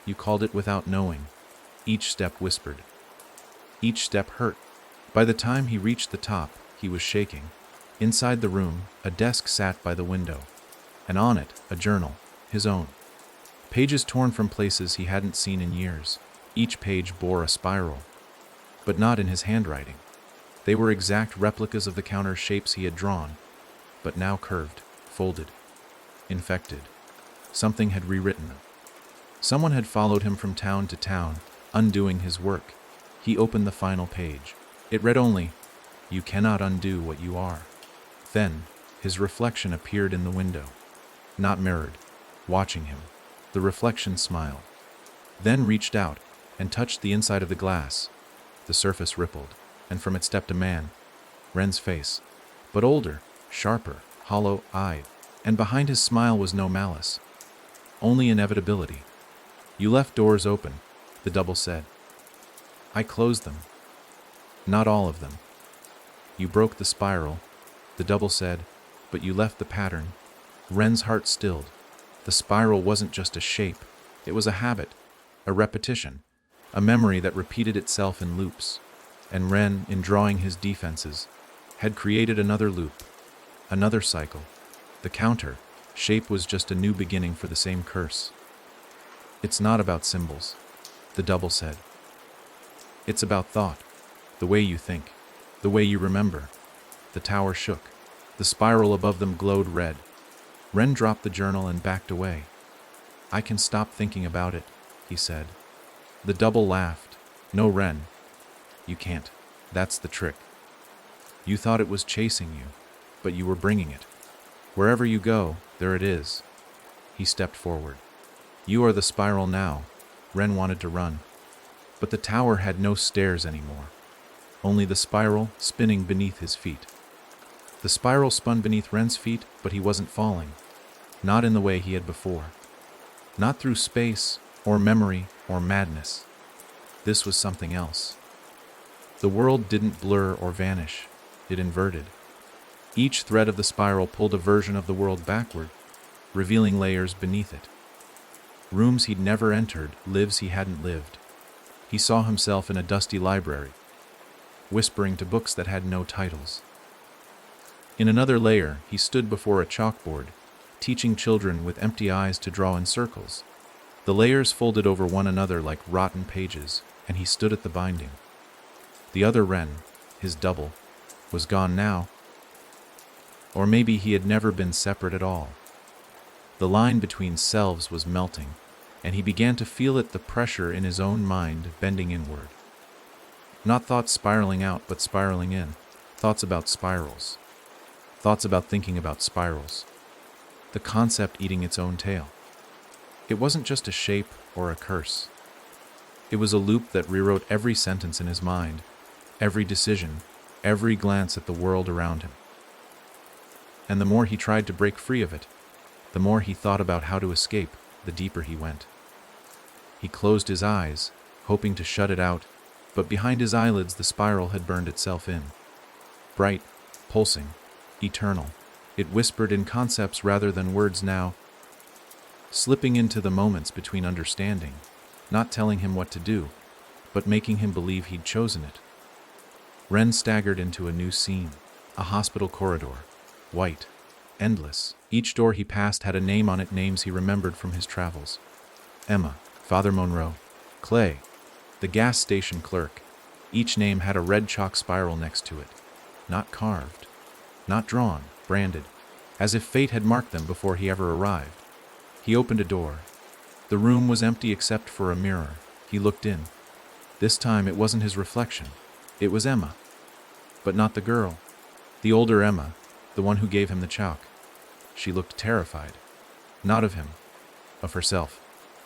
You called it without knowing. Each step whispered. Each step hurt. By the time he reached the top, he was shaking. Inside the room, a desk sat by the window, and on it, a journal, his own. Pages torn from places he hadn't seen in years. Each page bore a spiral, but not in his handwriting. They were exact replicas of the counter shapes he had drawn, but now curved, folded, infected. Something had rewritten them. Someone had followed him from town to town, undoing his work. He opened the final page. It read only, "You cannot undo what you are." Then, his reflection appeared in the window. Not mirrored, watching him. The reflection smiled, then reached out and touched the inside of the glass. The surface rippled, and from it stepped a man, Ren's face, but older, sharper, hollow-eyed, and behind his smile was no malice, only inevitability. "You left doors open," the double said. "I closed them. Not all of them. You broke the spiral," the double said, "but you left the pattern." Ren's heart stilled. The spiral wasn't just a shape. It was a habit, a repetition, a memory that repeated itself in loops. And Ren, in drawing his defenses, had created another loop, another cycle. The counter shape was just a new beginning for the same curse. "It's not about symbols," the double said. "It's about thought, the way you think, the way you remember." The tower shook. The spiral above them glowed red. Ren dropped the journal and backed away. "I can stop thinking about it," he said. The double laughed. "No, Ren. You can't. That's the trick. You thought it was chasing you, but you were bringing it. Wherever you go, there it is." He stepped forward. "You are the spiral now." Ren wanted to run, but the tower had no stairs anymore. Only the spiral spinning beneath his feet. The spiral spun beneath Ren's feet, but he wasn't falling. Not in the way he had before. Not through space, or memory, or madness. This was something else. The world didn't blur or vanish. It inverted. Each thread of the spiral pulled a version of the world backward, revealing layers beneath it. Rooms he'd never entered, lives he hadn't lived. He saw himself in a dusty library, whispering to books that had no titles. In another layer, he stood before a chalkboard, teaching children with empty eyes to draw in circles. The layers folded over one another like rotten pages, and he stood at the binding. The other Ren, his double, was gone now. Or maybe he had never been separate at all. The line between selves was melting, and he began to feel it, the pressure in his own mind bending inward. Not thoughts spiraling out, but spiraling in. Thoughts about spirals. Thoughts about thinking about spirals. The concept eating its own tail. It wasn't just a shape or a curse. It was a loop that rewrote every sentence in his mind, every decision, every glance at the world around him. And the more he tried to break free of it, the more he thought about how to escape, the deeper he went. He closed his eyes, hoping to shut it out, but behind his eyelids the spiral had burned itself in. Bright, pulsing, eternal, it whispered in concepts rather than words now, slipping into the moments between understanding, not telling him what to do, but making him believe he'd chosen it. Ren staggered into a new scene, a hospital corridor, white, endless. Each door he passed had a name on it, names he remembered from his travels. Emma, Father Monroe, Clay, the gas station clerk. Each name had a red chalk spiral next to it, not carved, not drawn, branded, as if fate had marked them before he ever arrived. He opened a door. The room was empty except for a mirror. He looked in. This time it wasn't his reflection. It was Emma. But not the girl. The older Emma, the one who gave him the chalk. She looked terrified. Not of him, of herself.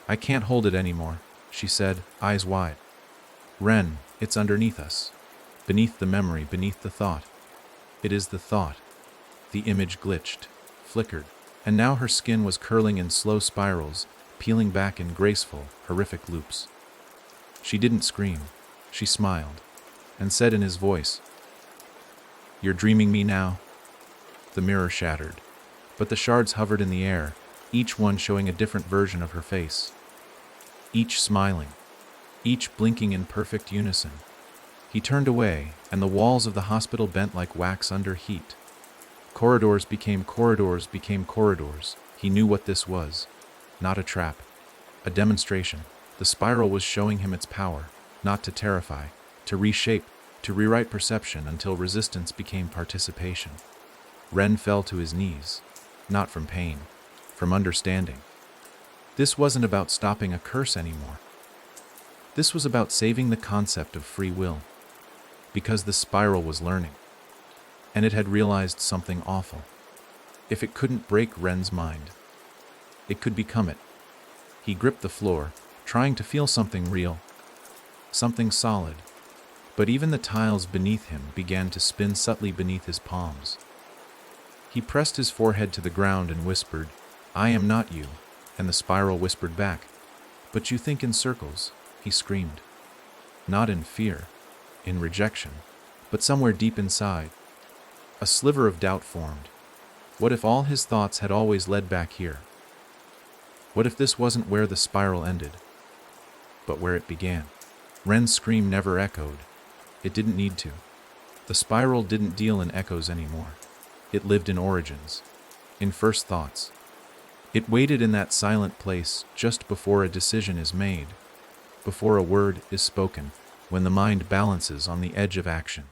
"I can't hold it anymore," she said, eyes wide. "Ren, it's underneath us. Beneath the memory, beneath the thought." It is the thought. The image glitched, flickered, and now her skin was curling in slow spirals, peeling back in graceful, horrific loops. She didn't scream. She smiled, and said in his voice, "You're dreaming me now?" The mirror shattered, but the shards hovered in the air, each one showing a different version of her face. Each smiling, each blinking in perfect unison. He turned away, and the walls of the hospital bent like wax under heat. Corridors became corridors became corridors. He knew what this was. Not a trap. A demonstration. The spiral was showing him its power, not to terrify, to reshape, to rewrite perception until resistance became participation. Ren fell to his knees, not from pain, from understanding. This wasn't about stopping a curse anymore. This was about saving the concept of free will, because the spiral was learning, and it had realized something awful. If it couldn't break Ren's mind, it could become it. He gripped the floor, trying to feel something real, something solid, but even the tiles beneath him began to spin subtly beneath his palms. He pressed his forehead to the ground and whispered, "I am not you," and the spiral whispered back, "But you think in circles," he screamed. Not in fear, in rejection, but somewhere deep inside. A sliver of doubt formed. What if all his thoughts had always led back here? What if this wasn't where the spiral ended, but where it began? Ren's scream never echoed. It didn't need to. The spiral didn't deal in echoes anymore. It lived in origins, in first thoughts. It waited in that silent place just before a decision is made, before a word is spoken, when the mind balances on the edge of action.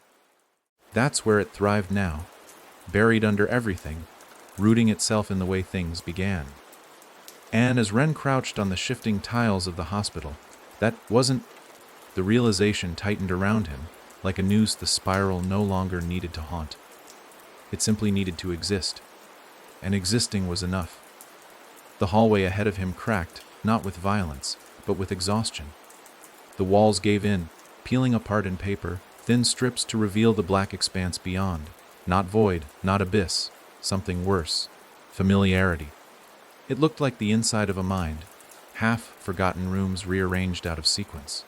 That's where it thrived now, buried under everything, rooting itself in the way things began. And as Ren crouched on the shifting tiles of the hospital, that wasn't... The realization tightened around him, like a noose the spiral no longer needed to haunt. It simply needed to exist, and existing was enough. The hallway ahead of him cracked, not with violence, but with exhaustion. The walls gave in, peeling apart in paper, thin strips to reveal the black expanse beyond. Not void, not abyss, something worse. Familiarity. It looked like the inside of a mind, half-forgotten rooms rearranged out of sequence.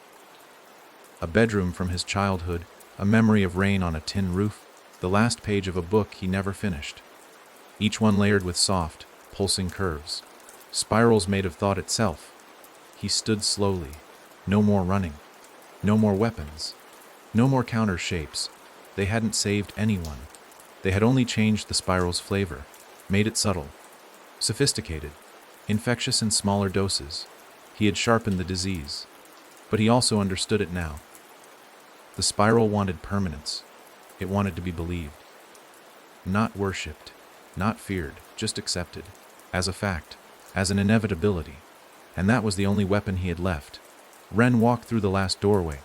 A bedroom from his childhood, a memory of rain on a tin roof, the last page of a book he never finished. Each one layered with soft, pulsing curves. Spirals made of thought itself. He stood slowly. No more running. No more weapons. No more counter shapes. They hadn't saved anyone. They had only changed the spiral's flavor, made it subtle, sophisticated, infectious in smaller doses. He had sharpened the disease, but he also understood it now. The spiral wanted permanence. It wanted to be believed. Not worshipped, not feared, just accepted, as a fact, as an inevitability. And that was the only weapon he had left. Ren walked through the last doorway,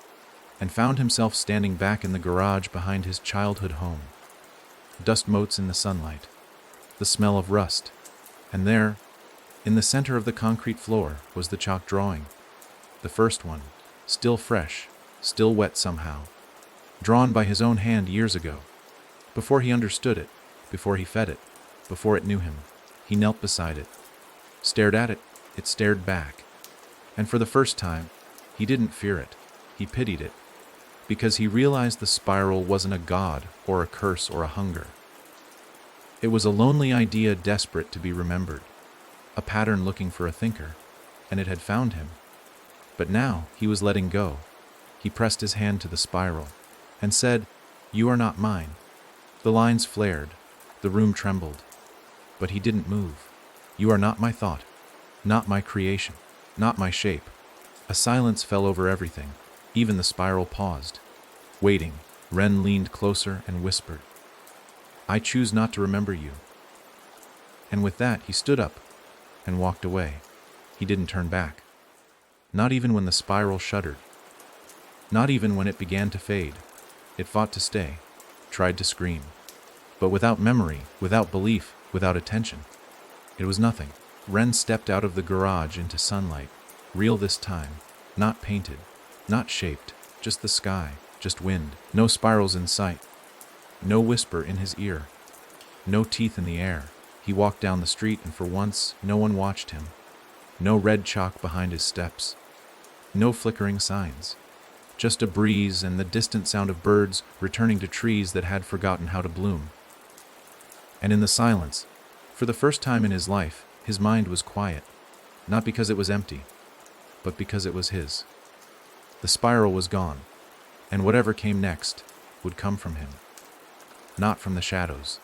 and found himself standing back in the garage behind his childhood home. Dust motes in the sunlight, the smell of rust, and there, in the center of the concrete floor, was the chalk drawing. The first one, still fresh, still wet somehow, drawn by his own hand years ago. Before he understood it, before he fed it, before it knew him, he knelt beside it, stared at it, It stared back. And for the first time, he didn't fear it. He pitied it. Because he realized the spiral wasn't a god or a curse or a hunger. It was a lonely idea desperate to be remembered. A pattern looking for a thinker. And it had found him. But now he was letting go. He pressed his hand to the spiral and said, "You are not mine." The lines flared. The room trembled. But he didn't move. "You are not my thought. Not my creation. Not my shape." A silence fell over everything. Even the spiral paused. Waiting, Ren leaned closer and whispered, "I choose not to remember you." And with that, he stood up and walked away. He didn't turn back. Not even when the spiral shuddered. Not even when it began to fade. It fought to stay, tried to scream. But without memory, without belief, without attention. It was nothing. Ren stepped out of the garage into sunlight. Real this time. Not painted. Not shaped. Just the sky. Just wind. No spirals in sight. No whisper in his ear. No teeth in the air. He walked down the street and for once, no one watched him. No red chalk behind his steps. No flickering signs. Just a breeze and the distant sound of birds returning to trees that had forgotten how to bloom. And in the silence, for the first time in his life, his mind was quiet. Not because it was empty, but because it was his. The spiral was gone, and whatever came next would come from him. Not from the shadows,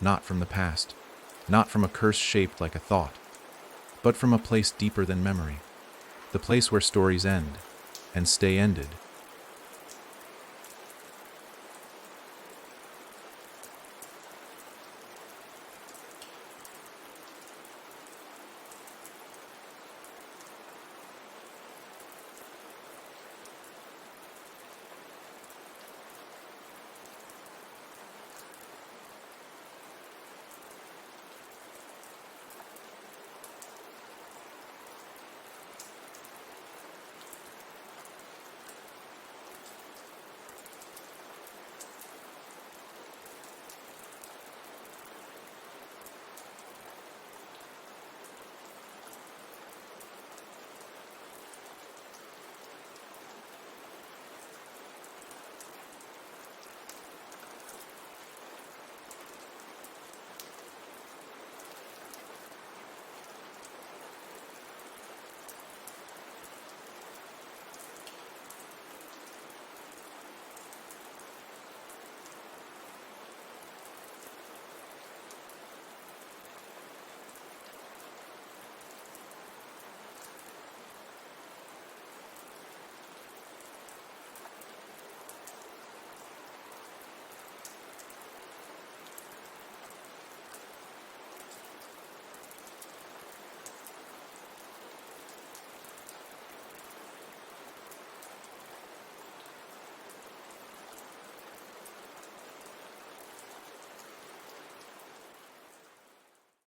not from the past, not from a curse shaped like a thought, but from a place deeper than memory. The place where stories end, and stay ended,